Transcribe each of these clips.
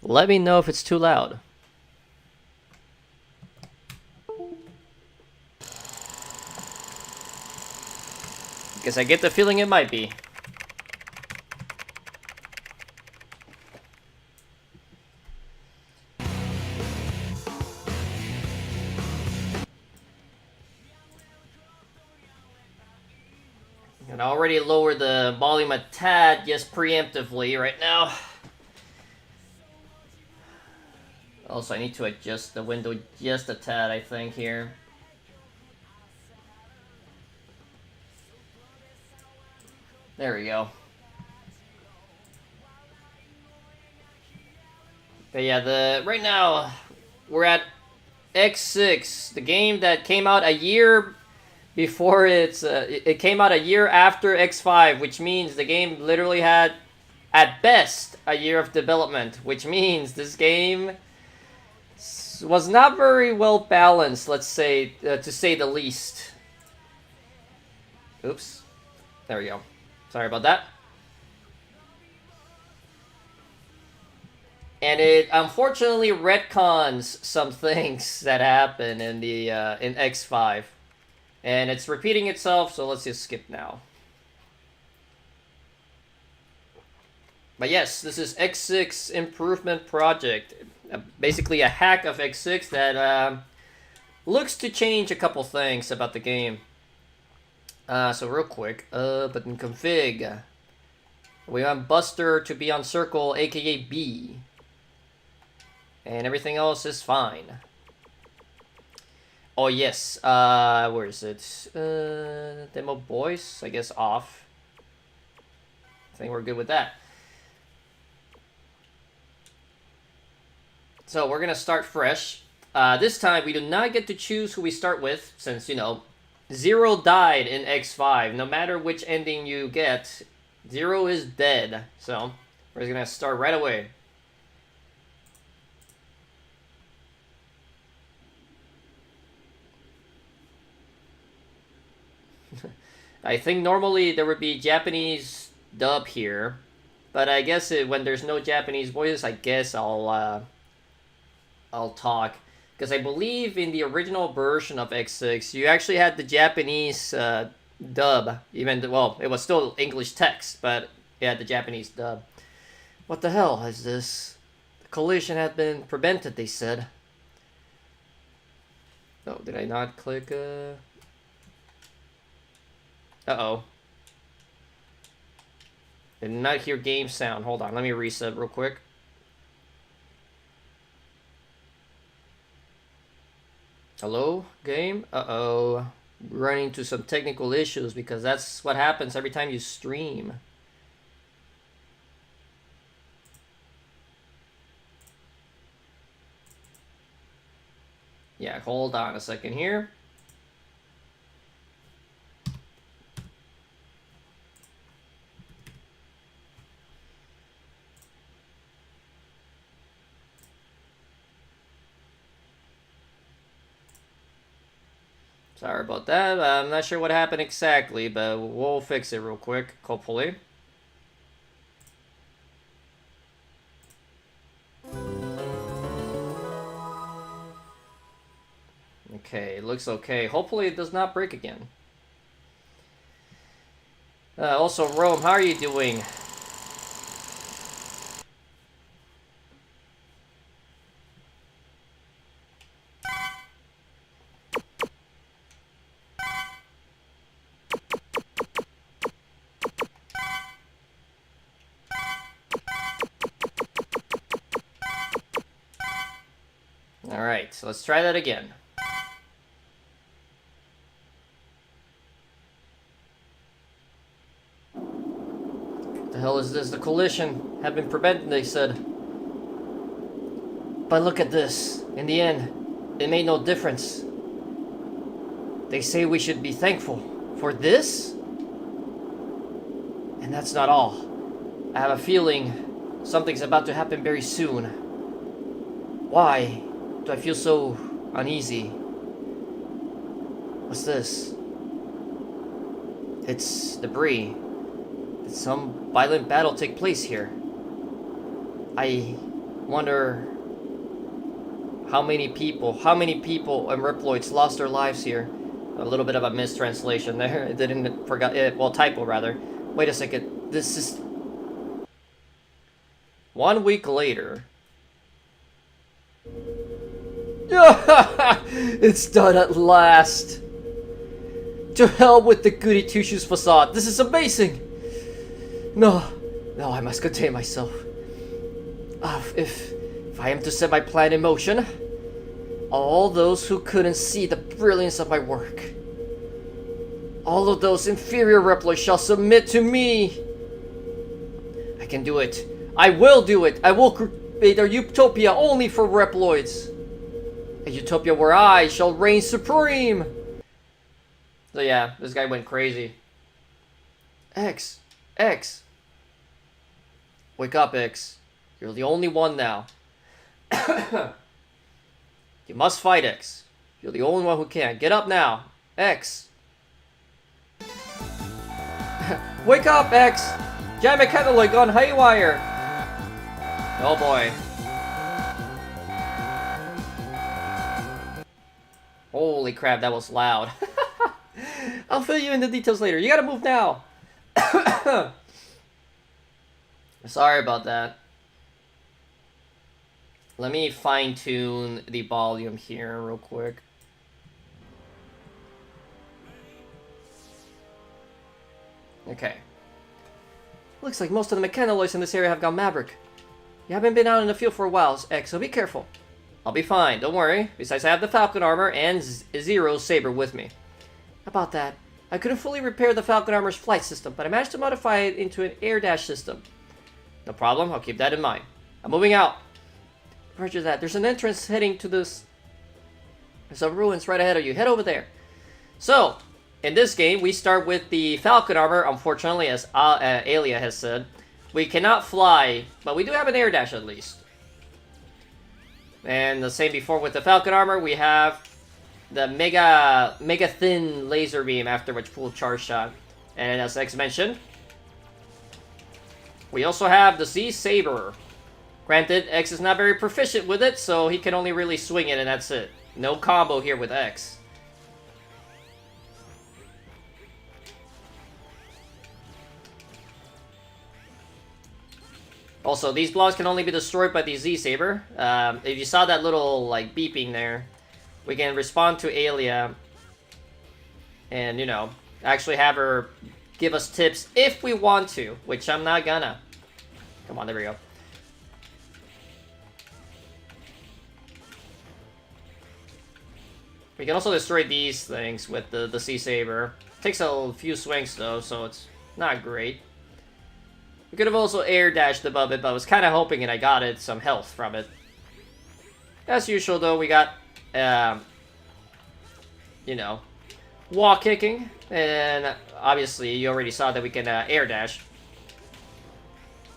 Let me know if it's too loud. Because I get the feeling it might be. And I already lowered the volume a tad just preemptively right now. Also, I need to adjust the window just a tad, I think, here. There we go. But yeah, right now we're at X6, the game that came out a year before it came out a year after X5, which means the game literally had at best a year of development, which means this game was not very well balanced, let's say, to say the least. Oops. There we go. Sorry about that. And it unfortunately retcons some things that happen in the in X5. And it's repeating itself, so let's just skip now. But yes, this is X6 Improvement Project. Basically a hack of X6 that looks to change a couple things about the game. So real quick, button config. We want Buster to be on circle, aka B. And everything else is fine. Oh yes, where is it? Demo voice, I guess off. I think we're good with that. So we're gonna start fresh. This time we do not get to choose who we start with, since, you know, Zero died in X5. No matter which ending you get, Zero is dead. So we're just gonna start right away. I think normally there would be Japanese dub here, but I guess when there's no Japanese voices, I guess I'll talk, because I believe in the original version of X6 you actually had the Japanese dub, even well, it was still English text, but it had the Japanese dub. What the hell is this? The collision had been prevented, they said. Oh, did I not click? Uh-oh. Did not hear game sound. Hold on, let me reset real quick. Hello, game? Uh-oh. Running into some technical issues, because that's what happens every time you stream. Yeah, hold on a second here. Sorry about that. I'm not sure what happened exactly, but we'll fix it real quick, hopefully. Okay, looks okay. Hopefully it does not break again. Also, Rome, how are you doing? Alright, so let's try that again. What the hell is this? The collision had been prevented, they said. But look at this. In the end, it made no difference. They say we should be thankful for this? And that's not all. I have a feeling something's about to happen very soon. Why do I feel so uneasy? What's this? It's debris. Did some violent battle take place here? I Wonder how many people and Reploids lost their lives here. A little bit of a mistranslation there. It didn't forgot it. Well, typo rather. Wait a second. This is 1 week later. It's done at last. To hell with the goody two-shoes facade. This is amazing. No, I must contain myself. If I am to set my plan in motion, all those who couldn't see the brilliance of my work, all of those inferior Reploids shall submit to me. I can do it. I will do it. I will create a utopia only for Reploids. A utopia where I shall reign supreme. So yeah, this guy went crazy. X. Wake up, X. You're the only one now. You must fight, X. You're the only one who can. Get up now, X. Wake up, X. Giant Mechanoid gone haywire. Oh boy. Holy crap, that was loud. I'll fill you in the details later. You gotta move now. Sorry about that. Let me fine-tune the volume here real quick. Okay. Looks like most of the mechanoids in this area have gone maverick. You haven't been out in the field for a while, X, so be careful. I'll be fine, don't worry. Besides, I have the Falcon armor and Zero's saber with me. About that, I couldn't fully repair the Falcon armor's flight system, but I managed to modify it into an air dash system. No problem, I'll keep that in mind. I'm moving out. Roger that. There's an entrance heading to this. There's some ruins right ahead of you. Head over there. So, in this game, we start with the Falcon armor. Unfortunately, as Aelia has said, we cannot fly, but we do have an air dash at least. And the same before with the Falcon armor, we have the mega thin laser beam after which full charge shot. And as X mentioned, we also have the Z Saber. Granted, X is not very proficient with it, so he can only really swing it and that's it. No combo here with X. Also, these blocks can only be destroyed by the Z-Saber. If you saw that little, like, beeping there, we can respond to Aelia and, you know, actually have her give us tips if we want to, which I'm not gonna. Come on, there we go. We can also destroy these things with the Z-Saber. Takes a few swings, though, so it's not great. We could have also air dashed above it, but I was kind of hoping, and I got it, some health from it. As usual, though, we got, you know, wall kicking, and obviously you already saw that we can air dash.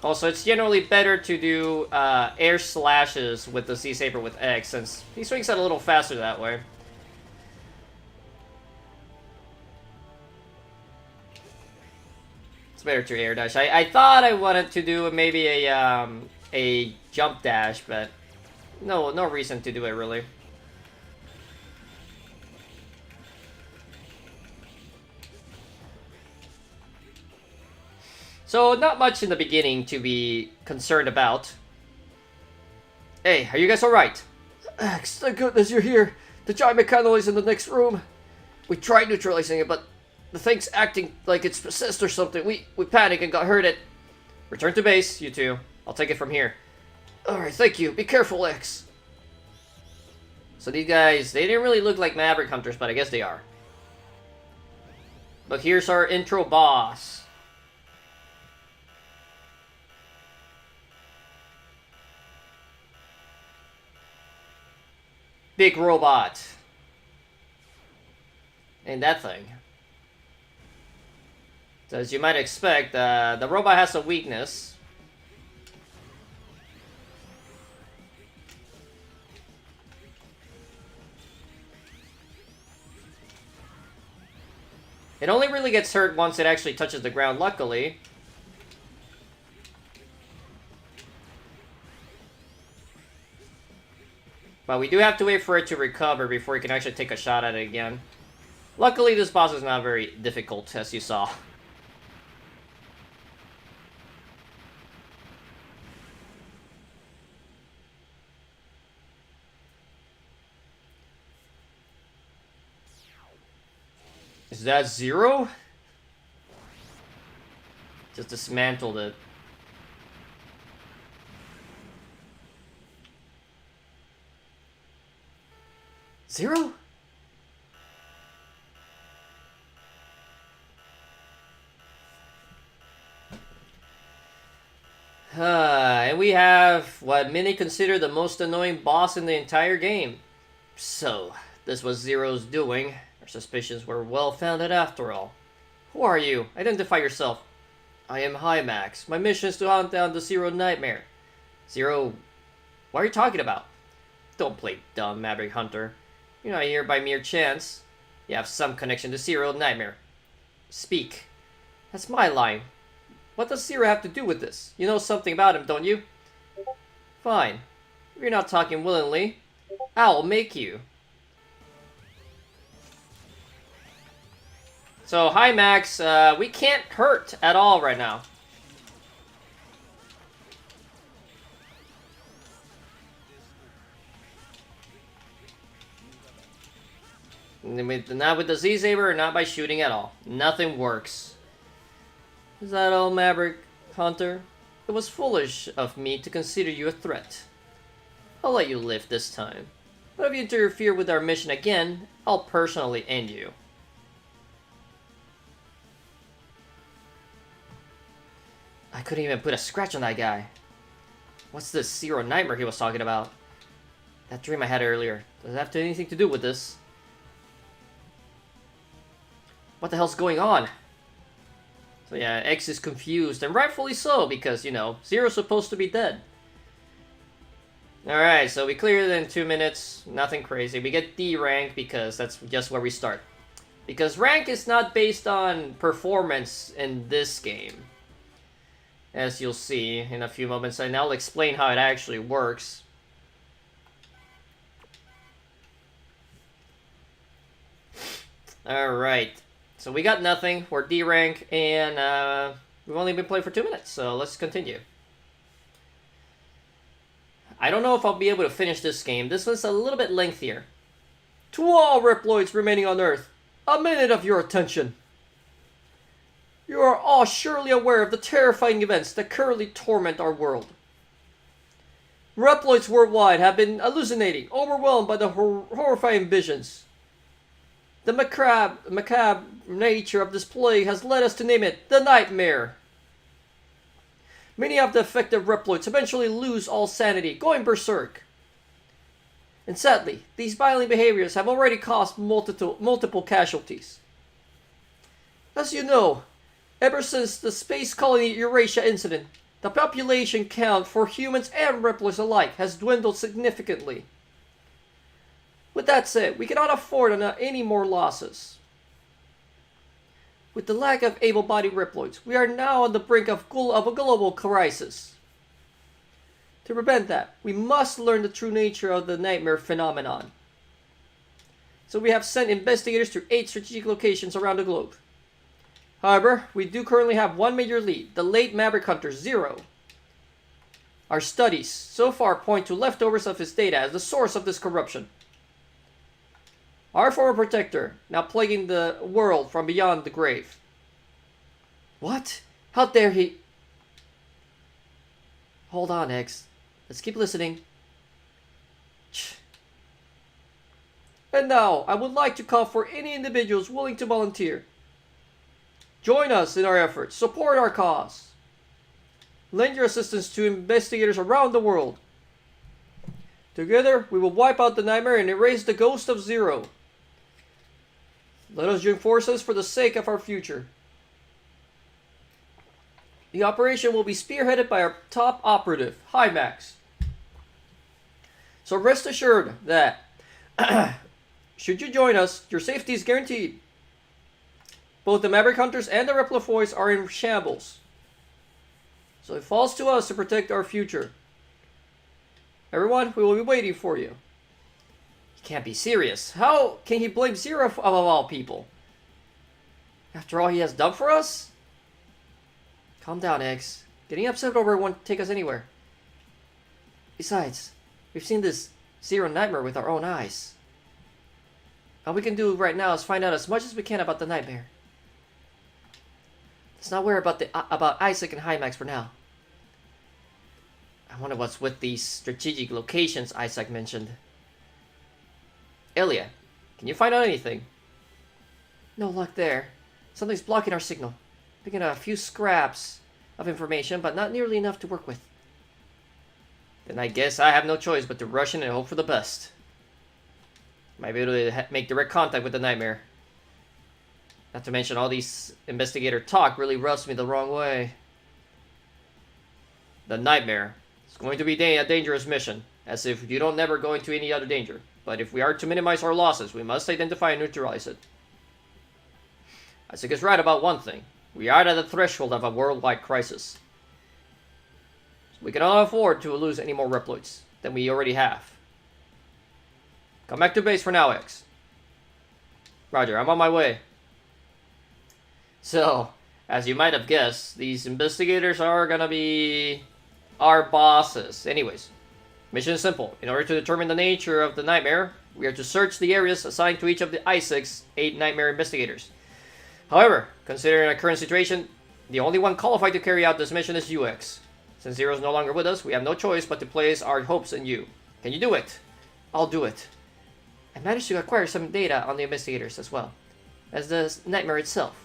Also, it's generally better to do air slashes with the Z-Saber with X, since he swings it a little faster that way. Better to air dash. I thought I wanted to do maybe a jump dash, but no reason to do it really. So not much in the beginning to be concerned about. Hey, are you guys all right? X, thank goodness you're here. The giant mechanoid is in the next room. We tried neutralizing it, but the thing's acting like it's possessed or something. We panicked and got hurt. Return to base, you two. I'll take it from here. Alright, thank you. Be careful, X. So these guys, they didn't really look like Maverick Hunters, but I guess they are. But here's our intro boss. Big robot. And that thing. So as you might expect, the robot has a weakness. It only really gets hurt once it actually touches the ground, luckily. But we do have to wait for it to recover before we can actually take a shot at it again. Luckily, this boss is not very difficult, as you saw. Is that 0? Just dismantled it. Zero? And we have what many consider the most annoying boss in the entire game. So, this was Zero's doing. Our suspicions were well founded after all. Who are you? Identify yourself. I am Hymax. My mission is to hunt down the Zero Nightmare. Zero... What are you talking about? Don't play dumb, Maverick Hunter. You're not here by mere chance. You have some connection to Zero Nightmare. Speak. That's my line. What does Zero have to do with this? You know something about him, don't you? Fine. If you're not talking willingly, I'll make you. So, Hymax, we can't hurt at all right now. Not with the Z-Saber, not by shooting at all. Nothing works. Is that all, Maverick Hunter? It was foolish of me to consider you a threat. I'll let you live this time. But if you interfere with our mission again, I'll personally end you. I couldn't even put a scratch on that guy. What's this Zero Nightmare he was talking about? That dream I had earlier. Does it have anything to do with this? What the hell's going on? So yeah, X is confused, and rightfully so, because, you know, Zero's supposed to be dead. Alright, so we cleared it in 2 minutes. Nothing crazy. We get D rank because that's just where we start. Because rank is not based on performance in this game. As you'll see in a few moments, and I'll explain how it actually works. Alright. So we got nothing. We're D rank, and we've only been playing for 2 minutes, so let's continue. I don't know if I'll be able to finish this game. This one's a little bit lengthier. To all Reploids remaining on Earth, a minute of your attention. You are all surely aware of the terrifying events that currently torment our world. Reploids worldwide have been hallucinating, overwhelmed by the horrifying visions. The macabre nature of this plague has led us to name it the Nightmare. Many of the affected Reploids eventually lose all sanity, going berserk. And sadly, these violent behaviors have already caused multiple casualties. As you know, ever since the Space Colony Eurasia incident, the population count for humans and Reploids alike has dwindled significantly. With that said, we cannot afford any more losses. With the lack of able-bodied Reploids, we are now on the brink of a global crisis. To prevent that, we must learn the true nature of the Nightmare phenomenon. So we have sent investigators to 8 strategic locations around the globe. However, we do currently have one major lead, the late Maverick Hunter, Zero. Our studies so far point to leftovers of his data as the source of this corruption. Our former protector, now plaguing the world from beyond the grave. What? How dare he? Hold on, X. Let's keep listening. And now, I would like to call for any individuals willing to volunteer. Join us in our efforts. Support our cause. Lend your assistance to investigators around the world. Together, we will wipe out the Nightmare and erase the ghost of Zero. Let us join forces for the sake of our future. The operation will be spearheaded by our top operative, Hymax. So rest assured that, should you join us, your safety is guaranteed. Both the Maverick Hunters and the Reploids are in shambles. So it falls to us to protect our future. Everyone, we will be waiting for you. Can't be serious. How can he blame Zero of all people? After all he has done for us? Calm down, Eggs. Getting upset over it won't take us anywhere. Besides, we've seen this Zero nightmare with our own eyes. All we can do right now is find out as much as we can about the nightmare. Let's not worry about Isaac and Hymax for now. I wonder what's with these strategic locations Isaac mentioned. Elia, can you find out anything? No luck there. Something's blocking our signal. Picking up a few scraps of information, but not nearly enough to work with. Then I guess I have no choice but to rush in and hope for the best. Might be able to make direct contact with the nightmare. Not to mention all these investigator talk really rubs me the wrong way. The nightmare. It's going to be a dangerous mission, as if you don't never go into any other danger. But if we are to minimize our losses, we must identify and neutralize it. Isaac is right about one thing. We are at the threshold of a worldwide crisis. We cannot afford to lose any more Reploids than we already have. Come back to base for now, X. Roger, I'm on my way. So, as you might have guessed, these investigators are gonna be our bosses. Anyways, mission is simple. In order to determine the nature of the nightmare, we are to search the areas assigned to each of the Isaac's 8 nightmare investigators. However, considering our current situation, the only one qualified to carry out this mission is UX. Since Zero's no longer with us, we have no choice but to place our hopes in you. Can you do it? I'll do it. I managed to acquire some data on the investigators as well as the nightmare itself.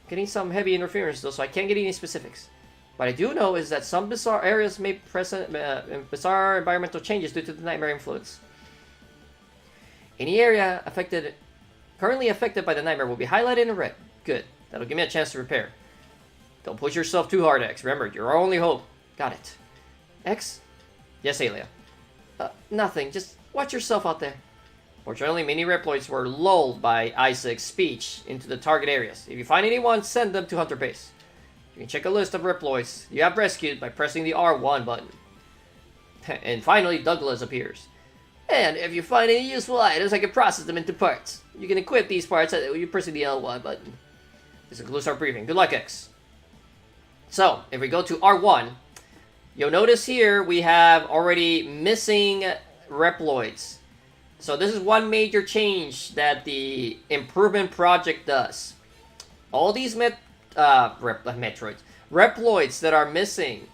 Getting some heavy interference though, so I can't get any specifics. What I do know is that some bizarre areas may present bizarre environmental changes due to the nightmare influence. Any area currently affected by the nightmare will be highlighted in red. Good. That'll give me a chance to repair. Don't push yourself too hard, X. Remember, you're our only hope. Got it. X? Yes, Alia. Nothing. Just watch yourself out there. Fortunately, many Reploids were lulled by Isaac's speech into the target areas. If you find anyone, send them to Hunter Base. You can check a list of Reploids you have rescued by pressing the R1 button. And finally, Douglas appears. And if you find any useful items, I can process them into parts. You can equip these parts when you pressing the L1 button. This concludes our briefing. Good luck, X. So, if we go to R1, you'll notice here we have already missing Reploids. So this is one major change that the improvement project does. All these Reploids that are missing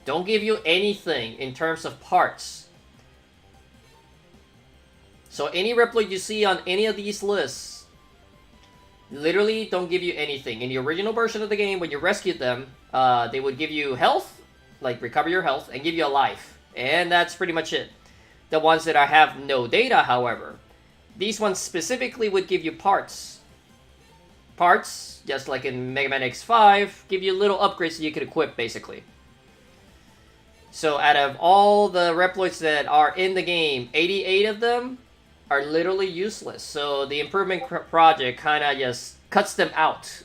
don't give you anything in terms of parts. So any Reploid you see on any of these lists literally don't give you anything. In the original version of the game, when you rescued them, they would give you health, like recover your health, and give you a life. And that's pretty much it. The ones that I have no data, however, these ones specifically would give you parts. Parts, just like in Mega Man X5, give you little upgrades that you can equip, basically. So out of all the Reploids that are in the game, 88 of them are literally useless. So the improvement project kind of just cuts them out.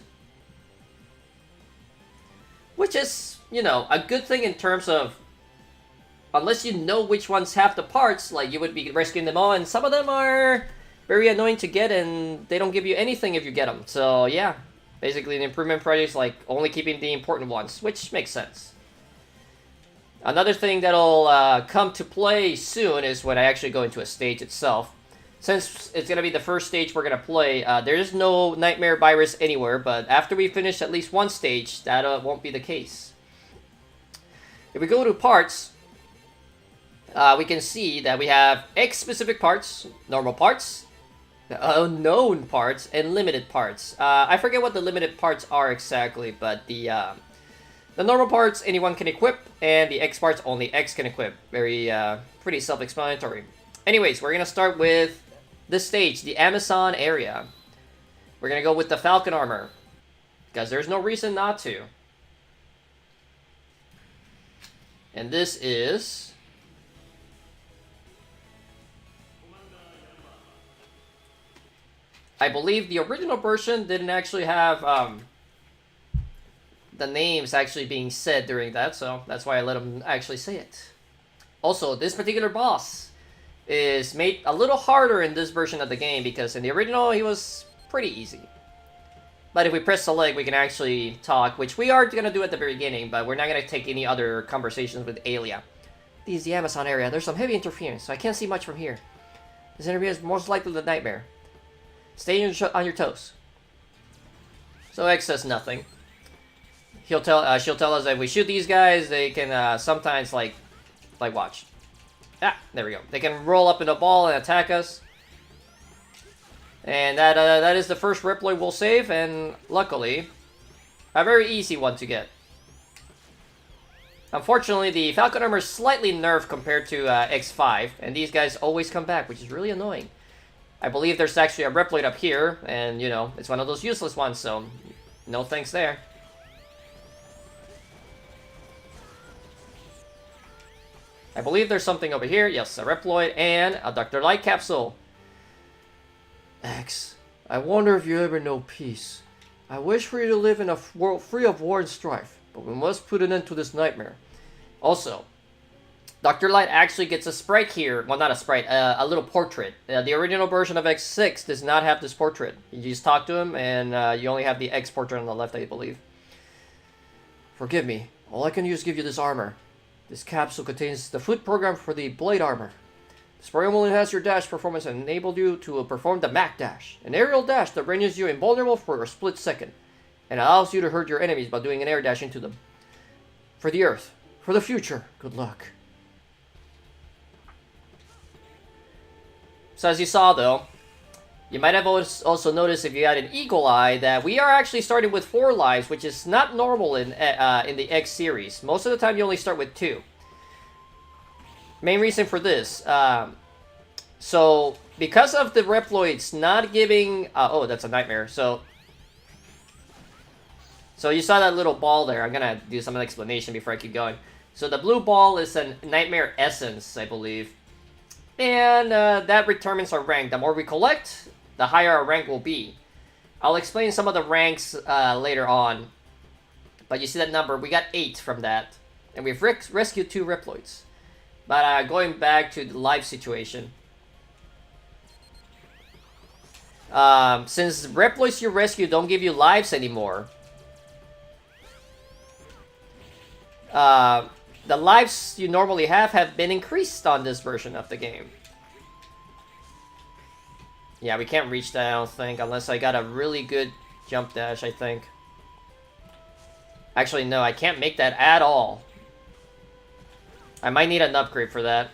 Which is, you know, a good thing in terms of, unless you know which ones have the parts, like you would be rescuing them all, and some of them are very annoying to get and they don't give you anything if you get them. So yeah, basically the improvement project is like only keeping the important ones, which makes sense. Another thing that'll come to play soon is when I actually go into a stage itself. Since it's going to be the first stage we're going to play, there is no Nightmare Virus anywhere, but after we finish at least one stage, that won't be the case. If we go to parts, we can see that we have X-specific parts, normal parts, unknown parts, and limited parts. I forget what the limited parts are exactly, but the normal parts anyone can equip, and the X parts only X can equip. Very, pretty self-explanatory. Anyways, we're going to start with this stage, the Amazon area. We're going to go with the Falcon armor, because there's no reason not to. And this is... I believe the original version didn't actually have the names actually being said during that, so that's why I let them actually say it. Also, this particular boss is made a little harder in this version of the game because in the original he was pretty easy. But if we press select, we can actually talk, which we are going to do at the very beginning, but we're not going to take any other conversations with Aelia. This is the Amazon area. There's some heavy interference, so I can't see much from here. This interview is most likely the nightmare. Stay on your toes. So X says nothing. She'll tell us that if we shoot these guys, they can sometimes like watch. Ah, there we go. They can roll up in a ball and attack us. And that is the first Reploid we'll save, and luckily, a very easy one to get. Unfortunately, the Falcon armor is slightly nerfed compared to X5, and these guys always come back, which is really annoying. I believe there's actually a Reploid up here, and you know, it's one of those useless ones, so no thanks there. I believe there's something over here. Yes, a Reploid and a Dr. Light capsule. X, I wonder if you ever know peace. I wish for you to live in a world free of war and strife, but we must put an end to this nightmare. Also, Dr. Light actually gets a sprite here. Well, not a sprite, a little portrait. The original version of X6 does not have this portrait. You just talk to him, and you only have the X portrait on the left, I believe. Forgive me. All I can do is give you this armor. This capsule contains the foot program for the blade armor. This program will enhance your dash performance and enable you to perform the Mac Dash, an aerial dash that renders you invulnerable for a split second, and allows you to hurt your enemies by doing an air dash into them. For the Earth, for the future, good luck. So as you saw though, you might have also noticed if you had an eagle eye that we are actually starting with 4 lives, which is not normal in the X series. Most of the time you only start with 2. Main reason for this, so because of the Reploids not giving, oh, that's a nightmare. So you saw that little ball there. I'm gonna do some explanation before I keep going. So the blue ball is a nightmare essence, I believe, and that determines our rank. The more we collect, the higher our rank will be. I'll explain some of the ranks later on, but you see that number? We got 8 from that, and we've rescued 2 Reploids. But going back to the life situation. Since Reploids you rescue don't give you lives anymore, the lives you normally have been increased on this version of the game. Yeah, we can't reach that, I don't think, unless I got a really good jump dash, I think. Actually, no, I can't make that at all. I might need an upgrade for that.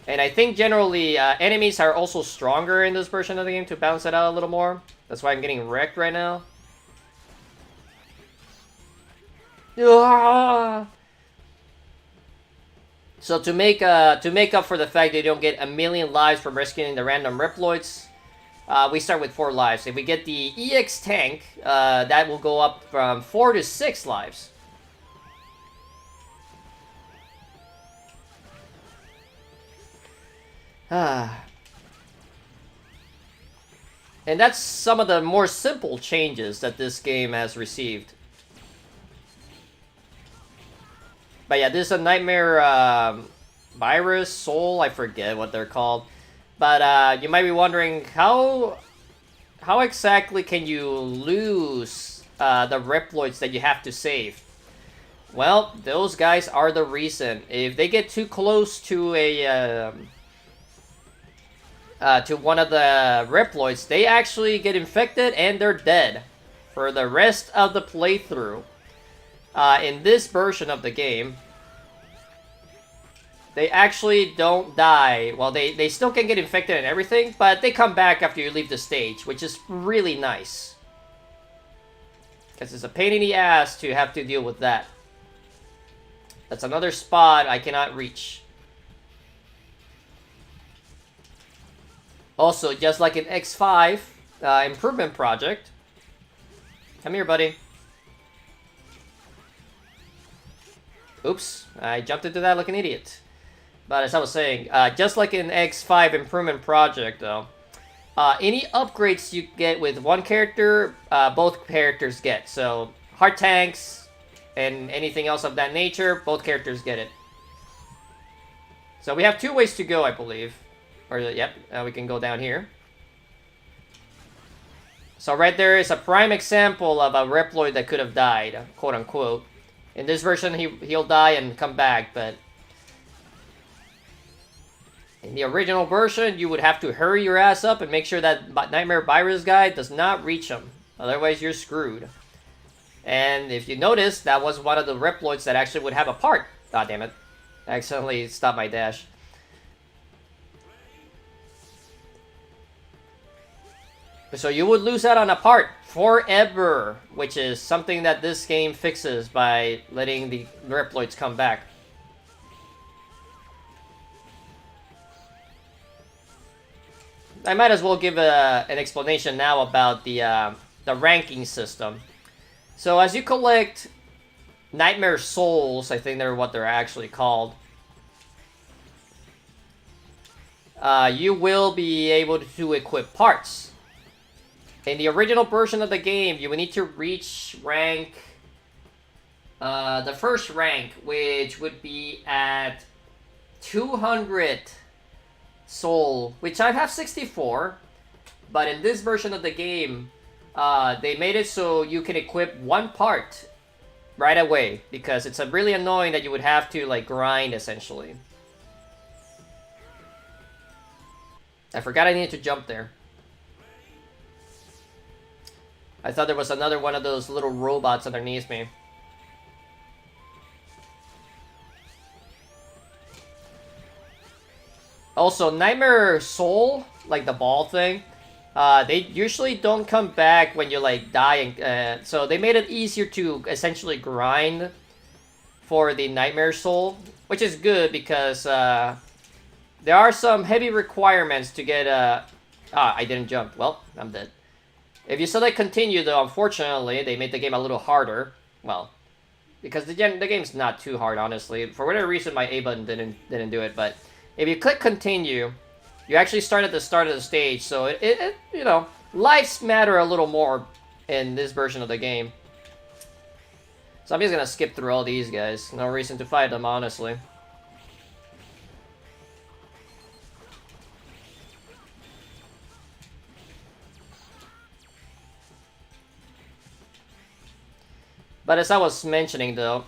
And I think generally enemies are also stronger in this version of the game to balance it out a little more. That's why I'm getting wrecked right now. Ah! So to make up for the fact that you don't get a million lives from rescuing the random Reploids, we start with 4 lives. If we get the EX tank, that will go up from 4 to 6 lives. And that's some of the more simple changes that this game has received. But yeah, this is a nightmare virus, soul, I forget what they're called. But you might be wondering, how exactly can you lose the Reploids that you have to save? Well, those guys are the reason. If they get too close to a to one of the Reploids, they actually get infected and they're dead for the rest of the playthrough. In this version of the game, they actually don't die. Well, they still can get infected and everything, but they come back after you leave the stage, which is really nice. Because it's a pain in the ass to have to deal with that. That's another spot I cannot reach. Also, just like in X5 improvement project. Come here, buddy. Oops, I jumped into that like an idiot. But as I was saying, just like in X5 improvement project though, any upgrades you get with one character, both characters get. So, heart tanks and anything else of that nature, both characters get it. So we have 2 ways to go, I believe. Or, yep, we can go down here. So right there is a prime example of a Reploid that could have died, quote unquote. In this version, he'll die and come back, but in the original version, you would have to hurry your ass up and make sure that Nightmare Virus guy does not reach him. Otherwise, you're screwed. And if you notice, that was one of the Reploids that actually would have a part. God damn it. I accidentally stopped my dash. So you would lose out on a part forever, which is something that this game fixes by letting the Reploids come back. I might as well give an explanation now about the ranking system. So as you collect Nightmare Souls, I think they're what they're actually called, you will be able to equip parts. In the original version of the game, you would need to reach rank, the first rank, which would be at 200 soul, which I have 64, but in this version of the game, they made it so you can equip 1 part right away, because it's really annoying that you would have to like grind essentially. I forgot I needed to jump there. I thought there was another one of those little robots underneath me. Also, Nightmare Soul, like the ball thing, they usually don't come back when you like die. And, so they made it easier to essentially grind for the Nightmare Soul, which is good because there are some heavy requirements to get I didn't jump. Well, I'm dead. If you select continue, though, unfortunately, they made the game a little harder. Well, because the game's not too hard, honestly. For whatever reason, my A button didn't do it. But if you click continue, you actually start at the start of the stage. So it you know, lives matter a little more in this version of the game. So I'm just gonna skip through all these guys. No reason to fight them, honestly. But as I was mentioning, though,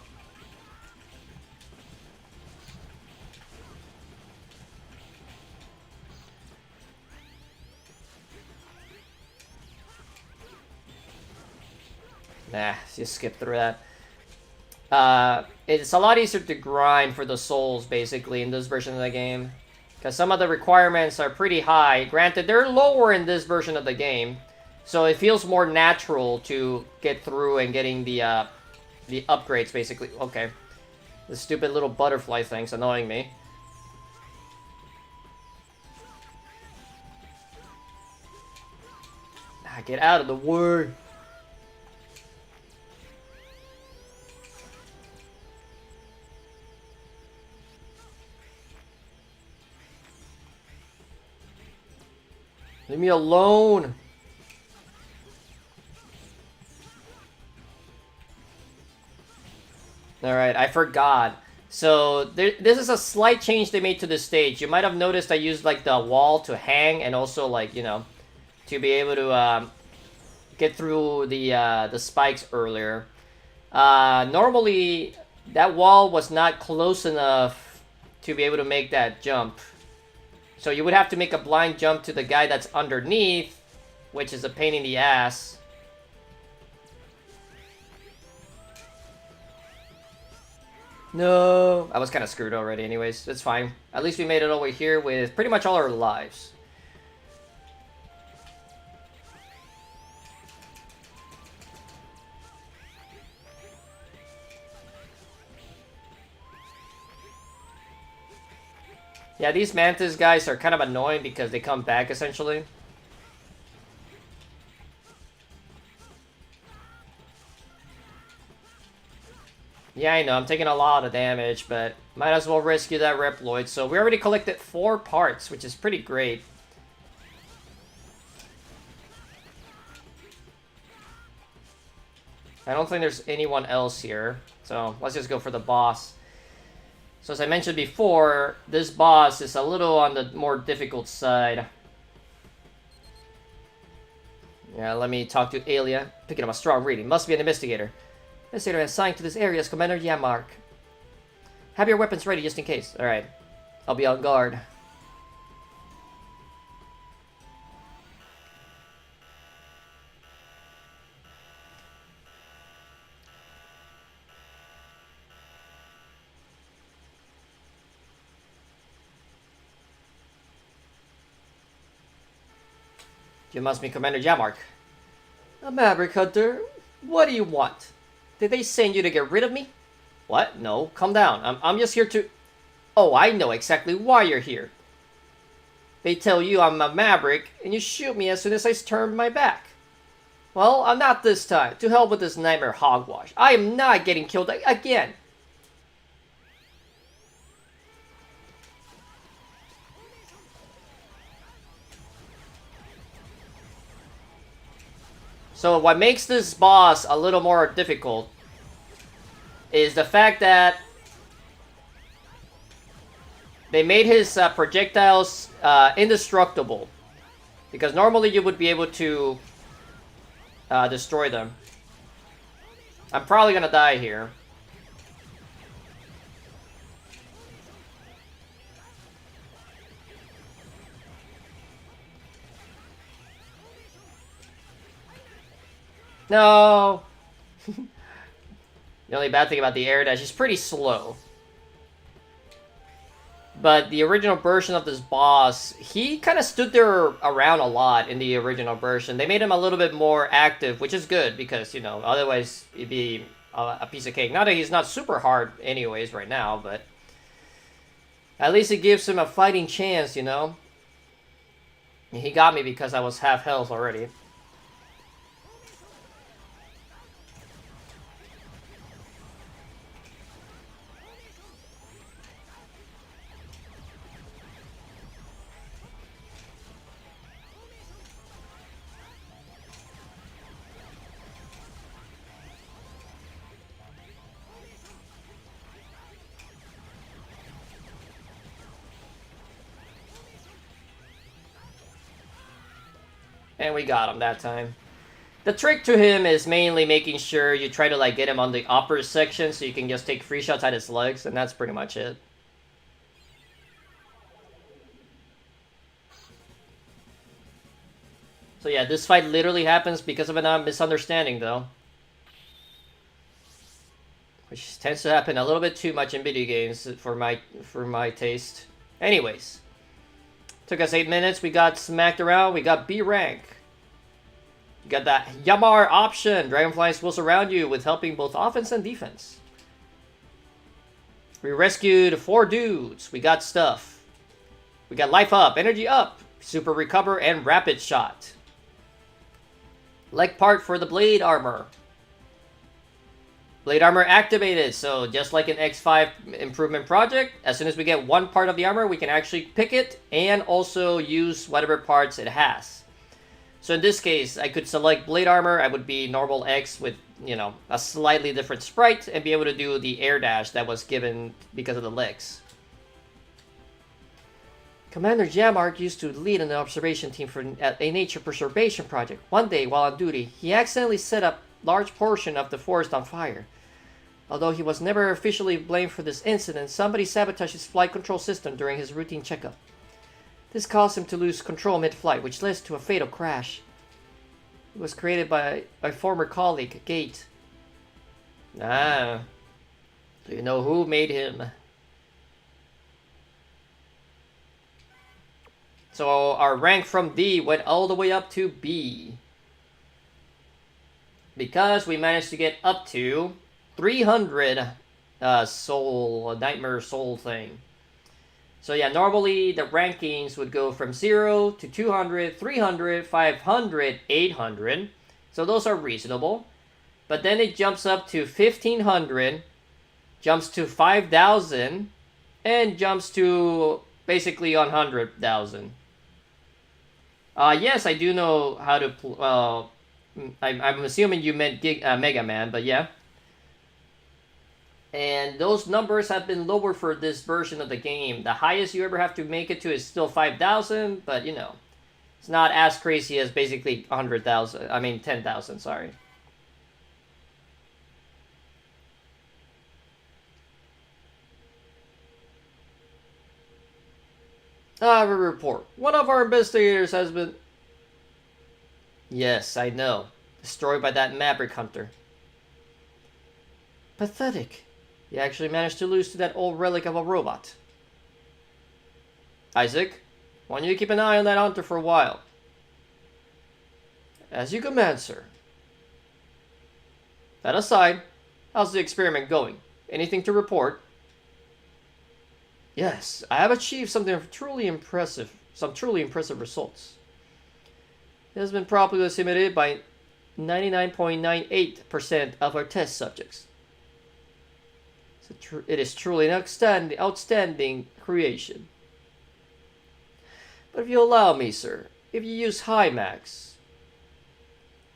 just skip through that. It's a lot easier to grind for the souls, basically, in this version of the game. Because some of the requirements are pretty high. Granted, they're lower in this version of the game. So it feels more natural to get through and getting the upgrades, basically. Okay. The stupid little butterfly thing's annoying me. Get out of the way. Leave me alone. Alright, I forgot. So, this is a slight change they made to the stage. You might have noticed I used, like, the wall to hang and also, like, you know, to be able to get through the spikes earlier. Normally, that wall was not close enough to be able to make that jump. So you would have to make a blind jump to the guy that's underneath, which is a pain in the ass. No, I was kind of screwed already anyways. It's fine. At least we made it over here with pretty much all our lives. Yeah, these Mantis guys are kind of annoying because they come back, essentially. Yeah, I know, I'm taking a lot of damage, but might as well rescue that Reploid. So we already collected 4 parts, which is pretty great. I don't think there's anyone else here, so let's just go for the boss. So as I mentioned before, this boss is a little on the more difficult side. Yeah, let me talk to Alia. Picking up a strong reading. Must be an investigator. Investigator assigned to this area is Commander Yamark. Have your weapons ready just in case. Alright. I'll be on guard. You must be Commander Yamark. A Maverick Hunter? What do you want? Did they send you to get rid of me? What? No, calm down. I'm just here to... Oh, I know exactly why you're here. They tell you I'm a Maverick, and you shoot me as soon as I turn my back. Well, I'm not this time. To hell with this nightmare hogwash. I am not getting killed again. So what makes this boss a little more difficult is the fact that they made his projectiles indestructible. Because normally you would be able to destroy them. I'm probably gonna die here. No! The only bad thing about the air dash is pretty slow. But the original version of this boss, he kind of stood there around a lot in the original version. They made him a little bit more active, which is good because, you know, otherwise it'd be a piece of cake. Not that he's not super hard anyways right now, but at least it gives him a fighting chance, you know? He got me because I was half health already. And we got him that time. The trick to him is mainly making sure you try to like get him on the upper section so you can just take free shots at his legs, and that's pretty much it. So yeah, this fight literally happens because of a misunderstanding though. Which tends to happen a little bit too much in video games for my taste. Anyways. Took us 8 minutes, we got smacked around, we got B rank. You got that Yamar option. Dragonflies will surround you with helping both offense and defense. We rescued 4 dudes. We got stuff. We got life up, energy up, super recover, and rapid shot. Leg part for the blade armor. Blade armor activated, so just like an X5 improvement project, as soon as we get one part of the armor, we can actually pick it and also use whatever parts it has. So in this case, I could select blade armor, I would be normal X with, you know, a slightly different sprite, and be able to do the air dash that was given because of the legs. Commander Yamark used to lead an observation team for a nature preservation project. One day, while on duty, he accidentally set up large portion of the forest on fire. Although he was never officially blamed for this incident, somebody sabotaged his flight control system during his routine checkup. This caused him to lose control mid-flight, which led to a fatal crash. It was created by a former colleague, Gate. Ah. Do you know who made him? So our rank from D went all the way up to B. Because we managed to get up to 300 soul, nightmare soul thing. So yeah, normally the rankings would go from 0 to 200, 300, 500, 800. So those are reasonable. But then it jumps up to 1500, jumps to 5000, and jumps to basically 100,000. Yes, I do know how to... I'm assuming you meant Mega Man, but yeah. And those numbers have been lower for this version of the game. The highest you ever have to make it to is still 5,000, but you know, it's not as crazy as basically 100,000. I mean 10,000, sorry. Ah, report. One of our investigators has been... Yes, I know. Destroyed by that Maverick Hunter. Pathetic. He actually managed to lose to that old relic of a robot. Isaac, why don't you keep an eye on that hunter for a while? As you command, sir. That aside, how's the experiment going? Anything to report? Yes, I have achieved some truly impressive results. It has been properly simulated by 99.98% of our test subjects. It is truly an outstanding creation. But if you allow me, sir, if you use Hymax,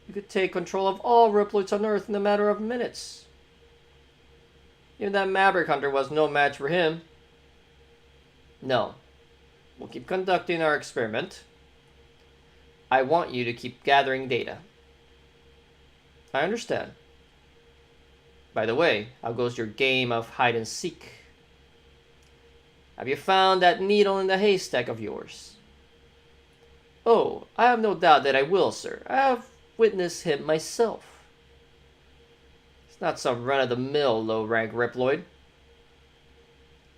you could take control of all Reploids on Earth in a matter of minutes. Even that Maverick Hunter was no match for him. No. We'll keep conducting our experiment. I want you to keep gathering data. I understand. By the way, how goes your game of hide and seek? Have you found that needle in the haystack of yours? Oh, I have no doubt that I will, sir. I have witnessed him myself. It's not some run-of-the-mill low-rank Reploid.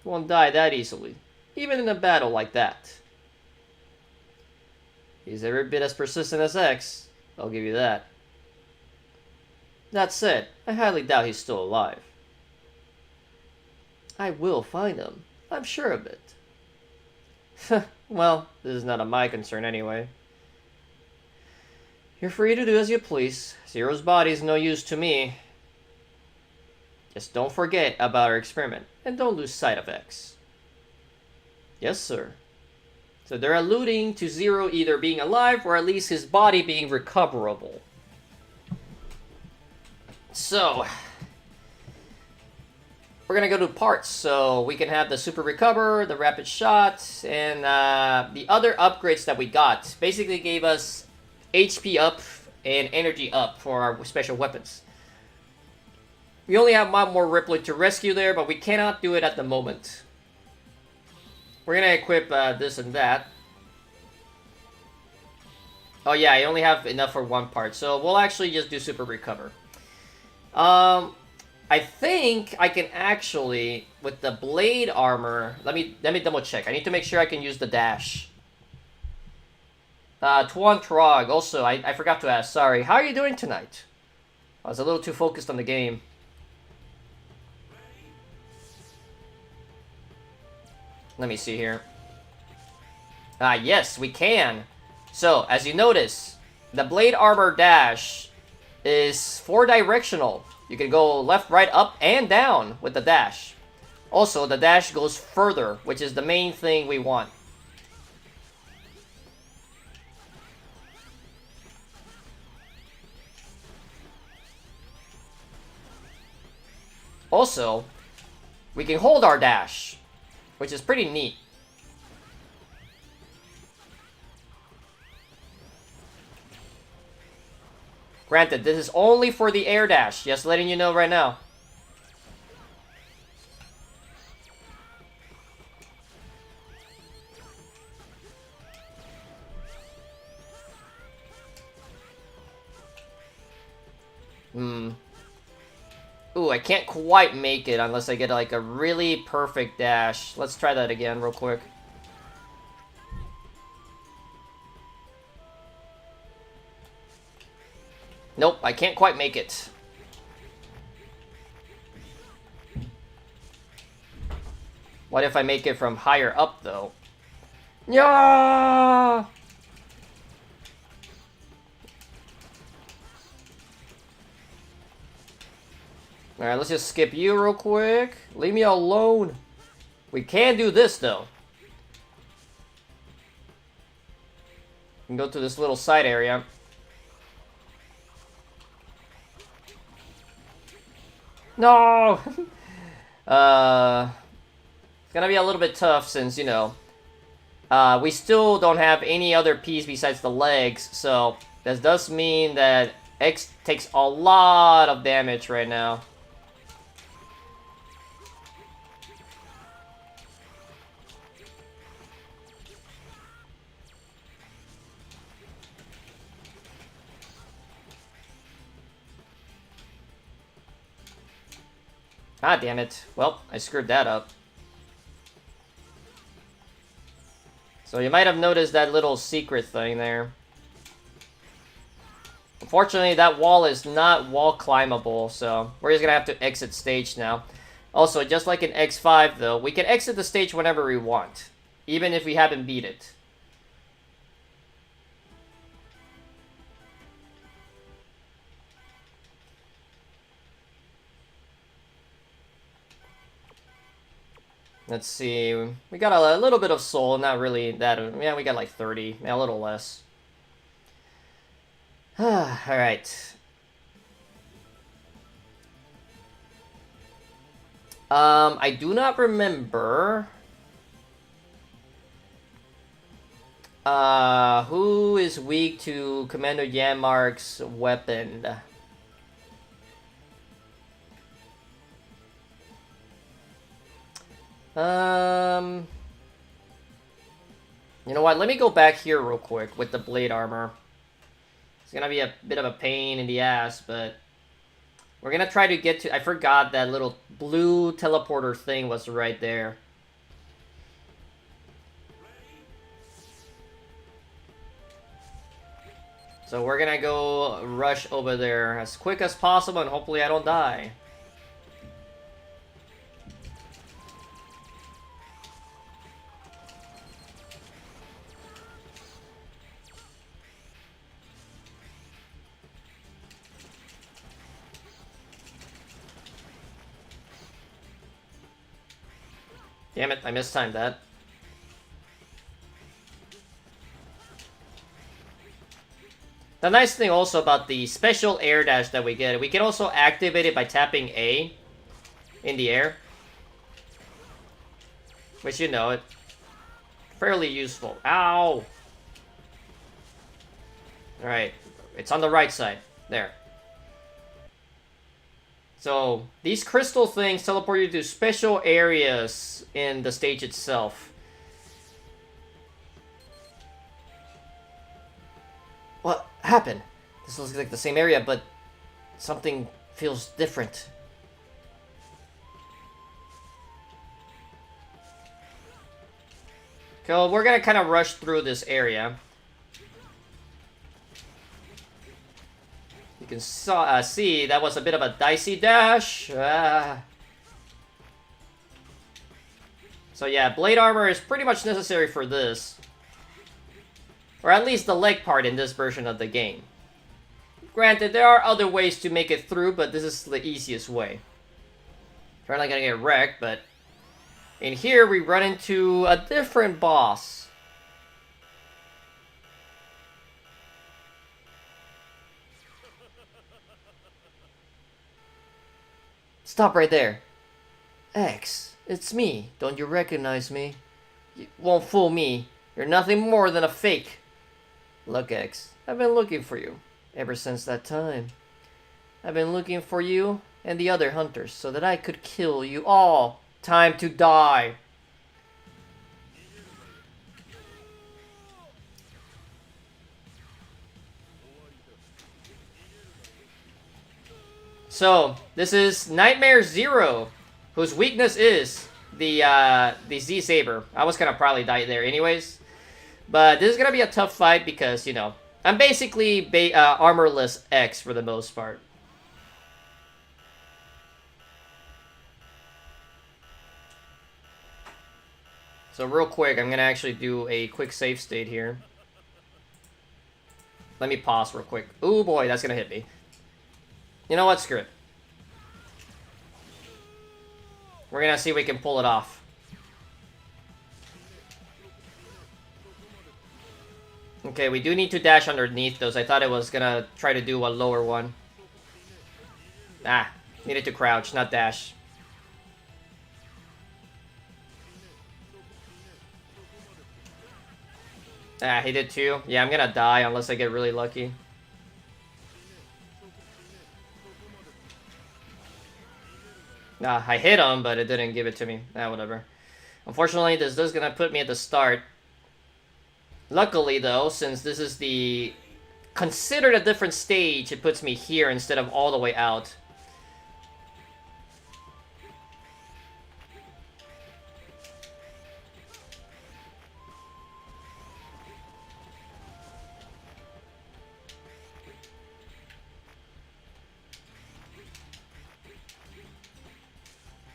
He won't die that easily, even in a battle like that. He's every bit as persistent as X, I'll give you that. That said, I highly doubt he's still alive. I will find him. I'm sure of it. Well, this is none of my concern anyway. You're free to do as you please. Zero's body is no use to me. Just don't forget about our experiment, and don't lose sight of X. Yes, sir. So they're alluding to Zero either being alive, or at least his body being recoverable. So, we're gonna go to parts, so we can have the Super Recover, the Rapid Shot, and the other upgrades that we got. Basically gave us HP up and energy up for our special weapons. We only have one more Reploid to rescue there, but we cannot do it at the moment. We're gonna equip this and that. Oh yeah, I only have enough for one part, so we'll actually just do Super Recover. I think I can actually, with the blade armor, let me double check. I need to make sure I can use the dash. Tuan Trog, also, I forgot to ask, sorry. How are you doing tonight? I was a little too focused on the game. Let me see here. Yes, we can. So, as you notice, the blade armor dash is 4-directional. You can go left, right, up, and down with the dash. Also, the dash goes further, which is the main thing we want. Also, we can hold our dash, which is pretty neat. Granted, this is only for the air dash, just letting you know right now. Ooh, I can't quite make it unless I get like a really perfect dash. Let's try that again real quick. Nope, I can't quite make it. What if I make it from higher up, though? Yeah. Alright, let's just skip you real quick. Leave me alone. We can do this, though. We can go to this little side area. No! It's gonna be a little bit tough since, you know, we still don't have any other piece besides the legs, so this does mean that X takes a lot of damage right now. Ah, damn it. Well, I screwed that up. So you might have noticed that little secret thing there. Unfortunately, that wall is not wall climbable, so we're just gonna have to exit stage now. Also, just like in X5, though, we can exit the stage whenever we want, even if we haven't beat it. Let's see, we got a little bit of soul, not really that, yeah, we got like 30, yeah, a little less. Alright. I do not remember who is weak to Commander Yanmark's weapon. You know what? Let me go back here real quick with the blade armor. It's gonna be a bit of a pain in the ass, but we're gonna try to get to... I forgot that little blue teleporter thing was right there. So we're gonna go rush over there as quick as possible, and hopefully I don't die. Damn it, I mistimed that. The nice thing also about the special air dash that we get, we can also activate it by tapping A in the air. Which, you know, it's fairly useful. Ow! Alright, it's on the right side. There. So, these crystal things teleport you to special areas in the stage itself. What happened? This looks like the same area, but something feels different. So, we're gonna kind of rush through this area. You can see that was a bit of a dicey dash. So yeah, blade armor is pretty much necessary for this. Or at least the leg part in this version of the game. Granted, there are other ways to make it through, but this is the easiest way. We're not gonna get wrecked, but... in here, we run into a different boss. Stop right there. X, it's me. Don't you recognize me? You won't fool me. You're nothing more than a fake. Look, X, I've been looking for you ever since that time. I've been looking for you and the other hunters so that I could kill you all. Time to die. So, this is Nightmare Zero, whose weakness is the Z-Saber. I was gonna probably die there anyways. But this is gonna be a tough fight because, you know, I'm basically armorless X for the most part. So real quick, I'm gonna actually do a quick save state here. Let me pause real quick. Ooh boy, that's gonna hit me. You know what? Screw it. We're gonna see if we can pull it off. Okay, we do need to dash underneath those. I thought it was gonna try to do a lower one. Ah, needed to crouch, not dash. Ah, he did too. Yeah, I'm gonna die unless I get really lucky. Nah, I hit him, but it didn't give it to me. Ah, whatever. Unfortunately, this is gonna put me at the start. Luckily, though, since this is the considered a different stage, it puts me here instead of all the way out.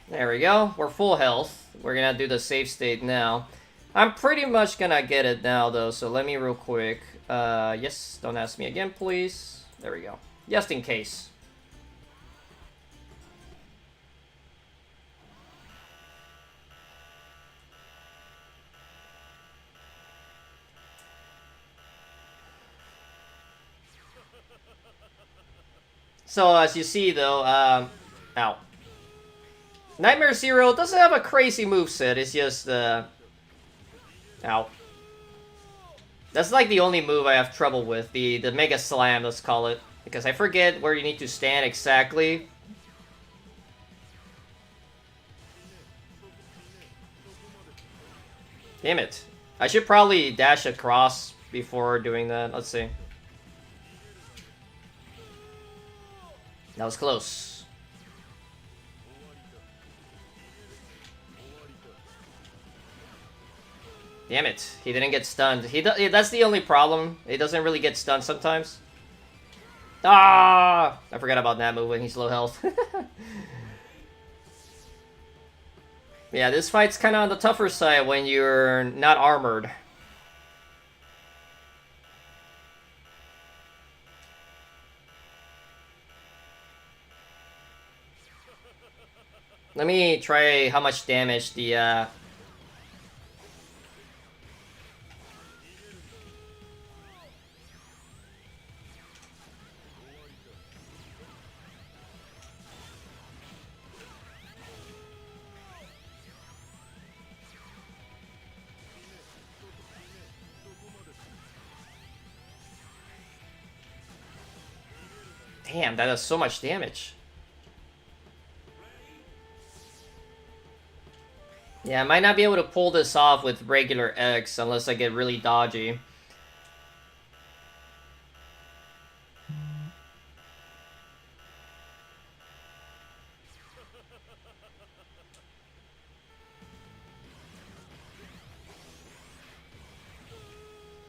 There we go. We're full health. We're gonna do the save state now. I'm pretty much gonna get it now, though, so let me real quick. Yes, don't ask me again, please. There we go. Just in case. So, as you see, though, ow. Nightmare Zero doesn't have a crazy moveset, it's just, ow. That's like the only move I have trouble with, the Mega Slam, let's call it. Because I forget where you need to stand exactly. Damn it. I should probably dash across before doing that. Let's see. That was close. Damn it. He didn't get stunned. That's the only problem. He doesn't really get stunned sometimes. Ah! I forgot about that move when he's low health. Yeah, this fight's kind of on the tougher side when you're not armored. Let me try how much damage the, Damn, that does so much damage. Yeah, I might not be able to pull this off with regular X unless I get really dodgy.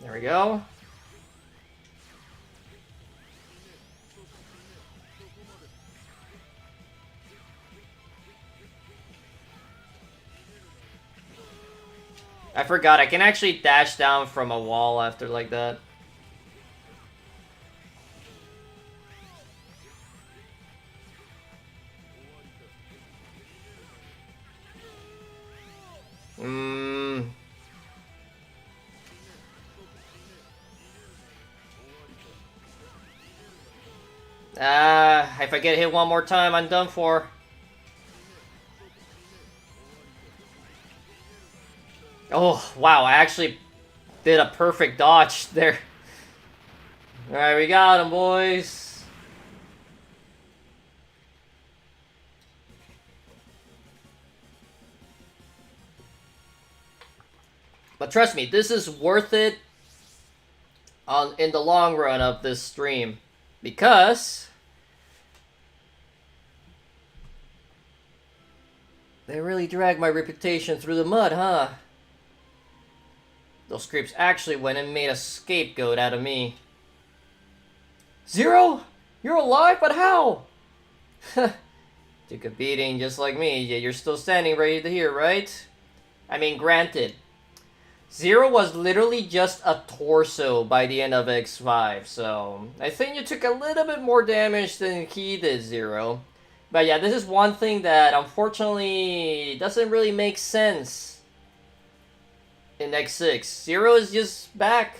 There we go. I forgot, I can actually dash down from a wall after like that. If I get hit one more time, I'm done for. Oh, wow, I actually did a perfect dodge there. Alright, we got him, boys. But trust me, this is worth it in the long run of this stream. Because they really dragged my reputation through the mud, huh? Those creeps actually went and made a scapegoat out of me. Zero? You're alive? But how? Took a beating just like me, yet you're still standing ready to hear, right? I mean, granted, Zero was literally just a torso by the end of X5, so I think you took a little bit more damage than he did, Zero. But yeah, this is one thing that unfortunately doesn't really make sense in X6. Zero is just back.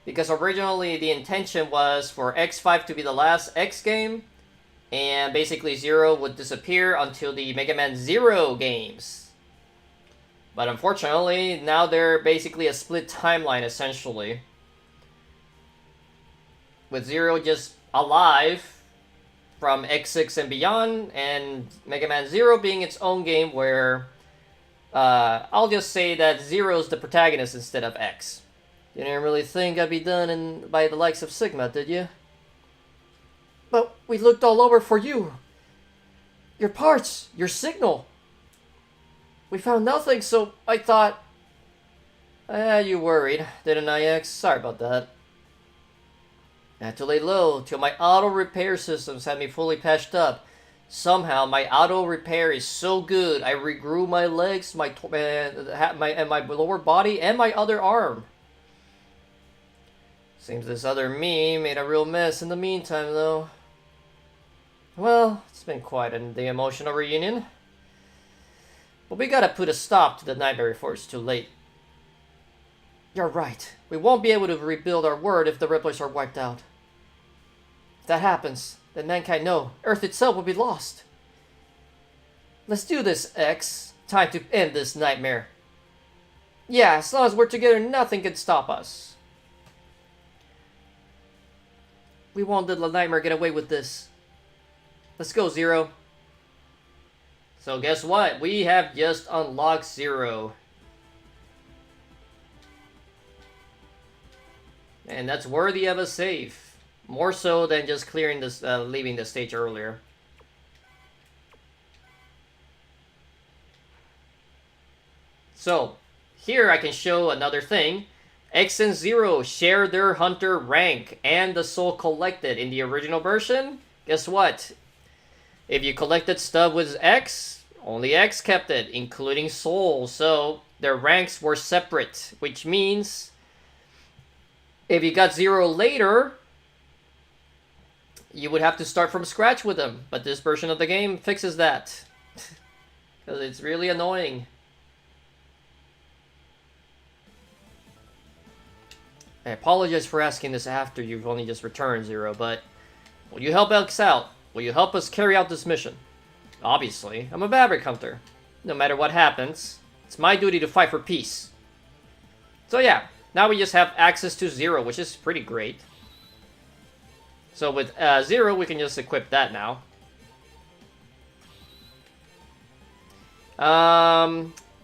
Because originally the intention was for X5 to be the last X game, and basically Zero would disappear until the Mega Man Zero games. But unfortunately, now they're basically a split timeline, essentially. With Zero just alive from X6 and beyond, and Mega Man Zero being its own game where I'll just say that Zero's the protagonist instead of X. You didn't really think I'd be done by the likes of Sigma, did you? But we looked all over for you. Your parts, your signal. We found nothing, so I thought... you worried, didn't I, X? Sorry about that. I had to lay low till my auto repair systems had me fully patched up. Somehow, my auto repair is so good, I regrew my legs, my lower body, and my other arm. Seems this other me made a real mess in the meantime, though. Well, it's been quite the emotional reunion. But we gotta put a stop to the nightmare before it's too late. You're right. We won't be able to rebuild our world if the Ripplers are wiped out. If that happens, then mankind know Earth itself will be lost. Let's do this, X. Time to end this nightmare. Yeah, as long as we're together, nothing can stop us. We won't let the nightmare get away with this. Let's go, Zero. So guess what? We have just unlocked Zero. And that's worthy of a save. More so than just clearing this, leaving the stage earlier. So, here I can show another thing. X and Zero share their hunter rank and the soul collected in the original version. Guess what? If you collected stuff with X, only X kept it, including soul. So, their ranks were separate, which means if you got Zero later, you would have to start from scratch with them. But this version of the game fixes that. Because it's really annoying. I apologize for asking this after you've only just returned, Zero, but will you help X out? Will you help us carry out this mission? Obviously, I'm a Maverick Hunter. No matter what happens, it's my duty to fight for peace. So yeah, now we just have access to Zero, which is pretty great. So with Zero, we can just equip that now.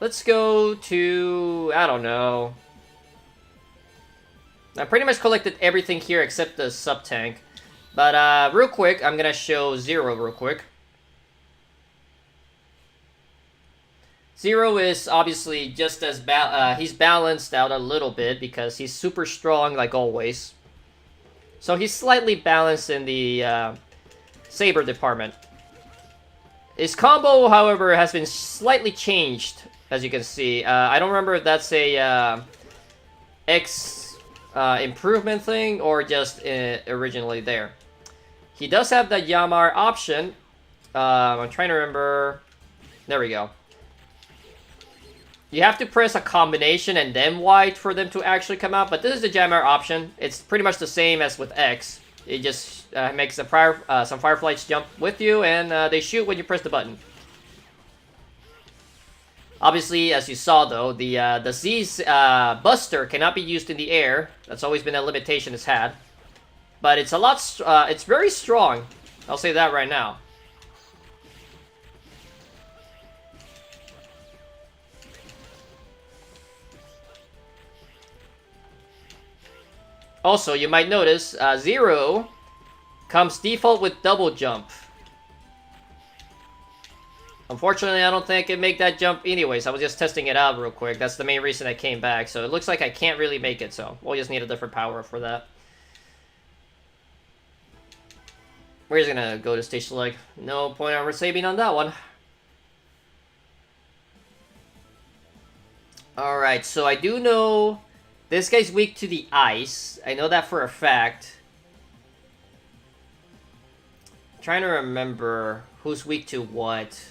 Let's go to, I don't know. I pretty much collected everything here except the sub-tank. But real quick, I'm gonna show Zero real quick. Zero is obviously just as he's balanced out a little bit because he's super strong like always. So he's slightly balanced in the saber department. His combo, however, has been slightly changed, as you can see. I don't remember if that's a X improvement thing or just originally there. He does have the Yamar option. I'm trying to remember. There we go. You have to press a combination and then Y for them to actually come out, but this is the Yamar option. It's pretty much the same as with X. It just makes some Fireflies jump with you, and they shoot when you press the button. Obviously, as you saw though, the Z's Buster cannot be used in the air. That's always been a limitation it's had. But it's a lot. It's very strong. I'll say that right now. Also, you might notice Zero comes default with double jump. Unfortunately, I don't think I can make that jump anyways. I was just testing it out real quick. That's the main reason I came back. So it looks like I can't really make it. So we'll just need a different power for that. We're just gonna go to stage select. No point on saving on that one. Alright, so I do know this guy's weak to the ice. I know that for a fact. I'm trying to remember who's weak to what.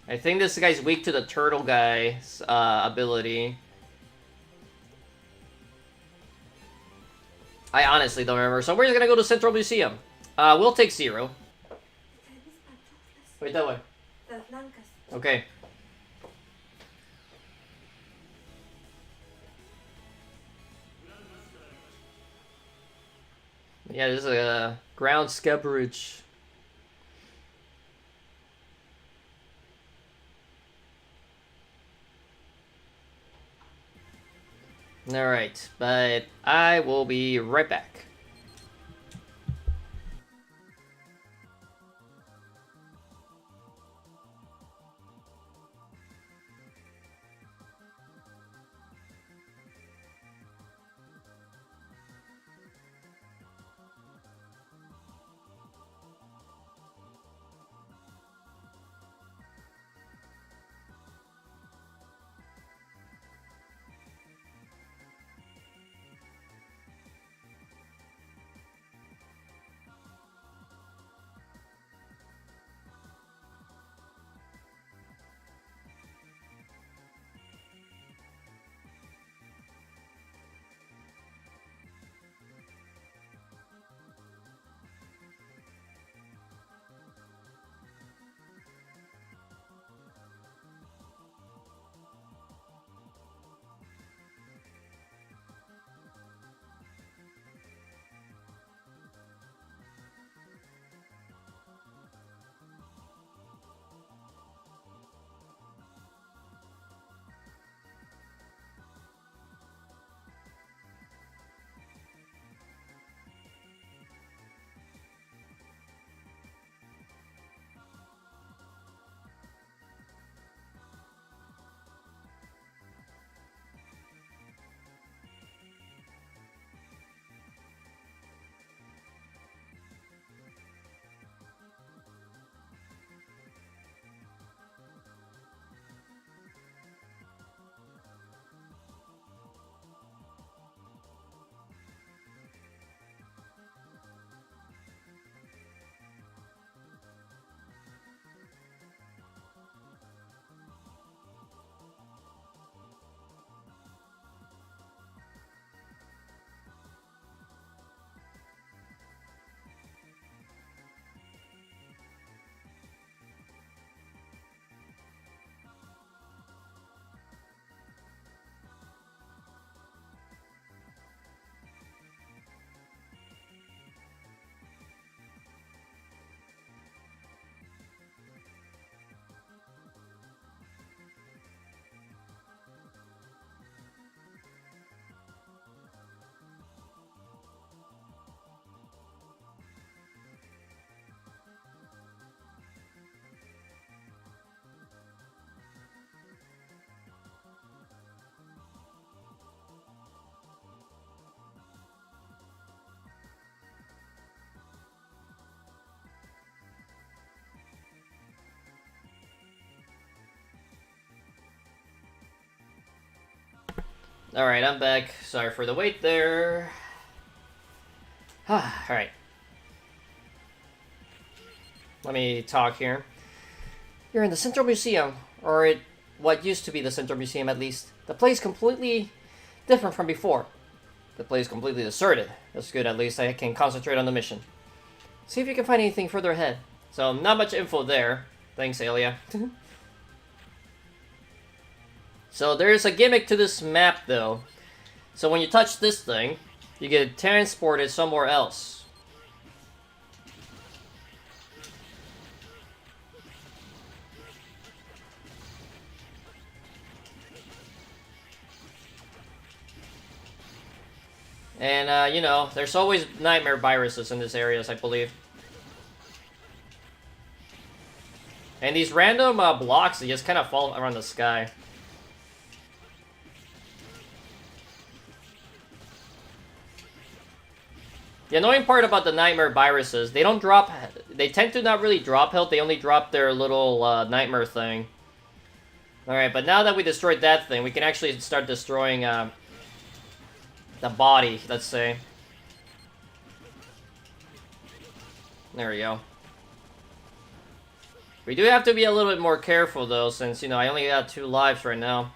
I think this guy's weak to the turtle guy's ability. I honestly don't remember. So we're just gonna go to Central Museum. We'll take Zero. Wait, that way. Okay. Yeah, this is a ground scabbage. Alright, but I will be right back. Alright, I'm back. Sorry for the wait there. Alright. Let me talk here. You're in the Central Museum, or what used to be the Central Museum at least. The place completely different from before. The place completely deserted. That's good, at least I can concentrate on the mission. See if you can find anything further ahead. So, not much info there. Thanks, Aelia. So, there's a gimmick to this map, though. So, when you touch this thing, you get transported somewhere else. And, you know, there's always nightmare viruses in these areas, I believe. And these random blocks, they just kind of fall around the sky. The annoying part about the nightmare viruses, they don't drop... They tend to not really drop health, they only drop their little nightmare thing. Alright, but now that we destroyed that thing, we can actually start destroying the body, let's say. There we go. We do have to be a little bit more careful, though, since, you know, I only got 2 lives right now.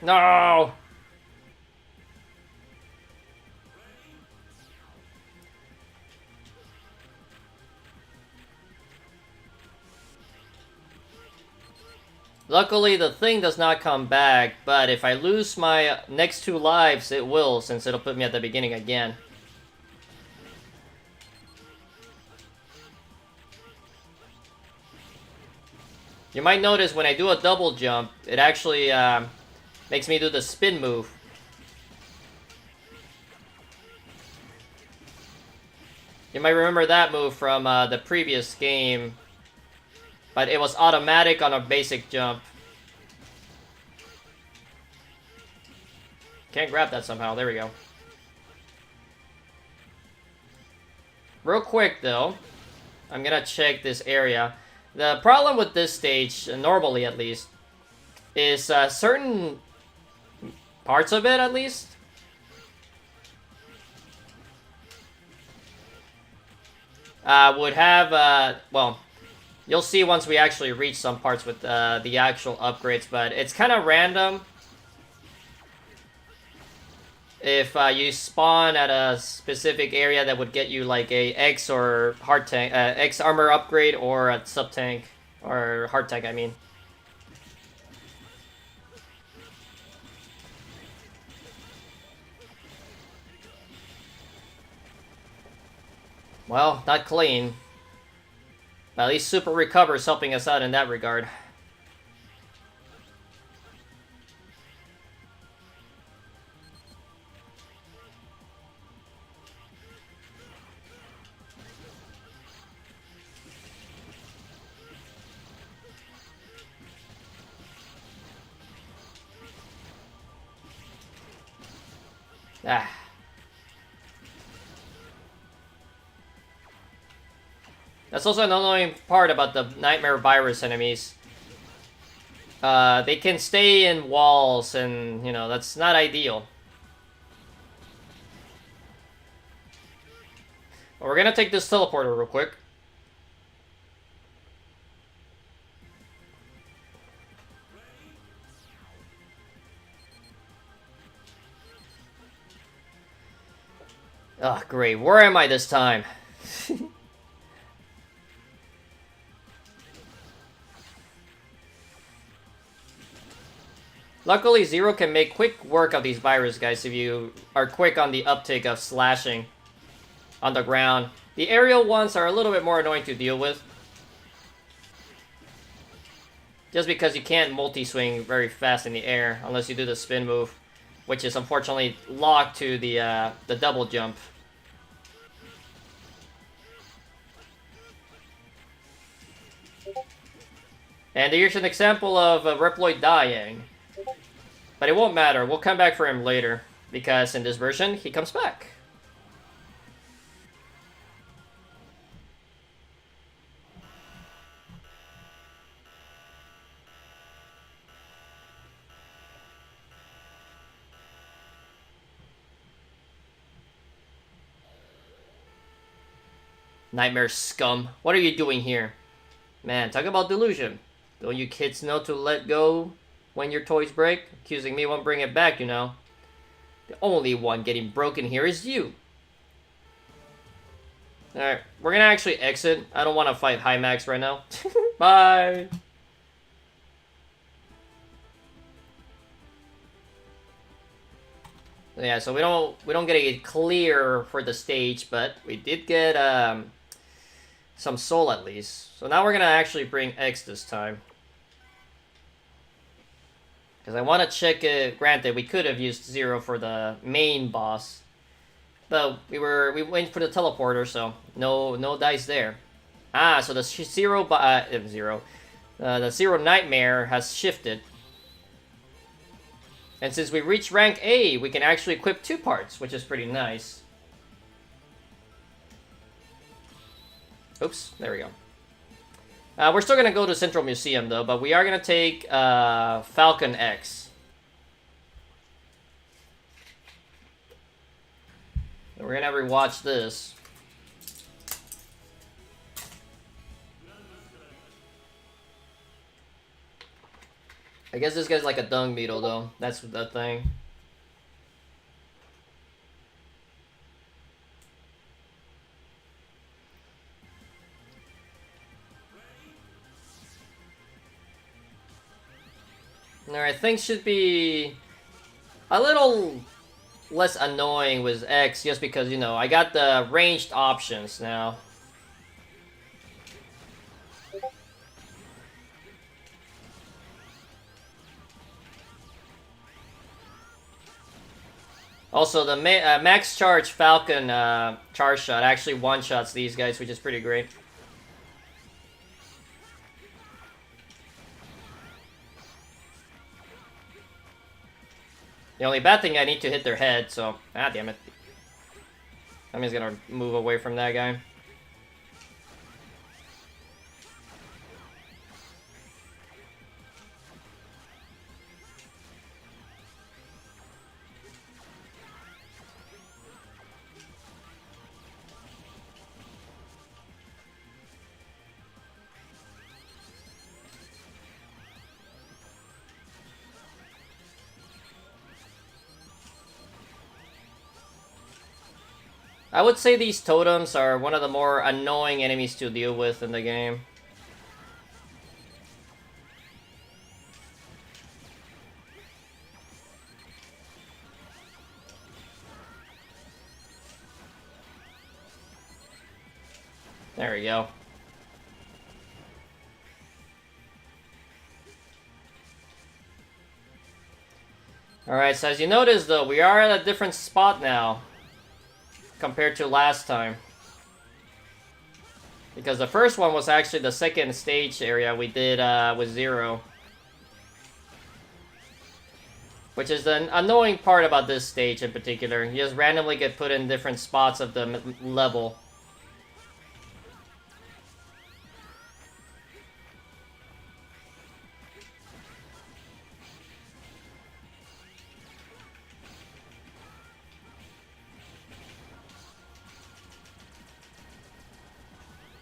No! Luckily, the thing does not come back, but if I lose my next 2 lives, it will, since it'll put me at the beginning again. You might notice when I do a double jump, it actually makes me do the spin move. You might remember that move from the previous game, but it was automatic on a basic jump. Can't grab that somehow. There we go. Real quick, though, I'm gonna check this area. The problem with this stage, normally at least, is certain parts of it, at least, would have, well, you'll see once we actually reach some parts with the actual upgrades, but it's kind of random. If you spawn at a specific area that would get you like a X or hard tank, X armor upgrade or a sub tank, or hard tank, I mean. Well, not clean. But at least Super Recover is helping us out in that regard. Ah. That's also an annoying part about the Nightmare Virus enemies. They can stay in walls, and, you know, that's not ideal. But we're gonna take this teleporter real quick. Oh, great. Where am I this time? Luckily, Zero can make quick work of these virus guys if you are quick on the uptake of slashing on the ground. The aerial ones are a little bit more annoying to deal with. Just because you can't multi-swing very fast in the air unless you do the spin move, which is unfortunately locked to the double jump. And here's an example of Reploid dying. But it won't matter, we'll come back for him later, because in this version, he comes back. Nightmare scum, what are you doing here? Man, talk about delusion. Don't you kids know to let go when your toys break? Accusing me won't bring it back, you know. The only one getting broken here is you. Alright, we're gonna actually exit. I don't want to fight Hymax right now. Bye! Yeah, so we don't get it clear for the stage, but we did get some soul at least. So now we're gonna actually bring X this time. Because I want to check it. Granted, we could have used Zero for the main boss, but we went for the teleporter, so no dice there. Ah, so the the Zero Nightmare has shifted, and since we reached rank A, we can actually equip 2 parts, which is pretty nice. Oops, there we go. We're still gonna go to Central Museum though, but we are gonna take Falcon X. And we're gonna rewatch this. I guess this guy's like a dung beetle, though. That's the thing. Alright, things should be a little less annoying with X, just because, you know, I got the ranged options now. Also, the max charge Falcon charge shot actually one-shots these guys, which is pretty great. The only bad thing, I need to hit their head, so... Ah, damn it. I'm just gonna move away from that guy. I would say these totems are one of the more annoying enemies to deal with in the game. There we go. Alright, so as you notice though, we are at a different spot now compared to last time. Because the first one was actually the second stage area we did with Zero. Which is the annoying part about this stage in particular. You just randomly get put in different spots of the level.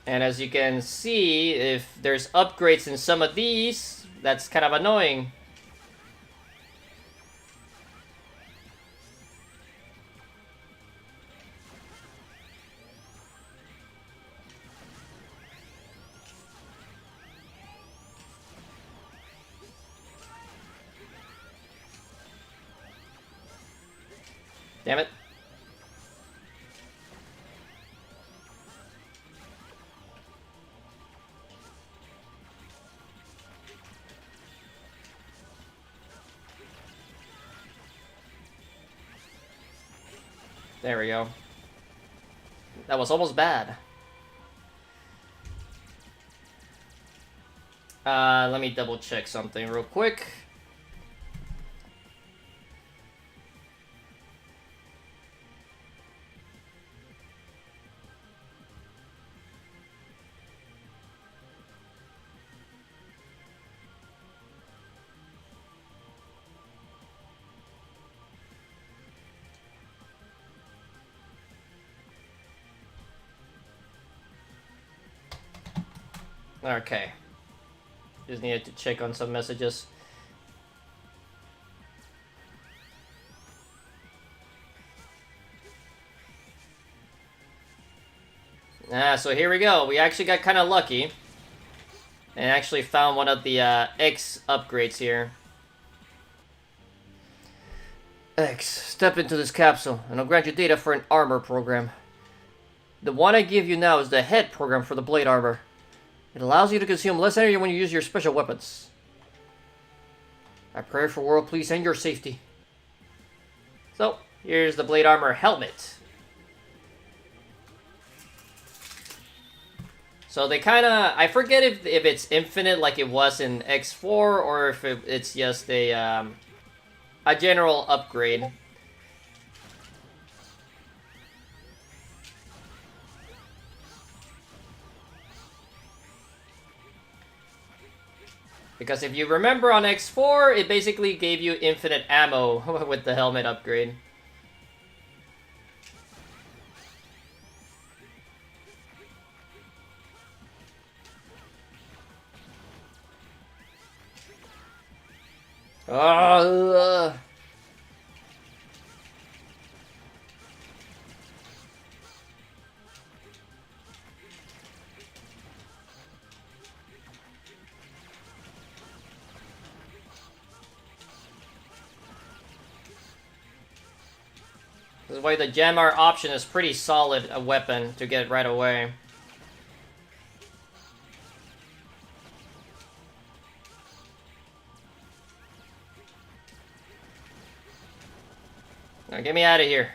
And as you can see, if there's upgrades in some of these, that's kind of annoying. Damn it. There we go. That was almost bad. Let me double check something real quick. Okay. Just needed to check on some messages. So here we go. We actually got kind of lucky. And actually found one of the X upgrades here. X, step into this capsule, and I'll grant you data for an armor program. The one I give you now is the head program for the blade armor. It allows you to consume less energy when you use your special weapons. I pray for world peace and your safety. So, here's the blade armor helmet. So they kind of... I forget if it's infinite like it was in X4, or if it's just a general upgrade. Because if you remember on X4, it basically gave you infinite ammo with the helmet upgrade. Oh, this is why the Jammer option is pretty solid a weapon to get right away. Now get me out of here.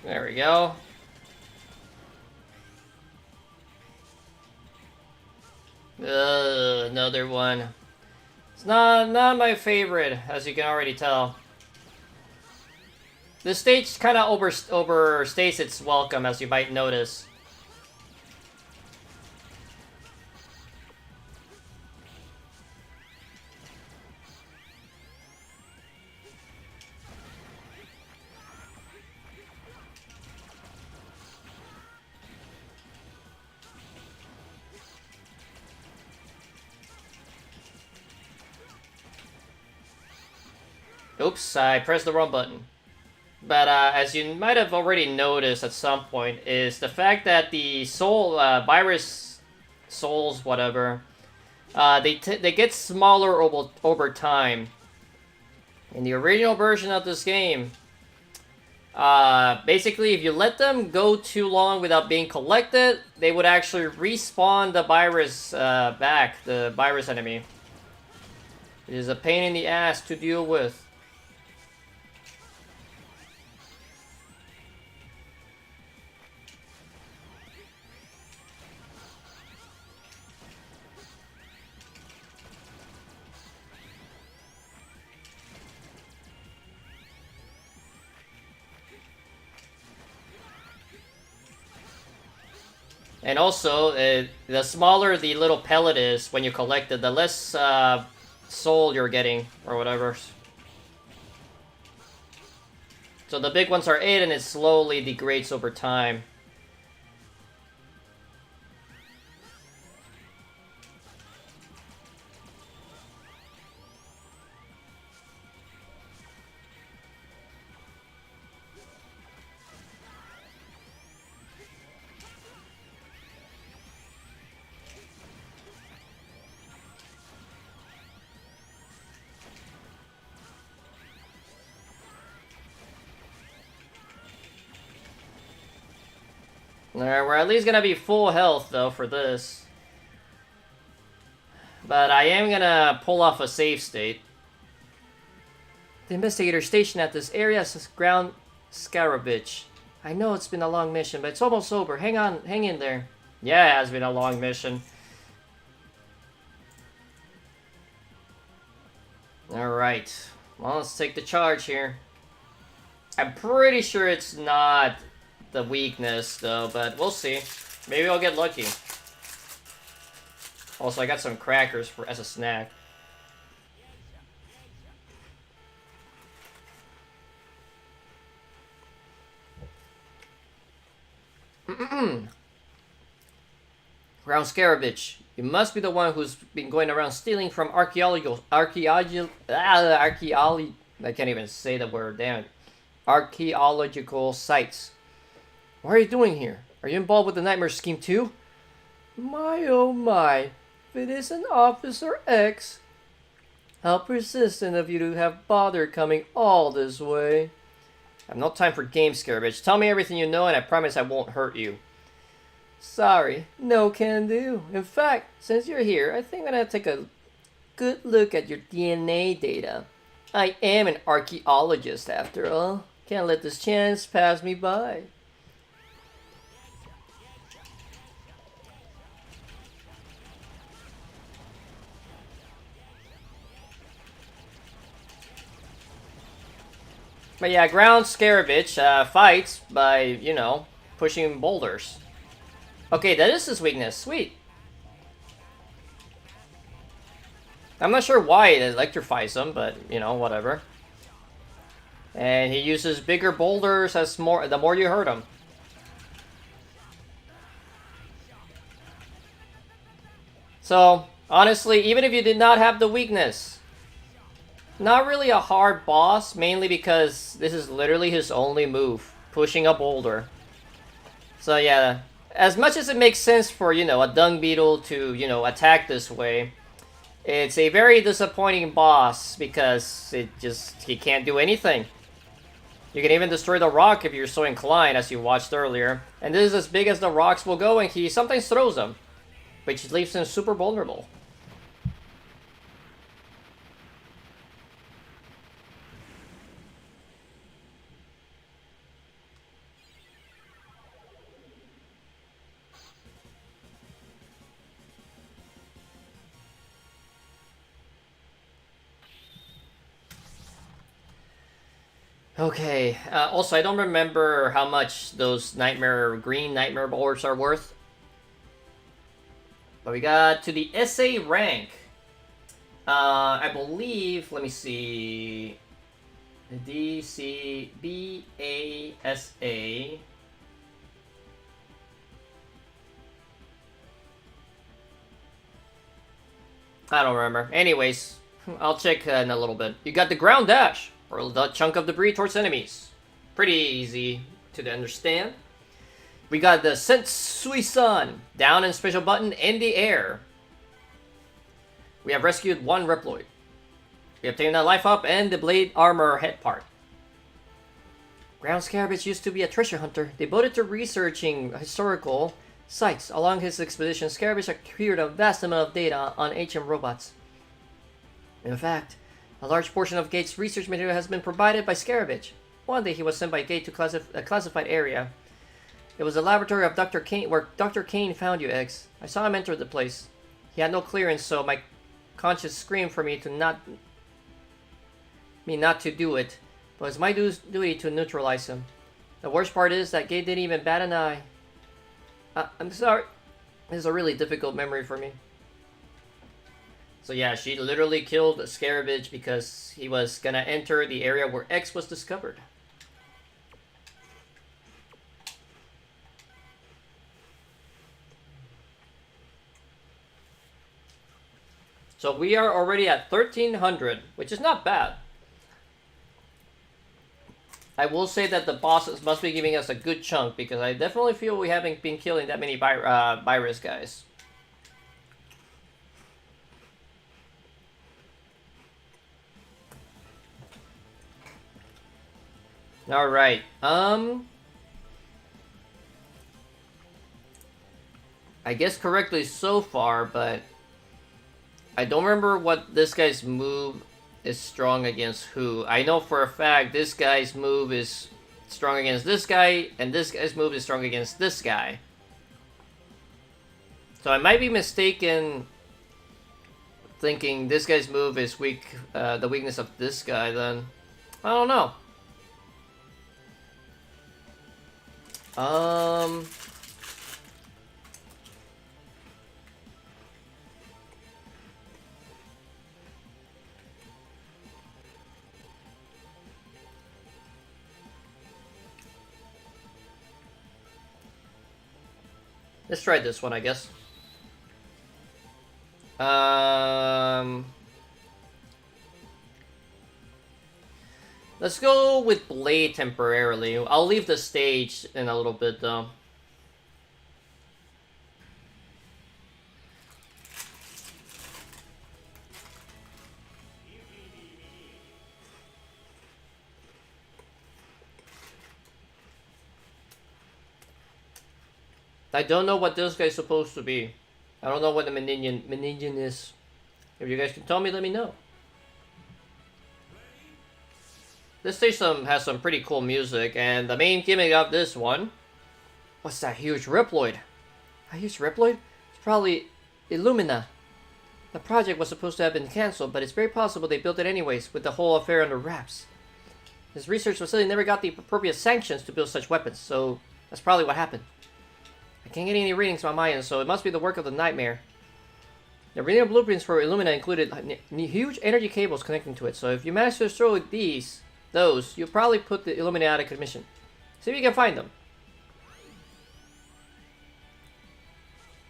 There we go. Another one. It's not my favorite, as you can already tell. This stage kind of overstays its welcome, as you might notice. Oops, I pressed the wrong button. But as you might have already noticed at some point, is the fact that the soul, virus souls, whatever, they get smaller over time. In the original version of this game, basically, if you let them go too long without being collected, they would actually respawn the virus back, the virus enemy. It is a pain in the ass to deal with. And also, the smaller the little pellet is when you collect it, the less soul you're getting, or whatever. So the big ones are 8, and it slowly degrades over time. Alright, we're at least gonna be full health, though, for this. But I am gonna pull off a save state. The investigator stationed at this area is Ground Scaravich. I know it's been a long mission, but it's almost over. Hang in there. Yeah, it has been a long mission. Alright. Well, let's take the charge here. I'm pretty sure it's not the weakness, though, but we'll see. Maybe I'll get lucky. Also, I got some crackers as a snack. Ground Scaravich, you must be the one who's been going around stealing from I can't even say the word, damn it. Archaeological sites. What are you doing here? Are you involved with the Nightmare scheme too? My oh my, if it isn't Officer X. How persistent of you to have bothered coming all this way. I have no time for games, Scaravich. Tell me everything you know and I promise I won't hurt you. Sorry, no can do. In fact, since you're here, I think I'm gonna take a good look at your DNA data. I am an archaeologist after all. Can't let this chance pass me by. But yeah, Ground Scaravich fights by, you know, pushing boulders. Okay, that is his weakness. Sweet. I'm not sure why it electrifies him, but, you know, whatever. And he uses bigger boulders the more you hurt him. So, honestly, even if you did not have the weakness, not really a hard boss, mainly because this is literally his only move, pushing a boulder. So yeah, as much as it makes sense for, you know, a dung beetle to, you know, attack this way, it's a very disappointing boss because he can't do anything. You can even destroy the rock if you're so inclined, as you watched earlier. And this is as big as the rocks will go, and he sometimes throws them, which leaves him super vulnerable. Okay, also I don't remember how much those green nightmare orbs are worth. But we got to the SA rank. I believe, let me see. D, C, B, A, S, A. I don't remember. Anyways, I'll check in a little bit. You got the ground dash. Hurl the chunk of debris towards enemies. Pretty easy to understand. We got the Sensui-san. Down and special button in the air. We have rescued one Reploid. We obtained a life up and the blade armor head part. Ground Scarabage used to be a treasure hunter. Devoted to researching historical sites. Along his expedition, Scarabage acquired a vast amount of data on ancient robots. In fact, a large portion of Gate's research material has been provided by Scarabage. One day he was sent by Gate to a classified area. It was the laboratory of Dr. Kane, where Dr. Kane found you, X. I saw him enter the place. He had no clearance, so my conscience screamed for me not to do it. But it's my duty to neutralize him. The worst part is that Gate didn't even bat an eye. I'm sorry. This is a really difficult memory for me. So yeah, she literally killed Scarabage because he was gonna enter the area where X was discovered. So we are already at 1300, which is not bad. I will say that the bosses must be giving us a good chunk because I definitely feel we haven't been killing that many virus guys. All right. I guess correctly so far, but I don't remember what this guy's move is strong against who. I know for a fact this guy's move is strong against this guy, and this guy's move is strong against this guy. So I might be mistaken thinking this guy's move is weak, the weakness of this guy then. I don't know. Let's try this one, I guess. Let's go with Blade temporarily. I'll leave the stage in a little bit, though. I don't know what this guy's supposed to be. I don't know what the Minion is. If you guys can tell me, let me know. This stage has some pretty cool music, and the main gimmick of this one... What's that huge Reploid? A huge Reploid? It's probably Illumina. The project was supposed to have been cancelled, but it's very possible they built it anyways, with the whole affair under wraps. This research facility never got the appropriate sanctions to build such weapons, so That's probably what happened. I can't get any readings on my end, so it must be the work of the nightmare. The reading blueprints for Illumina included huge energy cables connecting to it, so if you manage to destroy those, you'll probably put the Illumina out of commission. See if you can find them.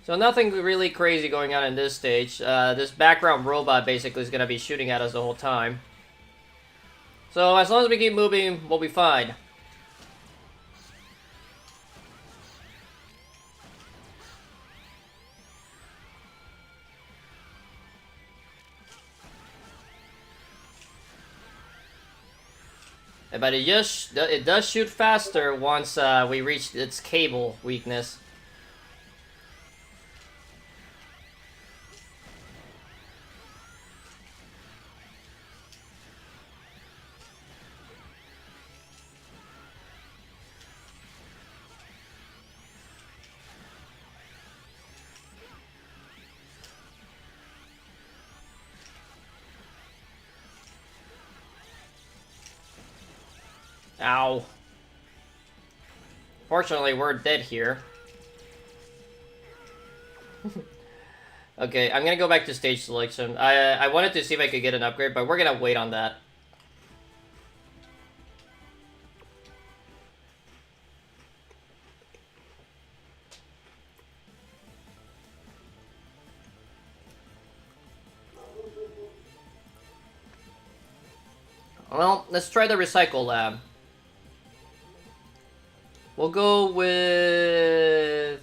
So nothing really crazy going on in this stage. This background robot basically is going to be shooting at us the whole time. So as long as we keep moving, we'll be fine. But it does shoot faster once we reach its cable weakness. Ow. Fortunately, we're dead here. Okay, I'm gonna go back to stage selection. I wanted to see if I could get an upgrade, but we're gonna wait on that. Well, let's try the recycle lab. We'll go with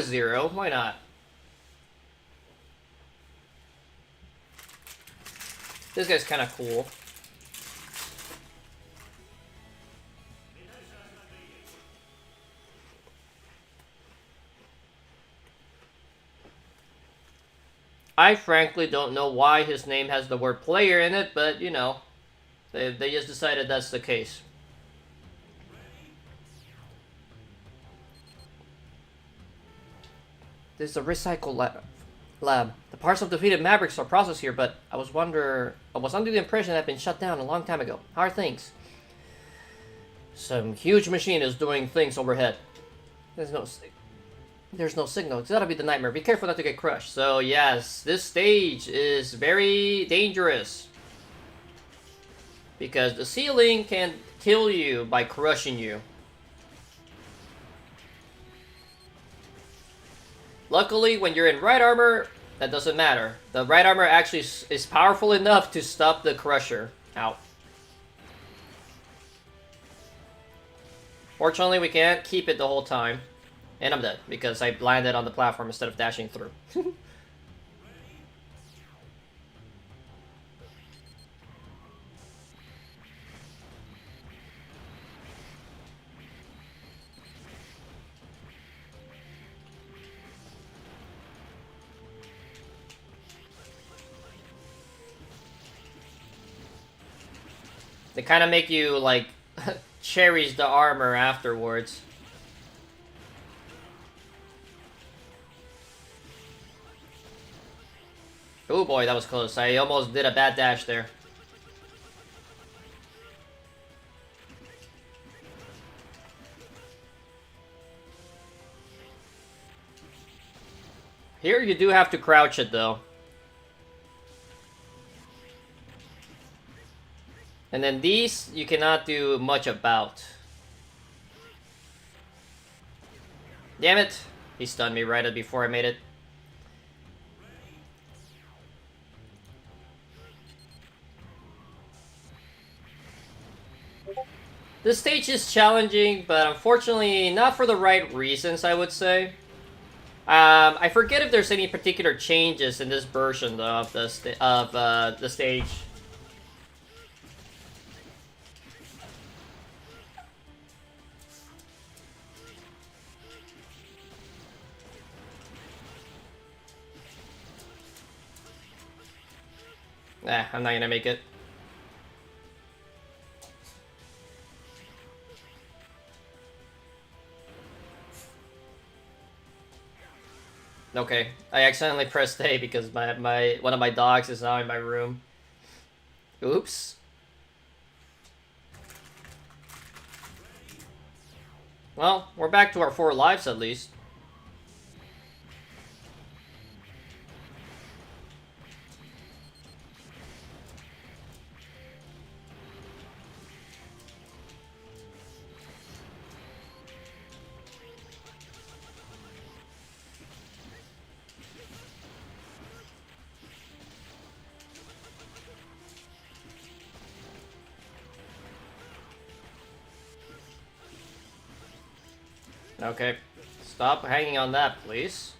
0. Why not? This guy's kind of cool. I frankly don't know why his name has the word player in it, but you know, they just decided that's the case. This is a recycle lab. The parts of defeated Mavericks are processed here, but I was under the impression it had been shut down a long time ago. How are things? Some huge machine is doing things overhead. There's no signal. It's gotta be the nightmare. Be careful not to get crushed. So yes, this stage is very dangerous. Because the ceiling can kill you by crushing you. Luckily, when you're in right armor, that doesn't matter. The right armor actually is powerful enough to stop the crusher. Ow. Fortunately, we can't keep it the whole time. And I'm dead, because I landed on the platform instead of dashing through. They kind of make you, like, cherish the armor afterwards. Oh boy, that was close. I almost did a bad dash there. Here you do have to crouch it, though. And then these, you cannot do much about. Damn it! He stunned me right before I made it. This stage is challenging, but unfortunately not for the right reasons, I would say. I forget if there's any particular changes in this version, though, of the stage. I'm not gonna make it. Okay, I accidentally pressed A because one of my dogs is now in my room. Oops. Well, we're back to our 4 lives at least. Okay. Stop hanging on that, please.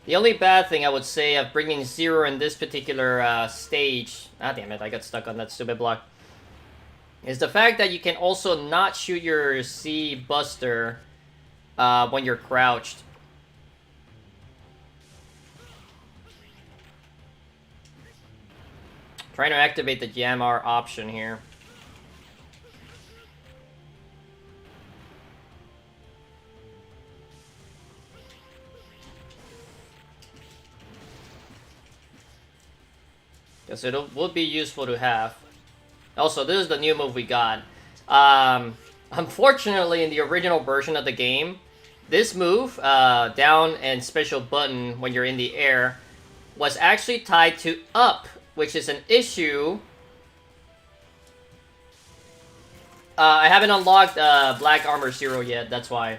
The only bad thing I would say of bringing Zero in this particular stage... Ah, damn it, I got stuck on that stupid block. Is the fact that you can also not shoot your C Buster when you're crouched. Trying to activate the Jamar option here. Because it would be useful to have. Also, this is the new move we got. Unfortunately, in the original version of the game, this move, down and special button when you're in the air, was actually tied to up, which is an issue. I haven't unlocked Black Armor Zero yet, that's why.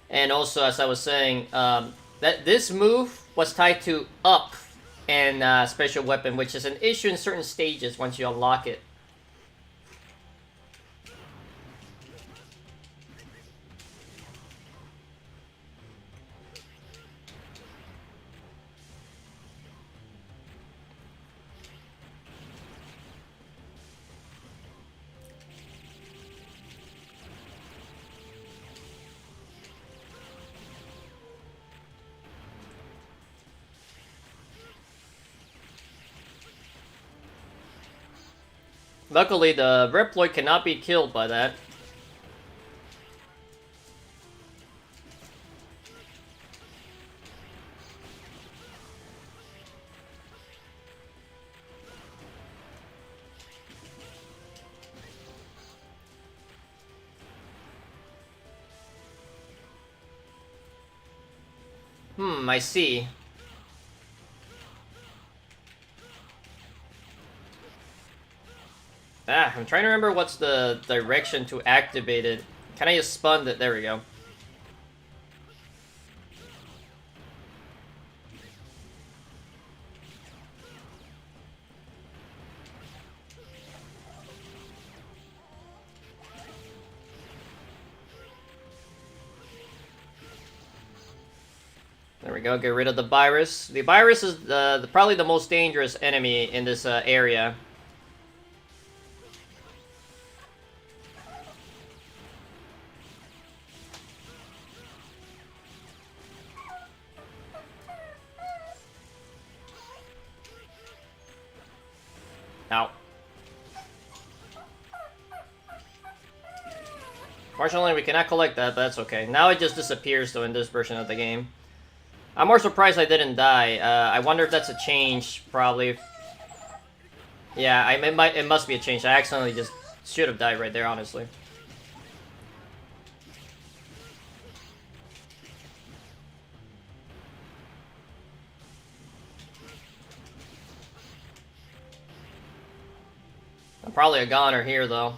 And also, as I was saying, that this move was tied to up and special weapon, which is an issue in certain stages once you unlock it. Luckily, the Reploid cannot be killed by that. I see. I'm trying to remember what's the direction to activate it. Can I just spun it? There we go. There we go, get rid of the virus. The virus is probably the most dangerous enemy in this area. Ow. Fortunately, we cannot collect that, but that's okay. Now it just disappears, though, in this version of the game. I'm more surprised I didn't die. I wonder if that's a change, probably. Yeah, it must be a change. I accidentally just should have died right there, honestly. I'm probably a goner here, though.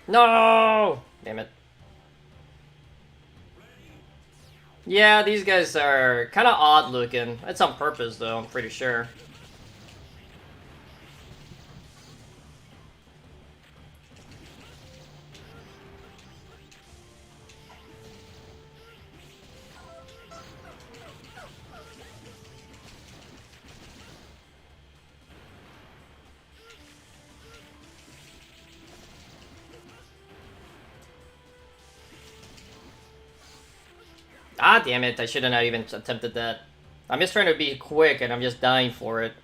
No! Damn it. Yeah, these guys are kind of odd looking. That's on purpose, though, I'm pretty sure. Ah, damn it, I should have not even attempted that. I'm just trying to be quick, and I'm just dying for it.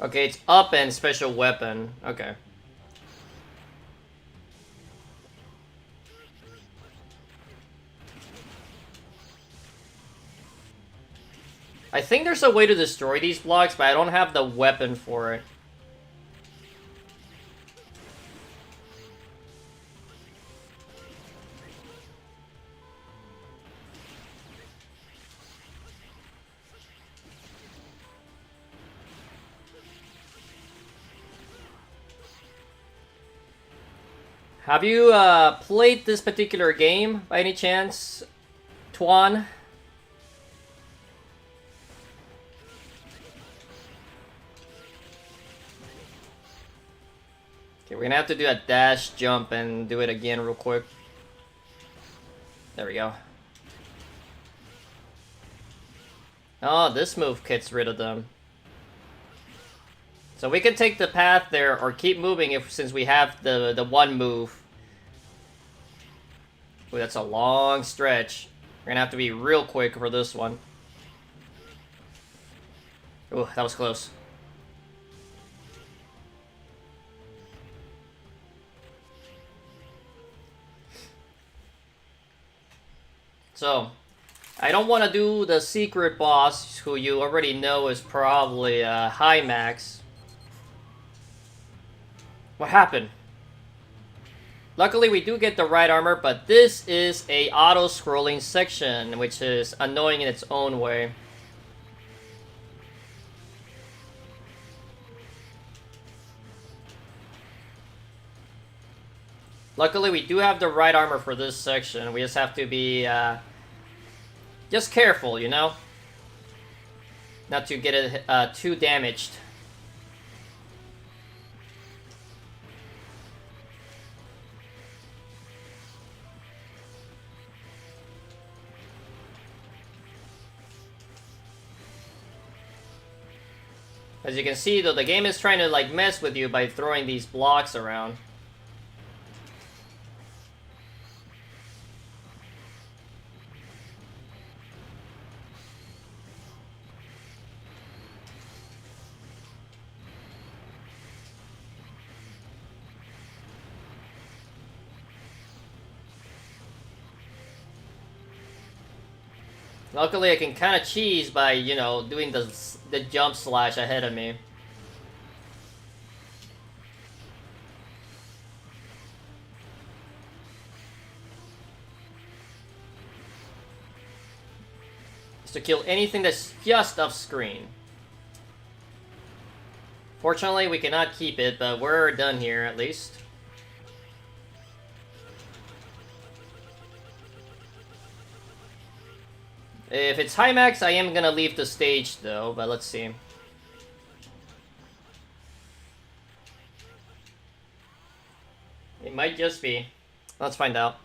Okay, it's up and special weapon. Okay. I think there's a way to destroy these blocks, but I don't have the weapon for it. Have you played this particular game by any chance, Tuan? Okay, we're gonna have to do a dash jump and do it again real quick. There we go. Oh, this move gets rid of them. So we can take the path there or keep moving if since we have the one move. Ooh, that's a long stretch. We're gonna have to be real quick for this one. Ooh, that was close. So, I don't want to do the secret boss, who you already know is probably high max. What happened? Luckily, we do get the right armor, but this is a auto-scrolling section, which is annoying in its own way. Luckily, we do have the right armor for this section. We just have to be just careful, you know? Not to get it too damaged. As you can see, though, the game is trying to like mess with you by throwing these blocks around. Luckily, I can kind of cheese by, you know, doing the jump slash ahead of me. Is to kill anything that's just off screen. Fortunately, we cannot keep it, but we're done here, at least. If it's high max, I am gonna leave the stage, though, but let's see. It might just be. Let's find out.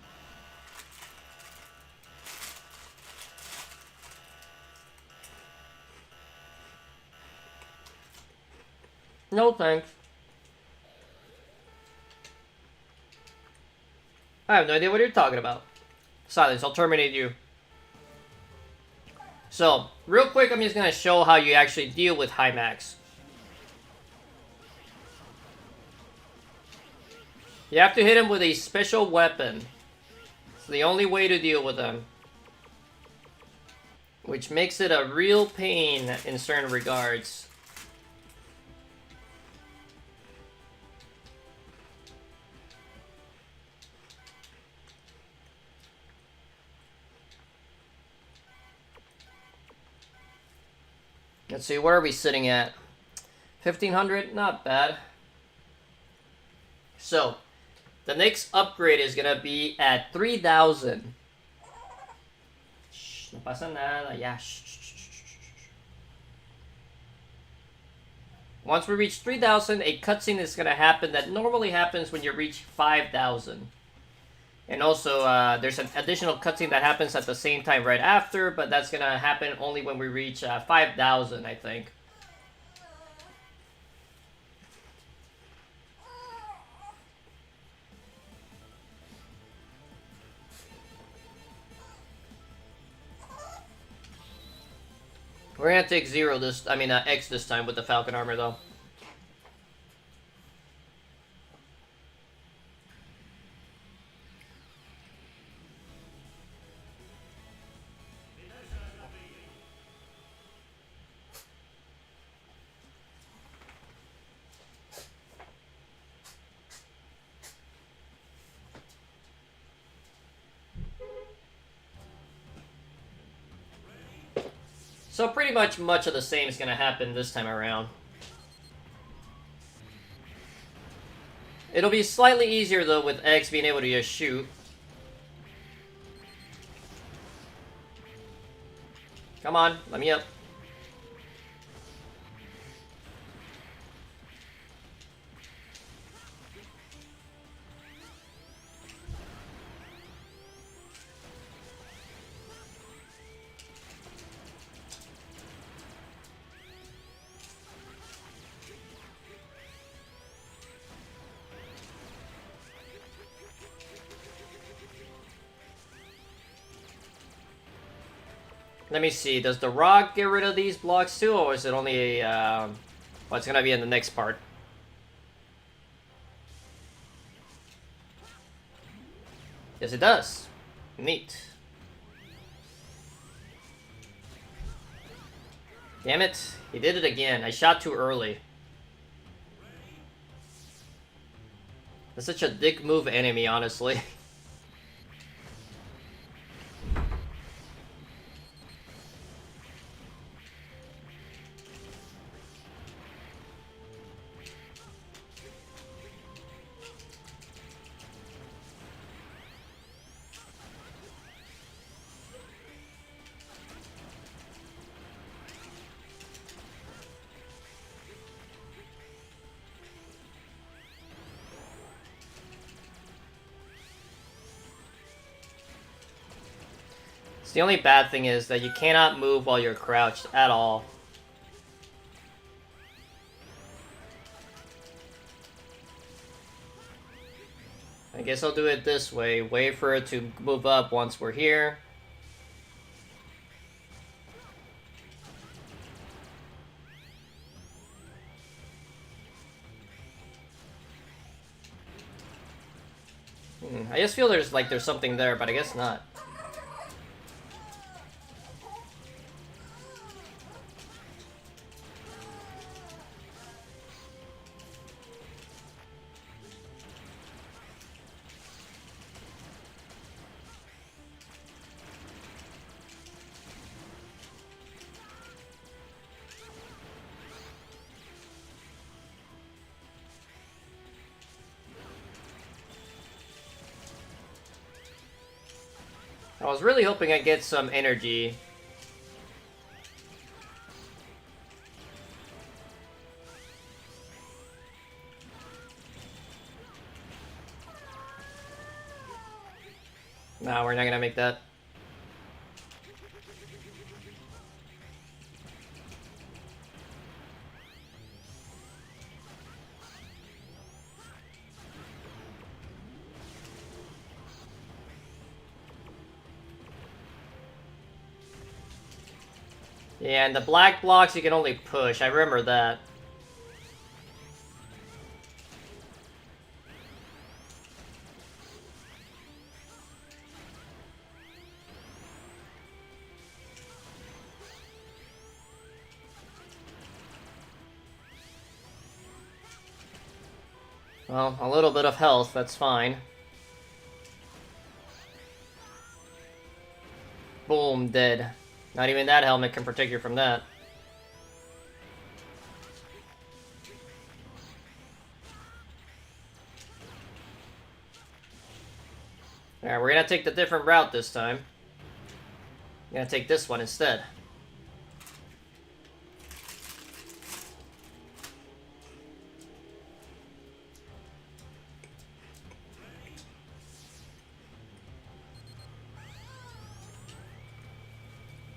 No thanks. I have no idea what you're talking about. Silence, I'll terminate you. So, real quick, I'm just gonna show how you actually deal with high max. You have to hit him with a special weapon. It's the only way to deal with them. Which makes it a real pain in certain regards. Let's see, where are we sitting at? 1500? Not bad. So, the next upgrade is gonna be at 3000. Shh, no pasa nada. Yeah, shh. Once we reach 3000, a cutscene is gonna happen that normally happens when you reach 5000. And also, there's an additional cutscene that happens at the same time right after, but that's gonna happen only when we reach 5000, I think. We're gonna take X this time with the Falcon armor, though. So pretty much of the same is gonna happen this time around. It'll be slightly easier though with X being able to just shoot. Come on, let me up. Let me see, does the rock get rid of these blocks too, or is it only a, well, it's gonna be in the next part. Yes, it does. Neat. Damn it, he did it again. I shot too early. That's such a dick move enemy, honestly. The only bad thing is that you cannot move while you're crouched at all. I guess I'll do it this way. Wait for it to move up once we're here. I just feel there's something there, but I guess not. I was really hoping I'd get some energy. No, we're not gonna make that. Yeah, and the black blocks you can only push. I remember that. Well, a little bit of health, that's fine. Boom, dead. Not even that helmet can protect you from that. Alright, we're gonna take the different route this time. I'm gonna take this one instead.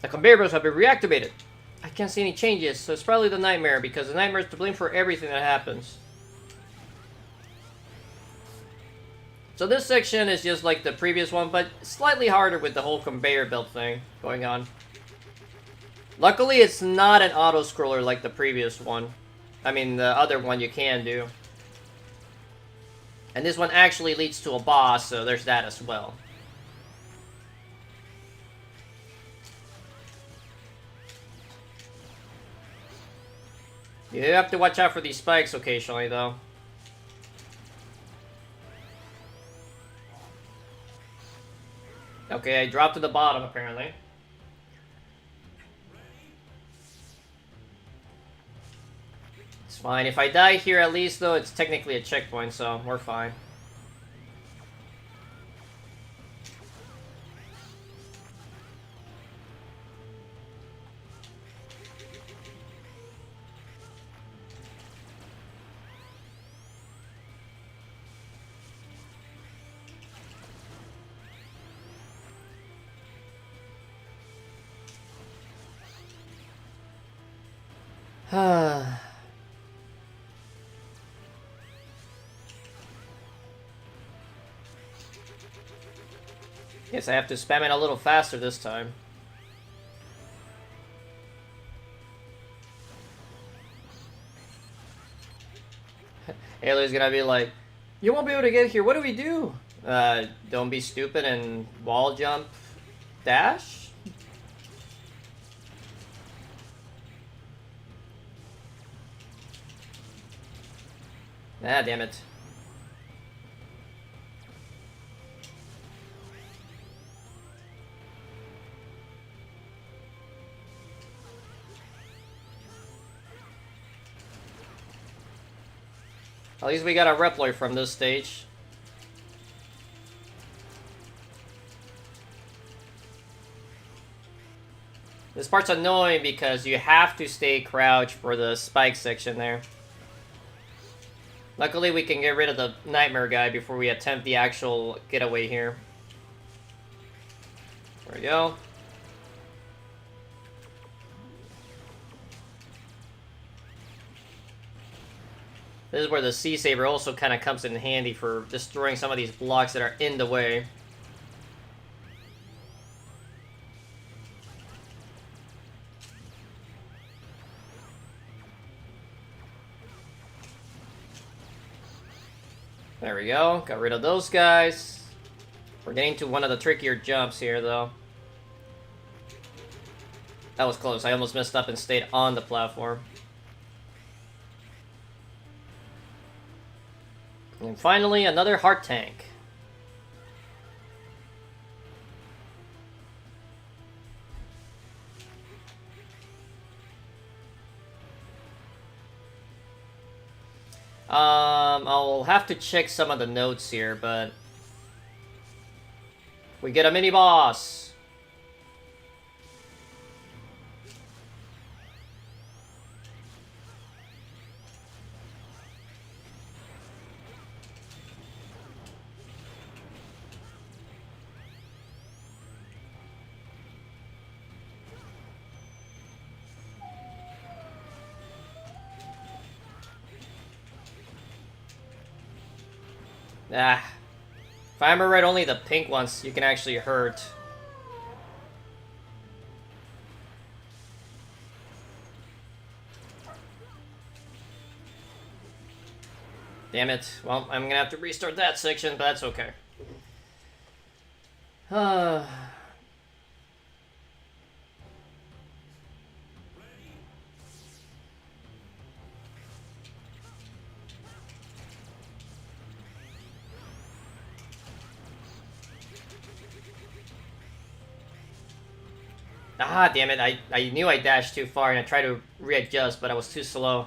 The conveyor belts have been reactivated. I can't see any changes, so it's probably the nightmare, because the nightmare is to blame for everything that happens. So this section is just like the previous one, but slightly harder with the whole conveyor belt thing going on. Luckily, it's not an auto-scroller like the previous one. I mean, the other one you can do. And this one actually leads to a boss, so there's that as well. You have to watch out for these spikes occasionally, though. Okay, I dropped to the bottom, apparently. fine. If I die here at least, though, it's technically a checkpoint, so we're fine. Guess I have to spam it a little faster this time. Ayla's gonna be like, you won't be able to get here, what do we do? Don't be stupid and wall jump dash? Ah, damn it. At least we got a Reploid from this stage. This part's annoying because you have to stay crouched for the spike section there. Luckily, we can get rid of the Nightmare guy before we attempt the actual getaway here. There we go. This is where the Sea Saber also kind of comes in handy for destroying some of these blocks that are in the way. There we go. Got rid of those guys. We're getting to one of the trickier jumps here, though. That was close. I almost messed up and stayed on the platform. And finally, another heart tank. I'll have to check some of the notes here, but we get a mini boss. Ah. If I remember right, only the pink ones you can actually hurt. Damn it. Well, I'm gonna have to restart that section, but that's okay. Ah, damn it. I knew I dashed too far and I tried to readjust, but I was too slow.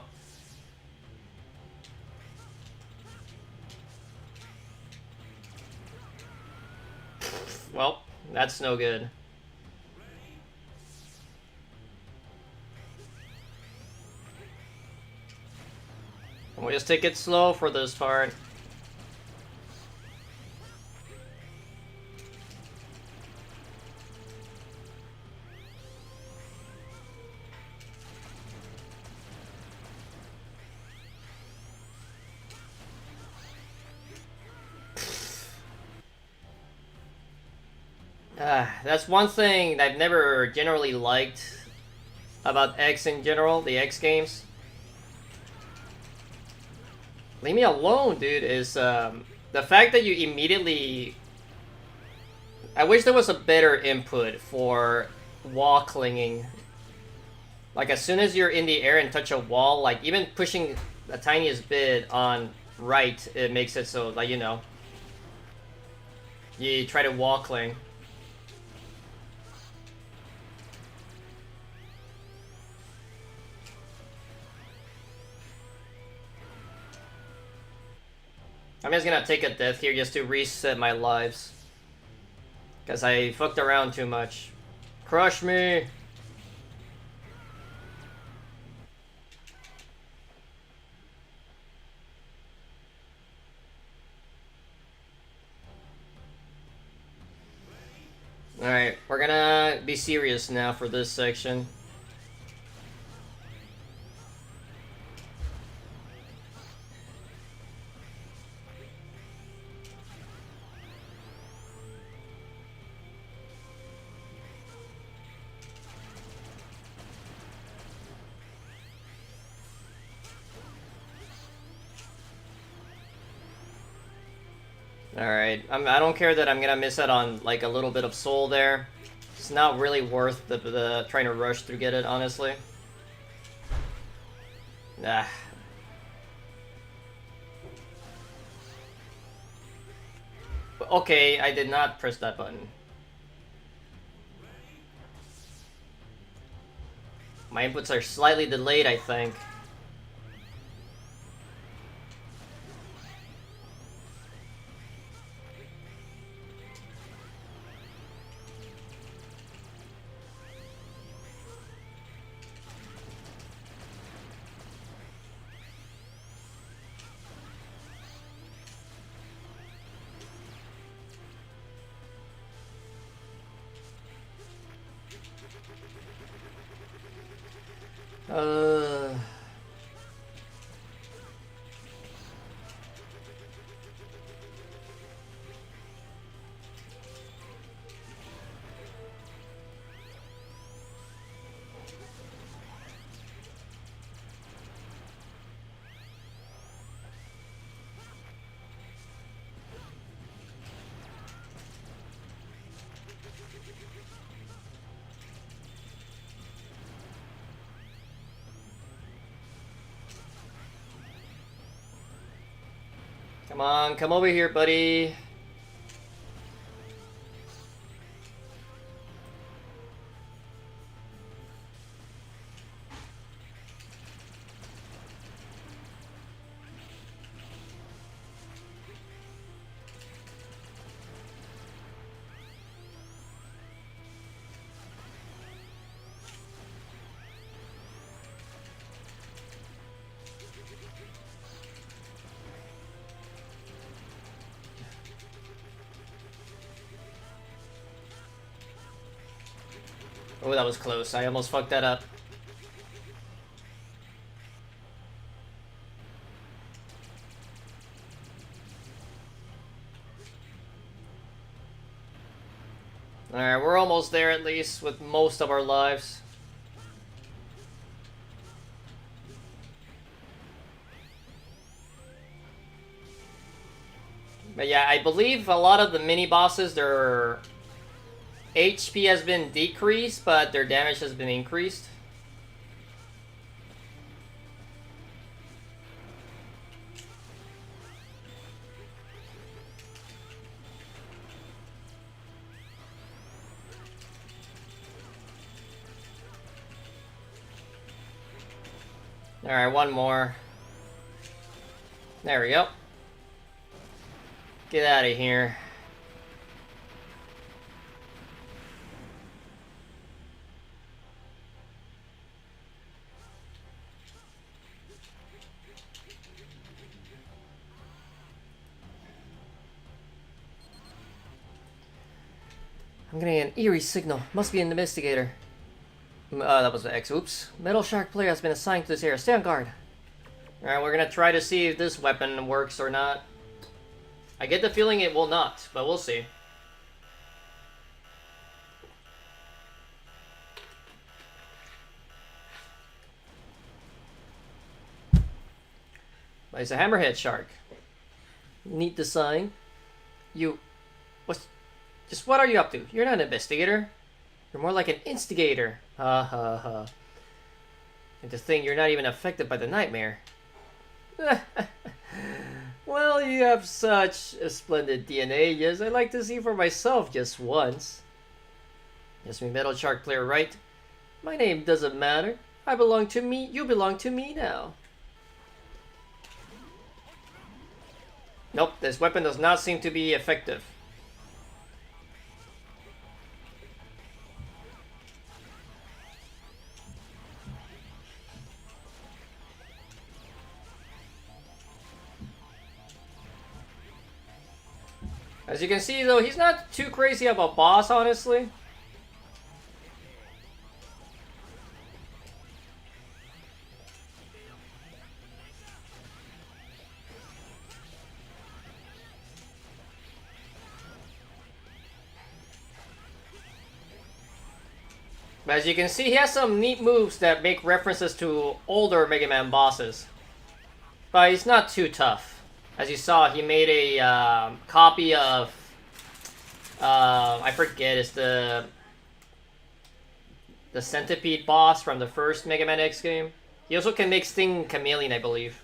Well, that's no good. And we'll just take it slow for this part. That's one thing I've never generally liked about X in general, the X games. Leave me alone, dude, is the fact that you immediately... I wish there was a better input for wall clinging. Like, as soon as you're in the air and touch a wall, like, even pushing the tiniest bit on right, it makes it so, like, you know, you try to wall cling. I'm just gonna take a death here just to reset my lives. Because I fucked around too much. Crush me! Alright, we're gonna be serious now for this section. Alright, I don't care that I'm gonna miss out on like a little bit of soul there. It's not really worth the trying to rush to get it, honestly. Ah. Okay, I did not press that button. My inputs are slightly delayed, I think. Uh... Come on, come over here, buddy. Oh, that was close. I almost fucked that up. Alright, we're almost there at least with most of our lives. But yeah, I believe a lot of the mini-bosses, their HP has been decreased, but their damage has been increased. Alright, one more. There we go. Get out of here. I'm getting an eerie signal. Must be an investigator. That was the X. Oops. Metal Shark player has been assigned to this area. Stay on guard. Alright, we're gonna try to see if this weapon works or not. I get the feeling it will not, but we'll see. But it's a hammerhead shark. Neat design. What are you up to? You're not an investigator. You're more like an instigator. Ha ha ha. And to think you're not even affected by the nightmare. Well, you have such a splendid DNA. Yes, I'd like to see for myself just once. Yes, me Metal Shark player, right? My name doesn't matter. I belong to me. You belong to me now. Nope, this weapon does not seem to be effective. As you can see, though, he's not too crazy of a boss, honestly. But as you can see, he has some neat moves that make references to older Mega Man bosses. But he's not too tough. As you saw, he made a copy of... I forget, it's the Centipede boss from the first Mega Man X game. He also can make Sting Chameleon, I believe.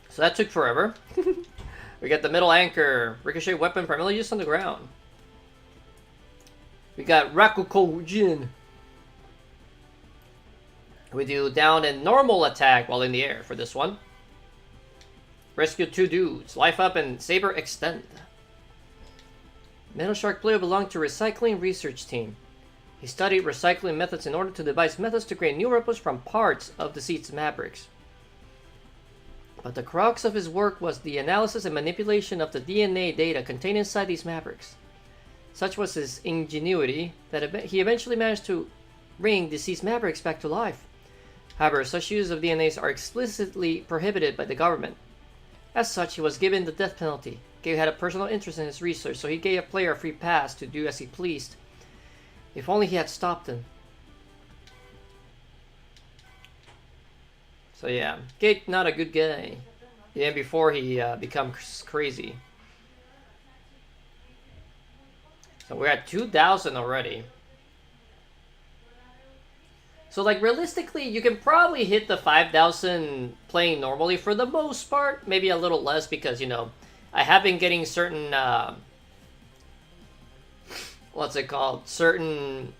So that took forever. We got the middle anchor, ricochet weapon primarily used on the ground. We got Rakuko Jin. We do down and normal attack while in the air for this one. Rescue 2 dudes, life up and saber extend. Metal Shark player belonged to recycling research team. He studied recycling methods in order to devise methods to create new replicas from parts of deceased Mavericks. But the crux of his work was the analysis and manipulation of the DNA data contained inside these Mavericks. Such was his ingenuity that he eventually managed to bring deceased Mavericks back to life. However, such use of DNAs are explicitly prohibited by the government. As such, he was given the death penalty. Gabe had a personal interest in his research, so he gave a player a free pass to do as he pleased. If only he had stopped him. So yeah, Gabe not a good guy. Yeah, before he becomes crazy. So we're at 2,000 already. So like realistically, you can probably hit the 5,000 playing normally for the most part. Maybe a little less because, you know, I have been getting certain, what's it called? Certain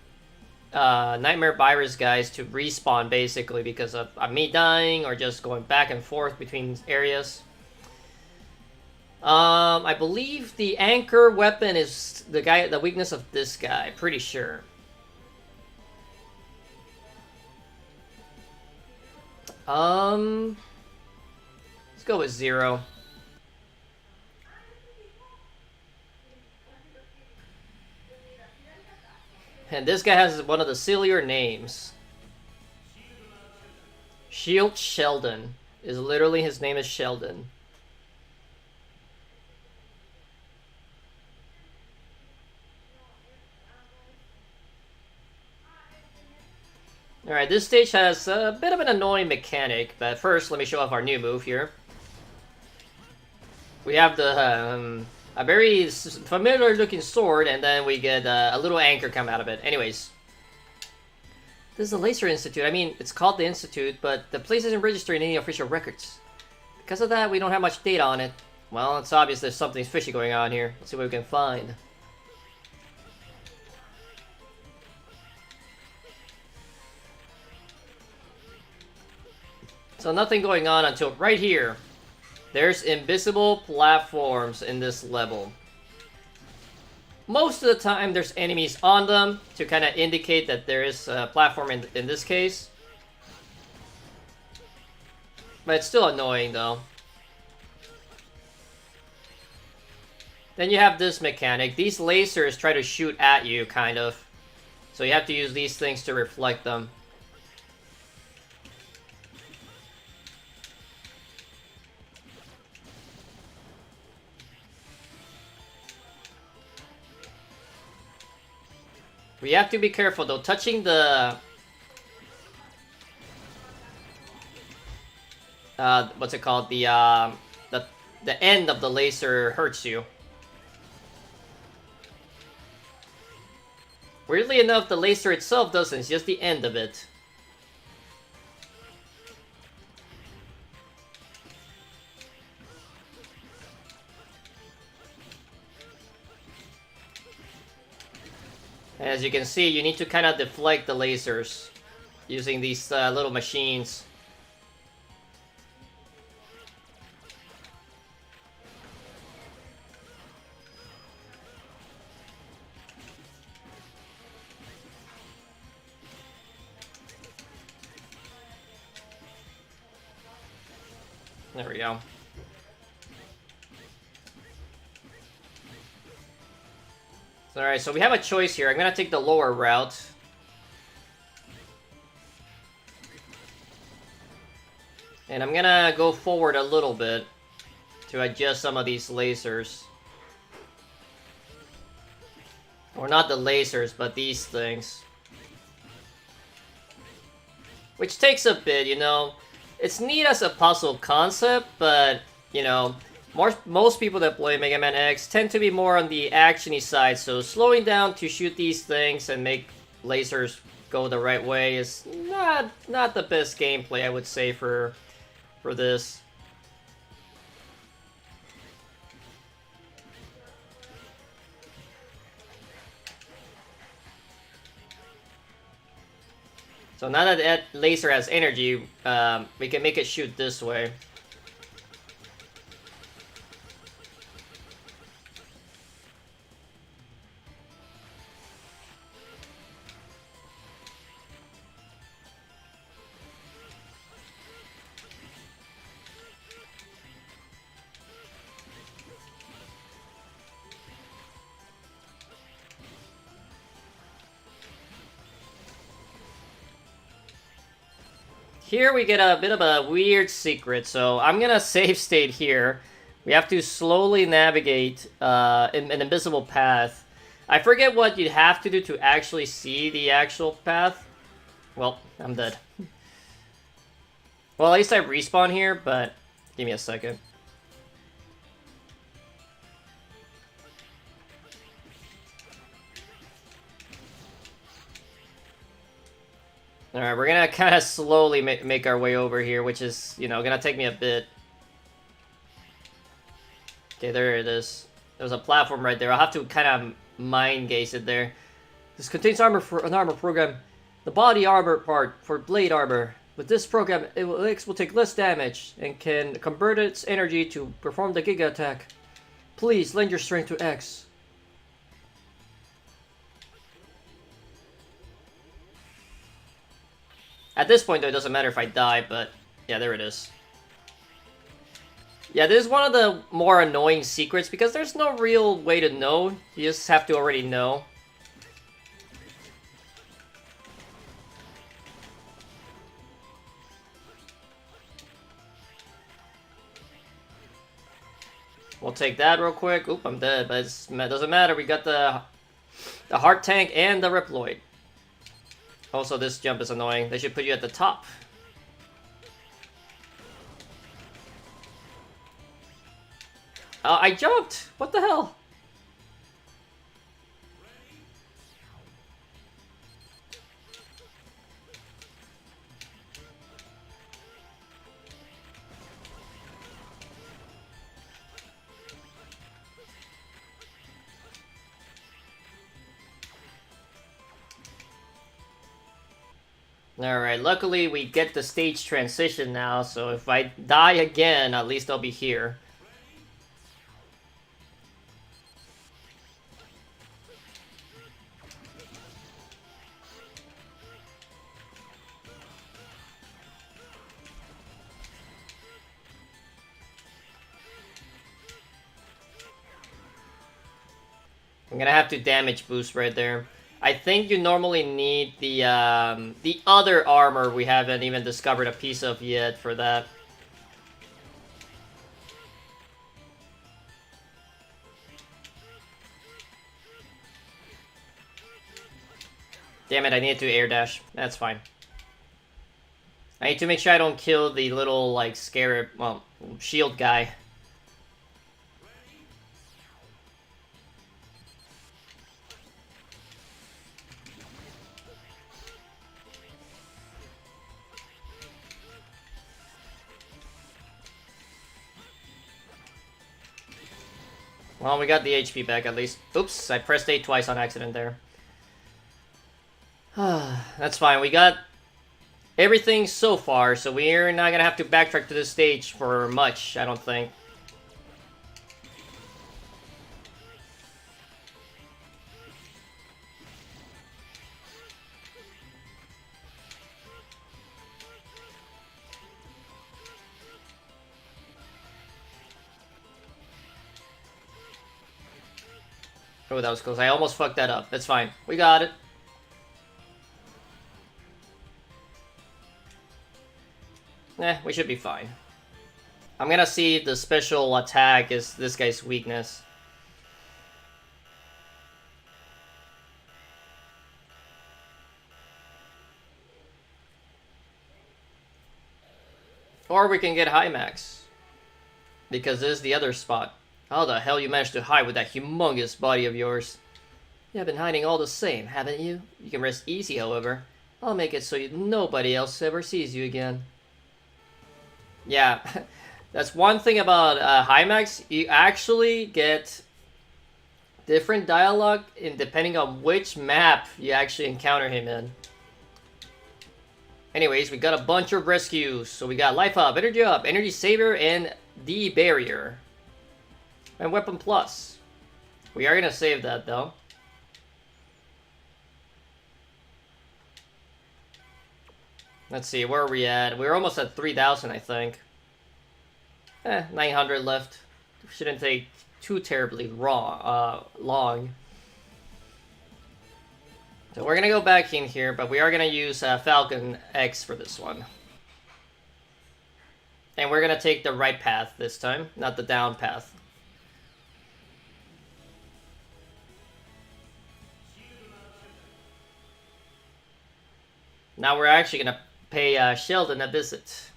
Nightmare Virus guys to respawn basically because of me dying or just going back and forth between areas. I believe the anchor weapon is the weakness of this guy, pretty sure. Let's go with 0. And this guy has one of the sillier names. Shield Sheldon is literally his name is Sheldon. Alright, this stage has a bit of an annoying mechanic, but first let me show off our new move here. We have the a very familiar looking sword, and then we get a little anchor come out of it. Anyways, this is the Laser Institute. I mean, it's called the Institute, but the place isn't registered in any official records. Because of that, we don't have much data on it. Well, it's obvious there's something fishy going on here. Let's see what we can find. So nothing going on until right here. There's invisible platforms in this level. Most of the time there's enemies on them to kind of indicate that there is a platform in this case. But it's still annoying though. Then you have this mechanic. These lasers try to shoot at you, kind of. So you have to use these things to reflect them. We have to be careful though. Touching the what's it called? The end of the laser hurts you. Weirdly enough, the laser itself doesn't. It's just the end of it. As you can see, you need to kind of deflect the lasers using these little machines. There we go. Alright, so we have a choice here. I'm gonna take the lower route. And I'm gonna go forward a little bit to adjust some of these lasers. Or not the lasers, but these things. Which takes a bit, you know. It's neat as a puzzle concept, but, you know, most people that play Mega Man X tend to be more on the action-y side, so slowing down to shoot these things and make lasers go the right way is not the best gameplay, I would say, for this. So now that that laser has energy, we can make it shoot this way. Here we get a bit of a weird secret, so I'm gonna save state here. We have to slowly navigate in an invisible path. I forget what you'd have to do to actually see the actual path. Well, I'm dead. Well, at least I respawn here, but give me a second. Alright, we're gonna kind of slowly make our way over here, which is, you know, gonna take me a bit. Okay, there it is. There's a platform right there. I'll have to kind of mind gaze it there. This contains armor for an armor program. The body armor part for blade armor. With this program, X will take less damage and can convert its energy to perform the Giga attack. Please lend your strength to X. At this point, though, it doesn't matter if I die, but yeah, there it is. Yeah, this is one of the more annoying secrets because there's no real way to know. You just have to already know. We'll take that real quick. Oop, I'm dead, but it doesn't matter. We got the heart tank and the Reploid. Also, this jump is annoying. They should put you at the top. I jumped! What the hell? Alright, luckily we get the stage transition now, so if I die again, at least I'll be here. I'm gonna have to damage boost right there. I think you normally need the other armor we haven't even discovered a piece of yet for that. Damn it, I need to air dash. That's fine. I need to make sure I don't kill the little, like, scarab, well, shield guy. Well, we got the HP back at least. Oops, I pressed A twice on accident there. That's fine. We got everything so far, so we're not gonna have to backtrack to this stage for much, I don't think. Oh, that was close. I almost fucked that up. That's fine. We got it. We should be fine. I'm gonna see if the special attack is this guy's weakness. Or we can get high max. Because this is the other spot. How the hell you managed to hide with that humongous body of yours? You have been hiding all the same, haven't you? You can rest easy, however. I'll make it so nobody else ever sees you again. Yeah, that's one thing about Hymax. You actually get different dialogue depending on which map you actually encounter him in. Anyways, we got a bunch of rescues. So we got Life Up, Energy Saver, and the Barrier. And Weapon Plus. We are gonna save that though. Let's see, where are we at? We're almost at 3,000, I think. 900 left. Shouldn't take too terribly long. So we're gonna go back in here, but we are gonna use Falcon X for this one. And we're gonna take the right path this time, not the down path. Now we're actually gonna pay Sheldon a visit.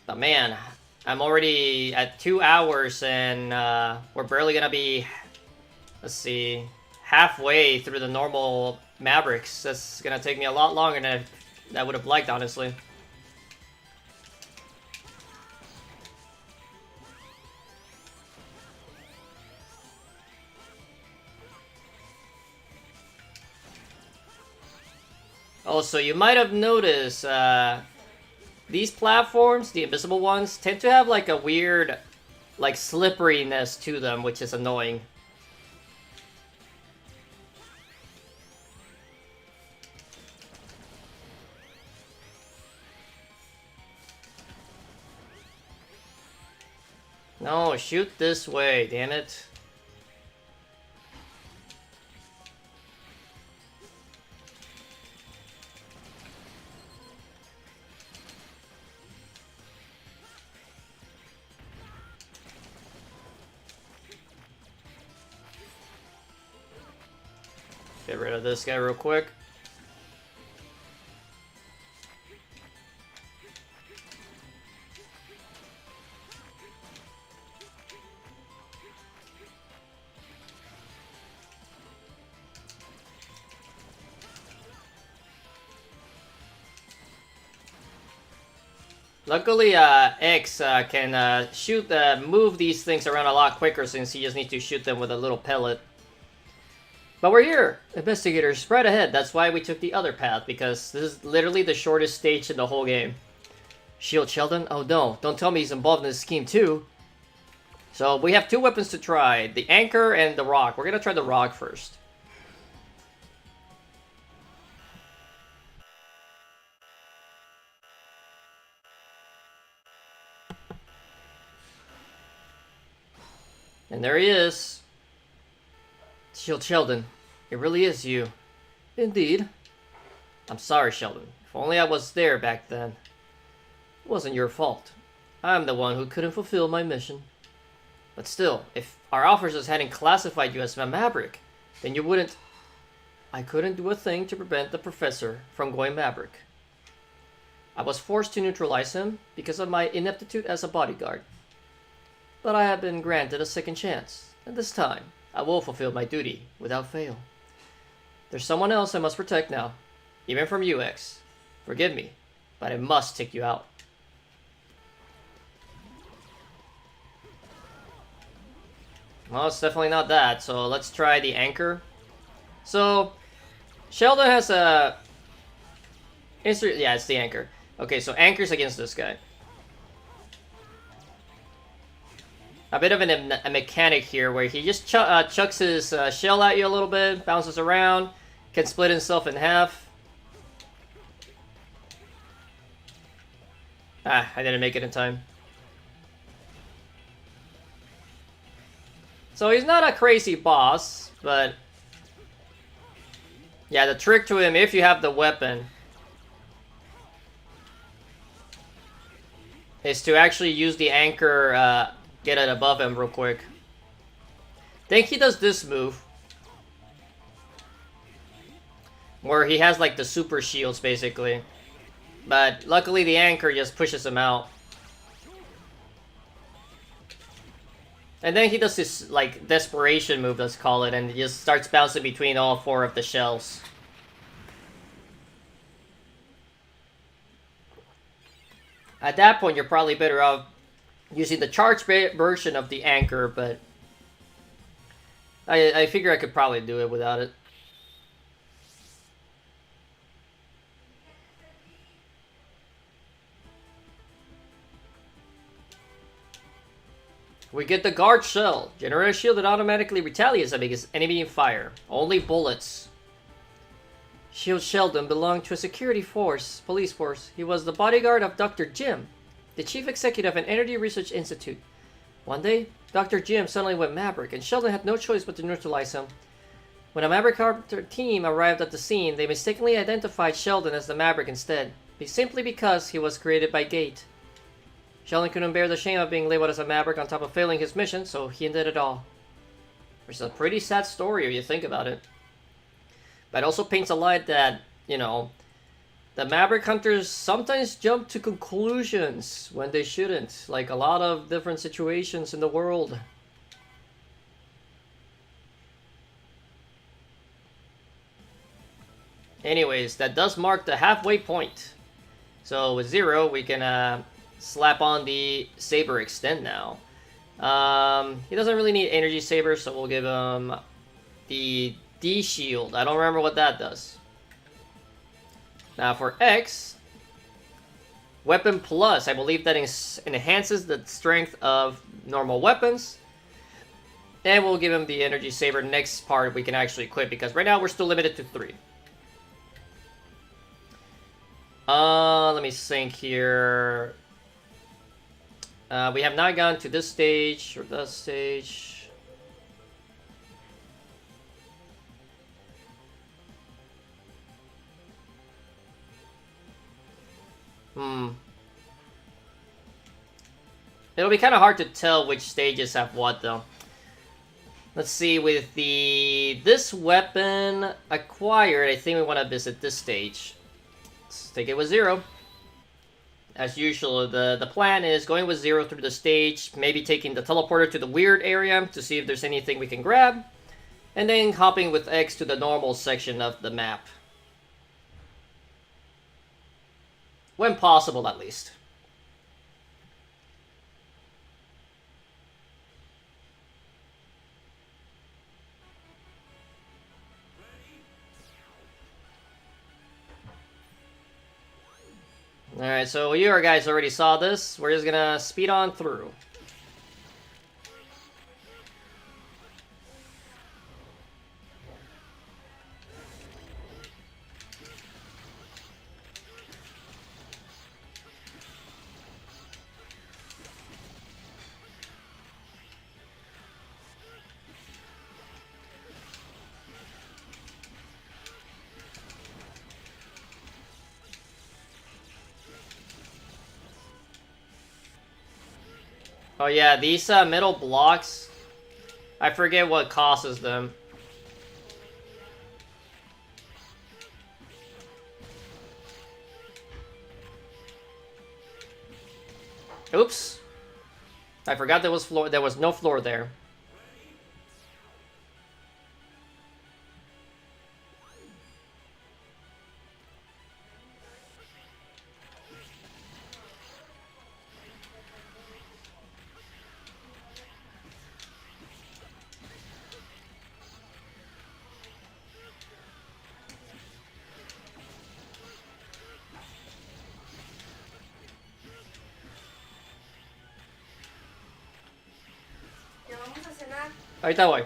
But man, I'm already at 2 hours and we're barely gonna be, let's see, halfway through the normal Mavericks. That's gonna take me a lot longer than I would have liked, honestly. Also, you might have noticed, these platforms, the invisible ones, tend to have like a weird, like, slipperiness to them, which is annoying. No, shoot this way, damn it. Get rid of this guy real quick. Luckily, X can move these things around a lot quicker since he just needs to shoot them with a little pellet. But we're here! Investigators, right ahead. That's why we took the other path, because this is literally the shortest stage in the whole game. Shield Sheldon? Oh no, don't tell me he's involved in this scheme too. So we have 2 weapons to try, the Anchor and the Rock. We're gonna try the Rock first. And there he is. Shield Sheldon, it really is you. Indeed. I'm sorry, Sheldon. If only I was there back then. It wasn't your fault. I'm the one who couldn't fulfill my mission. But still, if our officers hadn't classified you as a Maverick, then you wouldn't... I couldn't do a thing to prevent the professor from going Maverick. I was forced to neutralize him because of my ineptitude as a bodyguard. But I have been granted a second chance, and this time, I will fulfill my duty without fail. There's someone else I must protect now, even from UX. Forgive me, but I must take you out. Well, it's definitely not that. So let's try the anchor. So Sheldon has a yeah, it's the anchor. Okay, so anchor's against this guy. A bit of a mechanic here where he just chucks his shell at you a little bit, bounces around, can split himself in half. Ah, I didn't make it in time. So he's not a crazy boss, but yeah, the trick to him, if you have the weapon, is to actually use the anchor, get it above him real quick. I think he does this move, where he has like the super shields basically, but luckily the anchor just pushes him out. And then he does this like desperation move, let's call it, and he just starts bouncing between all 4 of the shells. At that point, you're probably better off using the charged version of the anchor, but I figure I could probably do it without it. We get the guard shell. Generate a shield that automatically retaliates against enemy fire. Only bullets. Shield Sheldon belonged to a security force, police force. He was the bodyguard of Dr. Jim, the chief executive of an energy research institute. One day, Dr. Jim suddenly went Maverick, and Sheldon had no choice but to neutralize him. When a Maverick team arrived at the scene, they mistakenly identified Sheldon as the Maverick instead, simply because he was created by Gate. Sheldon couldn't bear the shame of being labeled as a Maverick on top of failing his mission, so he ended it all. Which is a pretty sad story if you think about it. But it also paints a light that, you know, the Maverick Hunters sometimes jump to conclusions when they shouldn't. Like a lot of different situations in the world. Anyways, that does mark the halfway point. So with 0, we can slap on the Saber Extend now. He doesn't really need Energy Saber, so we'll give him the D-Shield. I don't remember what that does. Now for X, Weapon Plus. I believe that enhances the strength of normal weapons. And we'll give him the Energy Saber next part we can actually equip, because right now we're still limited to 3. Let me think here. We have not gone to this stage or that stage. It'll be kind of hard to tell which stages have what, though. Let's see, with this weapon acquired, I think we want to visit this stage. Let's take it with 0. As usual, the plan is going with 0 through the stage, maybe taking the teleporter to the weird area to see if there's anything we can grab, and then hopping with X to the normal section of the map. When possible, at least. Alright, so you guys already saw this. We're just gonna speed on through. Oh yeah, these middle blocks, I forget what causes them. Oops. I forgot there was no floor there. Ahorita voy.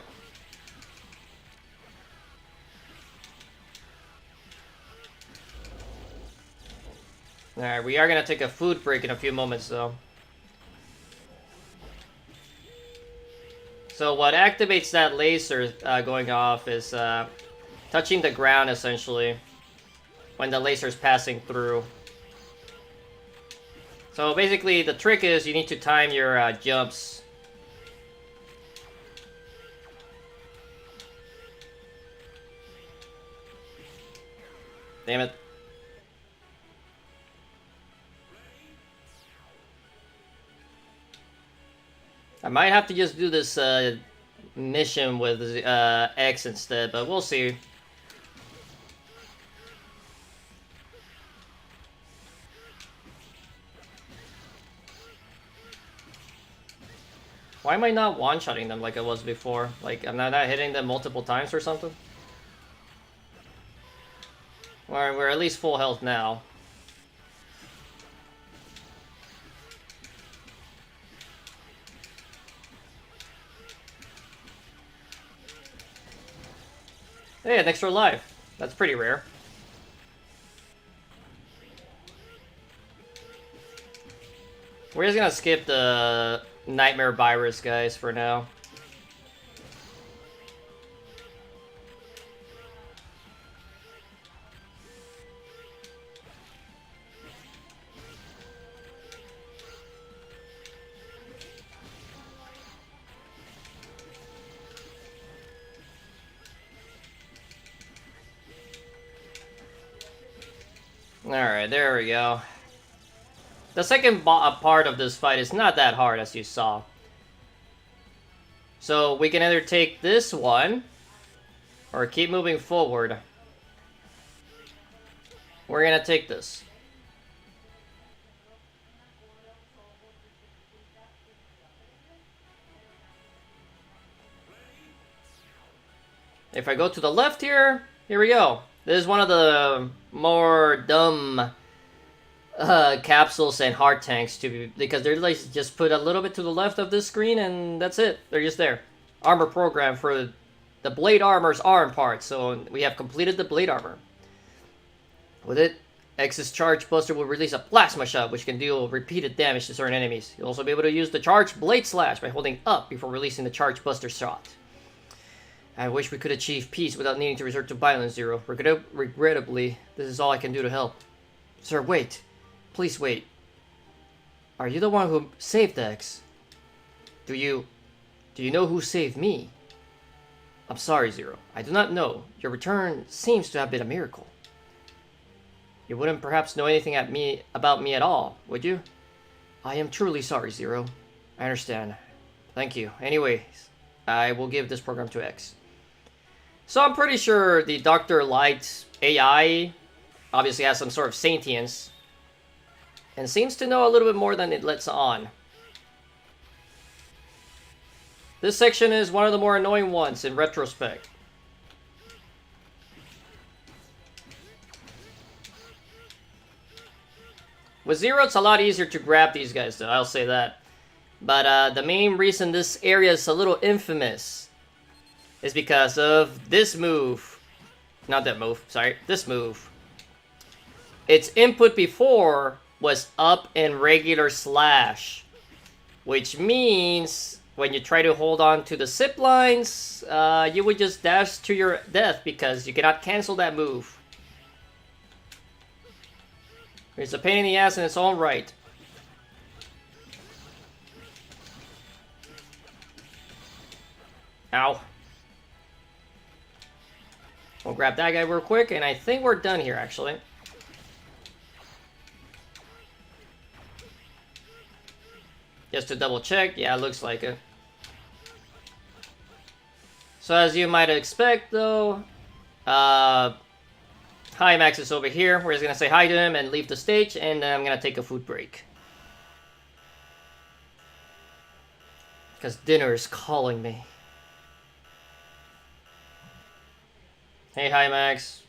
Alright, we are gonna take a food break in a few moments though. So what activates that laser going off is touching the ground essentially when the laser is passing through. So basically the trick is you need to time your jumps. Damn it. I might have to just do this mission with X instead, but we'll see. Why am I not one-shotting them like I was before? Like, am I not hitting them multiple times or something? We're at least full health now. Hey, an extra life. That's pretty rare. We're just gonna skip the Nightmare Virus, guys, for now. Alright, there we go. The second part of this fight is not that hard, as you saw. So we can either take this one, or keep moving forward. We're gonna take this. If I go to the left here we go. This is one of the more dumb capsules and heart tanks because they're like just put a little bit to the left of this screen and that's it. They're just there. Armor program for the blade armor's arm part. So we have completed the blade armor. With it, X's charge buster will release a plasma shot which can deal repeated damage to certain enemies. You'll also be able to use the charge blade slash by holding up before releasing the charge buster shot. I wish we could achieve peace without needing to resort to violence, Zero. Regrettably, this is all I can do to help. Sir, wait. Please wait. Are you the one who saved X? Do you know who saved me? I'm sorry, Zero. I do not know. Your return seems to have been a miracle. You wouldn't perhaps know anything about me at all, would you? I am truly sorry, Zero. I understand. Thank you. Anyways, I will give this program to X. So I'm pretty sure the Dr. Light AI obviously has some sort of sentience and seems to know a little bit more than it lets on. This section is one of the more annoying ones in retrospect. With Zero, it's a lot easier to grab these guys though, I'll say that. But the main reason this area is a little infamous is because of this move. Not that move, sorry. This move. Its input before was up and regular slash. Which means when you try to hold on to the zip lines, you would just dash to your death because you cannot cancel that move. It's a pain in the ass in its own right. Ow. We'll grab that guy real quick, and I think we're done here, actually. Just to double check, yeah, it looks like it. So as you might expect, though, Hi Max is over here. We're just gonna say hi to him and leave the stage, and then I'm gonna take a food break. Because dinner is calling me. Hey, hi Max.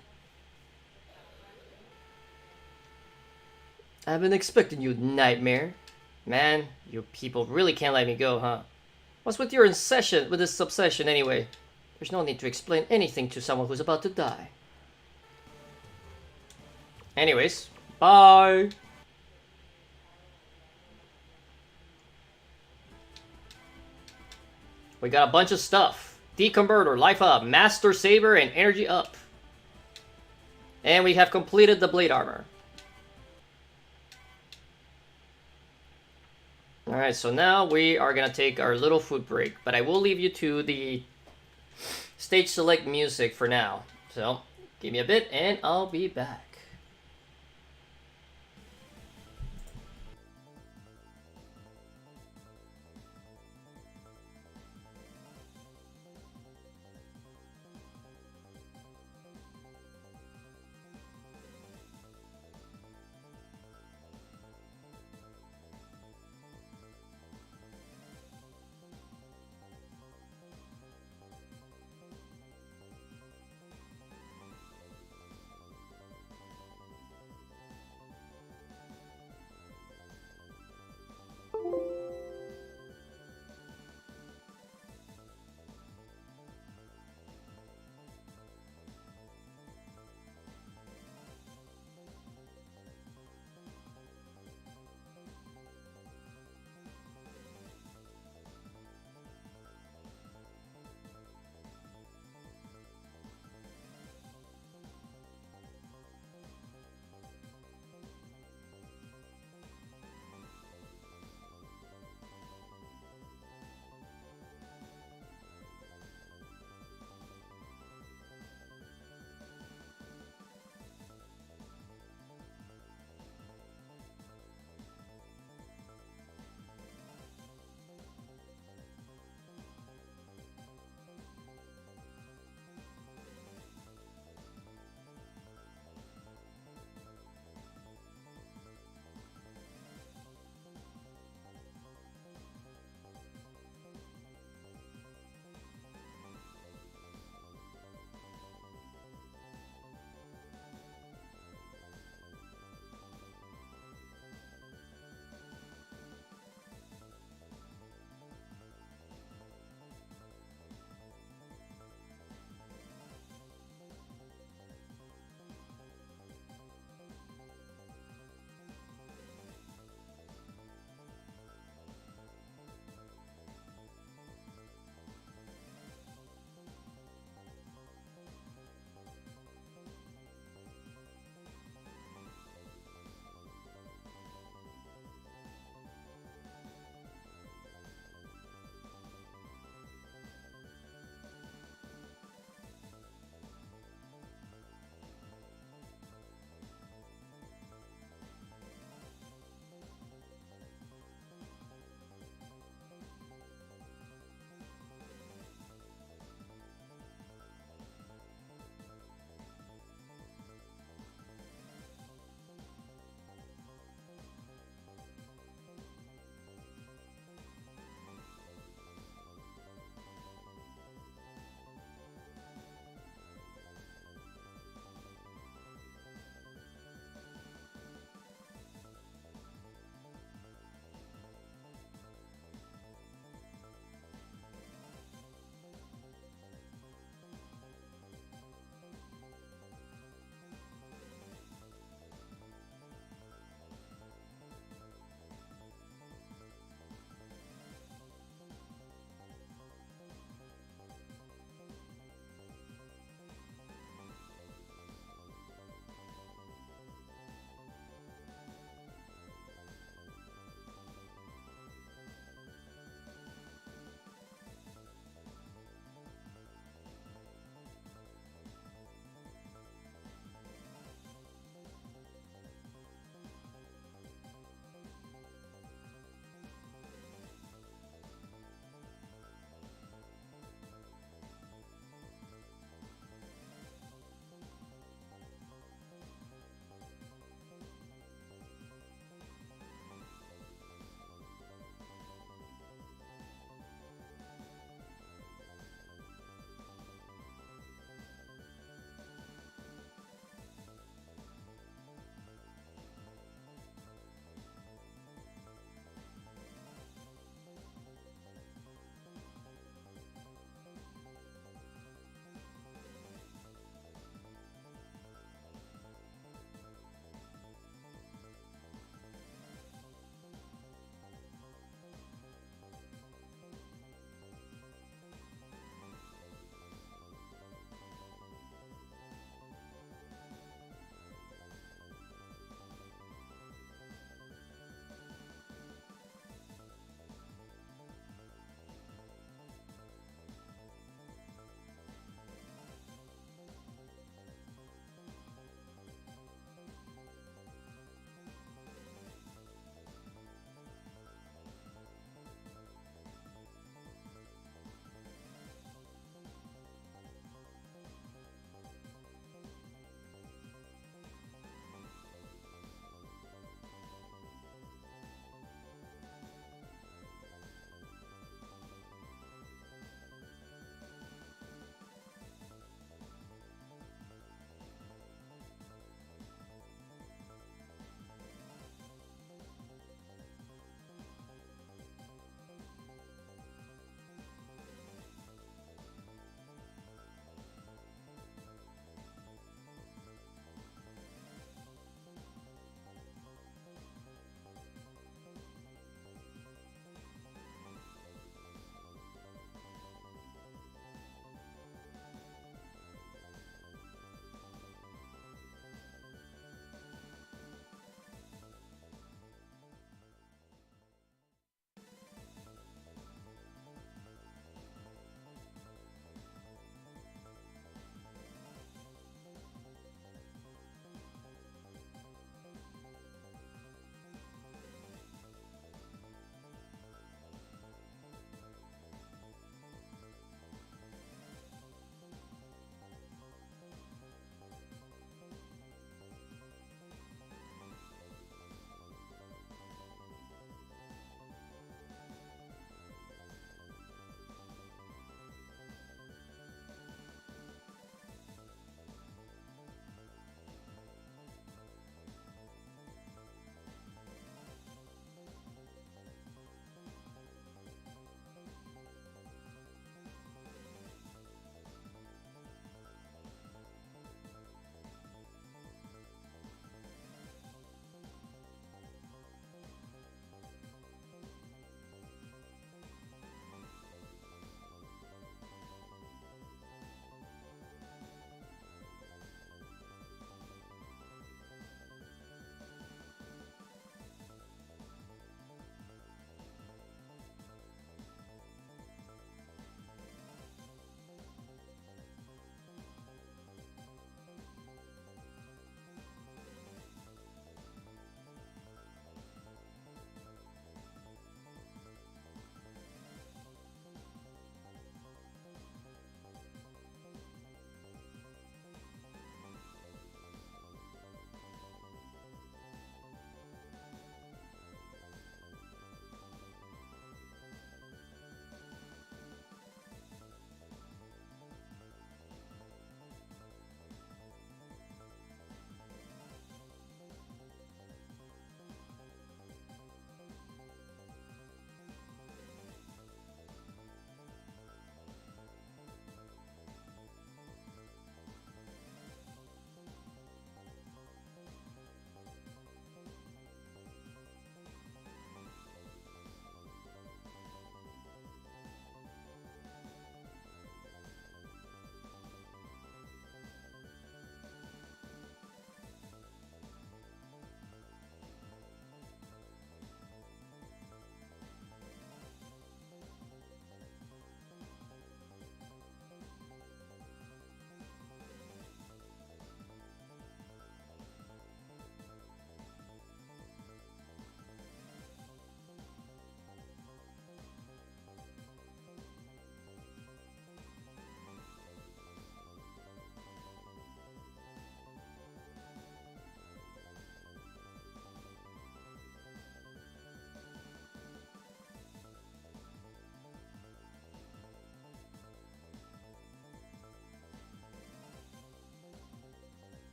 I've been expecting you, Nightmare. Man, you people really can't let me go, huh? What's with your obsession with this obsession anyway? There's no need to explain anything to someone who's about to die. Anyways, bye! We got a bunch of stuff. Deconverter, life up, master saber, and energy up. And we have completed the blade armor. Alright, so now we are gonna take our little food break, but I will leave you to the stage select music for now. So, give me a bit and I'll be back.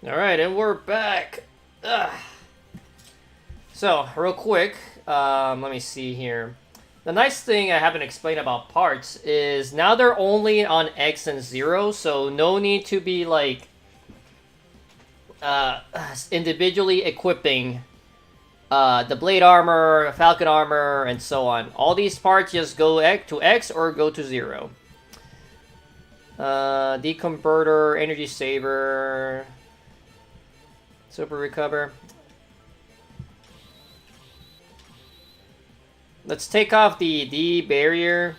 Alright, and we're back. Ugh. So, real quick, let me see here. The nice thing I haven't explained about parts is now they're only on X and 0, so no need to be like individually equipping the blade armor, falcon armor, and so on. All these parts just go to X or go to 0. Deconverter, energy saver, super recover. Let's take off the D barrier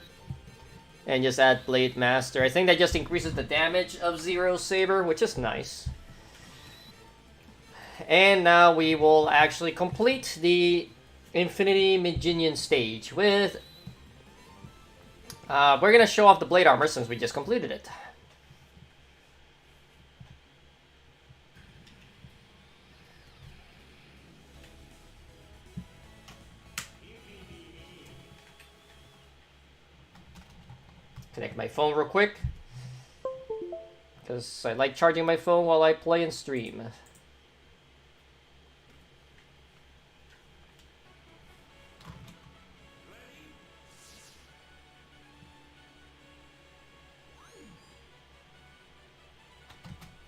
and just add Blade Master. I think that just increases the damage of Zero Saber, which is nice. And now we will actually complete the Infinity Maginian stage with... we're going to show off the Blade Armor since we just completed it. Connect my phone real quick, because I like charging my phone while I play and stream.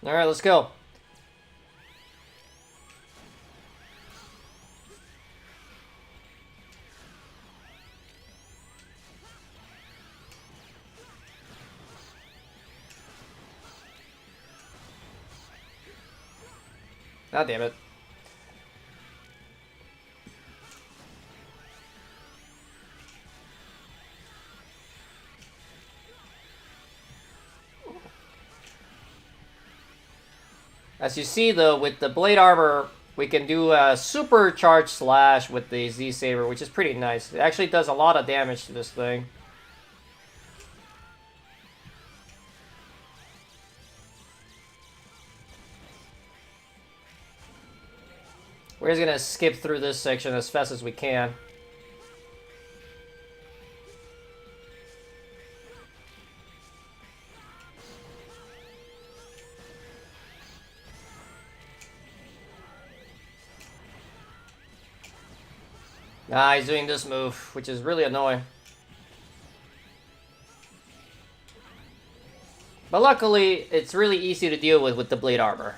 Alright, let's go. Ah, damn it. As you see, though, with the Blade Armor, we can do a supercharged slash with the Z-Saber, which is pretty nice. It actually does a lot of damage to this thing. We're just gonna skip through this section as fast as we can. Ah, he's doing this move, which is really annoying. But luckily, it's really easy to deal with the Blade Armor.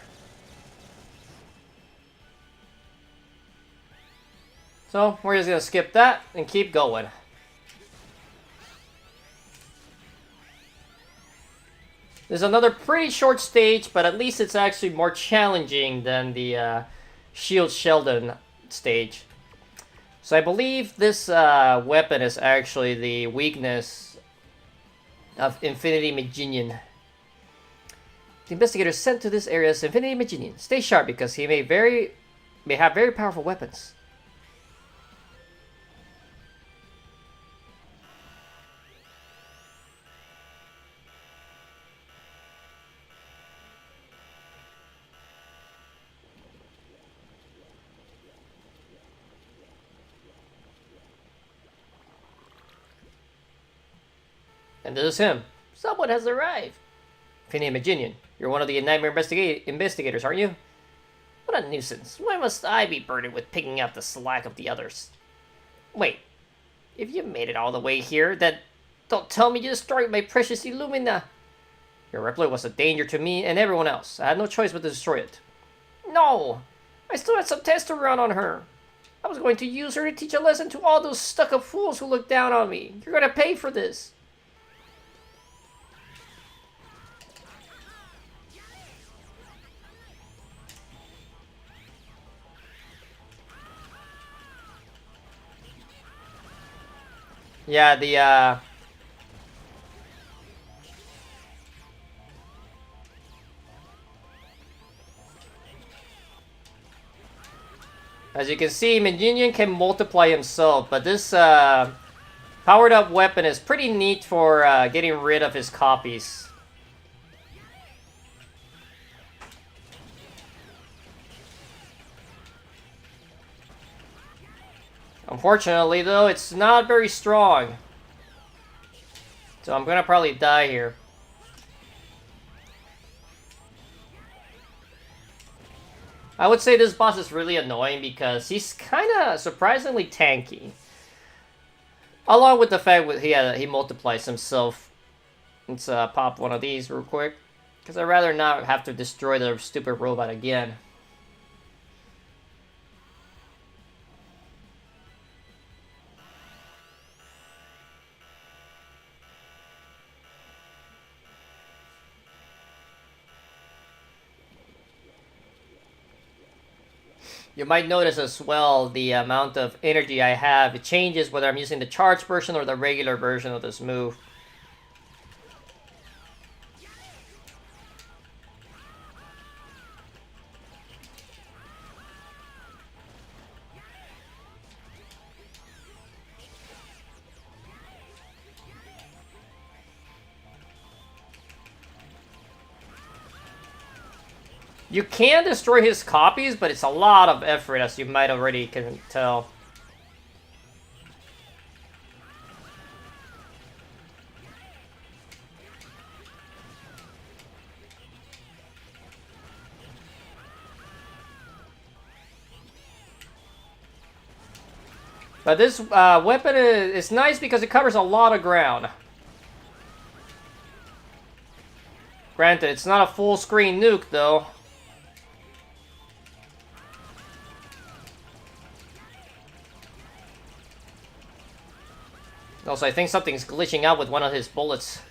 So, we're just gonna skip that and keep going. There's another pretty short stage, but at least it's actually more challenging than the Shield Sheldon stage. So I believe this weapon is actually the weakness of Infinity Maginian. The investigator sent to this area is Infinity Maginian. Stay sharp because he may have very powerful weapons. And this is him. Someone has arrived. Infinity Maginian, you're one of the Nightmare investigators, aren't you? What a nuisance. Why must I be burdened with picking out the slack of the others? Wait, if you made it all the way here, then don't tell me you destroyed my precious Illumina. Your replica was a danger to me and everyone else. I had no choice but to destroy it. No! I still had some tests to run on her. I was going to use her to teach a lesson to all those stuck-up fools who look down on me. You're gonna pay for this. Yeah, as you can see, Maginian can multiply himself, but this powered up weapon is pretty neat for getting rid of his copies. Unfortunately, though, it's not very strong. So I'm gonna probably die here. I would say this boss is really annoying because he's kind of surprisingly tanky. Along with the fact that he multiplies himself. Let's pop one of these real quick. Because I'd rather not have to destroy the stupid robot again. You might notice as well the amount of energy I have. It changes whether I'm using the charged version or the regular version of this move. You can destroy his copies, but it's a lot of effort, as you might already can tell. But this weapon is nice because it covers a lot of ground. Granted, it's not a full screen nuke, though. Also, I think something's glitching out with one of his bullets.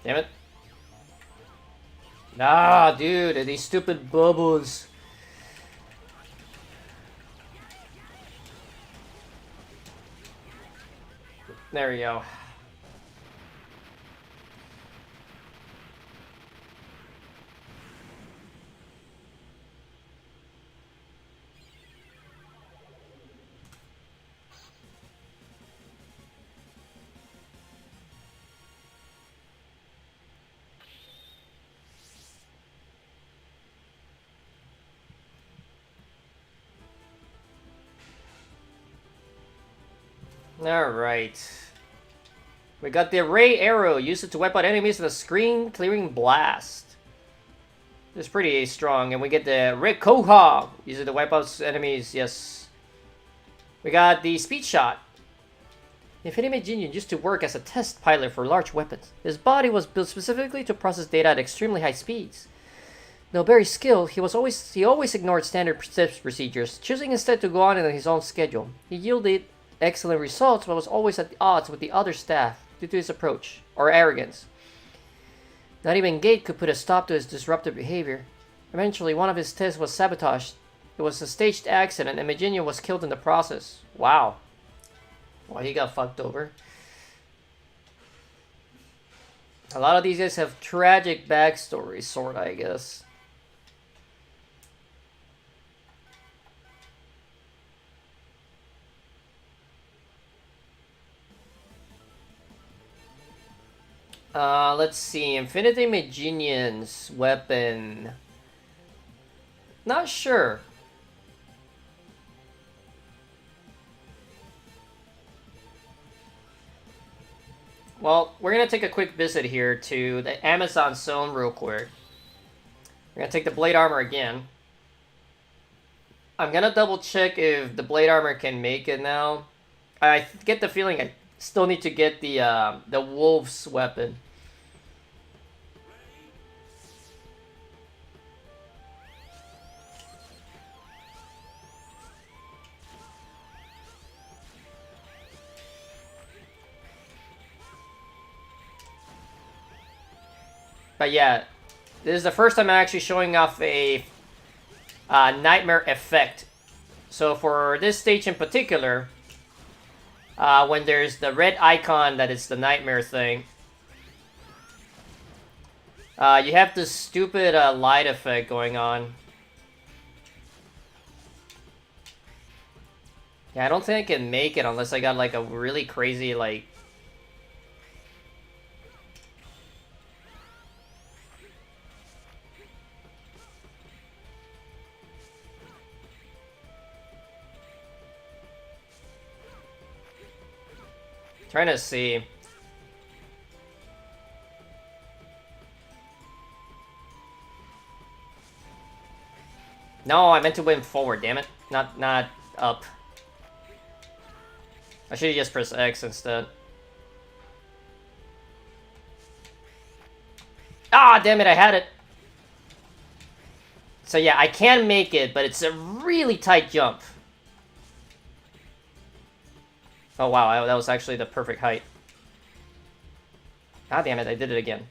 Damn it. Ah, dude, these stupid bubbles. There we go. Alright. We got the Ray Arrow. Use it to wipe out enemies with a screen-clearing blast. It's pretty strong. And we get the Red Koha. Use it to wipe out enemies. Yes. We got the Speed Shot. Infinity Genius used to work as a test pilot for large weapons. His body was built specifically to process data at extremely high speeds. Though very skilled, he always ignored standard procedures, choosing instead to go on in his own schedule. He yielded excellent results, but was always at odds with the other staff due to his approach, or arrogance. Not even Gate could put a stop to his disruptive behavior. Eventually, one of his tests was sabotaged. It was a staged accident, and Megenia was killed in the process. Wow. Well, he got fucked over. A lot of these guys have tragic backstories, sorta, I guess. Let's see. Infinity Maginian's weapon. Not sure. Well, we're gonna take a quick visit here to the Amazon zone real quick. We're gonna take the Blade Armor again. I'm gonna double check if the Blade Armor can make it now. I get the feeling I still need to get the Wolf's weapon. But yeah, this is the first time I'm actually showing off a nightmare effect. So for this stage in particular, when there's the red icon that is the nightmare thing, you have this stupid light effect going on. Yeah, I don't think I can make it unless I got like a really crazy like. Trying to see. No, I meant to win forward, damn it. Not up. I should have just pressed X instead. Ah, damn it, I had it. So yeah, I can make it, but it's a really tight jump. Oh wow, that was actually the perfect height. Ah, damn it, I did it again.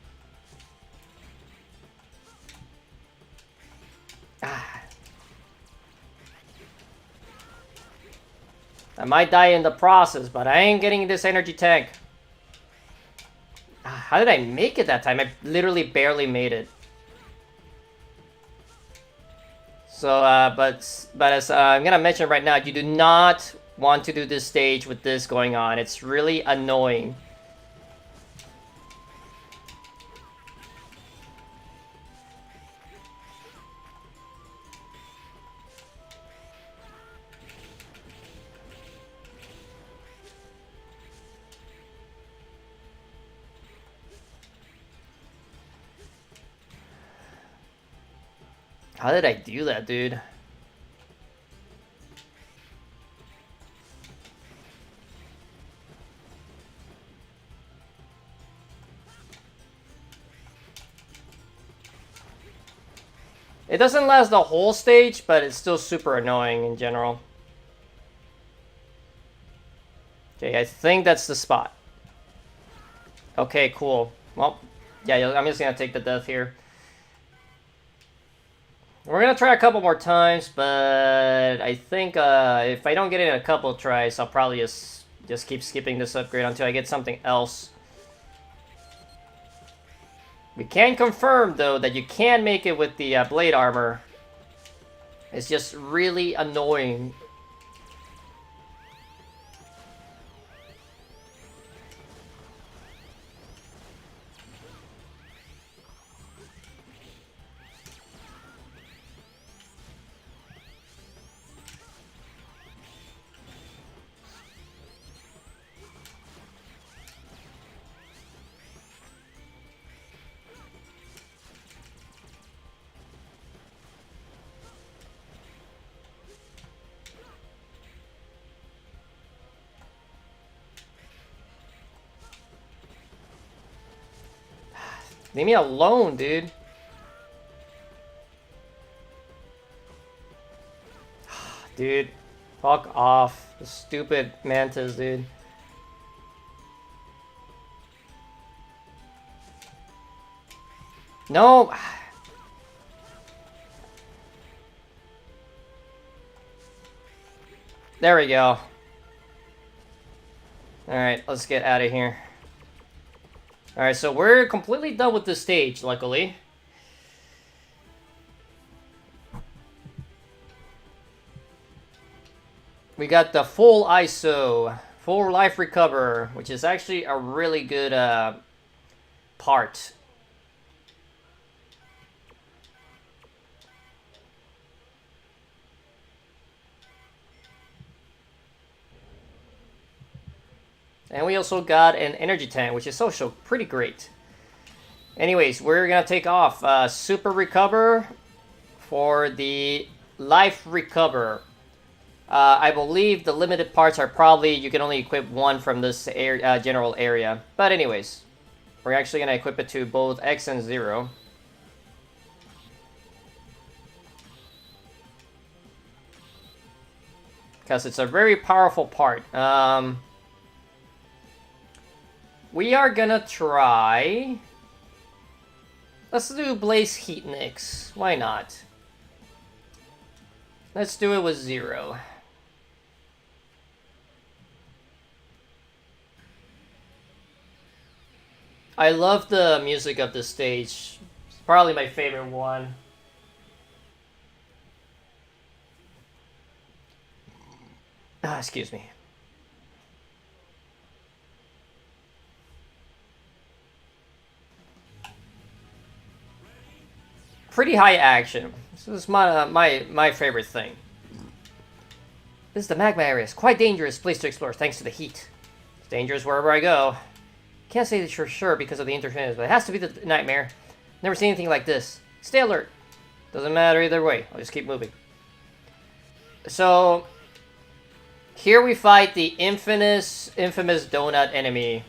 Ah. I might die in the process, but I ain't getting this energy tank. Ah, how did I make it that time? I literally barely made it. So, but as I'm gonna mention right now, you do not want to do this stage with this going on. It's really annoying. How did I do that, dude? It doesn't last the whole stage, but it's still super annoying in general. Okay, I think that's the spot. Okay, cool. Well, yeah, I'm just gonna take the death here. We're gonna try a couple more times, but I think if I don't get it in a couple tries, I'll probably just keep skipping this upgrade until I get something else. We can confirm, though, that you can make it with the blade armor. It's just really annoying. Leave me alone, dude. Dude, fuck off. The stupid mantas, dude. No. There we go. Alright, let's get out of here. Alright, so we're completely done with this stage, luckily. We got the full ISO, full life recover, which is actually a really good part. And we also got an energy tank, which is also pretty great. Anyways, we're gonna take off super recover for the life recover. I believe the limited parts are probably, you can only equip one from this general area. But anyways, we're actually going to equip it to both X and 0. Because it's a very powerful part. We are going to try... Let's do Blaze Heat Nyx. Why not? Let's do it with 0. I love the music of the stage. It's probably my favorite one. Excuse me. Pretty high action. This is my favorite thing. This is the magma area. It's quite dangerous place to explore thanks to the heat. It's dangerous wherever I go. Can't say this for sure because of the interference, but it has to be the nightmare. Never seen anything like this. Stay alert. Doesn't matter either way. I'll just keep moving. So here we fight the infamous donut enemy.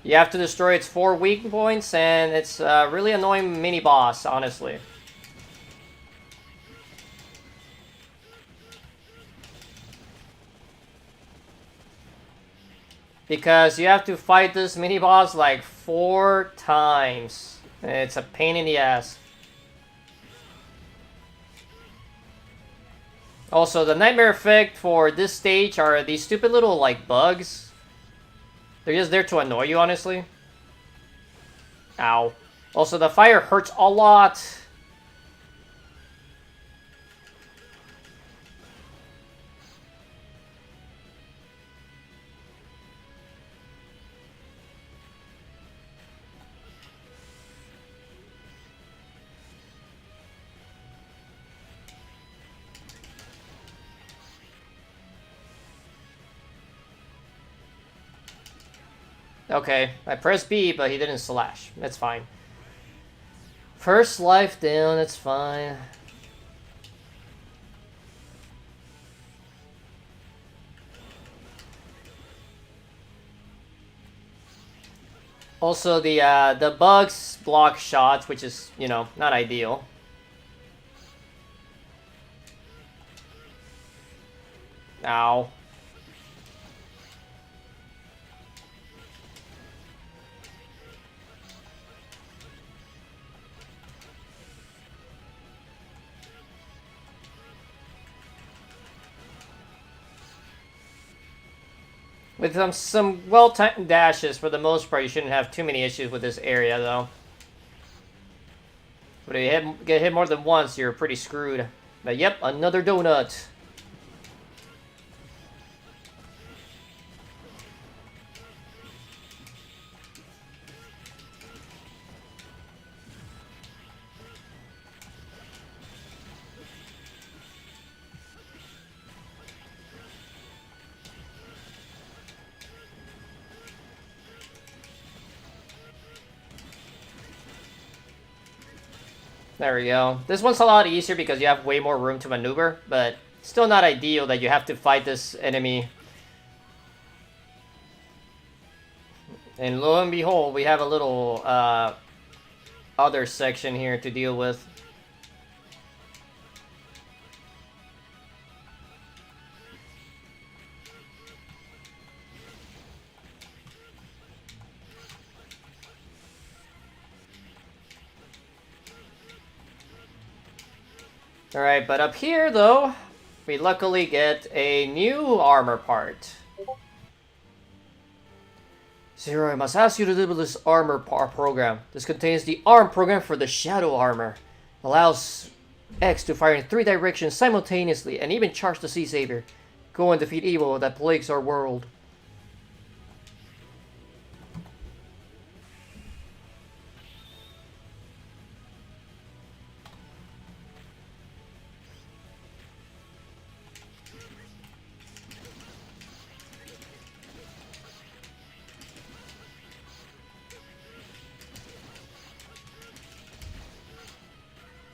You have to destroy its 4 weak points, and it's a really annoying mini-boss, honestly. Because you have to fight this mini-boss like 4 times. And it's a pain in the ass. Also, the nightmare effect for this stage are these stupid little, like, bugs. They're just there to annoy you, honestly. Ow. Also, the fire hurts a lot. Okay, I pressed B, but he didn't slash. That's fine. First life down, that's fine. Also, the bugs block shots, which is, you know, not ideal. Ow. With some well-timed dashes, for the most part, you shouldn't have too many issues with this area, though. But if you get hit more than once, you're pretty screwed. But yep, another donut. There we go. This one's a lot easier because you have way more room to maneuver, but still not ideal that you have to fight this enemy. And lo and behold, we have a little other section here to deal with. Alright, but up here, though, we luckily get a new armor part. Zero, I must ask you to deliver this armor program. This contains the ARM program for the Shadow Armor. Allows X to fire in 3 directions simultaneously and even charge the Sea Saber. Go and defeat evil that plagues our world.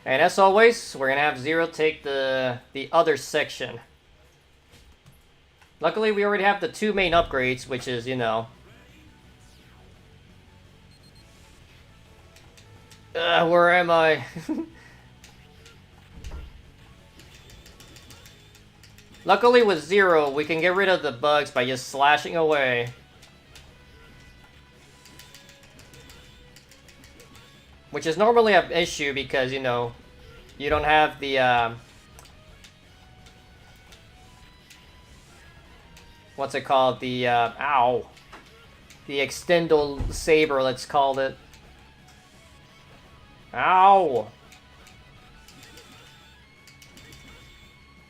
And as always, we're gonna have Zero take the other section. Luckily, we already have the 2 main upgrades, which is, you know... where am I? Luckily, with Zero, we can get rid of the bugs by just slashing away. Which is normally an issue because, you know, you don't have the, what's it called? The, ow. The Extendo Saber, let's call it. Ow!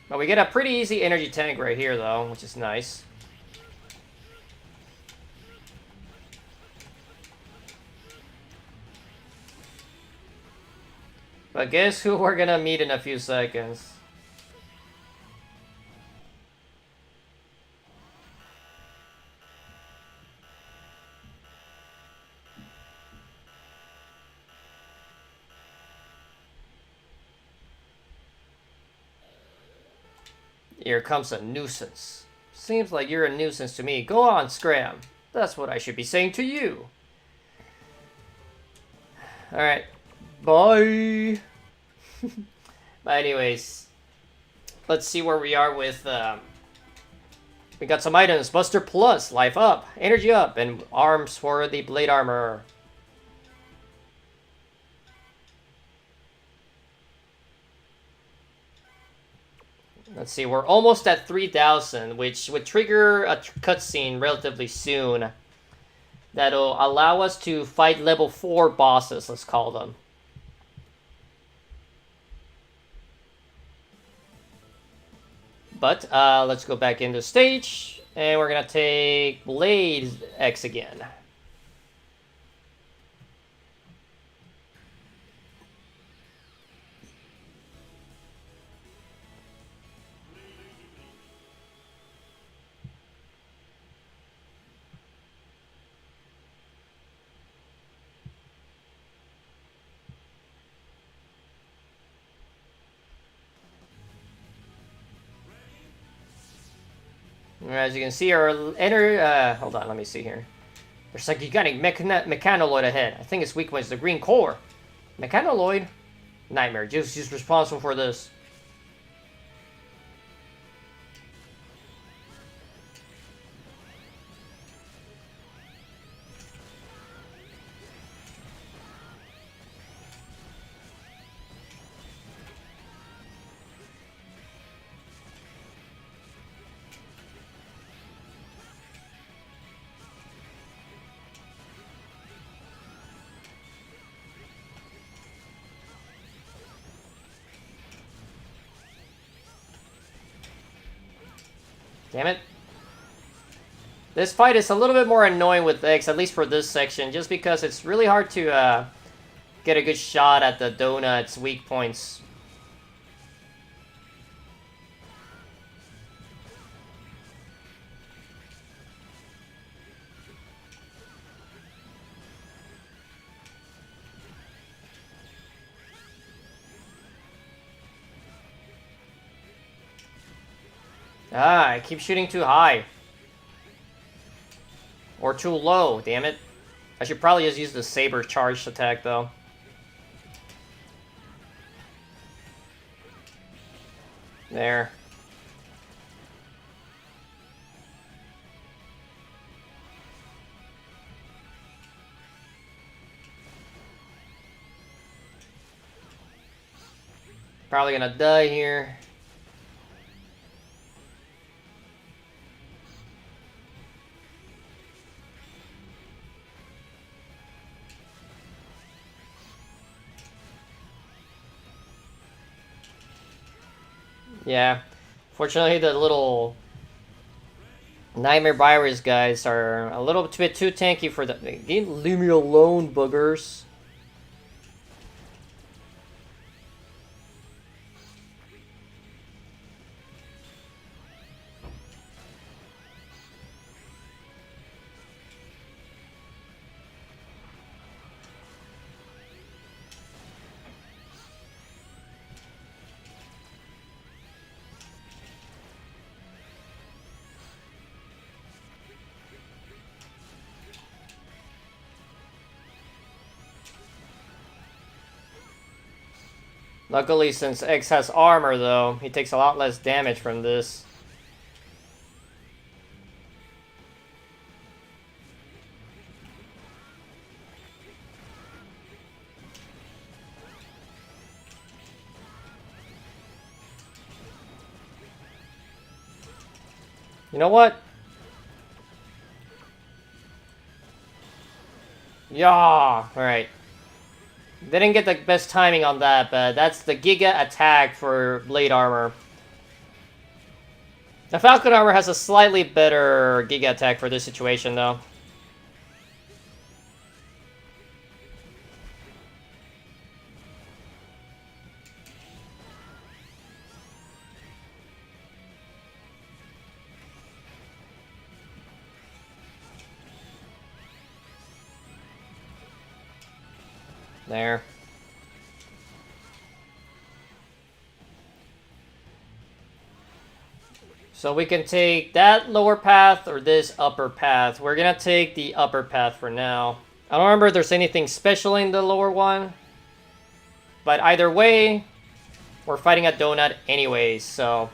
But we get a pretty easy energy tank right here, though, which is nice. But guess who we're gonna meet in a few seconds? Here comes a nuisance. Seems like you're a nuisance to me. Go on, Scram. That's what I should be saying to you. Alright. Bye. But anyways, let's see where we are with... we got some items. Buster Plus, Life Up, Energy Up, and Arms for the Blade Armor. Let's see, we're almost at 3,000, which would trigger a cutscene relatively soon. That'll allow us to fight level 4 bosses, let's call them. But, let's go back into stage, and we're gonna take Blade X again. As you can see, our hold on, let me see here. There's a gigantic mechanoid ahead. I think its weak point is the green core. Mechanoid? Nightmare. Just is responsible for this. Damn it. This fight is a little bit more annoying with X, at least for this section, just because it's really hard to get a good shot at the donut's weak points. Ah, I keep shooting too high. Or too low, damn it. I should probably just use the Saber charged attack, though. There. Probably gonna die here. Yeah. Fortunately, the little Nightmare Virus guys are a little bit too tanky for the... Leave me alone, boogers. Luckily, since X has armor, though, he takes a lot less damage from this. You know what? Yeah! Alright. Didn't get the best timing on that, but that's the Giga attack for Blade Armor. The Falcon Armor has a slightly better Giga attack for this situation, though. There. So we can take that lower path or this upper path. We're gonna take the upper path for now. I don't remember if there's anything special in the lower one. But either way, we're fighting a donut anyways, so...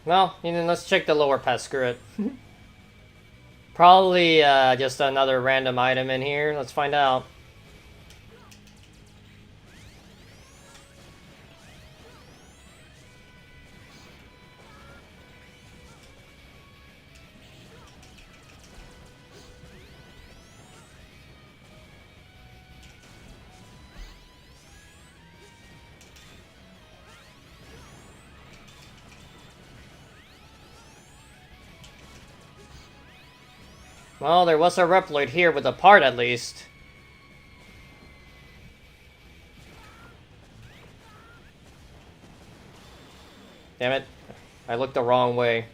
Well, let's check the lower path, screw it. Probably just another random item in here. Let's find out. Well, there was a Reploid here with a part at least. Damn it. I looked the wrong way.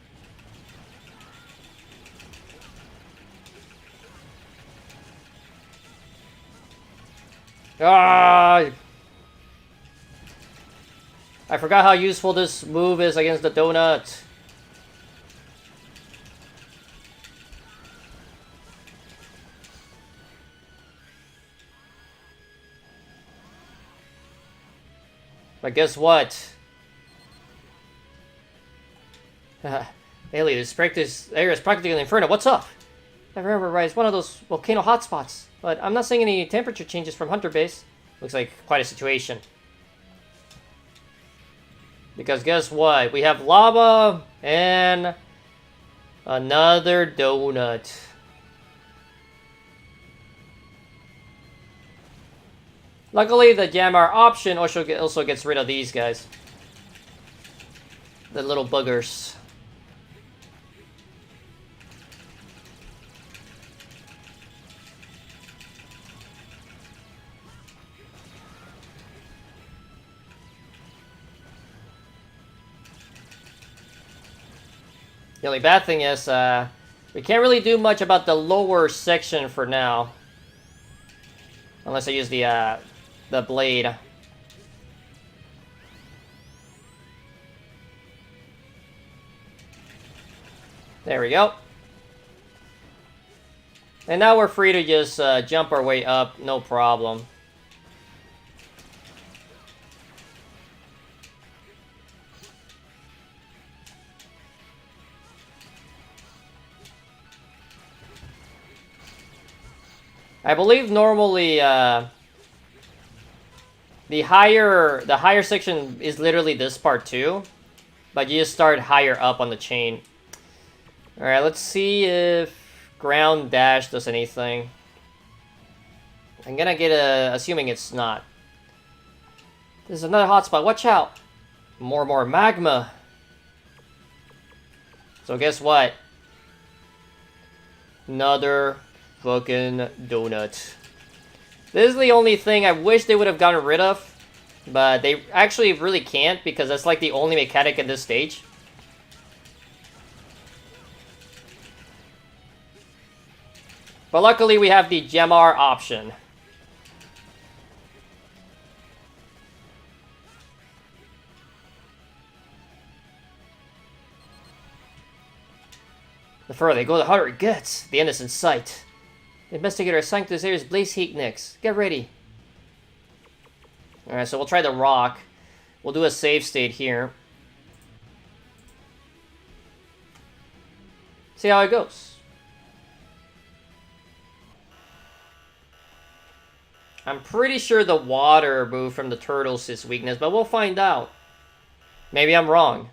Ah! I forgot how useful this move is against the donut. But guess what? Haley, this area is practically an inferno. What's up? If I remember right, it's one of those volcano hotspots. But I'm not seeing any temperature changes from Hunter Base. Looks like quite a situation. Because guess what? We have lava and another donut. Luckily, the Jammer option also gets rid of these guys. The little buggers. The only bad thing is, we can't really do much about the lower section for now. Unless I use the blade. There we go. And now we're free to just jump our way up, no problem. I believe normally the higher section is literally this part too, but you just start higher up on the chain. All right, let's see if ground dash does anything. I'm gonna get assuming it's not. There's another hotspot. Watch out! More magma. So guess what? Another fucking donut. This is the only thing I wish they would have gotten rid of, but they actually really can't because that's like the only mechanic in this stage. But luckily we have the Jamar option. The further they go, the harder it gets. The end is in sight. The investigator assigned to this area is Blaze Heat next. Get ready. Alright, so we'll try the rock. We'll do a save state here. See how it goes. I'm pretty sure the water move from the turtles is weakness, but we'll find out. Maybe I'm wrong.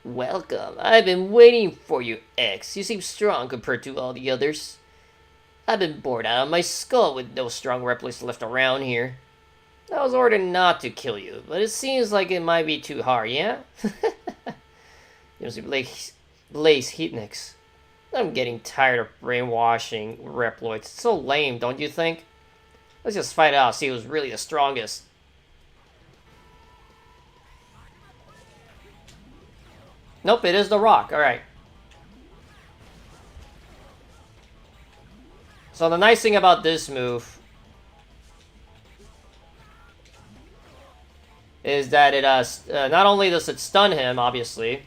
Welcome. I've been waiting for you, X. You seem strong compared to all the others. I've been bored out of my skull with no strong Reploids left around here. I was ordered not to kill you, but it seems like it might be too hard, yeah? You know, Blaze Heatniks. I'm getting tired of brainwashing Reploids. It's so lame, don't you think? Let's just fight out, see who's really the strongest. Nope, it is the Rock. Alright. So the nice thing about this move is that it not only does it stun him, obviously,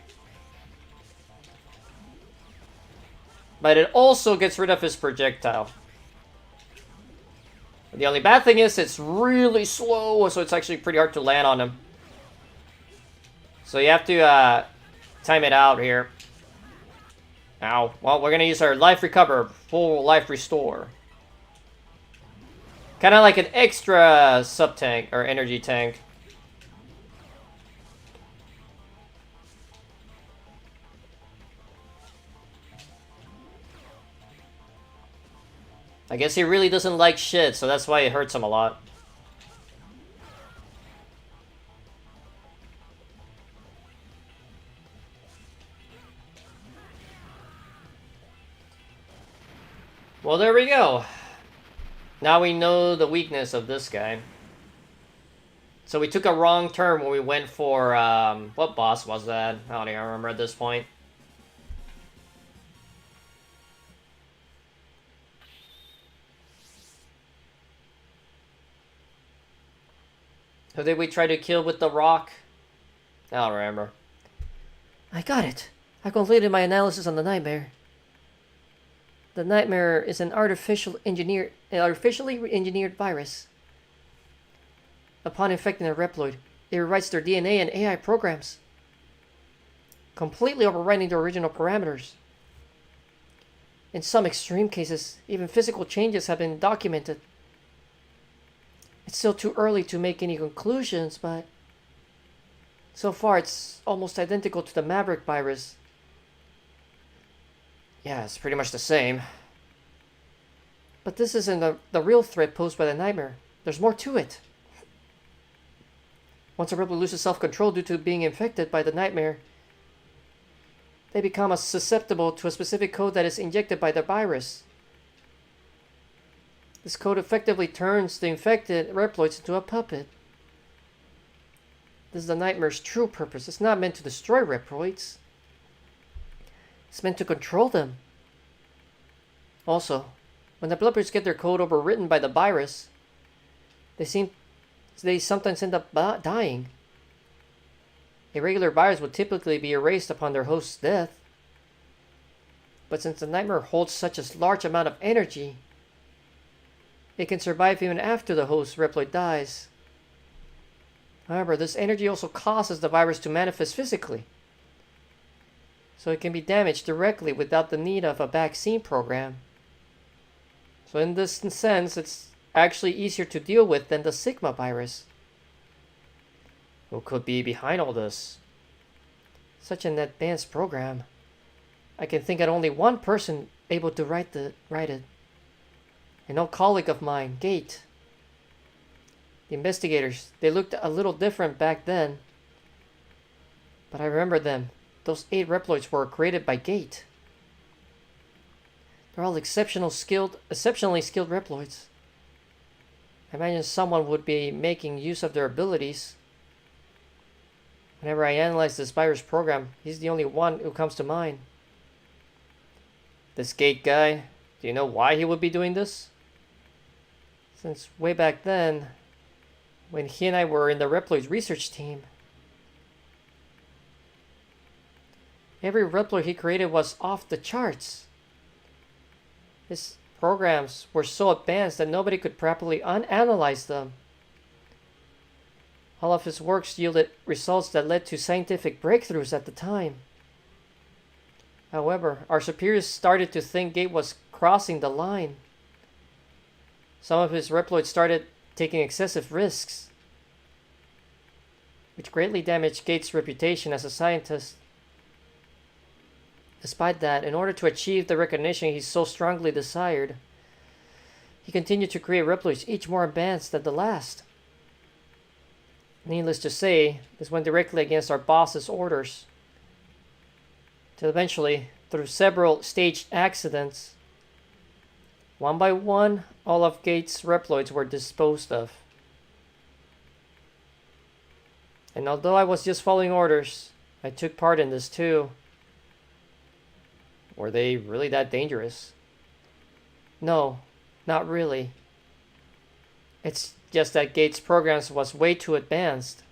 but it also gets rid of his projectile. The only bad thing is it's really slow, so it's actually pretty hard to land on him. So you have to time it out here. Ow. Well, we're going to use our life recover, full life restore. Kind of like an extra sub-tank or energy tank. I guess he really doesn't like shit, so that's why it hurts him a lot. Well, there we go. Now we know the weakness of this guy. So we took a wrong turn when we went for, what boss was that? I don't even remember at this point. Who did we try to kill with the rock? I don't remember. I got it. I completed my analysis on the nightmare. The nightmare is an artificially engineered virus. Upon infecting a Reploid, it rewrites their DNA and AI programs, completely overriding their original parameters. In some extreme cases, even physical changes have been documented. It's still too early to make any conclusions, but so far it's almost identical to the Maverick virus. Yeah, it's pretty much the same. But this isn't the real threat posed by the nightmare. There's more to it. Once a Reploid loses self-control due to being infected by the nightmare, they become susceptible to a specific code that is injected by the virus. This code effectively turns the infected Reploids into a puppet. This is the nightmare's true purpose. It's not meant to destroy Reploids. It's meant to control them. Also, when the Bloodbirds get their code overwritten by the virus, they sometimes end up dying. A regular virus would typically be erased upon their host's death. But since the nightmare holds such a large amount of energy, it can survive even after the host Reploid dies. However, this energy also causes the virus to manifest physically, so it can be damaged directly without the need of a vaccine program. So in this sense, it's actually easier to deal with than the Sigma virus. Who could be behind all this? Such an advanced program. I can think of only one person able to write it. An old colleague of mine, Gate. The investigators, they looked a little different back then, but I remember them. Those 8 Reploids were created by Gate. They're all exceptionally skilled Reploids. I imagine someone would be making use of their abilities. Whenever I analyze this virus program, he's the only one who comes to mind. This Gate guy, do you know why he would be doing this? Since way back then, when he and I were in the Reploids research team, every Reploid he created was off the charts. His programs were so advanced that nobody could properly analyze them. All of his works yielded results that led to scientific breakthroughs at the time. However, our superiors started to think Gate was crossing the line. Some of his Reploids started taking excessive risks, which greatly damaged Gate's reputation as a scientist. Despite that, in order to achieve the recognition he so strongly desired, he continued to create Reploids, each more advanced than the last. Needless to say, this went directly against our boss's orders, till eventually, through several staged accidents, one by one, all of Gates' Reploids were disposed of. And although I was just following orders, I took part in this too. Were they really that dangerous? No, not really. It's just that Gates' programs was way too advanced.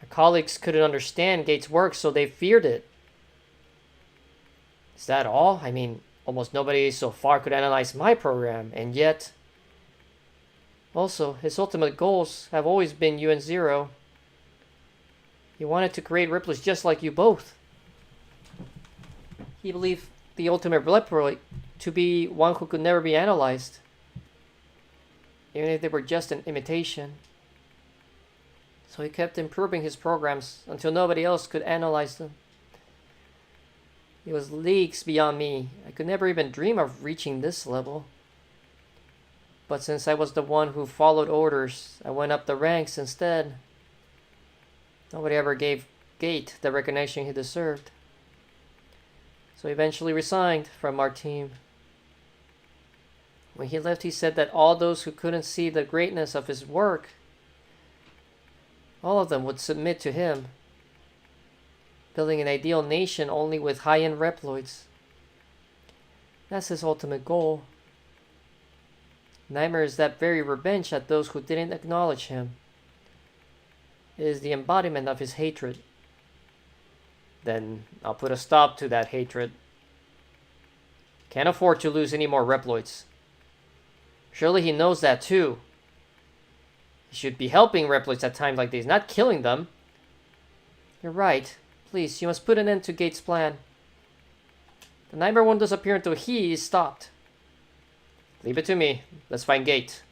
My colleagues couldn't understand Gates' work, so they feared it. Is that all? I mean, almost nobody so far could analyze my program, and yet... Also, his ultimate goals have always been you and Zero. He wanted to create Reploids just like you both. He believed the ultimate Reploid to be one who could never be analyzed, even if they were just an imitation. So he kept improving his programs until nobody else could analyze them. He was leagues beyond me. I could never even dream of reaching this level. But since I was the one who followed orders, I went up the ranks instead. Nobody ever gave Gate the recognition he deserved. So he eventually resigned from our team. When he left, he said that all those who couldn't see the greatness of his work, all of them would submit to him, building an ideal nation only with high-end Reploids. That's his ultimate goal. Nightmare is that very revenge at those who didn't acknowledge him. It is the embodiment of his hatred. Then I'll put a stop to that hatred. Can't afford to lose any more Reploids. Surely he knows that too. He should be helping Reploids at times like these, not killing them. You're right. Please, you must put an end to Gates' plan. The Nightmare won't disappear until he is stopped. Leave it to me. Let's find Gate.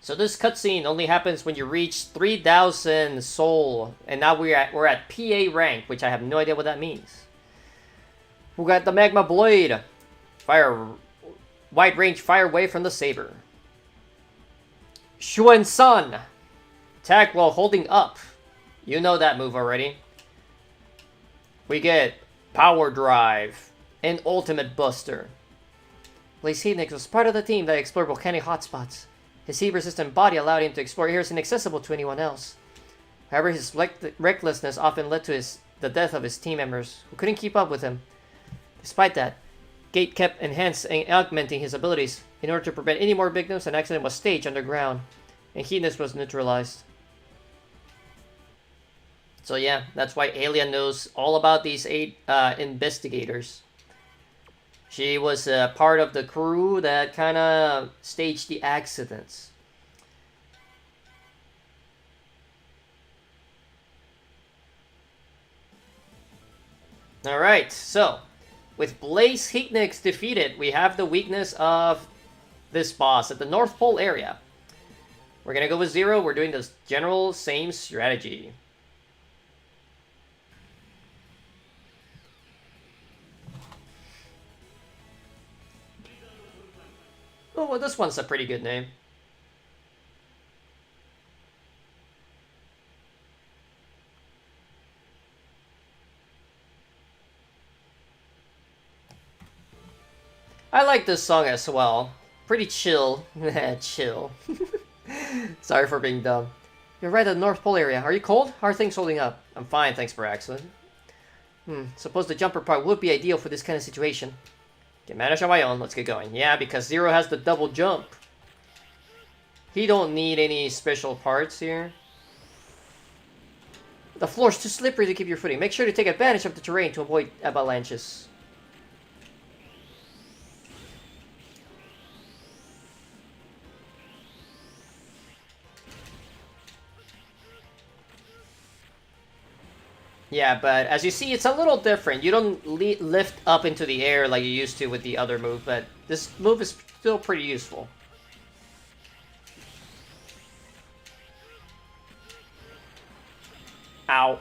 So this cutscene only happens when you reach 3,000 soul, and now we're at PA rank, which I have no idea what that means. We got the Magma Blade. Fire, wide range fire away from the saber. Shuen Sun. Attack while holding up. You know that move already. We get Power Drive and Ultimate Buster. Blaze Heatnix was part of the team that explored volcanic hotspots. His heat-resistant body allowed him to explore areas inaccessible to anyone else. However, his recklessness often led to the death of his team members, who couldn't keep up with him. Despite that, Gate kept enhancing and augmenting his abilities. In order to prevent any more victims, an accident was staged underground, and Heatness was neutralized. So yeah, that's why Alien knows all about these 8 investigators. She was part of the crew that kind of staged the accidents. Alright, so with Blaze Heatnix defeated, we have the weakness of this boss at the North Pole area. We're gonna go with Zero. We're doing the general same strategy. Oh, well, this one's a pretty good name. I like this song as well. Pretty chill. Chill. Sorry for being dumb. You're right at the North Pole area. Are you cold? How are things holding up? I'm fine, thanks for asking. Suppose the jumper part would be ideal for this kind of situation. Can manage on my own. Let's get going. Yeah, because Zero has the double jump. He don't need any special parts here. The floor's too slippery to keep your footing. Make sure to take advantage of the terrain to avoid avalanches. Yeah, but as you see, it's a little different. You don't lift up into the air like you used to with the other move, but this move is still pretty useful. Ow.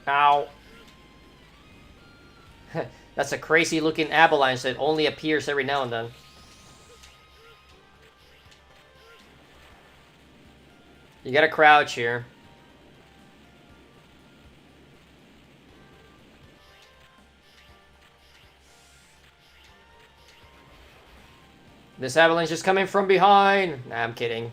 Ow. That's a crazy looking avalanche that only appears every now and then. You gotta crouch here. This avalanche is coming from behind. Nah, I'm kidding.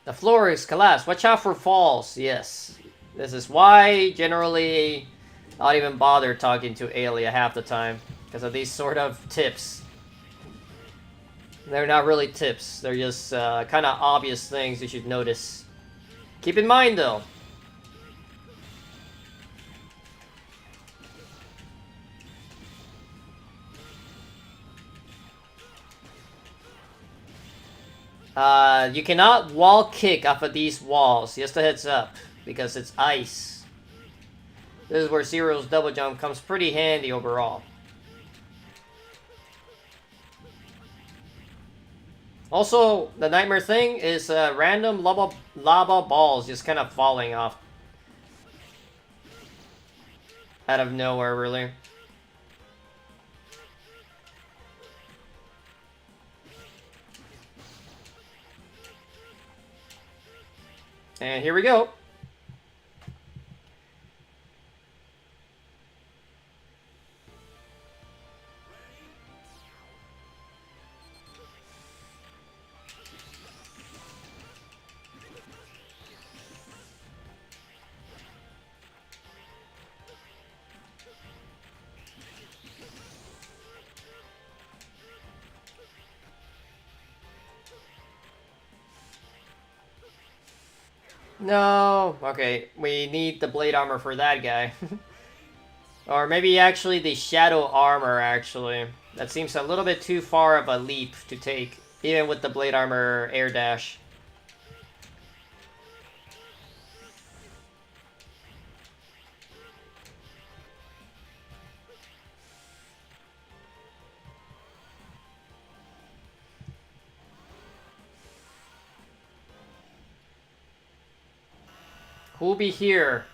The floor is collapsed. Watch out for falls. Yes. This is why, generally, I don't even bother talking to Aelia half the time. Because of these sort of tips. They're not really tips. They're just kind of obvious things you should notice. Keep in mind, though. You cannot wall kick off of these walls. Just a heads up. Because it's ice. This is where Zero's double jump comes pretty handy overall. Also, the nightmare thing is random lava balls just kind of falling off. Out of nowhere, really. And here we go. No. Okay, we need the blade armor for that guy. Or maybe actually the shadow armor, actually. That seems a little bit too far of a leap to take, even with the blade armor air dash. Who'll be here?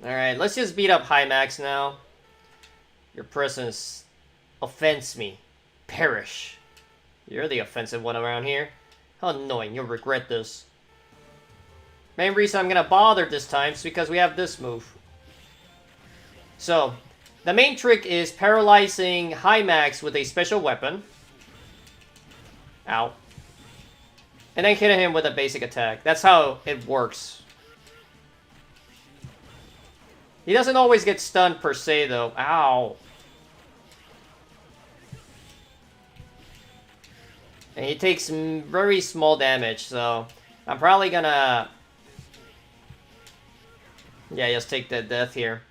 Alright, let's just beat up Hymax now. Your presence offends me. Perish. You're the offensive one around here. How annoying, you'll regret this. Main reason I'm gonna bother this time is because we have this move. So, the main trick is paralyzing Hymax with a special weapon. Ow. And then hitting him with a basic attack. That's how it works. He doesn't always get stunned per se, though. Ow. And he takes very small damage, so I'm probably gonna... Yeah, just take the death here.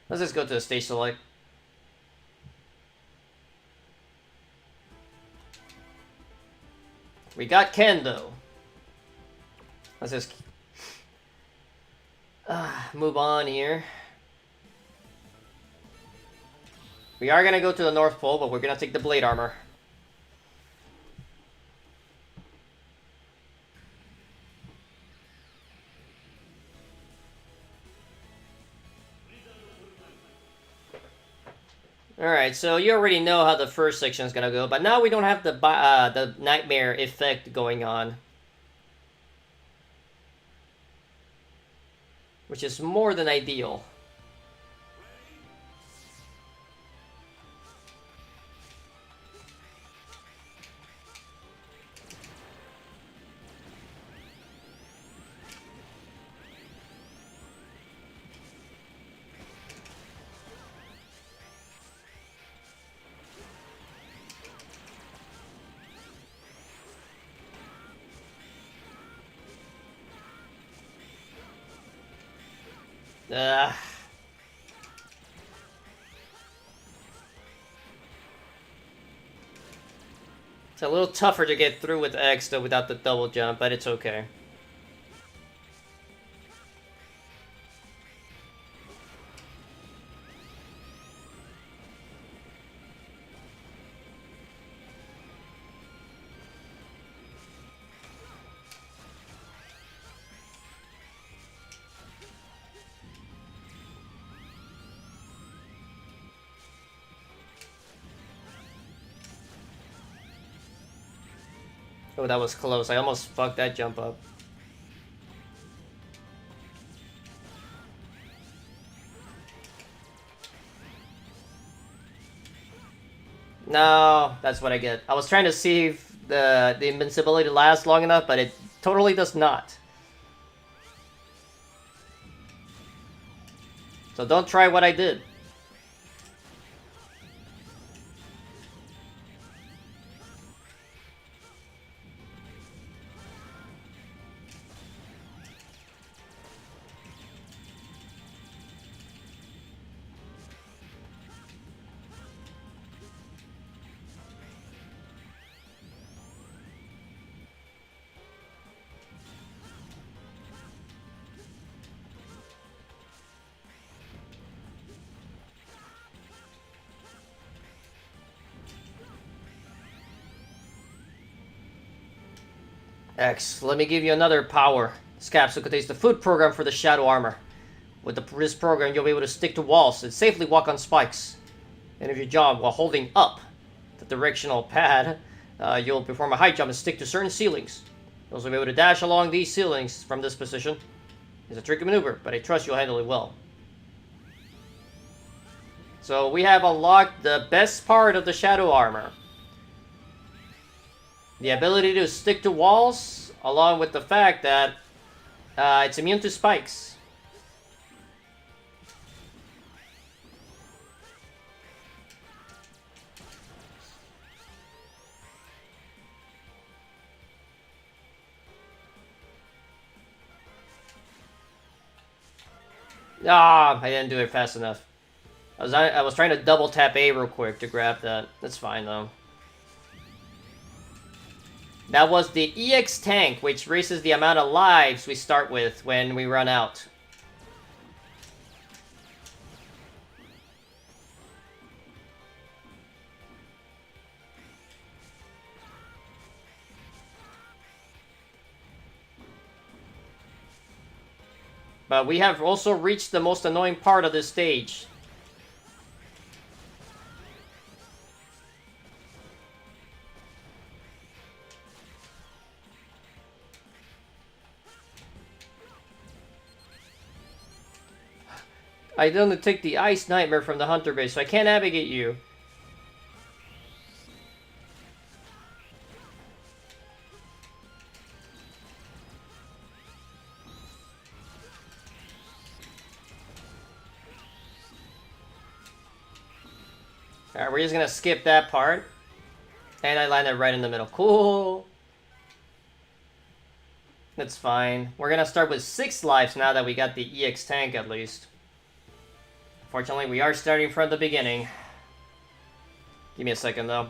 Let's just go to the stage select. We got Kendo. Let's just move on here. We are gonna go to the North Pole, but we're gonna take the blade armor. Alright, so you already know how the first section is gonna go, but now we don't have the nightmare effect going on. Which is more than ideal. Ugh. It's a little tougher to get through with X though without the double jump, but it's okay. Oh, that was close. I almost fucked that jump up. No, that's what I get. I was trying to see if the invincibility lasts long enough, but it totally does not. So don't try what I did. X, let me give you another power. This capsule contains the food program for the Shadow Armor. With this program, you'll be able to stick to walls and safely walk on spikes. And if you jump while holding up the directional pad, you'll perform a high jump and stick to certain ceilings. You'll also be able to dash along these ceilings from this position. It's a tricky maneuver, but I trust you'll handle it well. So we have unlocked the best part of the Shadow Armor. The ability to stick to walls, along with the fact that it's immune to spikes. Ah, I didn't do it fast enough. I was trying to double tap A real quick to grab that. That's fine though. That was the EX tank, which raises the amount of lives we start with when we run out. But we have also reached the most annoying part of this stage. I didn't take the Ice Nightmare from the Hunter base, so I can't navigate you. Alright, we're just gonna skip that part. And I landed right in the middle. Cool. That's fine. We're gonna start with 6 lives now that we got the EX tank at least. Fortunately, we are starting from the beginning. Give me a second, though.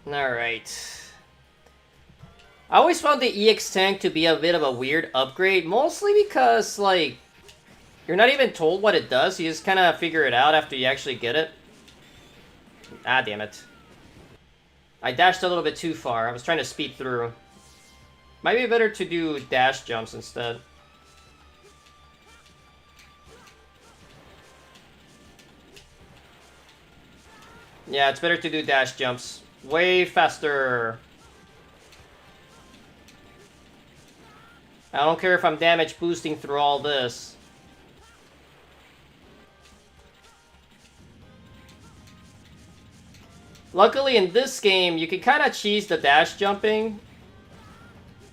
Alright. I always found the EX tank to be a bit of a weird upgrade, mostly because, like, you're not even told what it does, you just kind of figure it out after you actually get it. Ah, damn it. I dashed a little bit too far, I was trying to speed through. Might be better to do dash jumps instead. Yeah, it's better to do dash jumps. Way faster. I don't care if I'm damage boosting through all this. Luckily in this game, you can kind of cheese the dash jumping.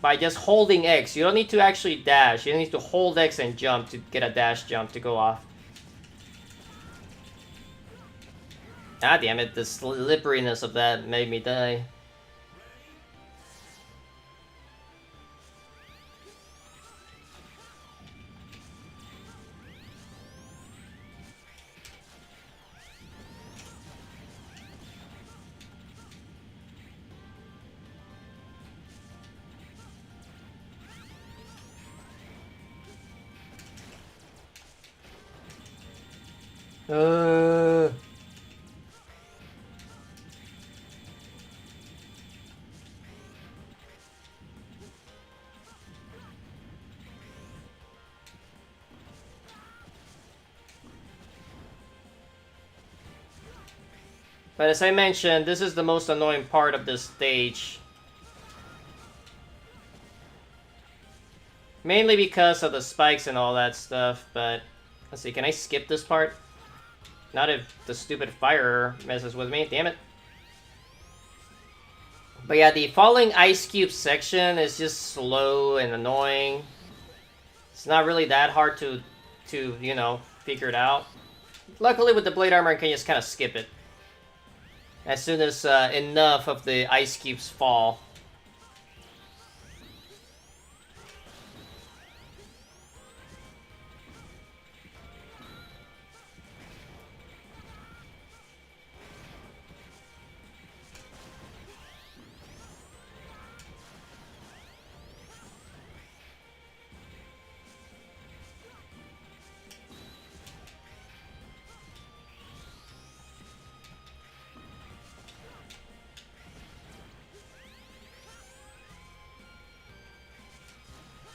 by just holding X. You don't need to actually dash. You need to hold X and jump to get a dash jump to go off. Ah, damn it. The slipperiness of that made me die. Uh... But as I mentioned, this is the most annoying part of this stage. Mainly because of the spikes and all that stuff, but... Let's see, can I skip this part? Not if the stupid fire messes with me, damn it. But yeah, the falling ice cube section is just slow and annoying. It's not really that hard to you know, figure it out. Luckily with the blade armor, I can just kind of skip it. As soon as enough of the ice cubes fall.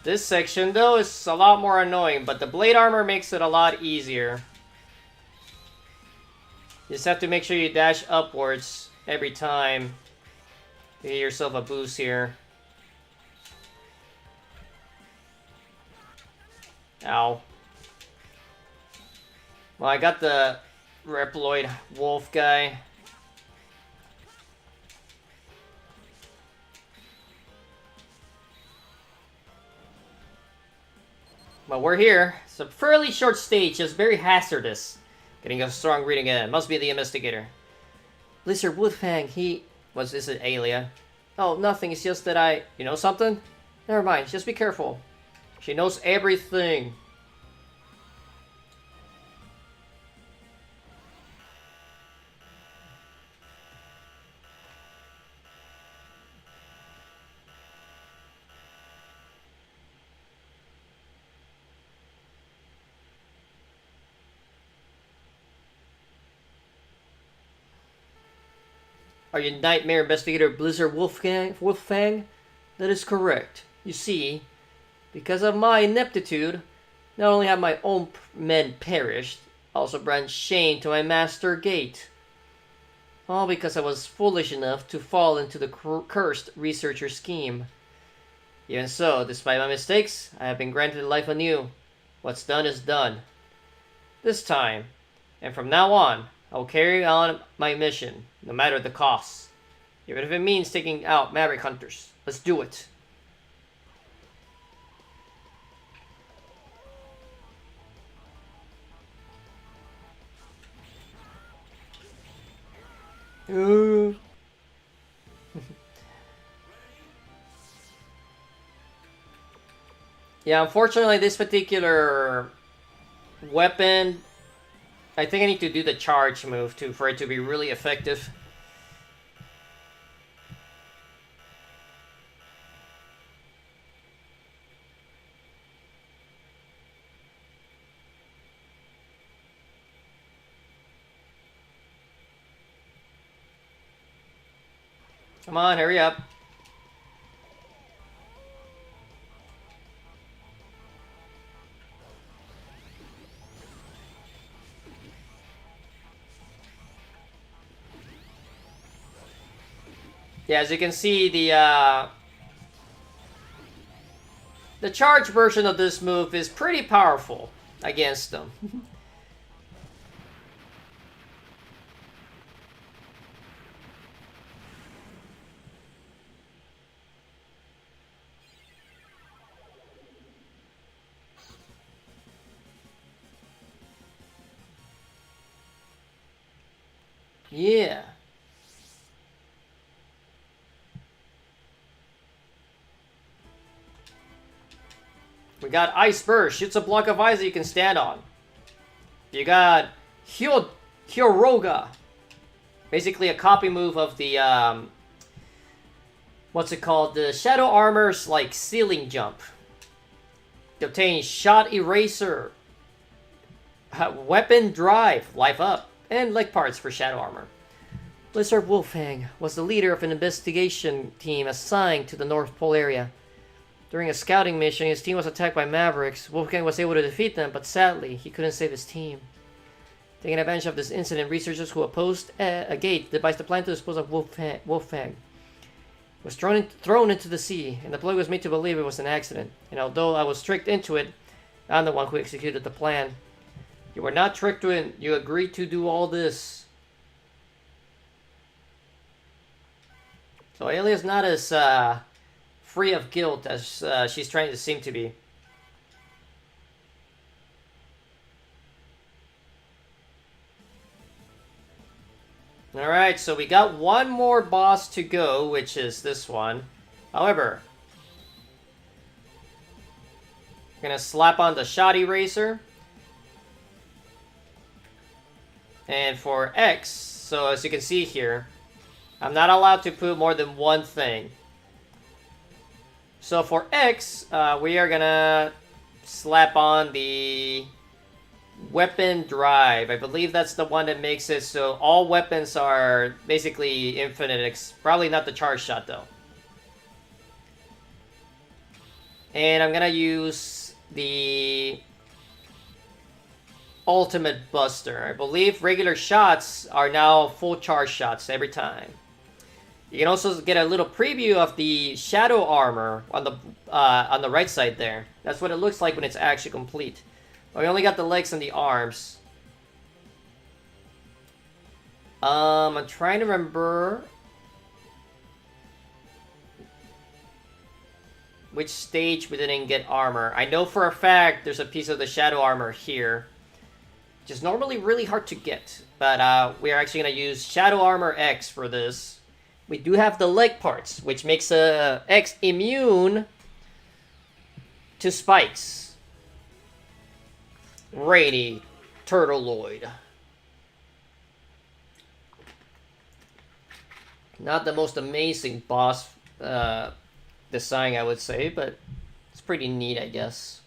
This section, though, is a lot more annoying, but the blade armor makes it a lot easier. You just have to make sure you dash upwards every time. You get yourself a boost here. Ow. Well, I got the Reploid Wolf guy. But we're here. It's a fairly short stage, just very hazardous. Getting a strong reading again. Must be the investigator. Blizzard Wolfang, he... Was this an Aelia? Oh, nothing. It's just that I... You know something? Never mind. Just be careful. She knows everything. Are you Nightmare Investigator Blizzard Wolfang? That is correct. You see, because of my ineptitude, not only have my own men perished, I also brought shame to my master Gate. All because I was foolish enough to fall into the cursed researcher scheme. Even so, despite my mistakes, I have been granted life anew. What's done is done. This time, and from now on, I will carry on my mission, no matter the cost. Even if it means taking out Maverick Hunters. Let's do it. Yeah, unfortunately, this particular weapon, I think I need to do the charge move for it to be really effective. Come on, hurry up. Yeah, as you can see, the charge version of this move is pretty powerful against them. Yeah. We got Ice Burst. Shoots a block of ice that you can stand on. You got Hyoroga. Basically a copy move of the, what's it called? The Shadow Armor's, like, ceiling jump. You obtain Shot Eraser. Weapon Drive. Life up. And leg parts for Shadow Armor. Lizard Wolfang was the leader of an investigation team assigned to the North Pole area. During a scouting mission, his team was attacked by Mavericks. Wolfgang was able to defeat them, but sadly, he couldn't save his team. Taking advantage of this incident, researchers who opposed a gate devised a plan to dispose of Wolfgang. He was thrown into the sea, and the boy was made to believe it was an accident. And although I was tricked into it, I'm the one who executed the plan. You were not tricked in. You agreed to do all this. So Aylea's not as free of guilt as she's trying to seem to be. Alright, so we got one more boss to go, which is this one. However, I'm gonna slap on the Shot Eraser. And for X, so as you can see here, I'm not allowed to put more than one thing. So for X, we are gonna slap on the Weapon Drive. I believe that's the one that makes it so all weapons are basically infinite. Probably not the charge shot though. And I'm gonna use the Ultimate Buster. I believe regular shots are now full charge shots every time. You can also get a little preview of the Shadow Armor on the right side there. That's what it looks like when it's actually complete. But we only got the legs and the arms. I'm trying to remember which stage we didn't get armor. I know for a fact there's a piece of the Shadow Armor here, which is normally really hard to get. But we are actually going to use Shadow Armor X for this. We do have the leg parts, which makes X immune to spikes. Rainy Turtleoid. Not the most amazing boss design, I would say, but it's pretty neat, I guess.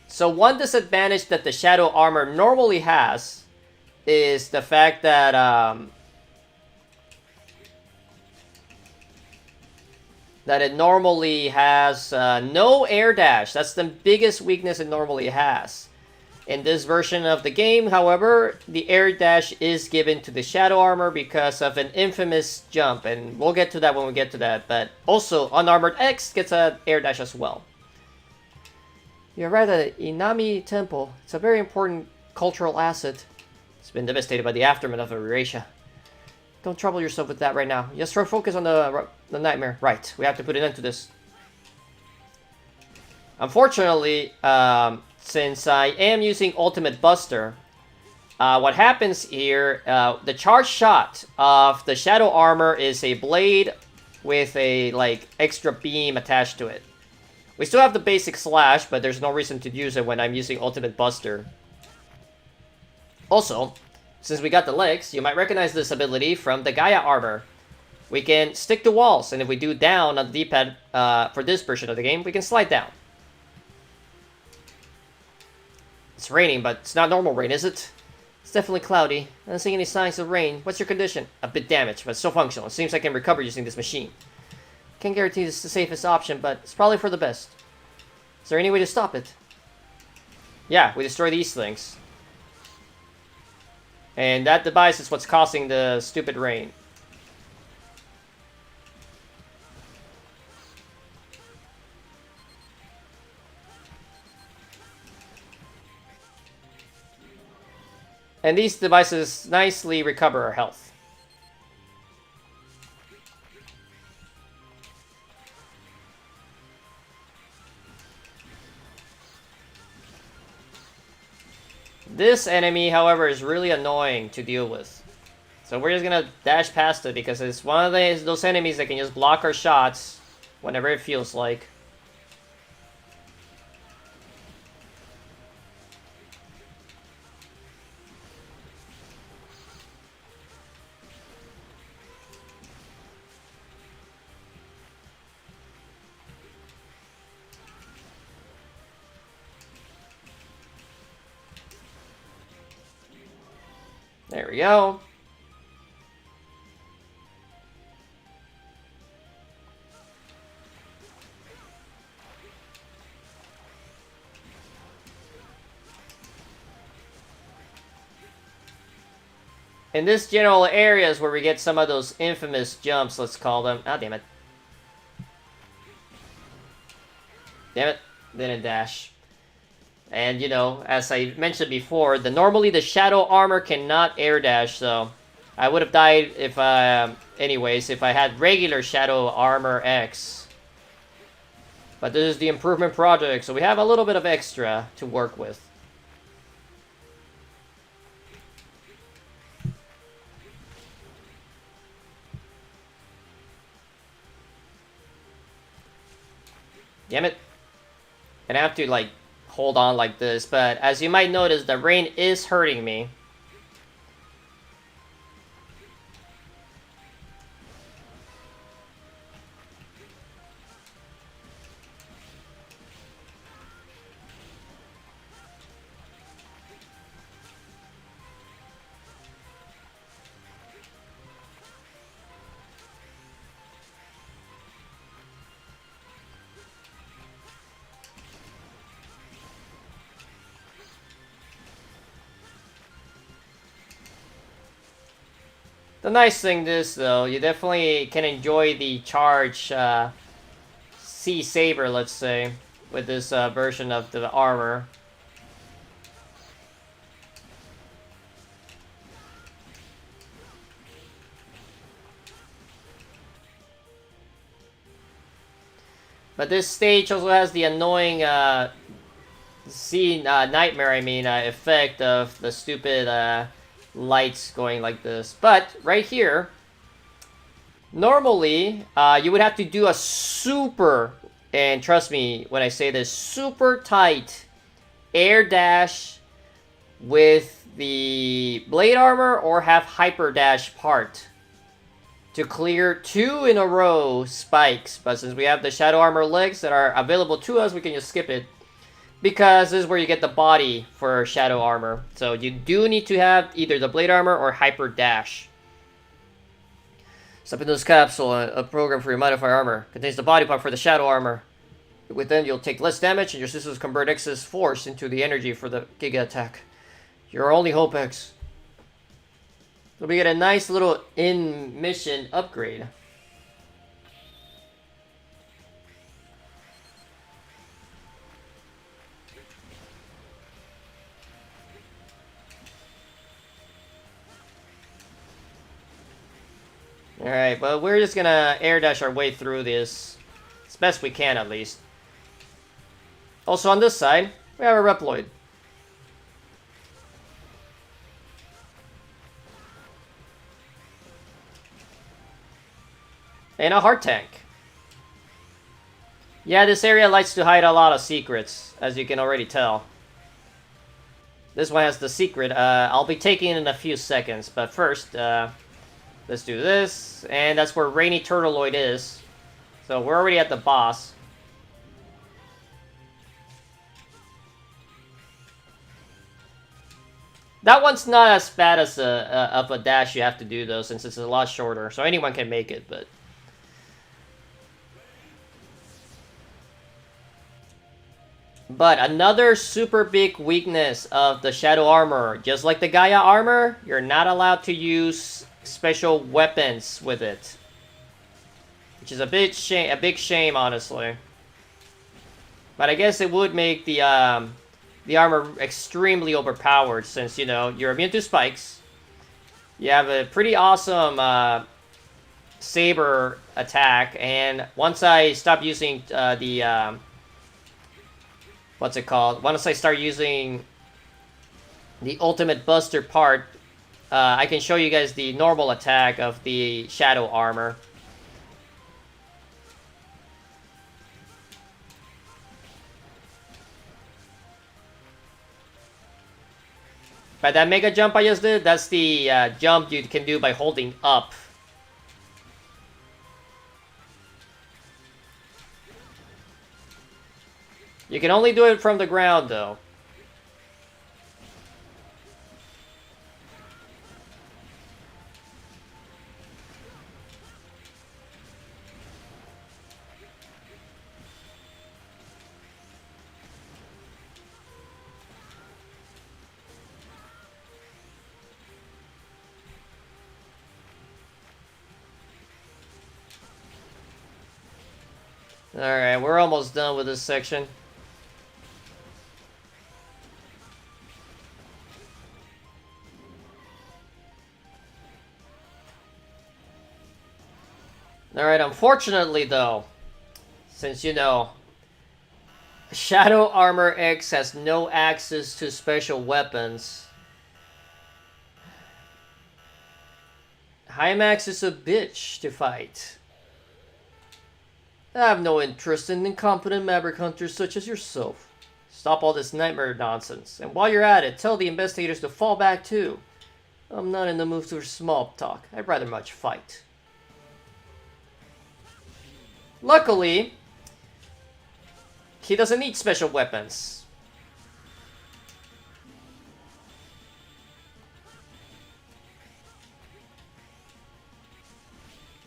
So one disadvantage that the Shadow Armor normally has is the fact that that it normally has no air dash. That's the biggest weakness it normally has. In this version of the game, however, the air dash is given to the Shadow Armor because of an infamous jump, and we'll get to that when we get to that. But also, Unarmored X gets an air dash as well. You arrived at the Inami Temple. It's a very important cultural asset. It's been devastated by the aftermath of Eurasia. Don't trouble yourself with that right now. Just try to focus on the nightmare. Right, we have to put an end to this. Unfortunately, since I am using Ultimate Buster, what happens here, the charge shot of the Shadow Armor is a blade with a, like, extra beam attached to it. We still have the basic slash, but there's no reason to use it when I'm using Ultimate Buster. Also, since we got the legs, you might recognize this ability from the Gaia Armor. We can stick to walls, and if we do down on the D-pad for this version of the game, we can slide down. It's raining, but it's not normal rain, is it? It's definitely cloudy. I don't see any signs of rain. What's your condition? A bit damaged, but still functional. It seems I can recover using this machine. Can't guarantee this is the safest option, but it's probably for the best. Is there any way to stop it? Yeah, we destroy these things. And that device is what's causing the stupid rain. And these devices nicely recover our health. This enemy, however, is really annoying to deal with. So we're just gonna dash past it because it's one of those enemies that can just block our shots whenever it feels like. There we go. In this general area is where we get some of those infamous jumps, let's call them. Ah, damn it. Damn it. Didn't dash. And, you know, as I mentioned before, normally the Shadow Armor cannot air dash, so I would have died if, anyways, if I had regular Shadow Armor X. But this is the improvement project, so we have a little bit of extra to work with. Damn it. And I have to, like, hold on like this, but as you might notice, the rain is hurting me. The nice thing is, though, you definitely can enjoy the charge Sea Saber, let's say, with this version of the armor. But this stage also has the annoying nightmare, effect of the stupid lights going like this. But right here, normally you would have to do a super, and trust me when I say this, super tight air dash with the blade armor or have hyper dash part to clear 2 in a row spikes. But since we have the Shadow Armor legs that are available to us, we can just skip it, because this is where you get the body for Shadow Armor. So you do need to have either the Blade Armor or Hyper Dash. Step capsule, a program for your modifier armor. Contains the body part for the Shadow Armor. Within, you'll take less damage, and your systems convert excess force into the energy for the Giga attack. Your only hope, X. So we get a nice little in-mission upgrade. Alright, but we're just gonna air dash our way through this as best we can, at least. Also on this side, we have a Reploid. And a Heart Tank. Yeah, this area likes to hide a lot of secrets, as you can already tell. This one has the secret. I'll be taking it in a few seconds, but first, let's do this. And that's where Rainy Turtleoid is. So we're already at the boss. That one's not as bad as of a dash you have to do, though, since it's a lot shorter. So anyone can make it, but... But another super big weakness of the Shadow Armor, just like the Gaia Armor, you're not allowed to use special weapons with it. Which is a big shame, honestly. But I guess it would make the armor extremely overpowered, since, you know, you're immune to spikes. You have a pretty awesome saber attack, and once I stop using what's it called? Once I start using the ultimate buster part, I can show you guys the normal attack of the Shadow Armor. But that mega jump I just did, that's the jump you can do by holding up. You can only do it from the ground, though. Alright, we're almost done with this section. Alright, unfortunately though, since you know, Shadow Armor X has no access to special weapons, Hymax is a bitch to fight. I have no interest in incompetent Maverick hunters such as yourself. Stop all this nightmare nonsense, and while you're at it, tell the investigators to fall back too. I'm not in the mood for small talk. I'd rather much fight. Luckily, he doesn't need special weapons.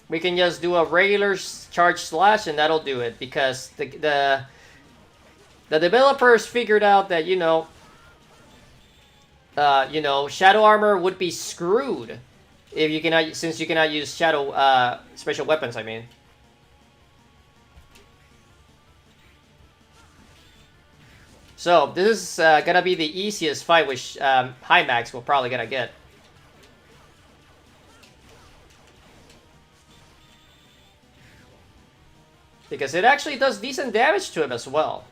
We can just do a regular charge slash and that'll do it, because the developers figured out that, Shadow Armor would be screwed if you cannot, since you cannot use Shadow special weapons, I mean. So this is gonna be the easiest fight which Hymax will probably gonna get. Because it actually does decent damage to him as well.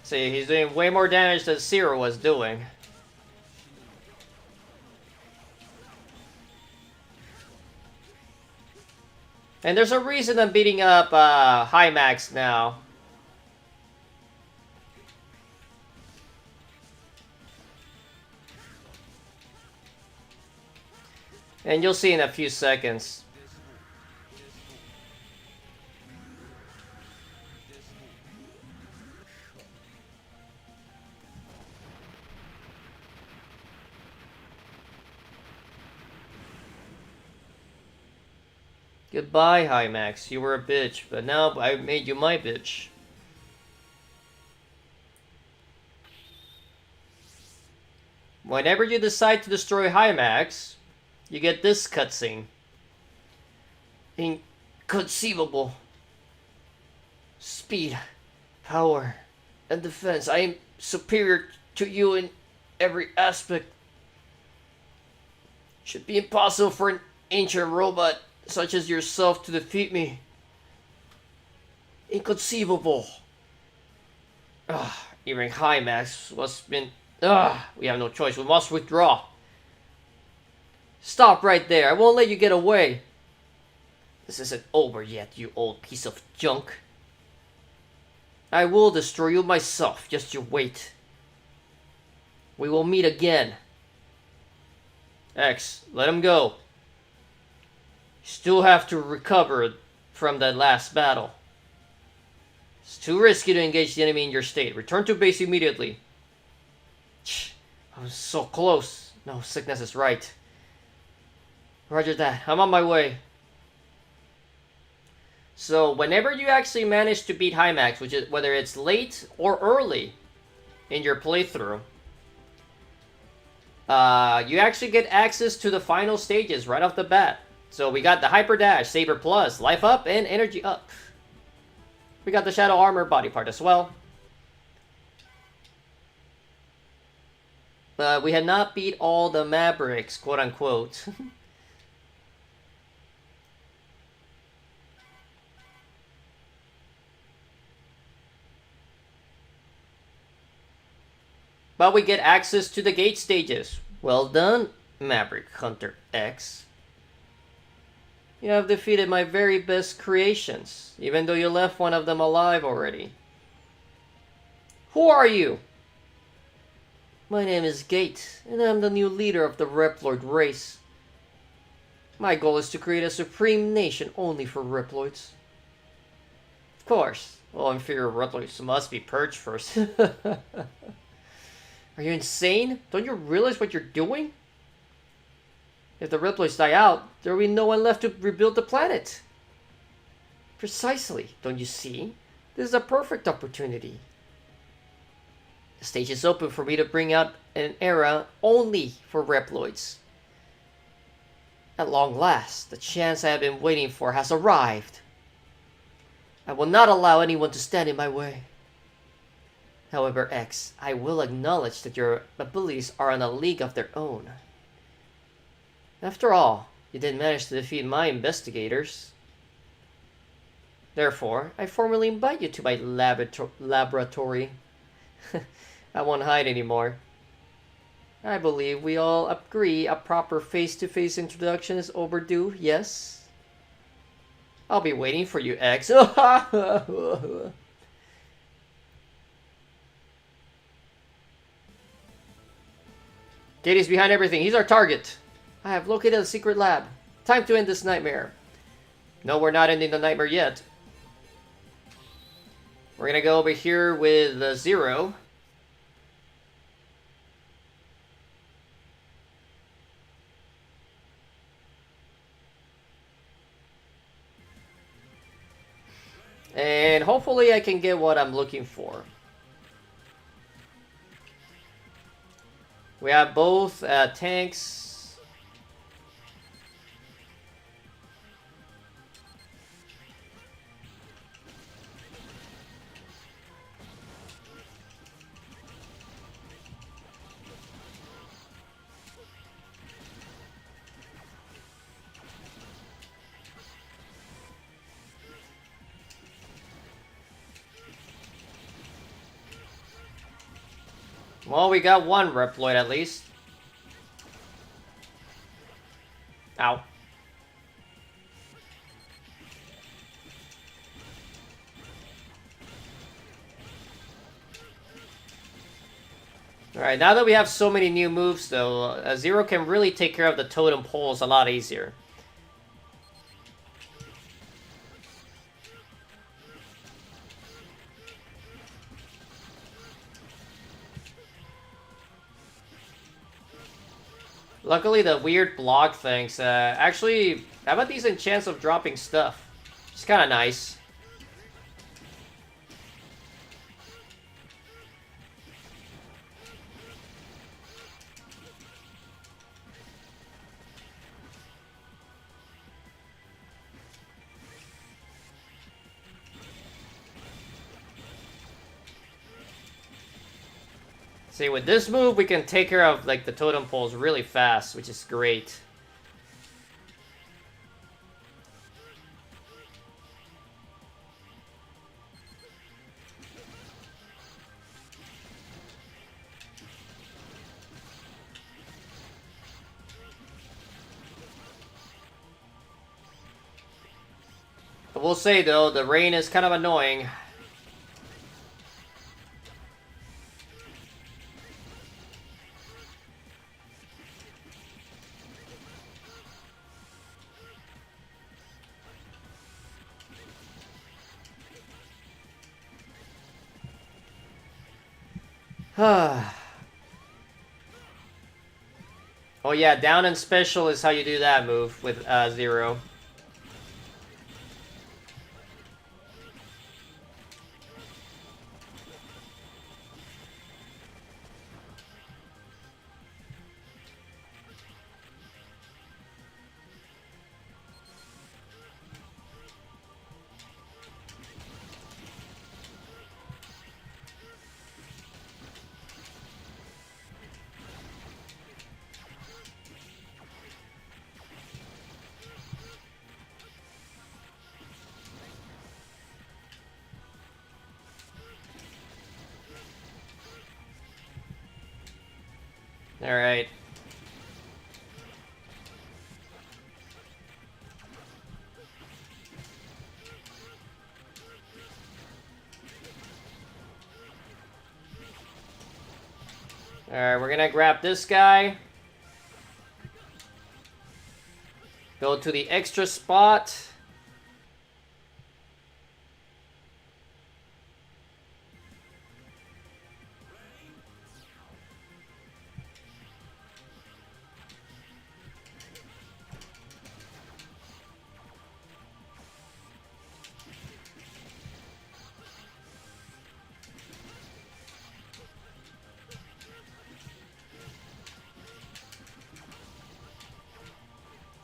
See, he's doing way more damage than Zero was doing. And there's a reason I'm beating up Hymax now. And you'll see in a few seconds. Goodbye, Hymax. You were a bitch, but now I made you my bitch. Whenever you decide to destroy Hymax, you get this cutscene. Inconceivable. Speed, power, and defense. I am superior to you in every aspect. Should be impossible for an ancient robot such as yourself to defeat me. Inconceivable. Even Hymax was been... we have no choice. We must withdraw. Stop right there. I won't let you get away. This isn't over yet, you old piece of junk. I will destroy you myself. Just you wait. We will meet again. X, let him go. Still have to recover from that last battle. It's too risky to engage the enemy in your state. Return to base immediately. I was so close. No, sickness is right. Roger that. I'm on my way. So, whenever you actually manage to beat Hymax, which is whether it's late or early in your playthrough, you actually get access to the final stages right off the bat. So we got the Hyper Dash, Saber Plus, Life Up, and Energy Up. We got the Shadow Armor body part as well. But we had not beat all the Mavericks, quote unquote. But we get access to the gate stages. Well done, Maverick Hunter X. You have defeated my very best creations, even though you left one of them alive already. Who are you? My name is Gate, and I'm the new leader of the Reploid race. My goal is to create a supreme nation only for Reploids. Of course, all inferior Reploids must be purged first. Are you insane? Don't you realize what you're doing? If the Reploids die out, there will be no one left to rebuild the planet. Precisely, don't you see? This is a perfect opportunity. The stage is open for me to bring out an era only for Reploids. At long last, the chance I have been waiting for has arrived. I will not allow anyone to stand in my way. However, X, I will acknowledge that your abilities are on a league of their own. After all, you did manage to defeat my investigators. Therefore, I formally invite you to my laboratory. I won't hide anymore. I believe we all agree a proper face-to-face introduction is overdue, yes? I'll be waiting for you, X. Katie's behind everything. He's our target. I have located a secret lab. Time to end this nightmare. No, we're not ending the nightmare yet. We're gonna go over here with Zero. And hopefully I can get what I'm looking for. We have both tanks. Well, we got one Reploid at least. Ow. Alright, now that we have so many new moves though, Zero can really take care of the totem poles a lot easier. Luckily, the weird block things actually have a decent chance of dropping stuff. It's kind of nice. See, with this move, we can take care of like the totem poles really fast, which is great. I will say though, the rain is kind of annoying. Oh yeah, down and special is how you do that move with Zero. Alright. Alright, we're gonna grab this guy. Go to the extra spot.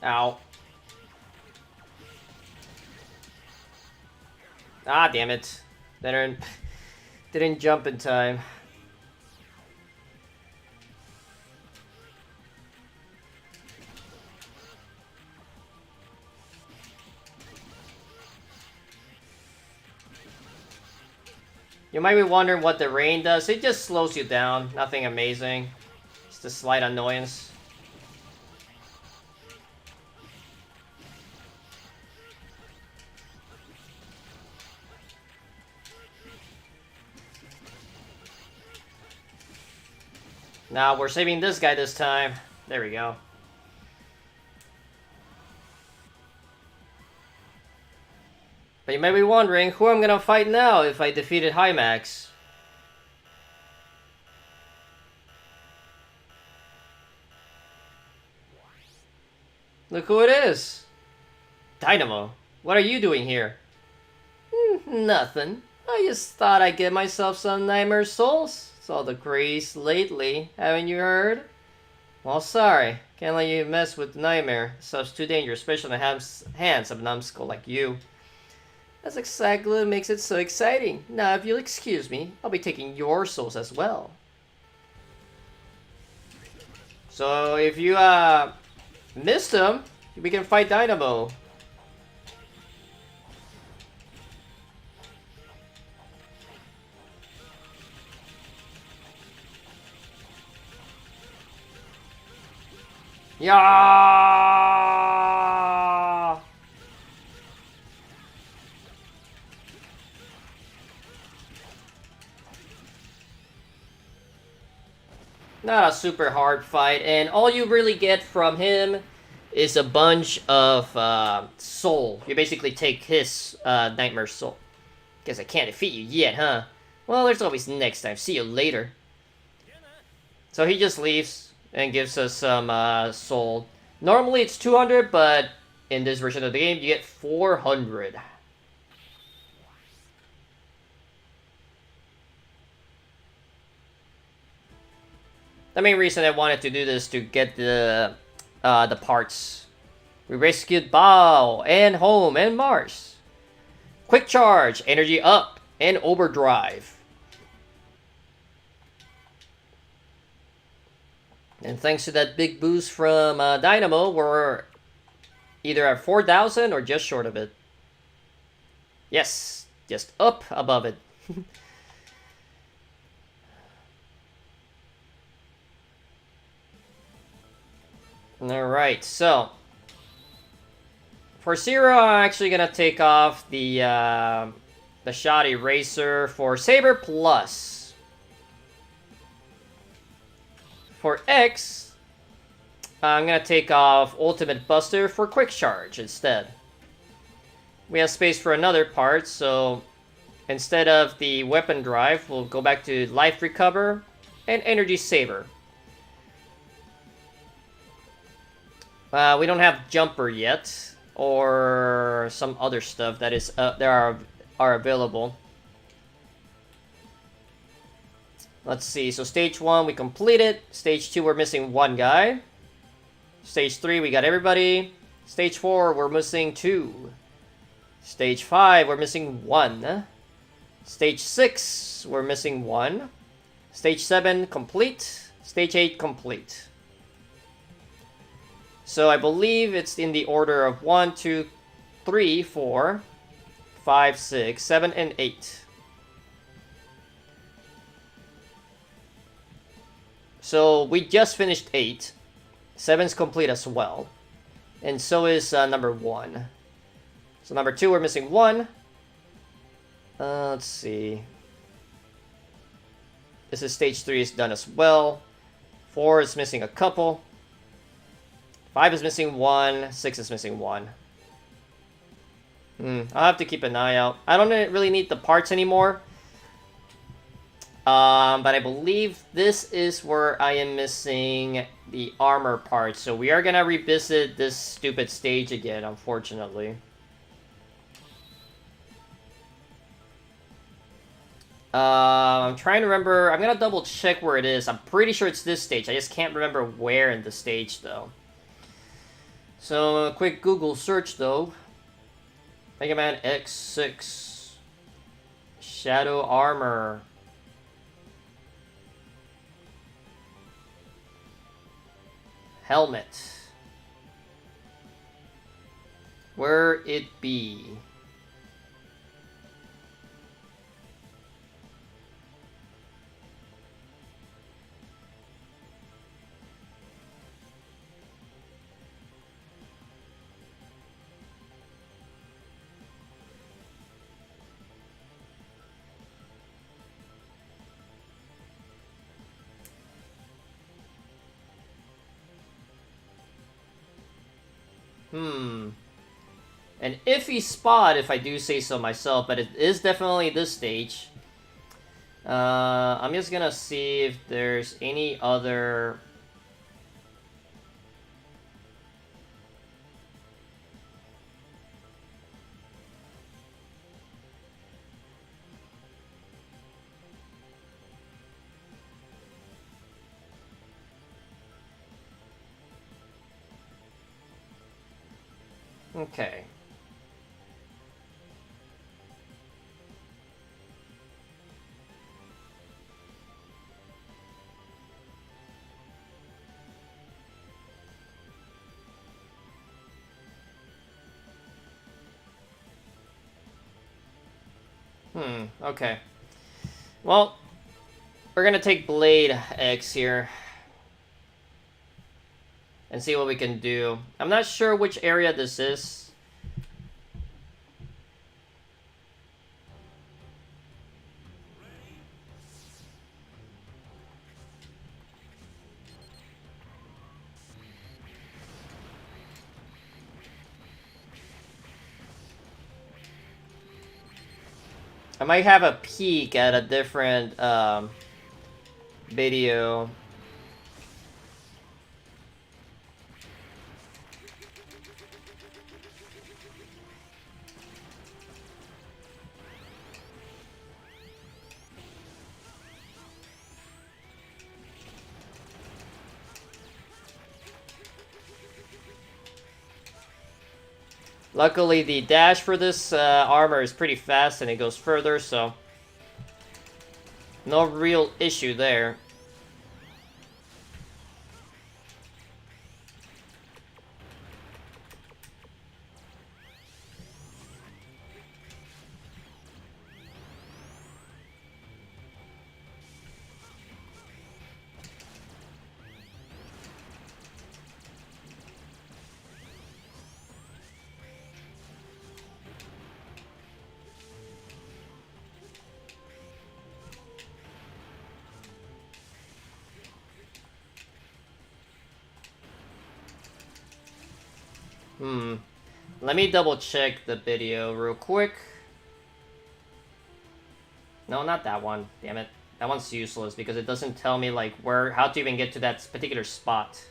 Ow. Ah, damn it. Didn't jump in time. You might be wondering what the rain does. It just slows you down. Nothing amazing. Just a slight annoyance. Now we're saving this guy this time. There we go. But you may be wondering who I'm gonna fight now if I defeated Hymax. Look who it is. Dynamo, what are you doing here? Nothing. I just thought I'd get myself some Nightmare Souls. Saw the craze lately, haven't you heard? Well, sorry. Can't let you mess with Nightmare. Stuff's too dangerous, especially in the hands of a numbskull like you. That's exactly what makes it so exciting. Now, if you'll excuse me, I'll be taking your souls as well. So, if you, missed him, we can fight Dynamo. Yeah! Not a super hard fight, and all you really get from him is a bunch of soul. You basically take his Nightmare Soul. Guess I can't defeat you yet, huh? Well, there's always next time. See you later. So he just leaves and gives us some soul. Normally it's 200, but in this version of the game, you get 400. The main reason I wanted to do this to get the parts. We rescued Bao and Home and Mars. Quick charge, energy up, and overdrive. And thanks to that big boost from Dynamo, we're either at 4,000 or just short of it. Yes, just up above it. Alright, so for Zero, I'm actually gonna take off the Shot Eraser for Saber Plus. For X, I'm gonna take off Ultimate Buster for Quick Charge instead. We have space for another part, so instead of the Weapon Drive, we'll go back to Life Recover and Energy Saver. We don't have Jumper yet, or some other stuff that is are available. Let's see, so stage 1 we completed, stage 2 we're missing 1 guy, stage 3 we got everybody, stage 4 we're missing 2, stage 5 we're missing 1, stage 6 we're missing 1, stage 7 complete, stage 8 complete. So I believe it's in the order of 1, 2, 3, 4, 5, 6, 7, and 8. So we just finished 8. 7's complete as well. And so is number 1. So number 2, we're missing 1. Let's see. This is stage 3 is done as well. 4 is missing a couple. 5 is missing 1. 6 is missing 1. I'll have to keep an eye out. I don't really need the parts anymore. But I believe this is where I am missing the armor part. So we are gonna revisit this stupid stage again, unfortunately. I'm trying to remember. I'm gonna double check where it is. I'm pretty sure it's this stage. I just can't remember where in the stage, though. So, a quick Google search, though. Mega Man X6. Shadow Armor. Helmet. Where it be? An iffy spot, if I do say so myself, but it is definitely this stage. I'm just gonna see if there's any other... Okay. Okay. Well, we're gonna take Blade X here and see what we can do. I'm not sure which area this is. I might have a peek at a different video. Luckily, the dash for this armor is pretty fast and it goes further, so no real issue there. Let me double check the video real quick. No, not that one. Damn it. That one's useless because it doesn't tell me like how to even get to that particular spot.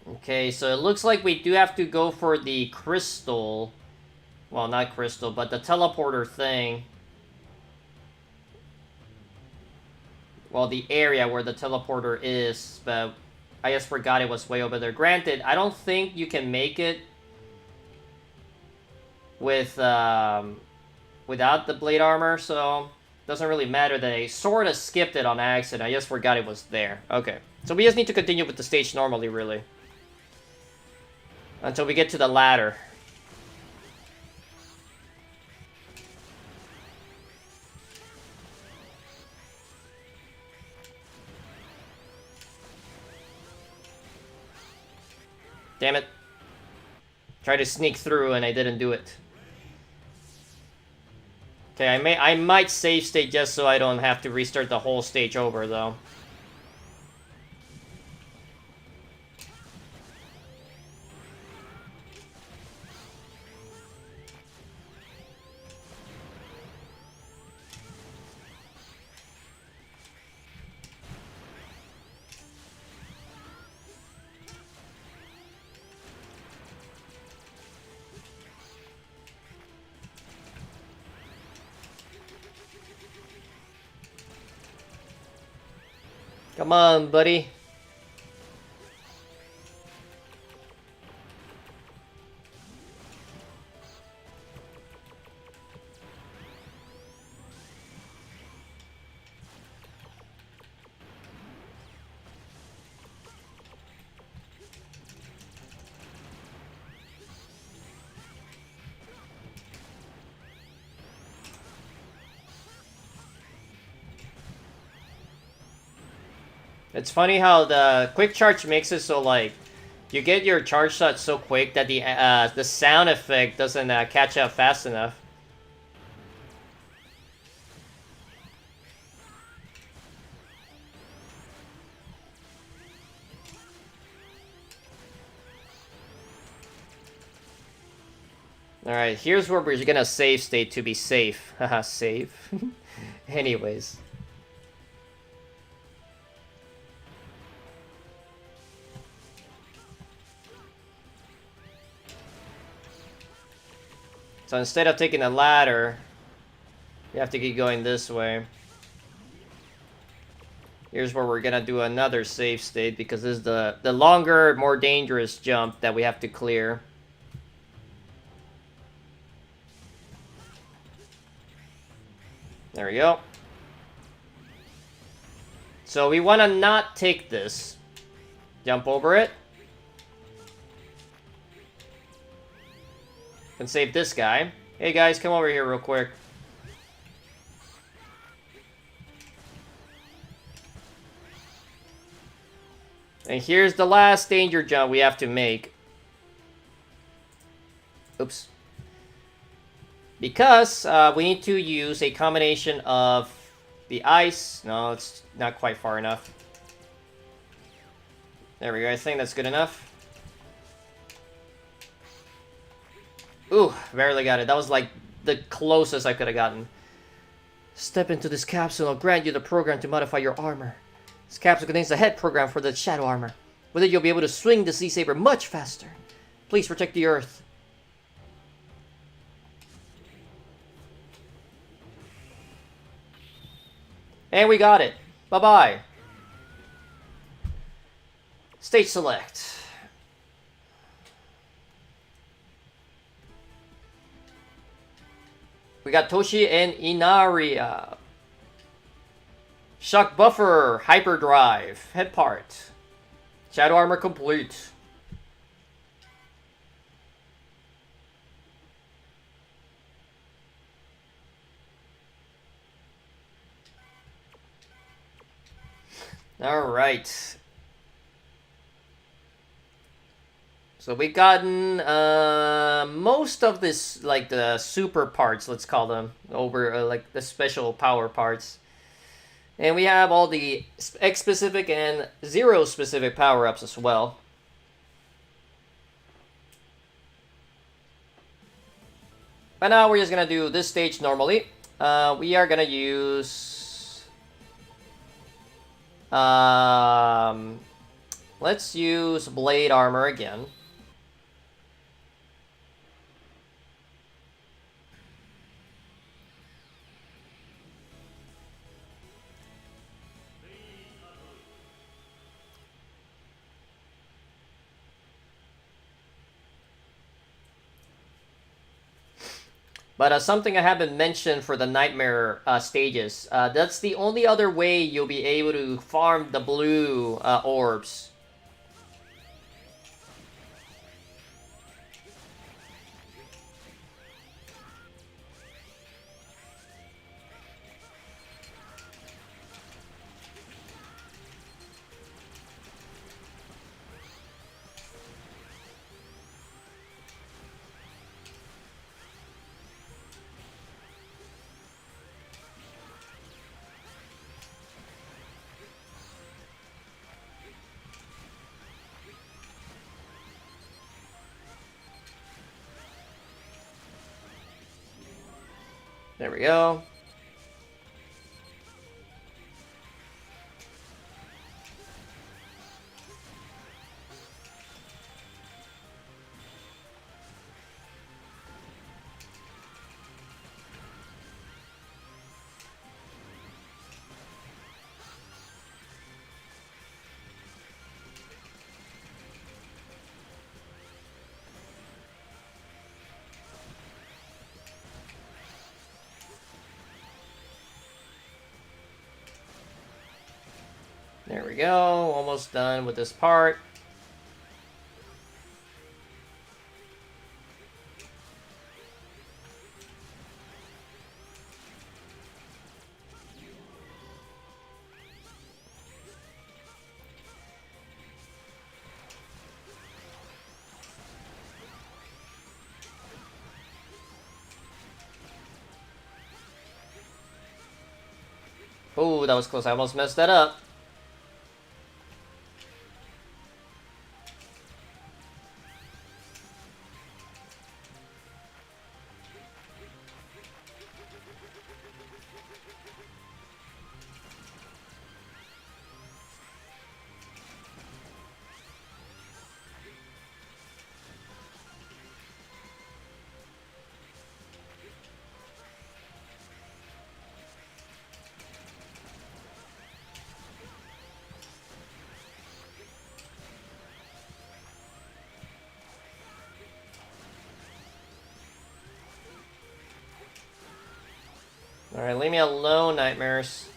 Okay, so it looks like we do have to go for the crystal. Well, not crystal, but the teleporter thing. Well, the area where the teleporter is, but I just forgot it was way over there. Granted, I don't think you can make it with without the blade armor, so doesn't really matter that I sort of skipped it on accident. I just forgot it was there. Okay. So we just need to continue with the stage normally, really. Until we get to the ladder. Damn it. Tried to sneak through and I didn't do it. Okay, I might save state just so I don't have to restart the whole stage over, though. Come on, buddy. It's funny how the quick charge makes it so, like, you get your charge shot so quick that the sound effect doesn't catch up fast enough. Alright, here's where we're gonna save state to be safe. Haha, save. Anyways. So instead of taking a ladder, you have to keep going this way. Here's where we're gonna do another save state because this is the longer, more dangerous jump that we have to clear. There we go. So we want to not take this. Jump over it. And save this guy. Hey guys, come over here real quick. And here's the last danger jump we have to make. Oops. Because we need to use a combination of the ice. No, it's not quite far enough. There we go. I think that's good enough. Ooh, barely got it. That was like the closest I could have gotten. Step into this capsule. I'll grant you the program to modify your armor. This capsule contains the head program for the shadow armor. With it, you'll be able to swing the Sea Saber much faster. Please protect the Earth. And we got it. Bye-bye. Stage select. We got Toshi and Inaria. Shock Buffer, Hyperdrive, Head Part. Shadow Armor complete. Alright. So we've gotten most of this, like the super parts, let's call them, over like the special power parts. And we have all the X-specific and Zero-specific power-ups as well. But now we're just going to do this stage normally. We are going to use... let's use Blade Armor again. But something I haven't mentioned for the Nightmare stages, that's the only other way you'll be able to farm the blue orbs. There we go. There we go. Almost done with this part. Oh, that was close. I almost messed that up. Alright, leave me alone, Nightmares.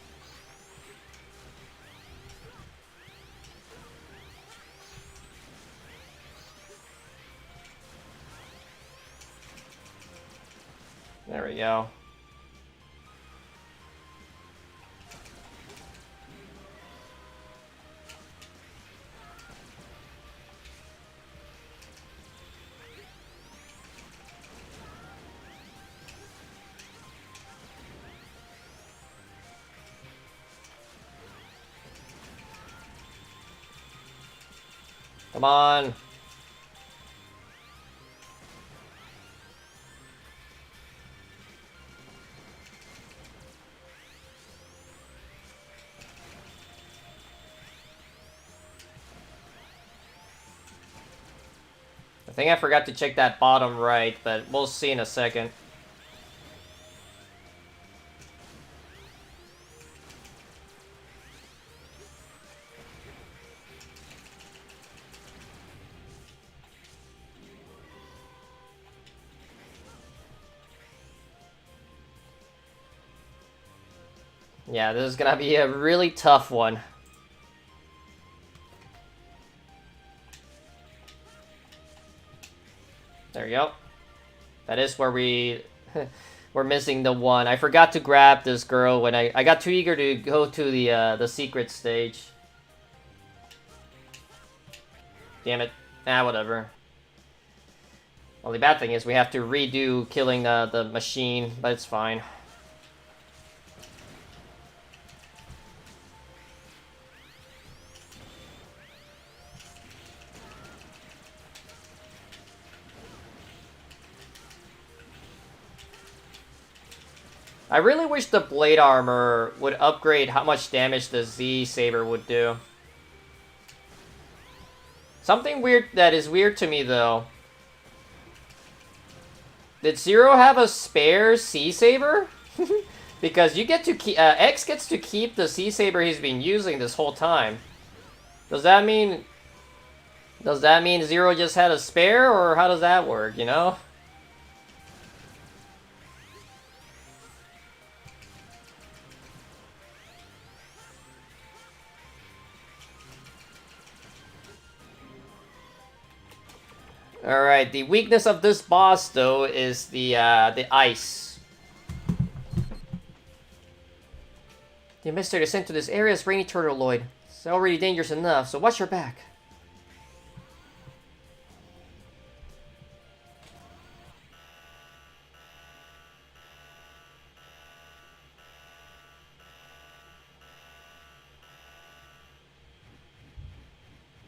There we go. Come on. I think I forgot to check that bottom right, but we'll see in a second. Yeah, this is gonna be a really tough one. There you go. That is where we're missing the one. I forgot to grab this girl when I got too eager to go to the secret stage. Damn it. Ah, whatever. Only bad thing is we have to redo killing the machine, but it's fine. I really wish the blade armor would upgrade how much damage the Z Saber would do. Something weird that is weird to me though. Did Zero have a spare C Saber? Because you get to keep X gets to keep the C Saber he's been using this whole time. Does that mean Zero just had a spare, or how does that work? You know? All right. The weakness of this boss, though, is the ice. The investigator sent to this area is Rainy Turtleoid. It's already dangerous enough, so watch your back.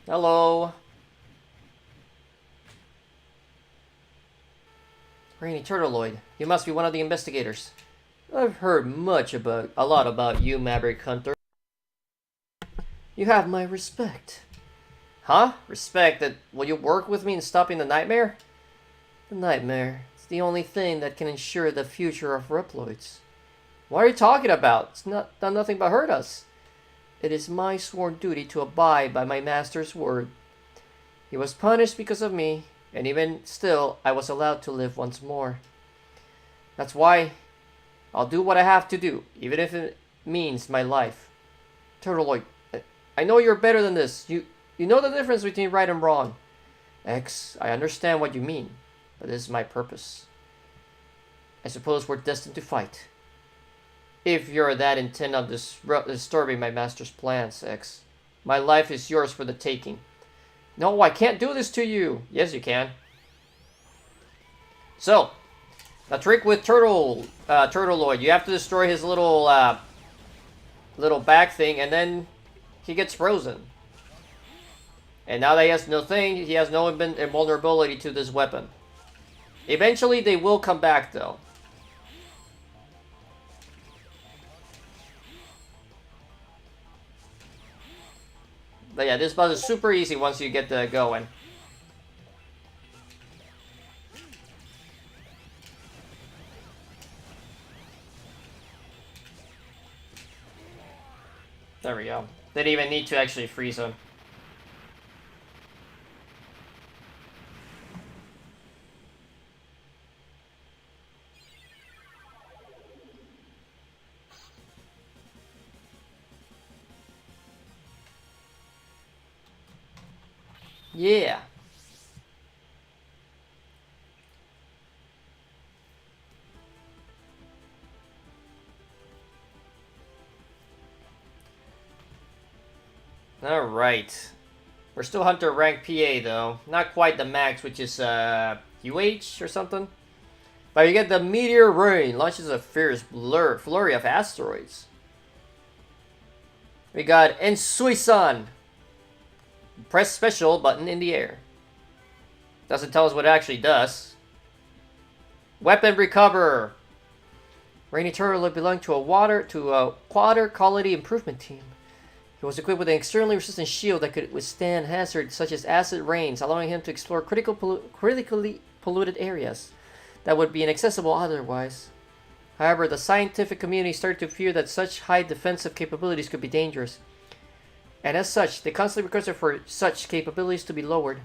Hello. Rainy Turtleoid, you must be one of the investigators. I've heard a lot about you, Maverick Hunter. You have my respect. Huh? Respect that will you work with me in stopping the nightmare? The nightmare is the only thing that can ensure the future of Reploids. What are you talking about? It's not done nothing but hurt us. It is my sworn duty to abide by my master's word. He was punished because of me, and even still, I was allowed to live once more. That's why I'll do what I have to do, even if it means my life. Turtleoid, I know you're better than this. You know the difference between right and wrong. X, I understand what you mean, but this is my purpose. I suppose we're destined to fight. If you're that intent on disturbing my master's plans, X, my life is yours for the taking. No, I can't do this to you. Yes, you can. So, the trick with Turtleoid, you have to destroy his little back thing, and then he gets frozen. And now that he has no thing, he has no invulnerability to this weapon. Eventually, they will come back, though. But yeah, this boss is super easy once you get going. There we go. Didn't even need to actually freeze him. Yeah. Alright. We're still Hunter rank PA though. Not quite the max, which is UH or something. But you get the Meteor Rain. Launches a fierce flurry of asteroids. We got Ensuisan. Press special button in the air. Doesn't tell us what it actually does. Weapon recover. Rainy Turtle belonged to a water quality improvement team. He was equipped with an externally resistant shield that could withstand hazards such as acid rains, allowing him to explore critically polluted areas that would be inaccessible otherwise. However, the scientific community started to fear that such high defensive capabilities could be dangerous. And as such, they constantly requested for such capabilities to be lowered.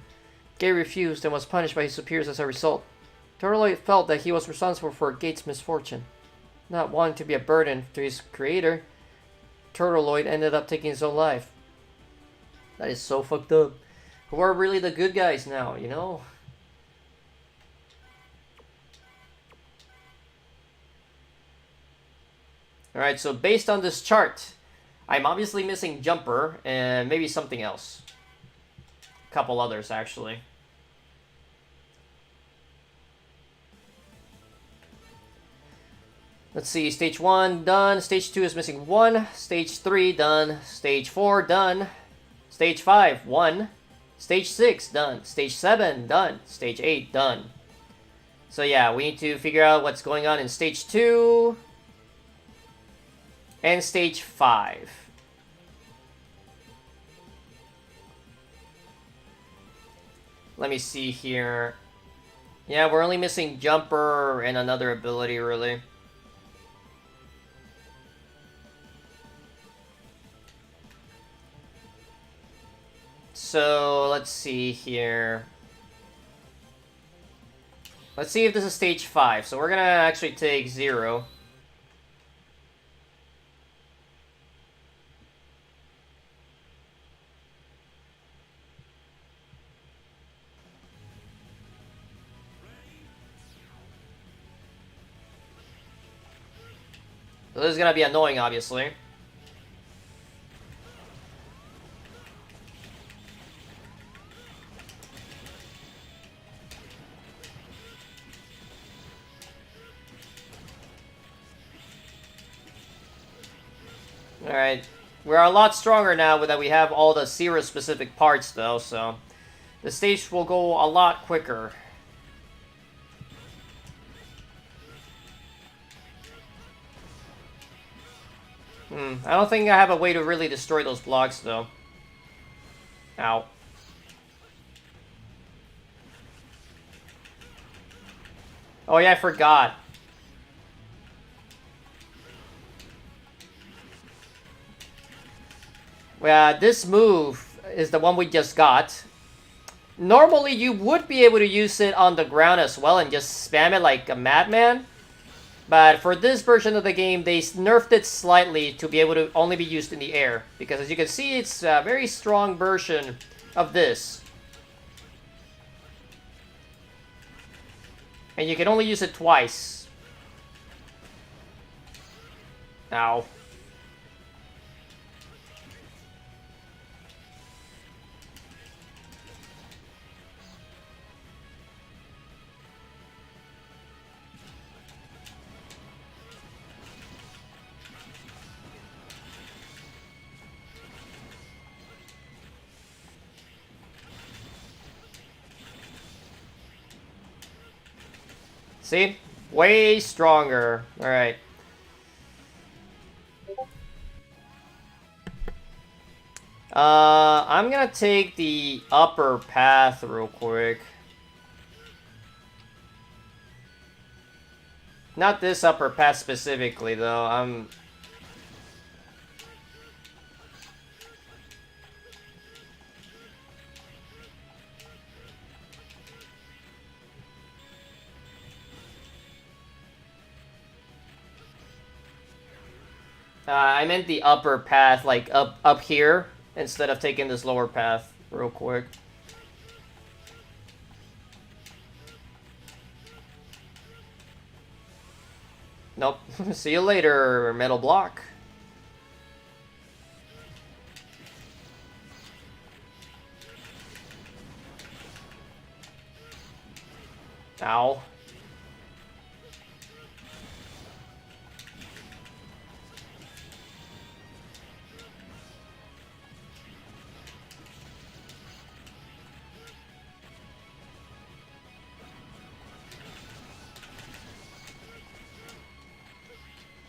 Gay refused and was punished by his superiors as a result. Turtleoid felt that he was responsible for Gate's misfortune. Not wanting to be a burden to his creator, Turtleoid ended up taking his own life. That is so fucked up. Who are really the good guys now, you know? Alright, so based on this chart, I'm obviously missing Jumper and maybe something else. A couple others, actually. Let's see, stage 1, done. Stage 2 is missing 1. Stage 3, done. Stage 4, done. Stage 5, 1. Stage 6, done. Stage 7, done. Stage 8, done. So yeah, we need to figure out what's going on in stage 2 and stage 5. Let me see here. Yeah, we're only missing Jumper and another ability, really. So, let's see here. Let's see if this is stage 5. So we're gonna actually take 0. this is gonna be annoying, obviously. Alright. We're a lot stronger now that we have all the Zero-specific parts, though, so... the stage will go a lot quicker. I don't think I have a way to really destroy those blocks, though. Ow. Oh yeah, I forgot. Well, this move is the one we just got. Normally, you would be able to use it on the ground as well and just spam it like a madman. But for this version of the game, they nerfed it slightly to be able to only be used in the air. Because as you can see, it's a very strong version of this. And you can only use it twice. Ow. See? Way stronger. Alright. I'm gonna take the upper path real quick. Not this upper path specifically, though. I meant the upper path, like up here, instead of taking this lower path real quick. Nope. See you later, metal block. Ow.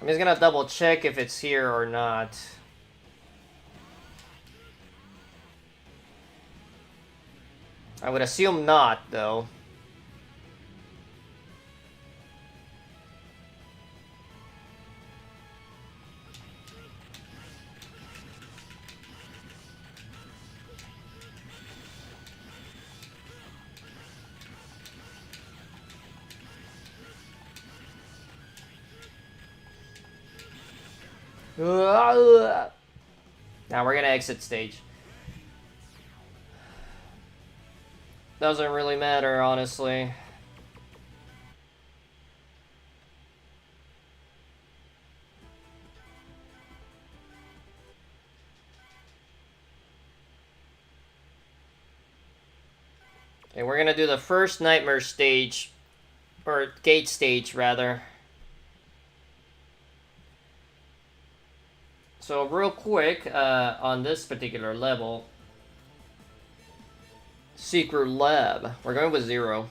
I'm just gonna double check if it's here or not. I would assume not, though. Now we're gonna exit stage. Doesn't really matter, honestly. And we're gonna do the first nightmare stage, or gate stage, rather. So real quick, on this particular level, Secret Lab, we're going with 0.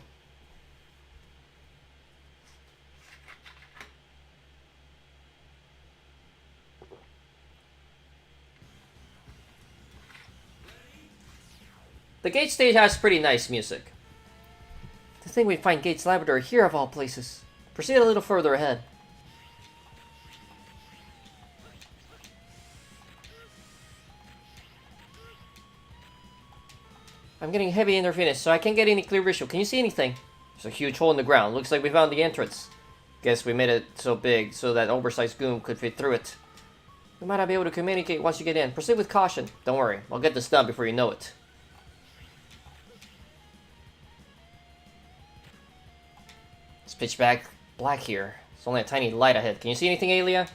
The gate stage has pretty nice music. To think we'd find Gates Laboratory here of all places. Proceed a little further ahead. I'm getting heavy interference, so I can't get any clear visual. Can you see anything? There's a huge hole in the ground. Looks like we found the entrance. Guess we made it so big so that oversized goon could fit through it. We might not be able to communicate once you get in. Proceed with caution. Don't worry, I'll get this done before you know it. It's pitch black here. It's only a tiny light ahead. Can you see anything, Aelia?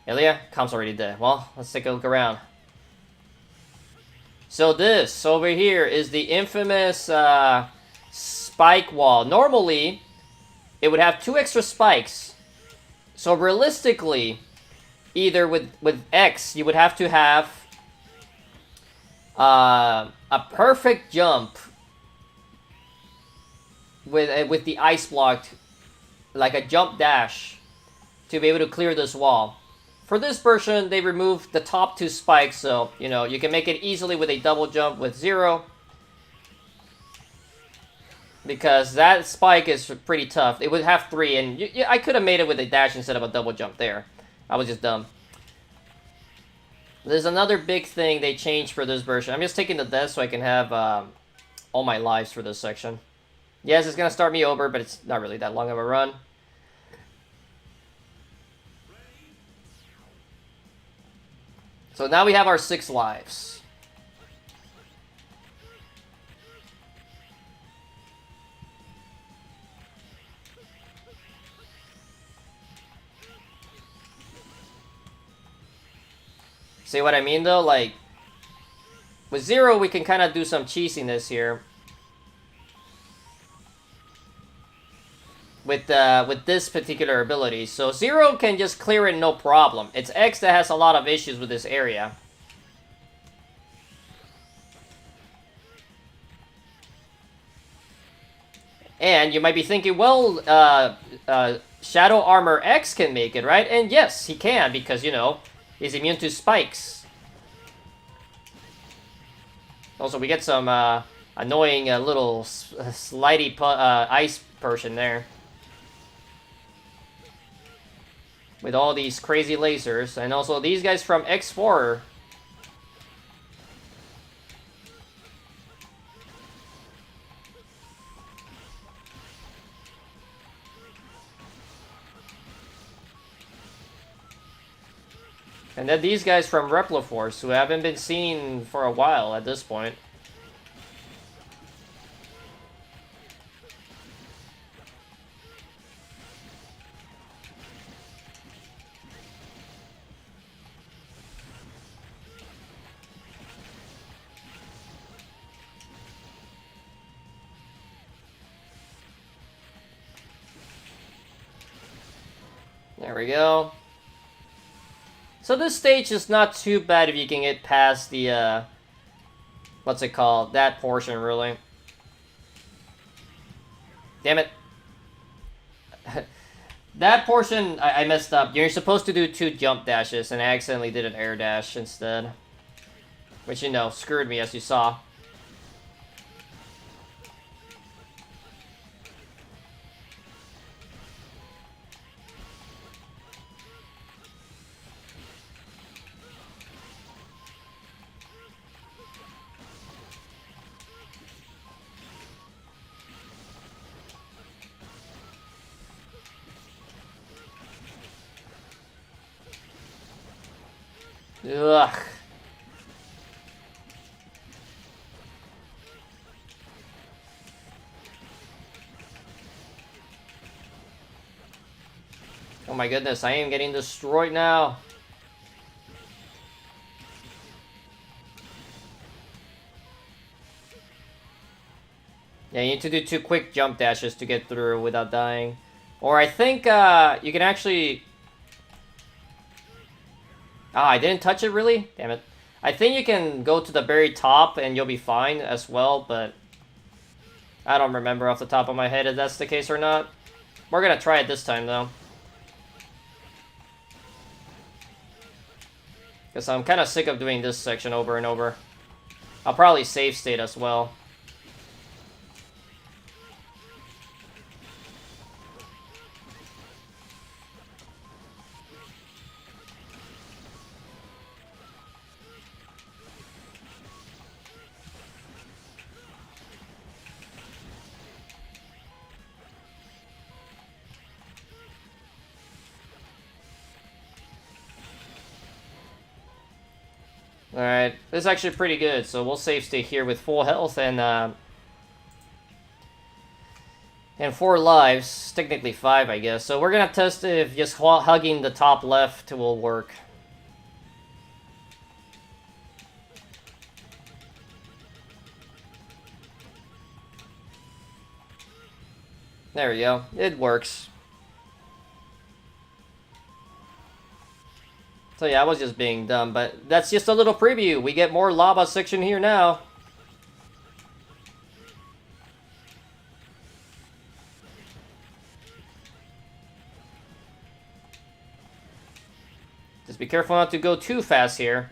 Ilya? Comp's already dead. Well, let's take a look around. So this over here is the infamous spike wall. Normally, it would have 2 extra spikes. So realistically, either with X, you would have to have a perfect jump with the ice block, like a jump dash, to be able to clear this wall. For this version, they removed the top 2 spikes, so, you know, you can make it easily with a double jump with 0. Because that spike is pretty tough. It would have 3, and I could have made it with a dash instead of a double jump there. I was just dumb. There's another big thing they changed for this version. I'm just taking the death so I can have all my lives for this section. Yes, it's going to start me over, but it's not really that long of a run. So now we have our 6 lives. See what I mean though? Like, with 0 we can kind of do some cheesiness here. With this particular ability. So 0 can just clear it no problem. It's X that has a lot of issues with this area. And you might be thinking, well, Shadow Armor X can make it, right? And yes, he can, because, you know, he's immune to spikes. Also, we get some annoying little slidey ice person there. With all these crazy lasers. And also these guys from X4. And then these guys from Repliforce, who haven't been seen for a while at this point. There we go. So this stage is not too bad if you can get past the, what's it called? That portion, really. Damn it. That portion, I messed up. You're supposed to do 2 jump dashes, and I accidentally did an air dash instead. Which, you know, screwed me, as you saw. Ugh. Oh my goodness, I am getting destroyed now. Yeah, you need to do 2 quick jump dashes to get through without dying. Or I think you can actually... Ah, I didn't touch it, really? Damn it. I think you can go to the very top and you'll be fine as well, but... I don't remember off the top of my head if that's the case or not. We're gonna try it this time, though. Because I'm kind of sick of doing this section over and over. I'll probably save state as well. Alright, this is actually pretty good, so we'll save state here with full health, and And 4 lives, technically 5, I guess. So we're gonna test if just hugging the top left will work. There we go. It works. So yeah, I was just being dumb, but that's just a little preview. We get more lava section here now. Just be careful not to go too fast here.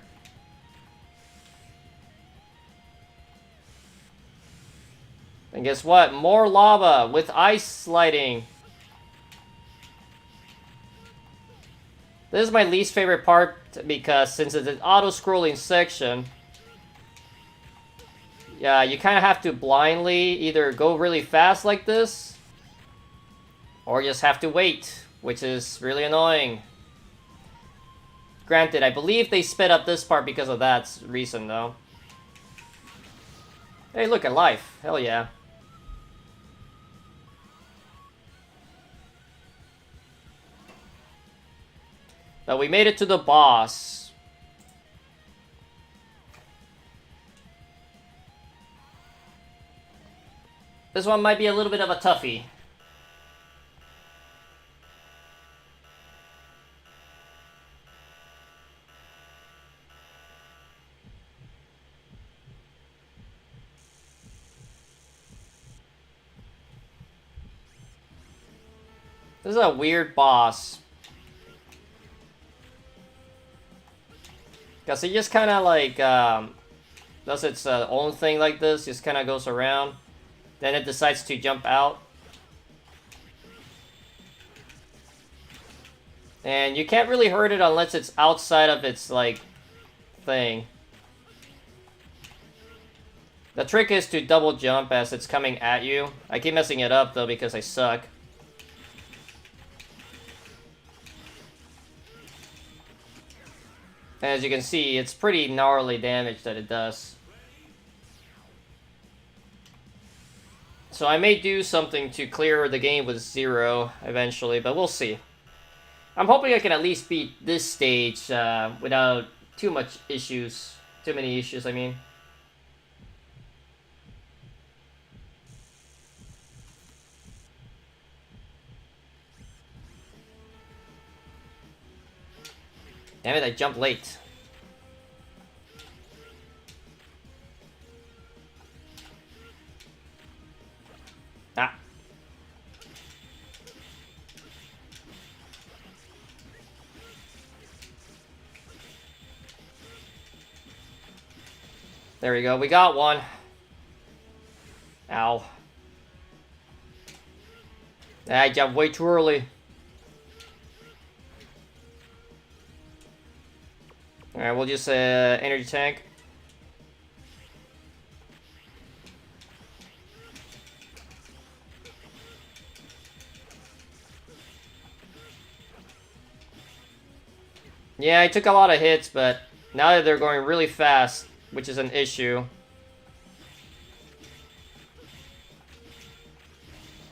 And guess what? More lava with ice sliding. This is my least favorite part because since it's an auto-scrolling section, yeah, you kind of have to blindly either go really fast like this or just have to wait, which is really annoying. Granted, I believe they sped up this part because of that reason, though. Hey, look at life. Hell yeah. But we made it to the boss. This one might be a little bit of a toughie. This is a weird boss. Because he just kind of like does its own thing like this, just kind of goes around. Then it decides to jump out. And you can't really hurt it unless it's outside of its like thing. The trick is to double jump as it's coming at you. I keep messing it up though because I suck. And as you can see, it's pretty gnarly damage that it does. So I may do something to clear the game with 0 eventually, but we'll see. I'm hoping I can at least beat this stage without too many issues, I mean. Damn it, I jumped late. Ah. There we go, we got one. Ow. I jumped way too early. Alright, we'll just energy tank. Yeah, I took a lot of hits, but now that they're going really fast, which is an issue.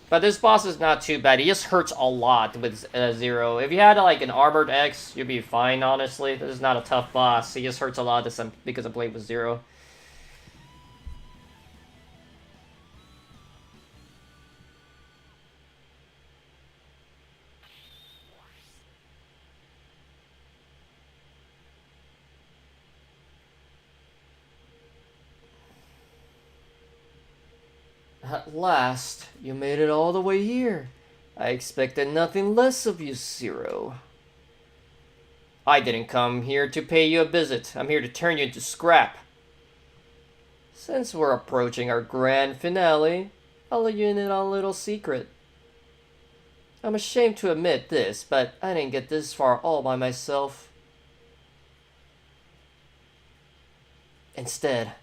But this boss is not too bad. He just hurts a lot with 0. If you had like an armored X, you'd be fine, honestly. This is not a tough boss. He just hurts a lot because I played with 0. At last, you made it all the way here. I expected nothing less of you, Zero. I didn't come here to pay you a visit. I'm here to turn you into scrap. Since we're approaching our grand finale, I'll let you in on a little secret. I'm ashamed to admit this, but I didn't get this far all by myself. Instead,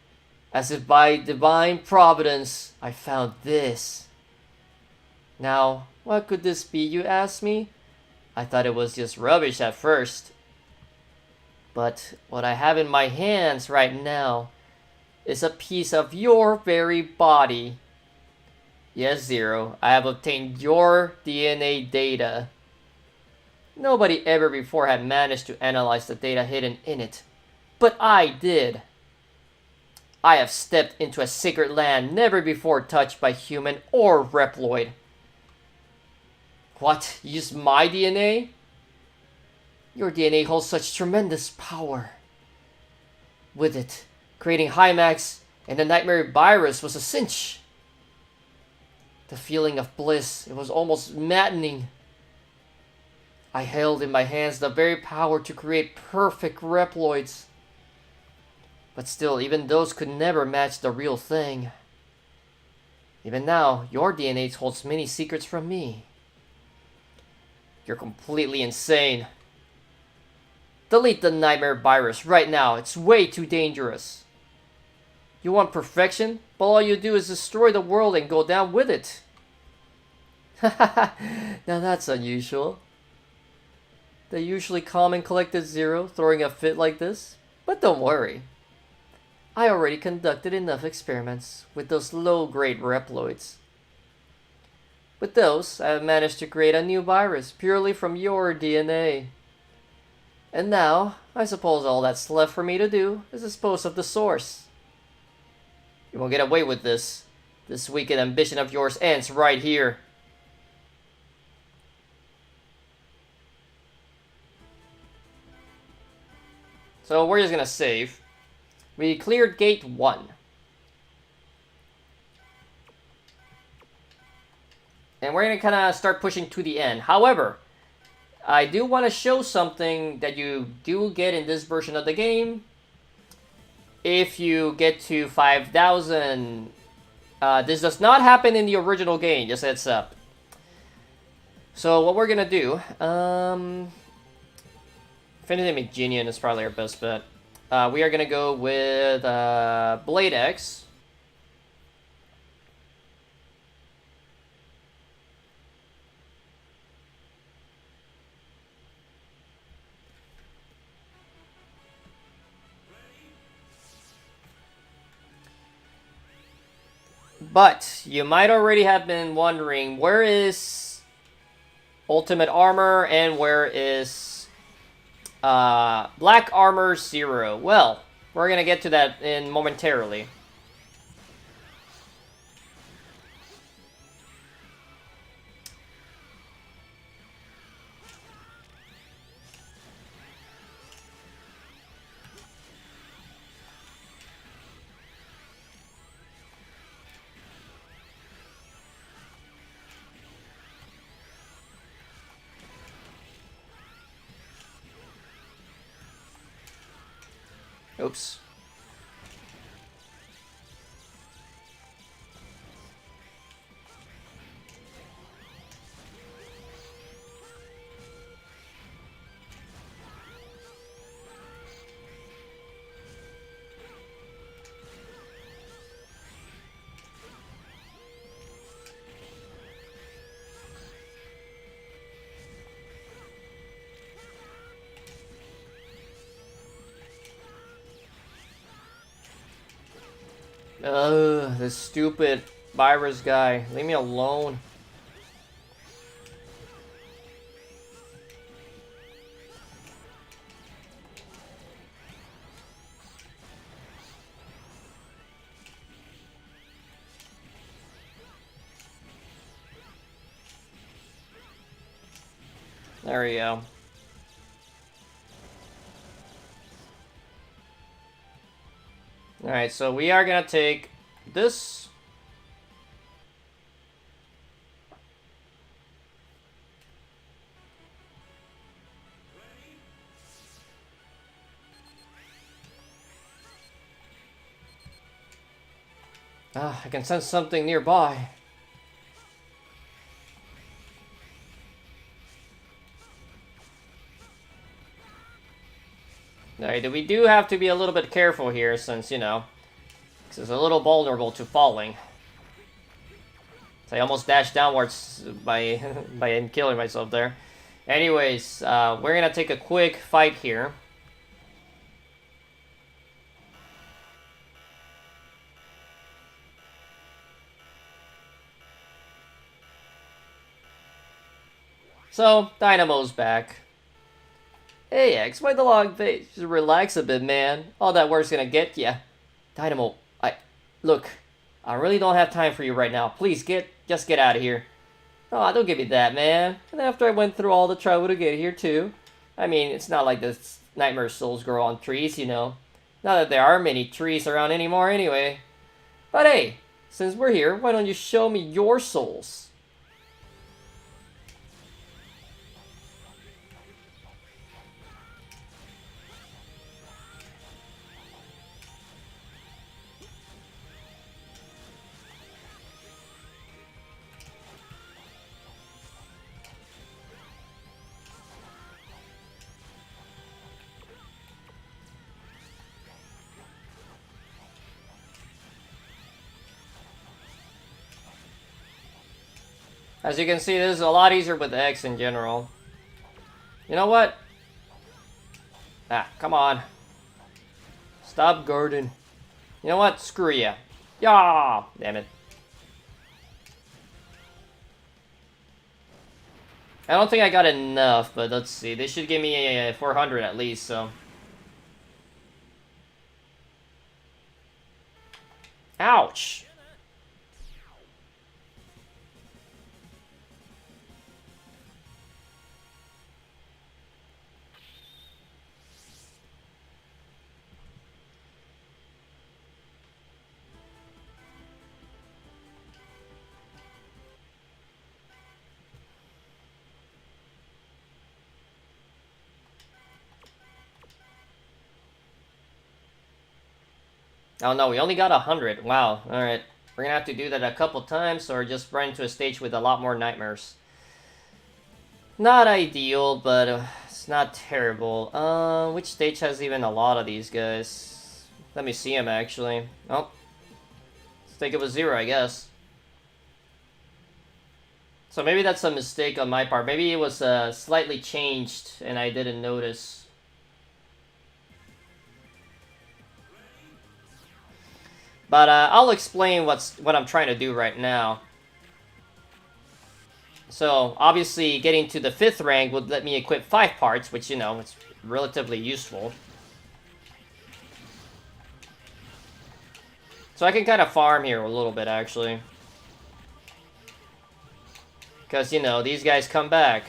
as if by divine providence, I found this. Now, what could this be, you ask me? I thought it was just rubbish at first. But what I have in my hands right now is a piece of your very body. Yes, Zero, I have obtained your DNA data. Nobody ever before had managed to analyze the data hidden in it. But I did. I have stepped into a sacred land never before touched by human or Reploid. What? Use my DNA? Your DNA holds such tremendous power. With it, creating Hymax and the Nightmare virus was a cinch. The feeling of bliss, it was almost maddening. I held in my hands the very power to create perfect Reploids. But still, even those could never match the real thing. Even now, your DNA holds many secrets from me. You're completely insane. Delete the Nightmare virus right now. It's way too dangerous. You want perfection? But all you do is destroy the world and go down with it. Now that's unusual. The usually calm and collected Zero throwing a fit like this? But don't worry. I already conducted enough experiments with those low-grade Reploids. With those, I have managed to create a new virus purely from your DNA. And now, I suppose all that's left for me to do is dispose of the source. You won't get away with this. This wicked ambition of yours ends right here. So we're just gonna save. We cleared gate 1. And we're gonna kind of start pushing to the end. However, I do want to show something that you do get in this version of the game. If you get to 5,000, this does not happen in the original game, just heads up. So what we're gonna do, Infinity McGenian is probably our best bet. We are gonna go with Blade X. But you might already have been wondering, where is Ultimate Armor and where is Black Armor Zero? Well, we're gonna get to that in momentarily. Oops. Ugh, this stupid virus guy. Leave me alone. There we go. Alright, so we are gonna take this. Ah, I can sense something nearby. Alright, we do have to be a little bit careful here since, you know, this is a little vulnerable to falling. So I almost dashed downwards by by killing myself there. Anyways, we're gonna take a quick fight here. So, Dynamo's back. Hey, X, why the long face? Just relax a bit, man. All that work's gonna get ya. Dynamo, look, I really don't have time for you right now. Please, just get out of here. Oh, don't give me that, man. And after I went through all the trouble to get here, too. I mean, it's not like the nightmare souls grow on trees, you know. Not that there are many trees around anymore, anyway. But hey, since we're here, why don't you show me your souls? As you can see, this is a lot easier with X in general. You know what? Ah, come on. Stop guarding. You know what? Screw ya. Yeah! Damn it. I don't think I got enough, but let's see. They should give me a 400 at least, so. Ouch! Oh no, we only got 100. Wow, alright. We're gonna have to do that a couple times or just run into a stage with a lot more nightmares. Not ideal, but it's not terrible. Which stage has even a lot of these guys? Let me see them actually. Oh. Let's take it with 0, I guess. So maybe that's a mistake on my part. Maybe it was slightly changed and I didn't notice. But I'll explain what I'm trying to do right now. So, obviously, getting to the 5th rank would let me equip 5 parts, which, you know, it's relatively useful. So I can kind of farm here a little bit, actually. Because, you know, these guys come back.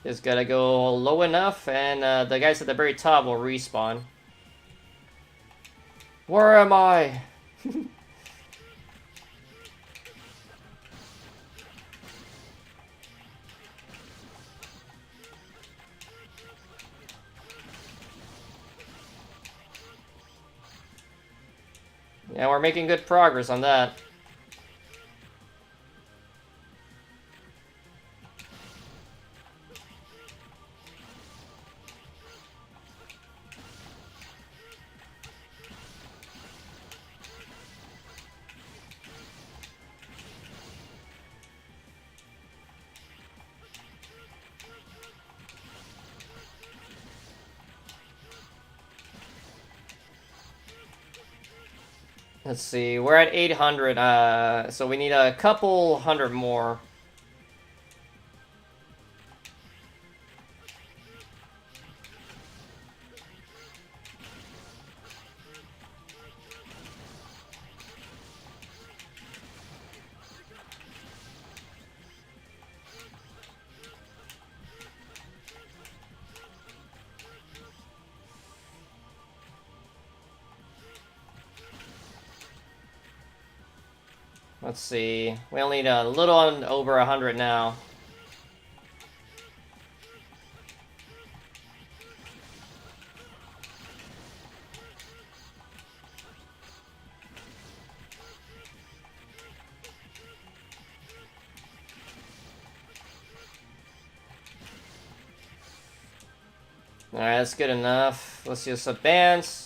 Just gotta go low enough, and the guys at the very top will respawn. Where am I? Yeah, we're making good progress on that. Let's see, we're at 800, so we need a couple hundred more. Let's see, we only need a little over 100 now. Alright, that's good enough. Let's just advance.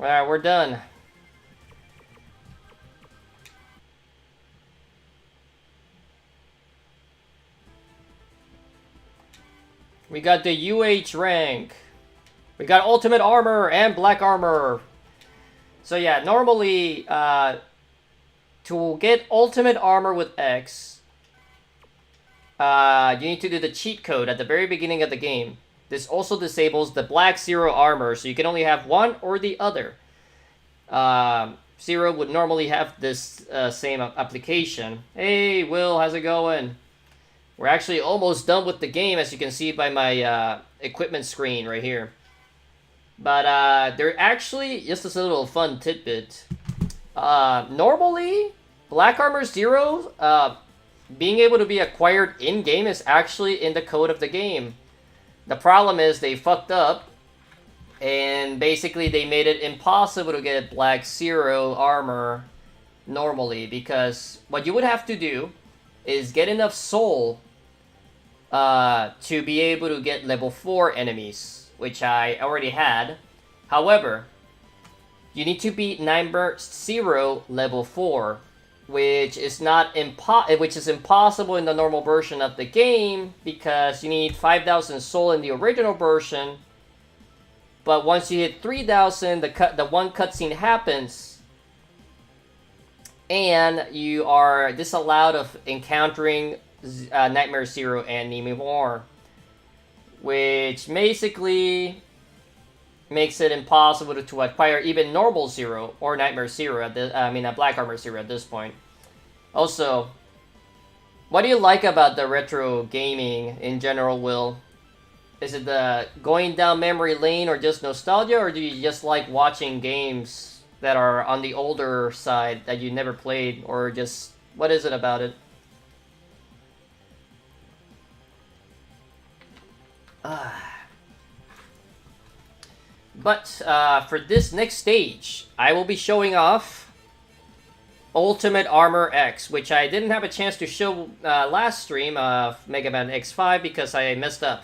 Alright, we're done. We got the UH rank. We got ultimate armor and black armor. So yeah, normally, to get ultimate armor with X, you need to do the cheat code at the very beginning of the game. This also disables the black Zero armor, so you can only have one or the other. Zero would normally have this same application. Hey, Will, how's it going? We're actually almost done with the game, as you can see by my equipment screen right here. But they're actually, just as a little fun tidbit, normally, Black Armor Zero, being able to be acquired in-game is actually in the code of the game. The problem is they fucked up, and basically they made it impossible to get Black Zero armor normally, because what you would have to do is get enough soul to be able to get level 4 enemies, which I already had. However, you need to beat Nightmare Zero level 4, which is impossible in the normal version of the game, because you need 5,000 soul in the original version. But once you hit 3,000, the one cutscene happens, and you are disallowed of encountering Nightmare Zero anymore, which basically makes it impossible to acquire even normal Zero or Nightmare Zero Black Armor Zero at this point. Also, what do you like about the retro gaming in general, Will? Is it the going down memory lane or just nostalgia, or do you just like watching games that are on the older side that you never played, or just, what is it about it? But for this next stage, I will be showing off Ultimate Armor X, which I didn't have a chance to show last stream of Mega Man X5 because I messed up.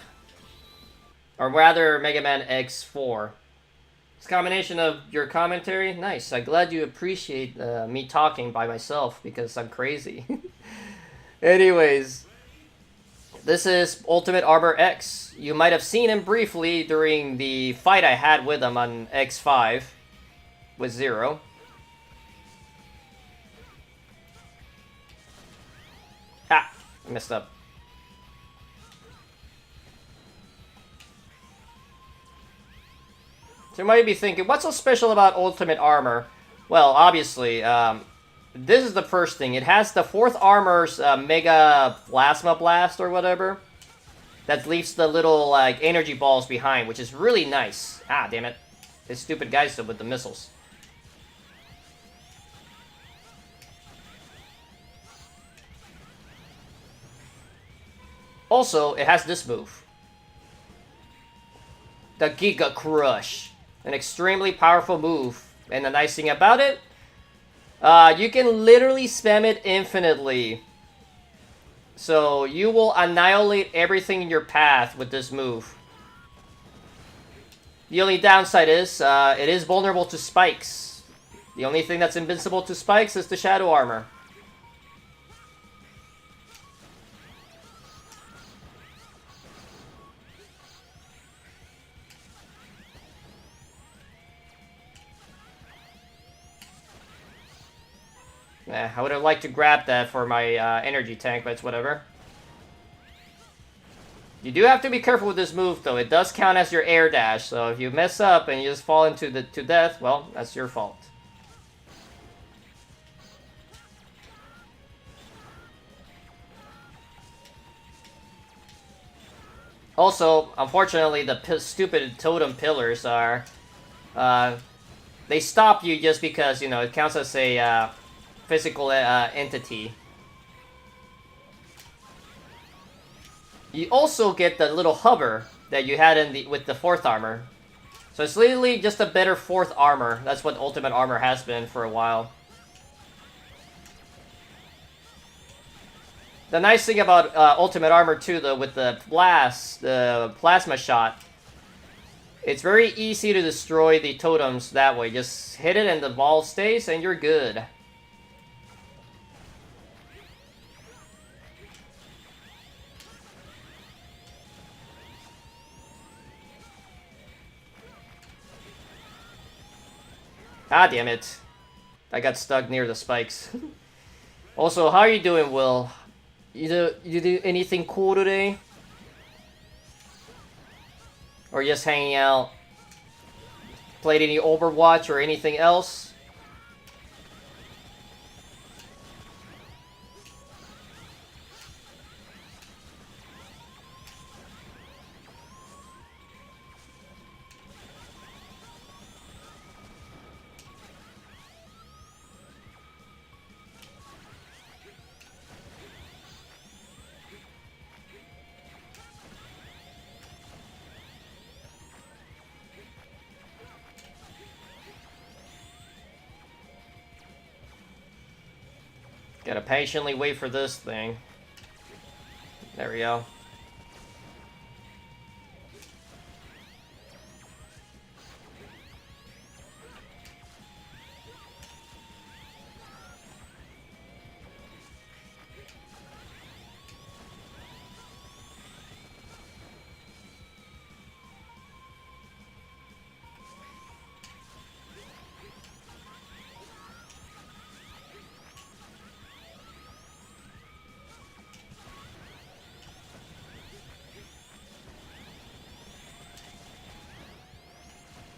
Or rather, Mega Man X4. It's a combination of your commentary. Nice. I'm glad you appreciate me talking by myself, because I'm crazy. Anyways, this is Ultimate Armor X. You might have seen him briefly during the fight I had with him on X5 with Zero. Ah, I messed up. So you might be thinking, what's so special about Ultimate Armor? Well, obviously, this is the first thing. It has the 4th Armor's Mega Plasma Blast or whatever. That leaves the little, like, energy balls behind, which is really nice. Ah, damn it. This stupid guy's still with the missiles. Also, it has this move. The Giga Crush. An extremely powerful move. And the nice thing about it, you can literally spam it infinitely. So you will annihilate everything in your path with this move. The only downside is, it is vulnerable to spikes. The only thing that's invincible to spikes is the Shadow Armor. I would have liked to grab that for my energy tank, but it's whatever. You do have to be careful with this move, though. It does count as your air dash, so if you mess up and you just fall into to death, well, that's your fault. Also, unfortunately, the stupid totem pillars are... they stop you just because, you know, it counts as a... physical entity. You also get the little hover that you had with the 4th armor. So it's literally just a better 4th armor. That's what Ultimate Armor has been for a while. The nice thing about Ultimate Armor too, though, with the blast, the plasma shot, It's very easy to destroy the totems that way. Just hit it and the ball stays and you're good. Ah, damn it. I got stuck near the spikes. Also, how are you doing, Will? You do anything cool today? Or just hanging out? Played any Overwatch or anything else? Gotta patiently wait for this thing. There we go.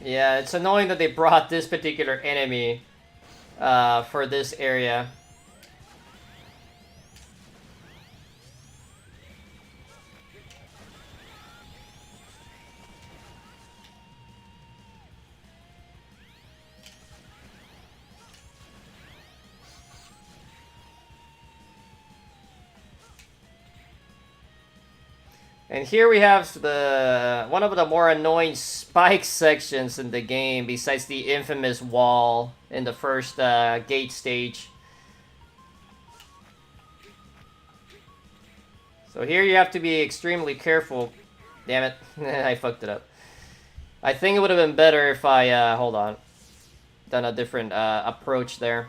Yeah, it's annoying that they brought this particular enemy for this area. And here we have the one of the more annoying spike sections in the game, besides the infamous wall in the first gate stage. So here you have to be extremely careful. Damn it, I fucked it up. I think it would have been better if I, hold on, done a different approach there.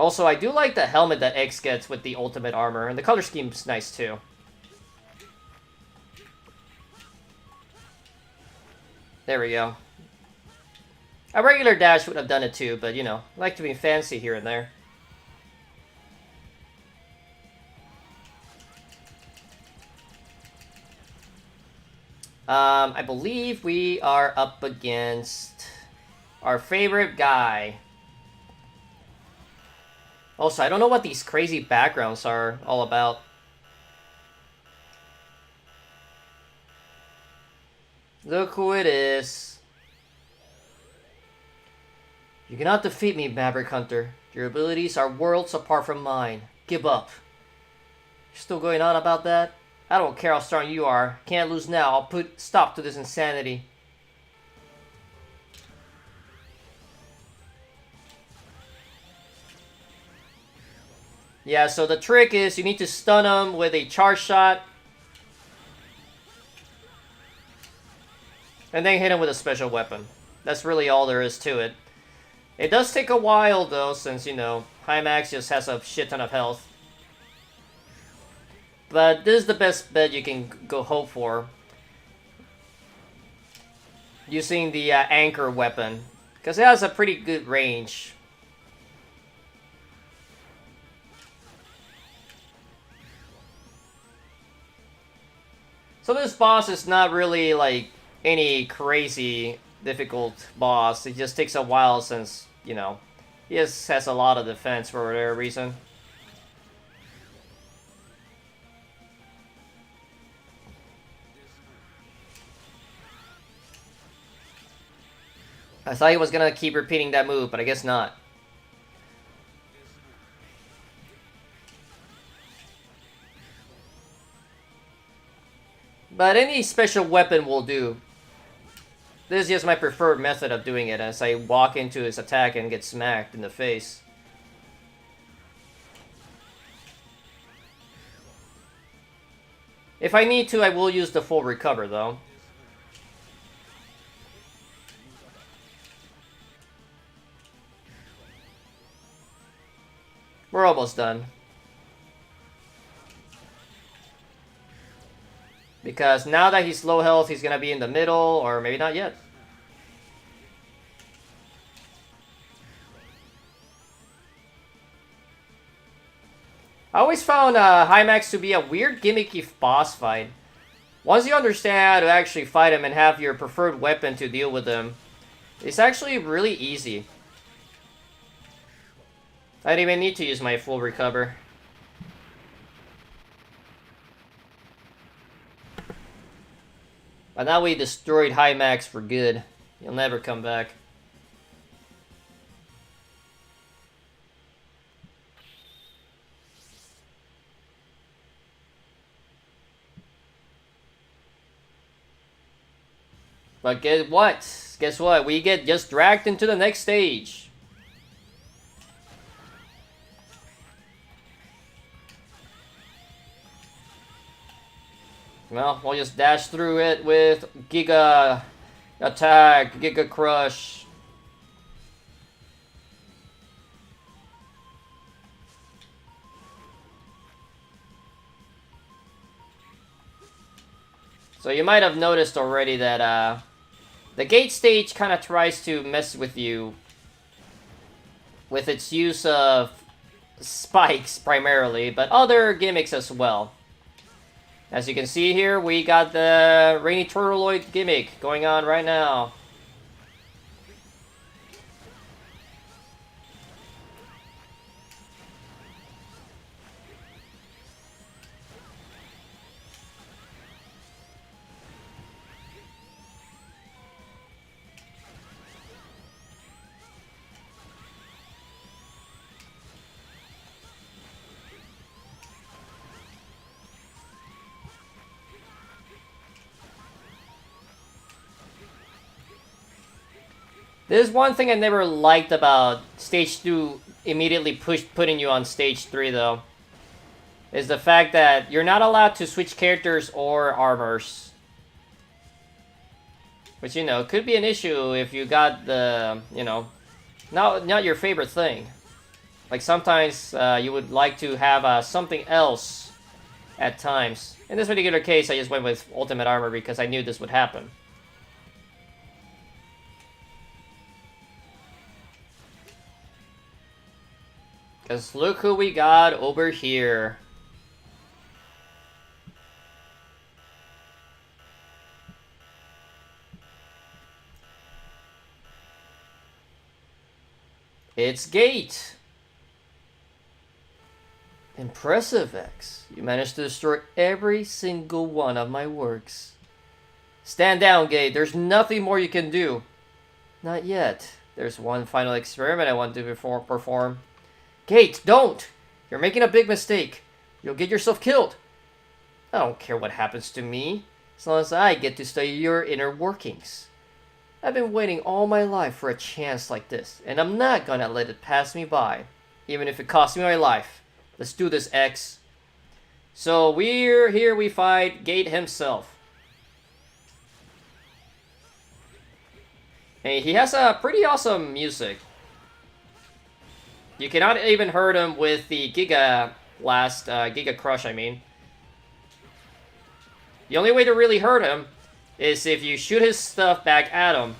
Also, I do like the helmet that X gets with the ultimate armor, and the color scheme's nice too. There we go. A regular dash would have done it too, but you know, I like to be fancy here and there. I believe we are up against our favorite guy. Also, I don't know what these crazy backgrounds are all about. Look who it is. You cannot defeat me, Maverick Hunter. Your abilities are worlds apart from mine. Give up. You're still going on about that? I don't care how strong you are. Can't lose now. I'll put stop to this insanity. Yeah, so the trick is you need to stun him with a charge shot. And then hit him with a special weapon. That's really all there is to it. It does take a while though, since, you know, Hymax just has a shit ton of health. But this is the best bet you can go hope for. Using the anchor weapon. Because it has a pretty good range. So this boss is not really like any crazy difficult boss. It just takes a while since, you know, he just has a lot of defense for whatever reason. I thought he was gonna keep repeating that move, but I guess not. But any special weapon will do. This is just my preferred method of doing it, as I walk into his attack and get smacked in the face. If I need to, I will use the full recover, though. We're almost done. Because now that he's low health, he's gonna be in the middle, or maybe not yet. I always found Hymax to be a weird gimmicky boss fight. Once you understand how to actually fight him and have your preferred weapon to deal with him, it's actually really easy. I didn't even need to use my full recover. But now we destroyed Hymax for good. He'll never come back. But guess what? Guess what? We get just dragged into the next stage. Well, we'll just dash through it with Giga Attack, Giga Crush. So you might have noticed already that the gate stage kind of tries to mess with you with its use of spikes primarily, but other gimmicks as well. As you can see here, we got the Rainy Turtleoid gimmick going on right now. There's one thing I never liked about Stage 2 immediately putting you on Stage 3, though. Is the fact that you're not allowed to switch characters or armors. Which, you know, could be an issue if you got the, you know, not your favorite thing. Like, sometimes you would like to have something else at times. In this particular case, I just went with Ultimate Armor because I knew this would happen. Because look who we got over here. It's Gate. Impressive, X. You managed to destroy every single one of my works. Stand down, Gate. There's nothing more you can do. Not yet. There's one final experiment I want to perform. Gate, don't! You're making a big mistake. You'll get yourself killed. I don't care what happens to me, as long as I get to study your inner workings. I've been waiting all my life for a chance like this, and I'm not gonna let it pass me by, even if it costs me my life. Let's do this, X. So we fight Gate himself. And he has a pretty awesome music. You cannot even hurt him with the Giga Blast, Giga Crush, I mean. The only way to really hurt him is if you shoot his stuff back at him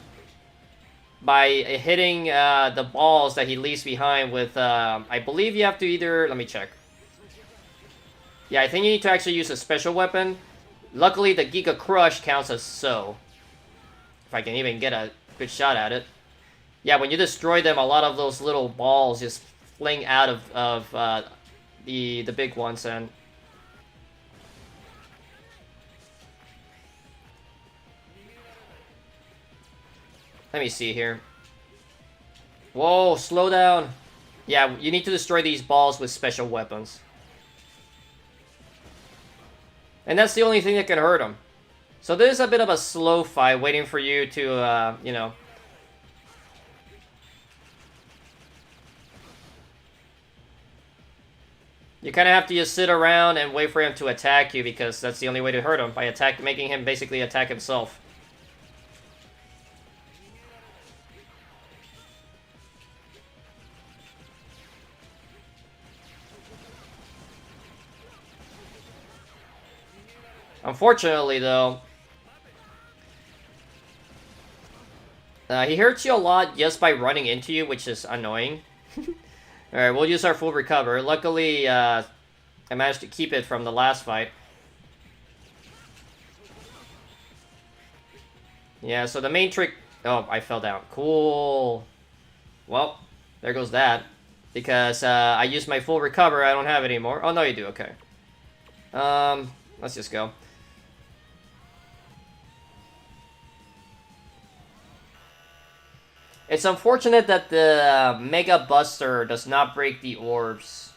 by hitting the balls that he leaves behind with, I believe you have to either, let me check. Yeah, I think you need to actually use a special weapon. Luckily, the Giga Crush counts as so. If I can even get a good shot at it. Yeah, when you destroy them, a lot of those little balls just fling out of the big ones, and let me see here. Whoa, slow down. Yeah, you need to destroy these balls with special weapons. And that's the only thing that can hurt them. So this is a bit of a slow fight, waiting for you to, you know. You kind of have to just sit around and wait for him to attack you, because that's the only way to hurt him, by making him basically attack himself. Unfortunately, though, he hurts you a lot just by running into you, which is annoying. Alright, we'll use our full recover. Luckily, I managed to keep it from the last fight. Yeah, so the main trick... Oh, I fell down. Cool. Well, there goes that. Because I used my full recover, I don't have it anymore. Oh, no, you do. Okay. Let's just go. It's unfortunate that the Mega Buster does not break the orbs.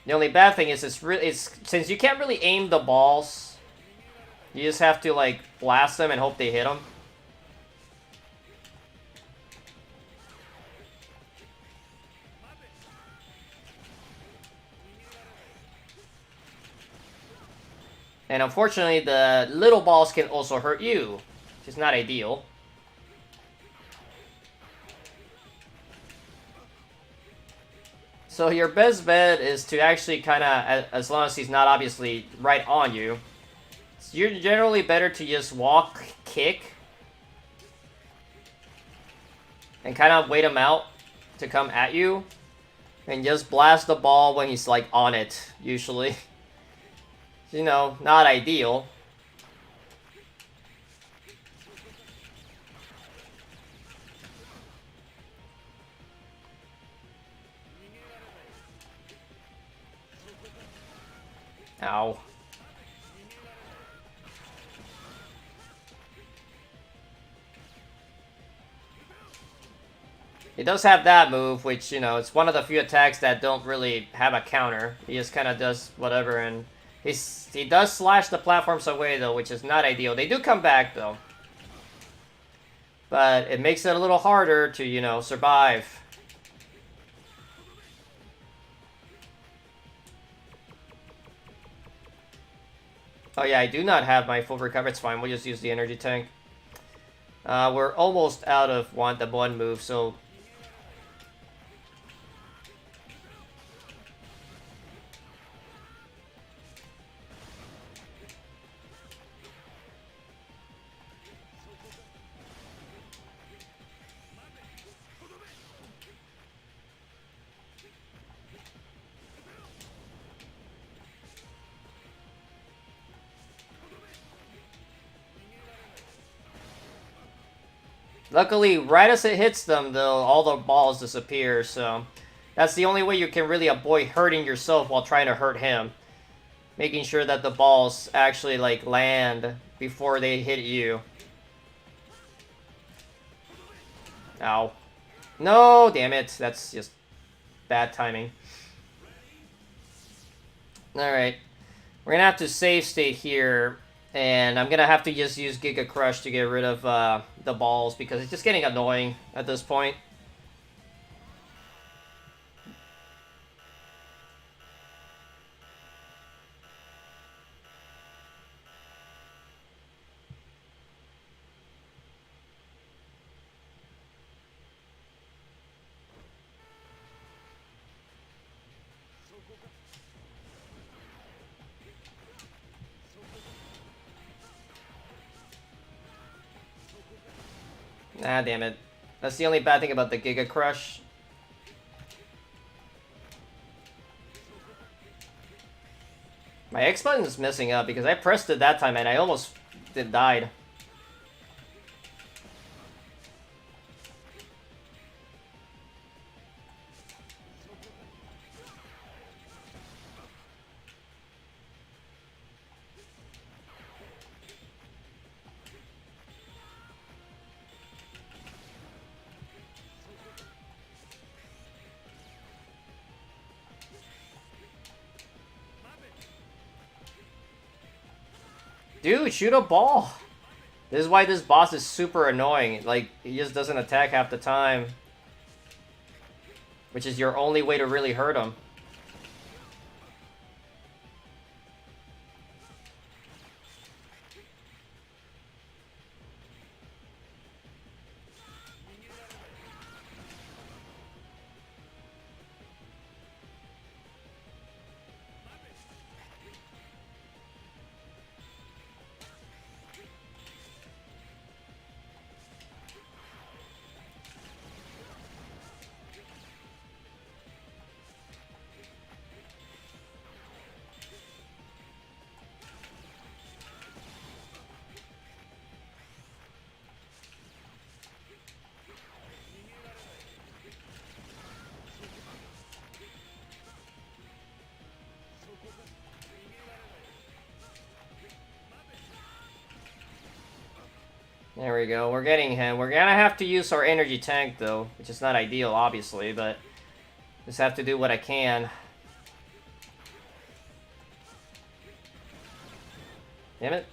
The only bad thing is it's since you can't really aim the balls, you just have to like blast them and hope they hit them. And unfortunately, the little balls can also hurt you, which is not ideal. So your best bet is to actually kind of, as long as he's not obviously right on you, you're generally better to just walk, kick, and kind of wait him out to come at you, and just blast the ball when he's like on it, usually. You know, not ideal. Ow. He does have that move, which, you know, it's one of the few attacks that don't really have a counter. He just kind of does whatever, and he does slash the platforms away, though, which is not ideal. They do come back, though. But it makes it a little harder to, you know, survive. Oh yeah, I do not have my full recovery. It's fine. We'll just use the energy tank. We're almost out of the one move, so... Luckily, right as it hits them, though, all the balls disappear, so... That's the only way you can really avoid hurting yourself while trying to hurt him. Making sure that the balls actually, like, land before they hit you. Ow. No, damn it. That's just bad timing. Alright. We're gonna have to save state here. And I'm gonna have to just use Giga Crush to get rid of the balls because it's just getting annoying at this point. Ah, damn it. That's the only bad thing about the Giga Crush. My X button is messing up because I pressed it that time and I almost died. Dude, shoot a ball. This is why this boss is super annoying. Like, he just doesn't attack half the time. Which is your only way to really hurt him. There we go. We're getting him. We're gonna have to use our energy tank, though, which is not ideal, obviously, but just have to do what I can. Damn it.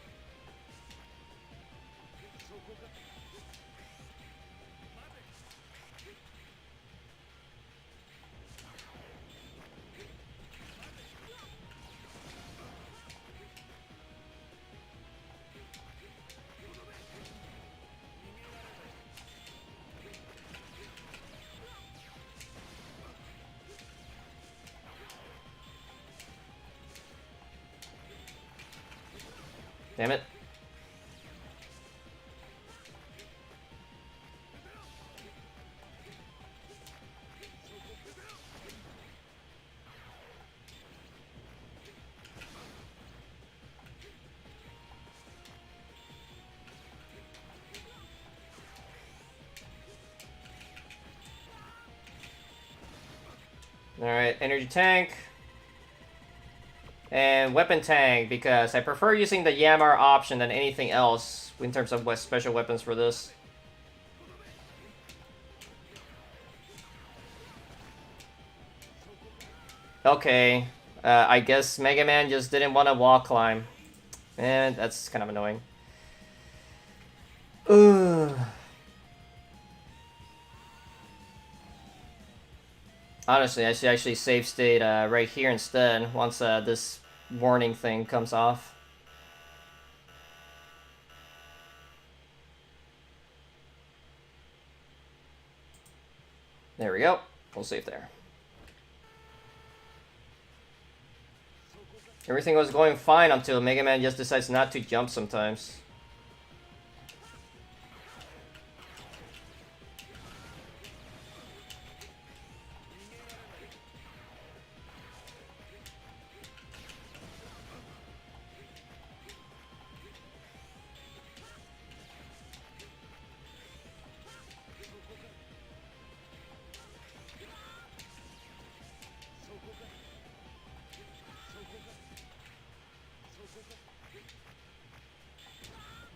Damn it. Alright, energy tank. And weapon tank, because I prefer using the Yammer option than anything else in terms of what special weapons for this. Okay, I guess Mega Man just didn't want to wall climb. And that's kind of annoying. Ugh. Honestly, I should actually save state right here instead, once this warning thing comes off. There we go. We'll save there. Everything was going fine until Mega Man just decides not to jump sometimes.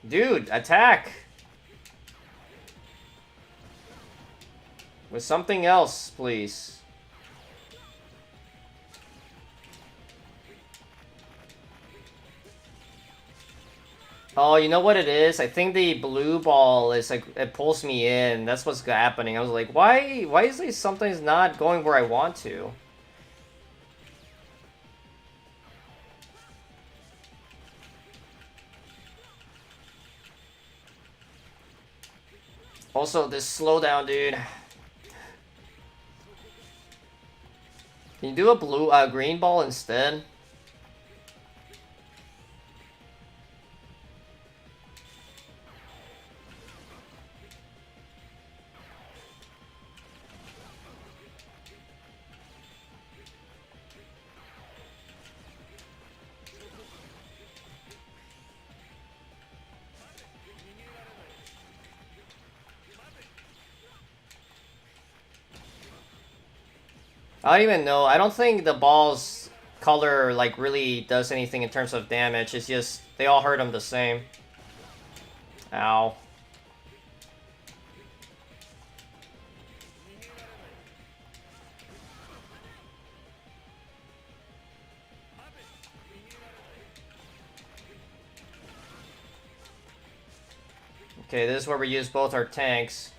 Dude, attack! With something else, please. Oh, you know what it is? I think the blue ball is like, it pulls me in. That's what's happening. I was like, why is this something's not going where I want to? Also, this slowdown, dude. Can you do a green ball instead? I don't even know. I don't think the ball's color like really does anything in terms of damage. It's just they all hurt him the same. Ow. Okay, this is where we use both our tanks.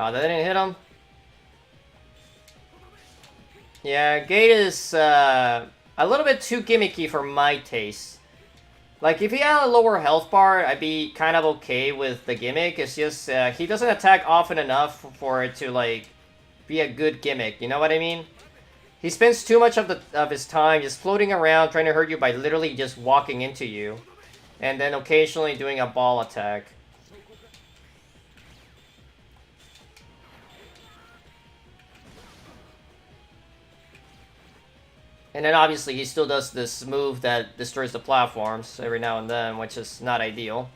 Oh, that didn't hit him? Yeah, Gate is a little bit too gimmicky for my taste. Like, if he had a lower health bar, I'd be kind of okay with the gimmick. It's just, he doesn't attack often enough for it to, like, be a good gimmick. You know what I mean? He spends too much of his time just floating around trying to hurt you by literally just walking into you. And then occasionally doing a ball attack. And then obviously he still does this move that destroys the platforms every now and then, which is not ideal.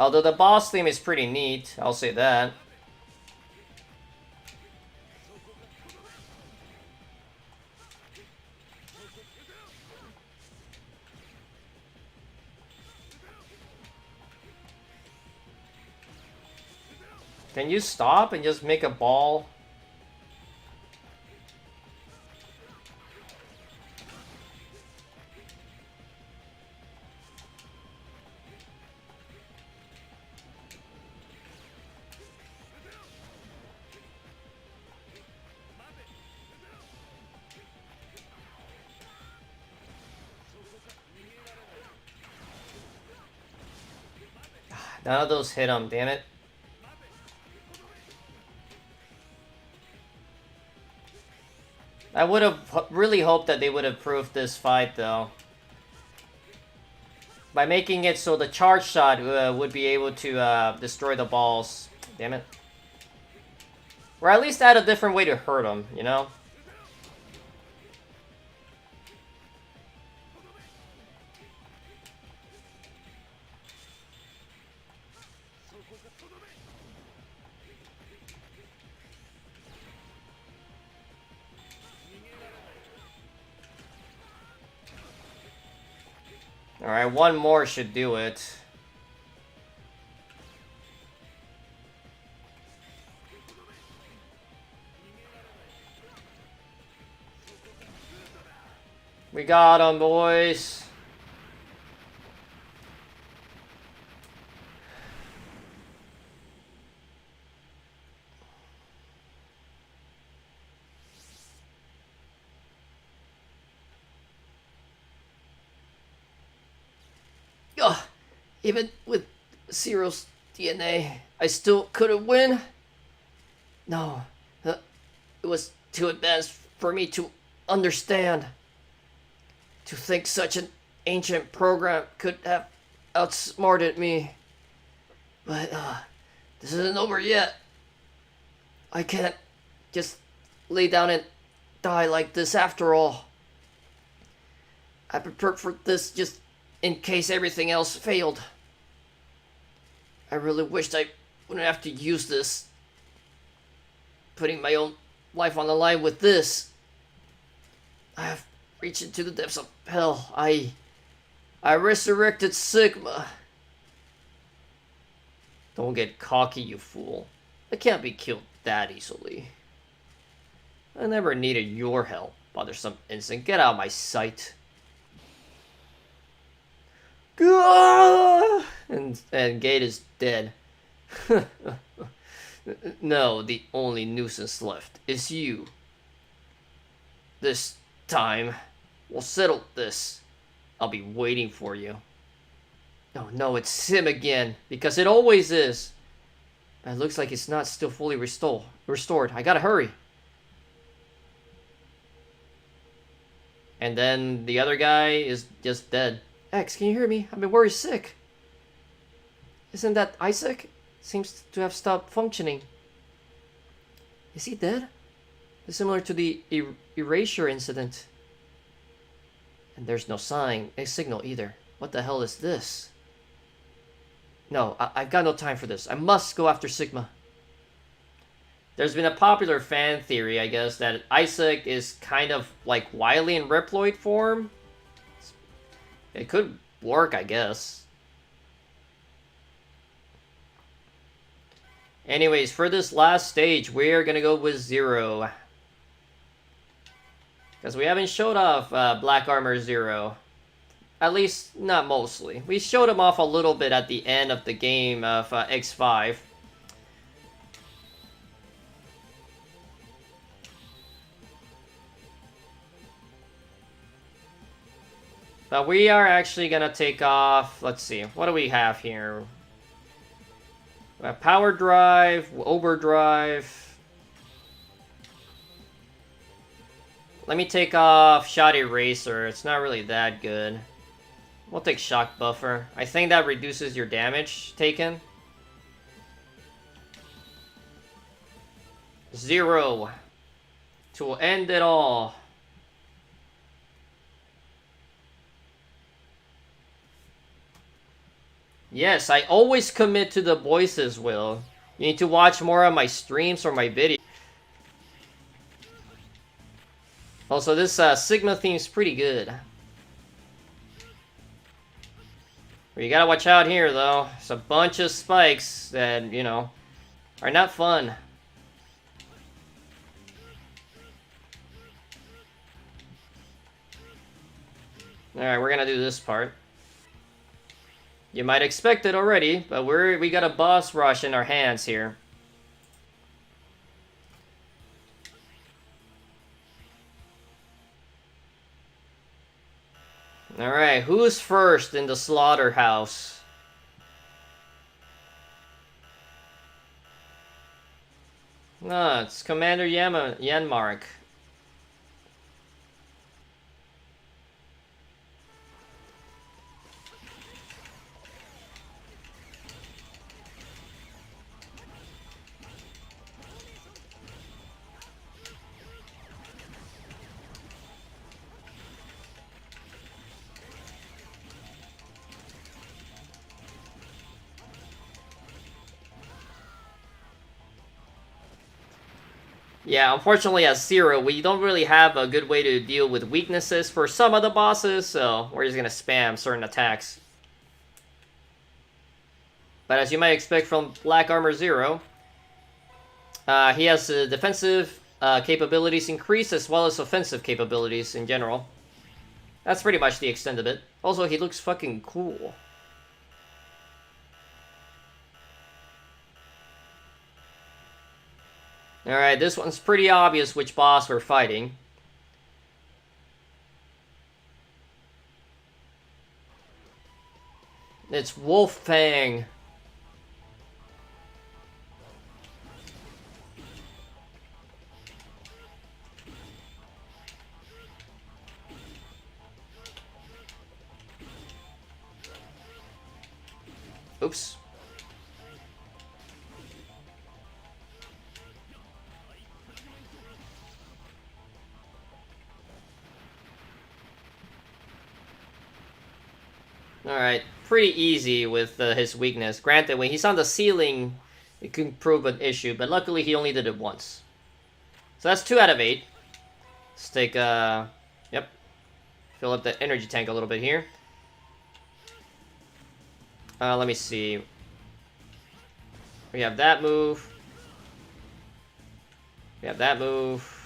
Although the boss theme is pretty neat, I'll say that. Can you stop and just make a ball? None of those hit him, damn it. I would have really hoped that they would have proved this fight, though. By making it so the charge shot would be able to destroy the balls. Damn it. Or at least add a different way to hurt them, you know? Alright, one more should do it. We got him, boys. Ugh. Even with Zero's DNA, I still couldn't win. No, it was too advanced for me to understand. To think such an ancient program could have outsmarted me. But, this isn't over yet. I can't just lay down and die like this after all. I prepared for this just in case everything else failed. I really wished I wouldn't have to use this. Putting my own life on the line with this. I have reached into the depths of hell. I resurrected Sigma. Don't get cocky, you fool. I can't be killed that easily. I never needed your help, bothersome insect. Get out of my sight. And Gate is dead. No, the only nuisance left is you. This time, we'll settle this. I'll be waiting for you. Oh no, it's him again, because it always is. But it looks like it's not still fully restored. I gotta hurry. And then the other guy is just dead. X, can you hear me? I've been worried sick. Isn't that Isaac? Seems to have stopped functioning. Is he dead? It's similar to the erasure incident. And there's no a signal either. What the hell is this? No, I've got no time for this. I must go after Sigma. There's been a popular fan theory, I guess, that Isaac is kind of like Wily in Reploid form. It could work, I guess. Anyways, for this last stage, we're gonna go with Zero. Because we haven't showed off Black Armor Zero. At least, not mostly. We showed him off a little bit at the end of the game of X5. But we are actually gonna take off, let's see, what do we have here? We have Power Drive, Overdrive. Let me take off Shot Eraser, it's not really that good. We'll take Shock Buffer. I think that reduces your damage taken. Zero. To end it all. Yes, I always commit to the voices, Will. You need to watch more of my streams or my videos. Also, this Sigma theme is pretty good. You gotta watch out here, though. It's a bunch of spikes that, you know, are not fun. Alright, we're gonna do this part. You might expect it already, but we got a boss rush in our hands here. Alright, who's first in the slaughterhouse? No, it's Commander Yanmark. Yeah, unfortunately as Zero, we don't really have a good way to deal with weaknesses for some of the bosses, so we're just gonna spam certain attacks. But as you might expect from Black Armor Zero, he has defensive capabilities increased as well as offensive capabilities in general. That's pretty much the extent of it. Also, he looks fucking cool. Alright, this one's pretty obvious which boss we're fighting. It's Wolf Fang. Oops. Alright, pretty easy with his weakness. Granted, when he's on the ceiling, it can prove an issue, but luckily he only did it once. So that's 2 out of 8. Let's take, yep. Fill up the energy tank a little bit here. Let me see. We have that move. We have that move.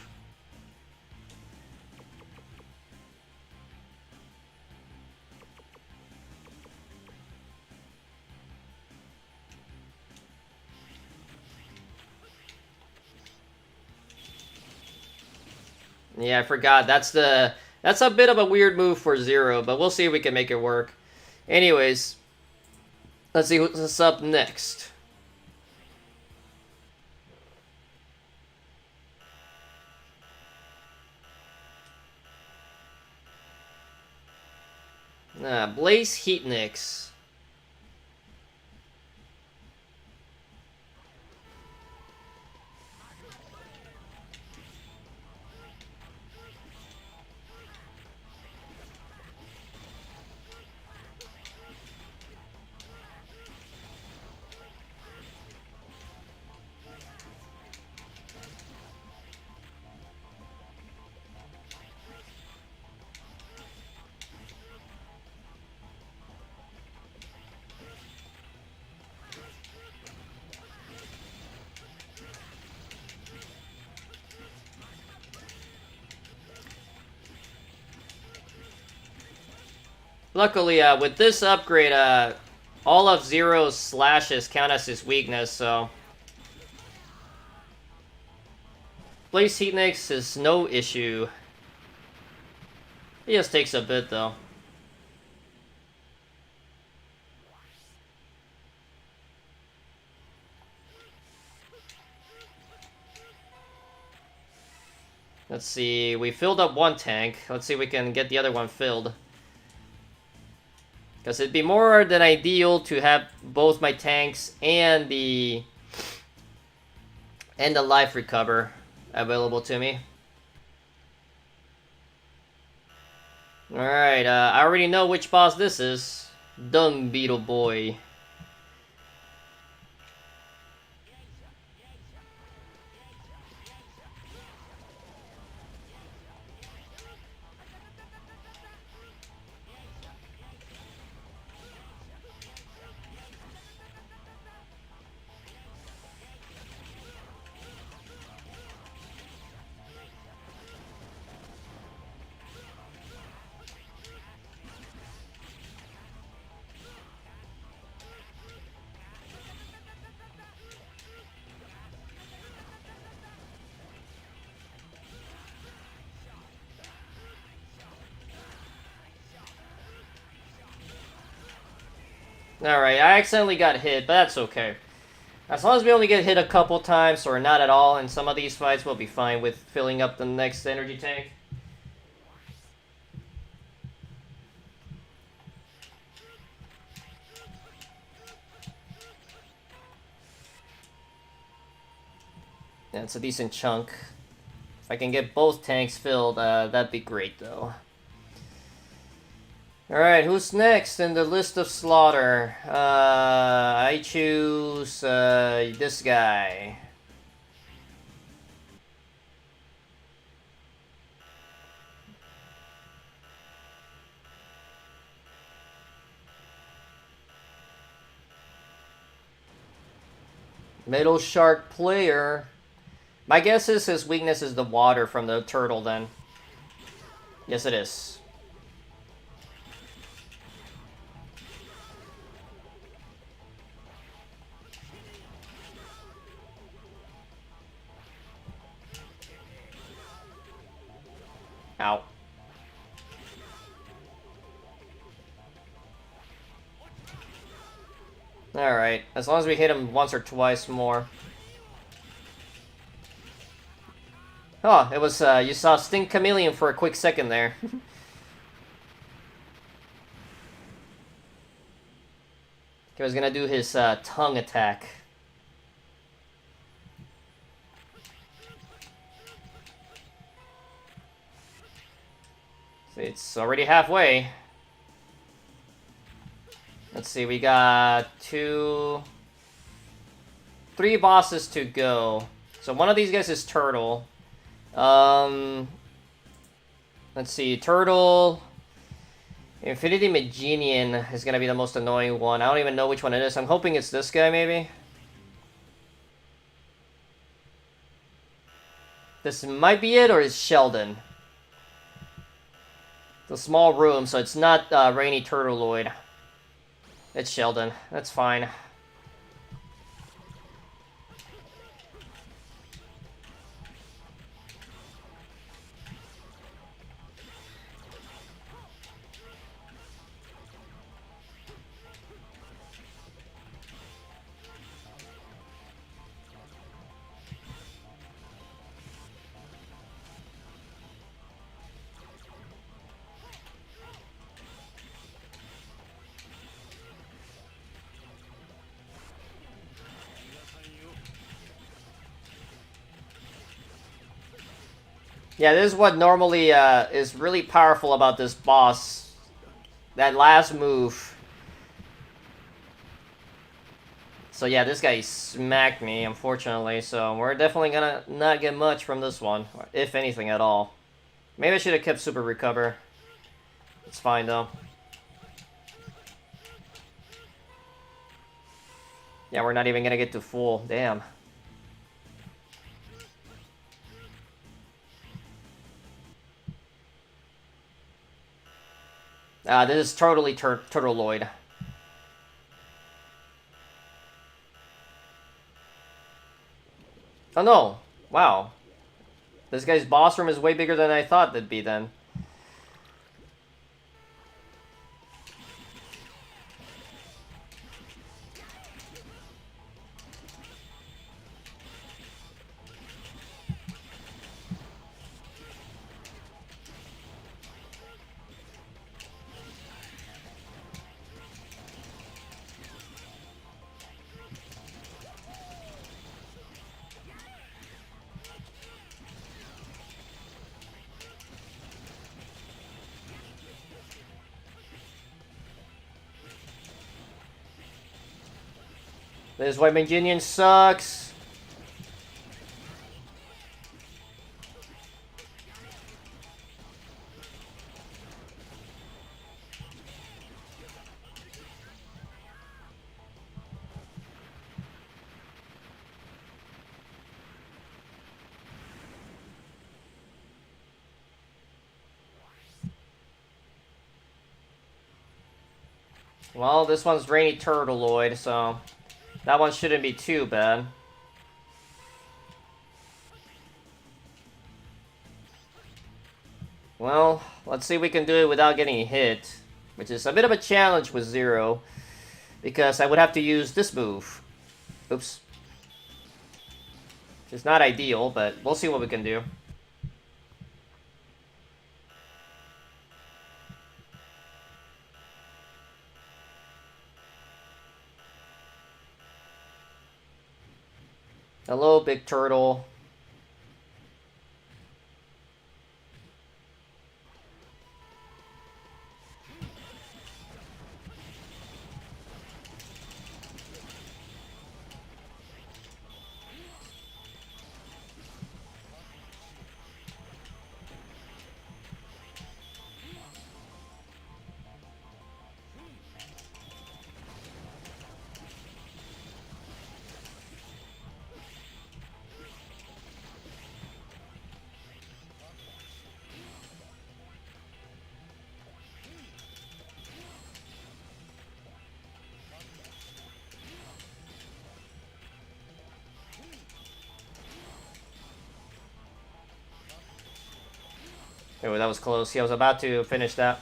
Yeah, I forgot. That's a bit of a weird move for Zero, but we'll see if we can make it work. Anyways, let's see what's up next. Blaze Heatnix. Luckily, with this upgrade, all of Zero's slashes count as his weakness, so... Blaze Heatnix is no issue. He just takes a bit, though. Let's see, we filled up one tank. Let's see if we can get the other one filled. Because it'd be more than ideal to have both my tanks and the life recover available to me. Alright, I already know which boss this is. Dung Beetle Boy. Alright, I accidentally got hit, but that's okay. As long as we only get hit a couple times, or not at all, in some of these fights, we'll be fine with filling up the next energy tank. Yeah, it's a decent chunk. If I can get both tanks filled, that'd be great, though. Alright, who's next in the list of slaughter? I choose this guy. Metal Shark player. My guess is his weakness is the water from the turtle, then. Yes, it is. Ow. Alright, as long as we hit him once or twice more. Oh, it was, you saw Stink Chameleon for a quick second there. He was gonna do his tongue attack. So it's already halfway. Let's see, we got 3 bosses to go. So one of these guys is Turtle. Let's see, Turtle. Infinity Magenian is gonna be the most annoying one. I don't even know which one it is. I'm hoping it's this guy, maybe. This might be it, or is Sheldon? It's a small room, so it's not Rainy Turtleoid. It's Sheldon. That's fine. Yeah, this is what normally is really powerful about this boss. That last move. So yeah, this guy smacked me, unfortunately, so we're definitely gonna not get much from this one, if anything at all. Maybe I should have kept Super Recover. It's fine, though. Yeah, we're not even gonna get to full. Damn. This is totally Turtleoid. Oh no! Wow. This guy's boss room is way bigger than I thought it'd be then. This White Manginian sucks. Well, this one's Rainy Turtleoid, so that one shouldn't be too bad. Well, let's see if we can do it without getting hit, which is a bit of a challenge with Zero, because I would have to use this move. Oops. It's not ideal, but we'll see what we can do. Hello, Big Turtle. Oh, that was close. I was about to finish that.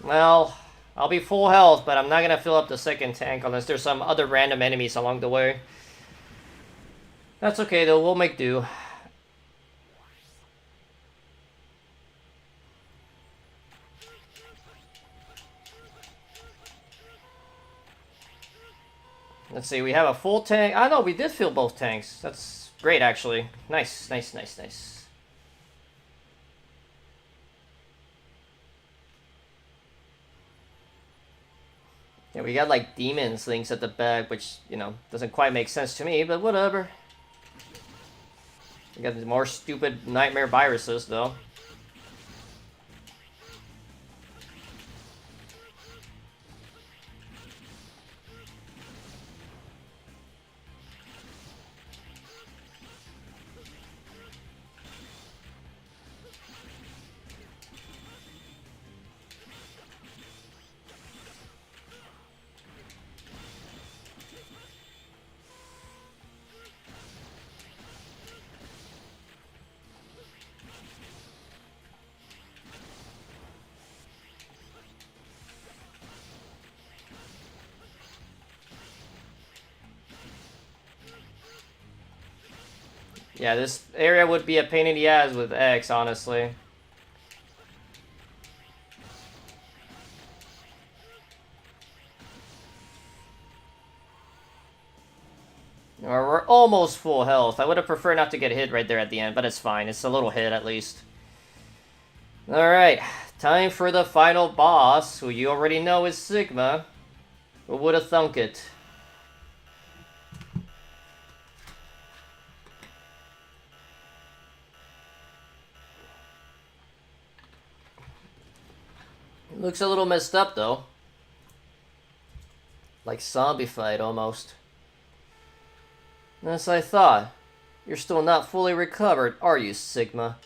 Well, I'll be full health, but I'm not gonna fill up the second tank unless there's some other random enemies along the way. That's okay though, we'll make do. Let's see, we have a full tank. Ah, no, we did fill both tanks. That's great, actually. Nice, nice, nice, nice. Yeah, we got like demon things at the back, which, you know, doesn't quite make sense to me, but whatever. We got more stupid nightmare viruses, though. Yeah, this area would be a pain in the ass with X, honestly. almost full health. I would have preferred not to get hit right there at the end, but it's fine. It's a little hit at least. Alright, time for the final boss, who you already know is Sigma. Who would have thunk it? It looks a little messed up though. Like zombified almost. As I thought. You're still not fully recovered, are you, Sigma?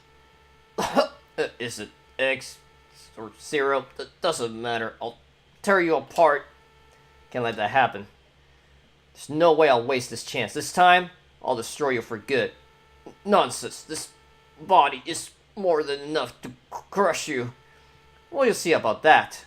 Is it X or 0? It doesn't matter. I'll tear you apart. Can't let that happen. There's no way I'll waste this chance. This time, I'll destroy you for good. Nonsense. This body is more than enough to crush you. Well, you'll see about that.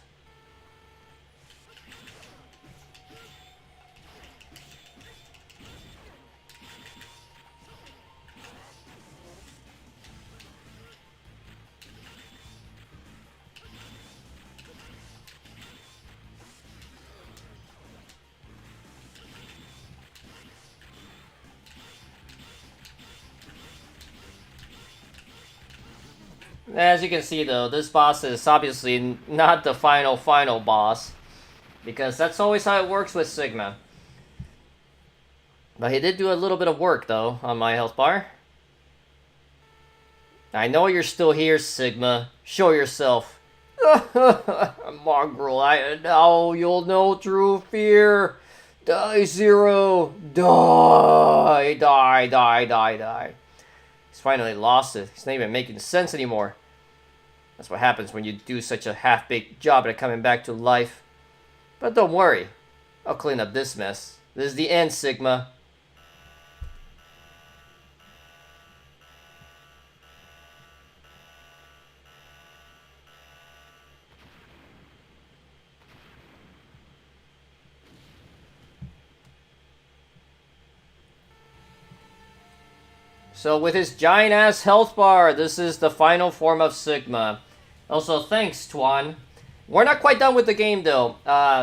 As you can see though, this boss is obviously not the final boss. Because that's always how it works with Sigma. But he did do a little bit of work though on my health bar. I know you're still here, Sigma. Show yourself. Mongrel, now you'll know true fear. Die, Zero. Die, die, die, die, die. He's finally lost it. He's not even making sense anymore. That's what happens when you do such a half-baked job at coming back to life. But don't worry. I'll clean up this mess. This is the end, Sigma. So with his giant-ass health bar, this is the final form of Sigma. Also, thanks, Tuan. We're not quite done with the game, though.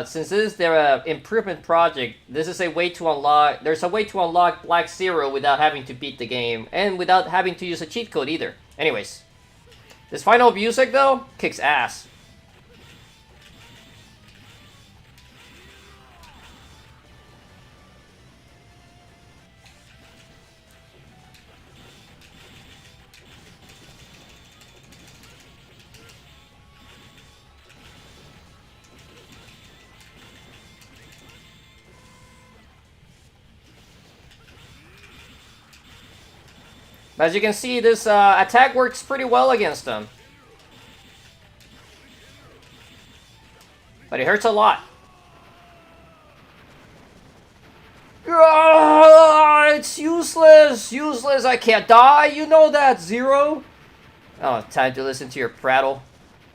Since this is their improvement project, this is a way to unlock... There's a way to unlock Black Zero without having to beat the game, and without having to use a cheat code either. Anyways, this final music, though, kicks ass. As you can see, this attack works pretty well against them. But it hurts a lot. It's useless! Useless! I can't die! You know that, Zero! Oh, time to listen to your prattle.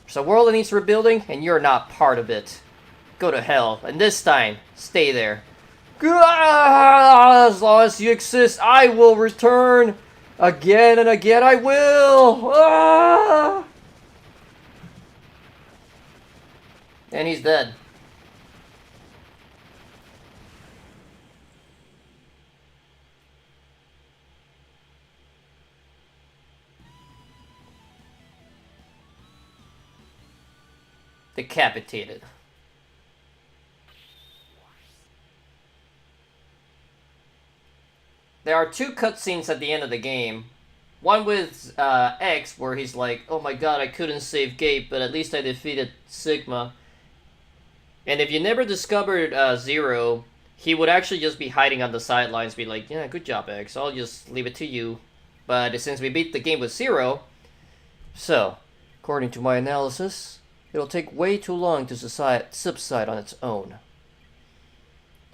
There's a world that needs rebuilding, and you're not part of it. Go to hell, and this time, stay there. As long as you exist, I will return! Again and again, I will! Ah! And he's dead. Decapitated. There are two cutscenes at the end of the game. One with X, where he's like, oh my god, I couldn't save Gabe, but at least I defeated Sigma. And if you never discovered Zero, he would actually just be hiding on the sidelines, be like, yeah, good job, X, I'll just leave it to you. But since we beat the game with Zero, so, according to my analysis, it'll take way too long to subside on its own.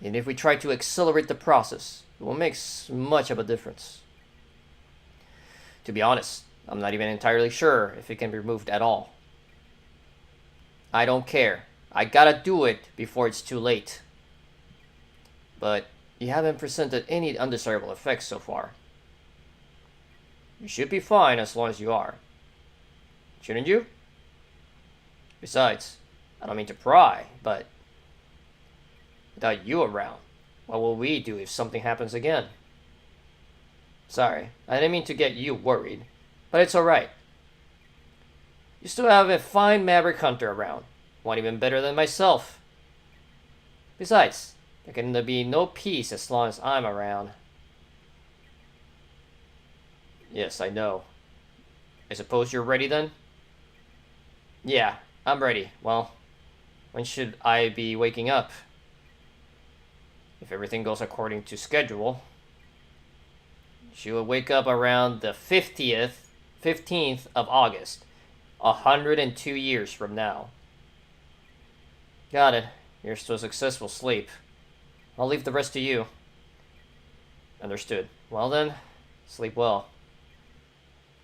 And if we try to accelerate the process, it won't make much of a difference. To be honest, I'm not even entirely sure if it can be removed at all. I don't care. I gotta do it before it's too late. But you haven't presented any undesirable effects so far. You should be fine as long as you are. Shouldn't you? Besides, I don't mean to pry, but without you around, what will we do if something happens again? Sorry, I didn't mean to get you worried, but it's alright. You still have a fine Maverick Hunter around, one even better than myself. Besides, there can be no peace as long as I'm around. Yes, I know. I suppose you're ready then? Yeah, I'm ready. Well, when should I be waking up? If everything goes according to schedule, she will wake up around the 15th of August, 102 years from now. Got it. Here's to a successful sleep. I'll leave the rest to you. Understood. Well then, sleep well.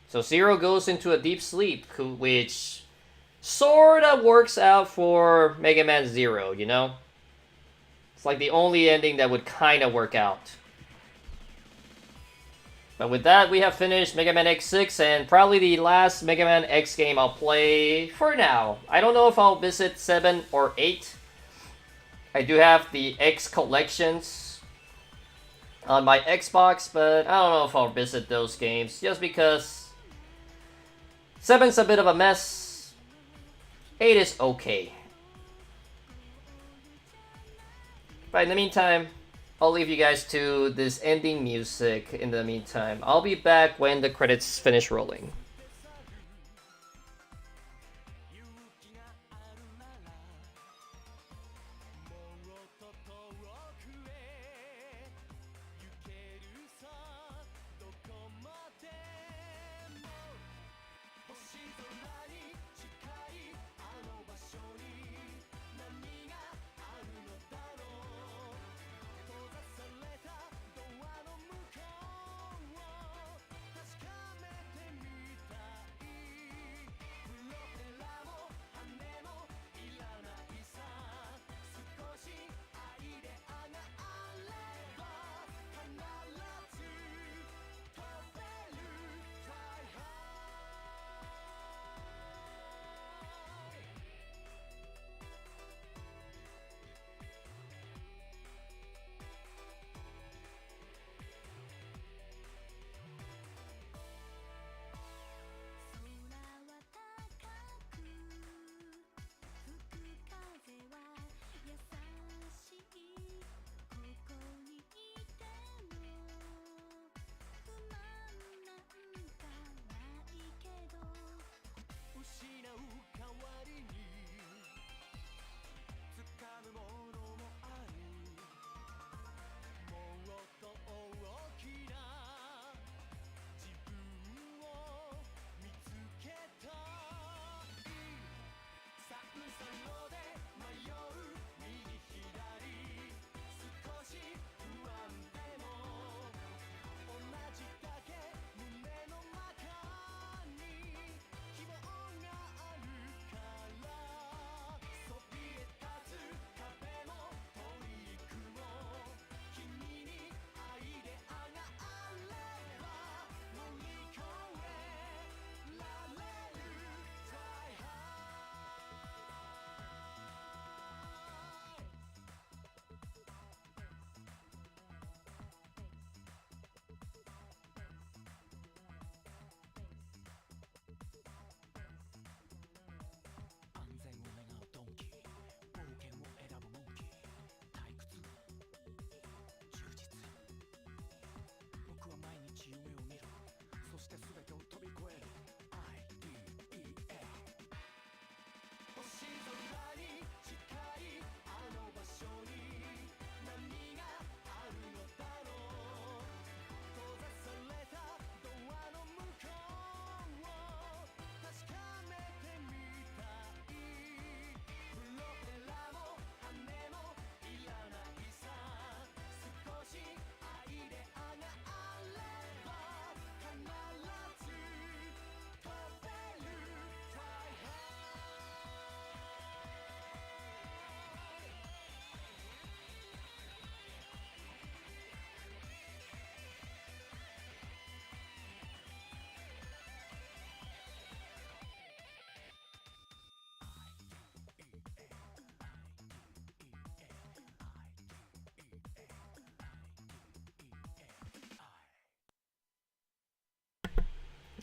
So Zero goes into a deep sleep, which sorta works out for Mega Man Zero, you know? It's like the only ending that would kinda work out. But with that, we have finished Mega Man X6, and probably the last Mega Man X game I'll play for now. I don't know if I'll visit 7 or 8. I do have the X collections on my Xbox, but I don't know if I'll visit those games, just because 7's a bit of a mess. 8 is okay. But in the meantime, I'll leave you guys to this ending music in the meantime. I'll be back when the credits finish rolling.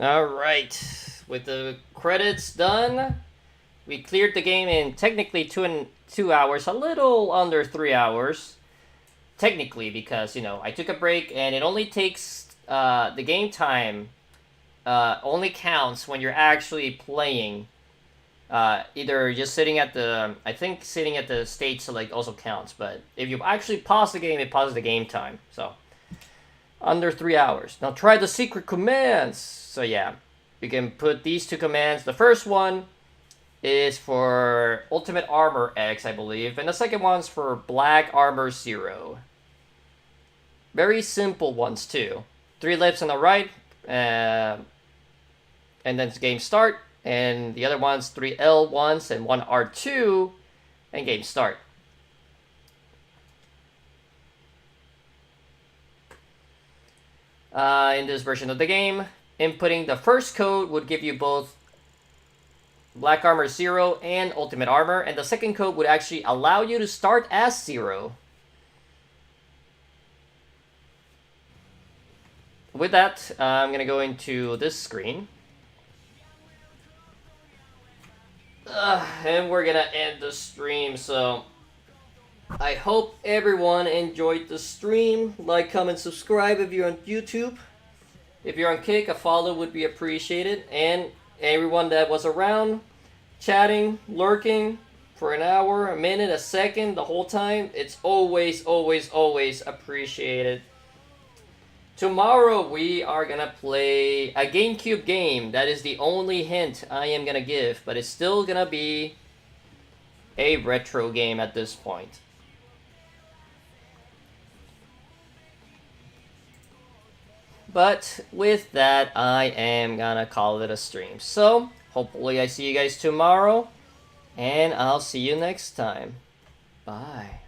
All right, with the credits done, we cleared the game in technically 2 hours, a little under 3 hours. Technically, because I took a break, and it only takes the game time only counts when you're actually playing. Either just sitting at the, I think sitting at the stage select also counts, but if you actually pause the game, it pauses the game time. So under 3 hours. Now try the secret commands. So yeah, you can put these two commands. The first one is for Ultimate Armor X, I believe, and the second one's for Black Armor 0. Very simple ones too. 3 lefts on the right, and then game start. And the other one's 3 L1s and 1 R2, and game start. In this version of the game, inputting the first code would give you both Black Armor 0 and Ultimate Armor, and the second code would actually allow you to start as 0. With that, I'm going to go into this screen. And we're gonna end the stream, so I hope everyone enjoyed the stream. Like, comment, subscribe if you're on YouTube. If you're on Kick, a follow would be appreciated. And everyone that was around, chatting, lurking for an hour, a minute, a second, the whole time, it's always, always, always appreciated. Tomorrow we are gonna play a GameCube game. That is the only hint I am gonna give, but it's still gonna be a retro game at this point. But with that, I am gonna call it a stream. So, hopefully I see you guys tomorrow, and I'll see you next time. Bye.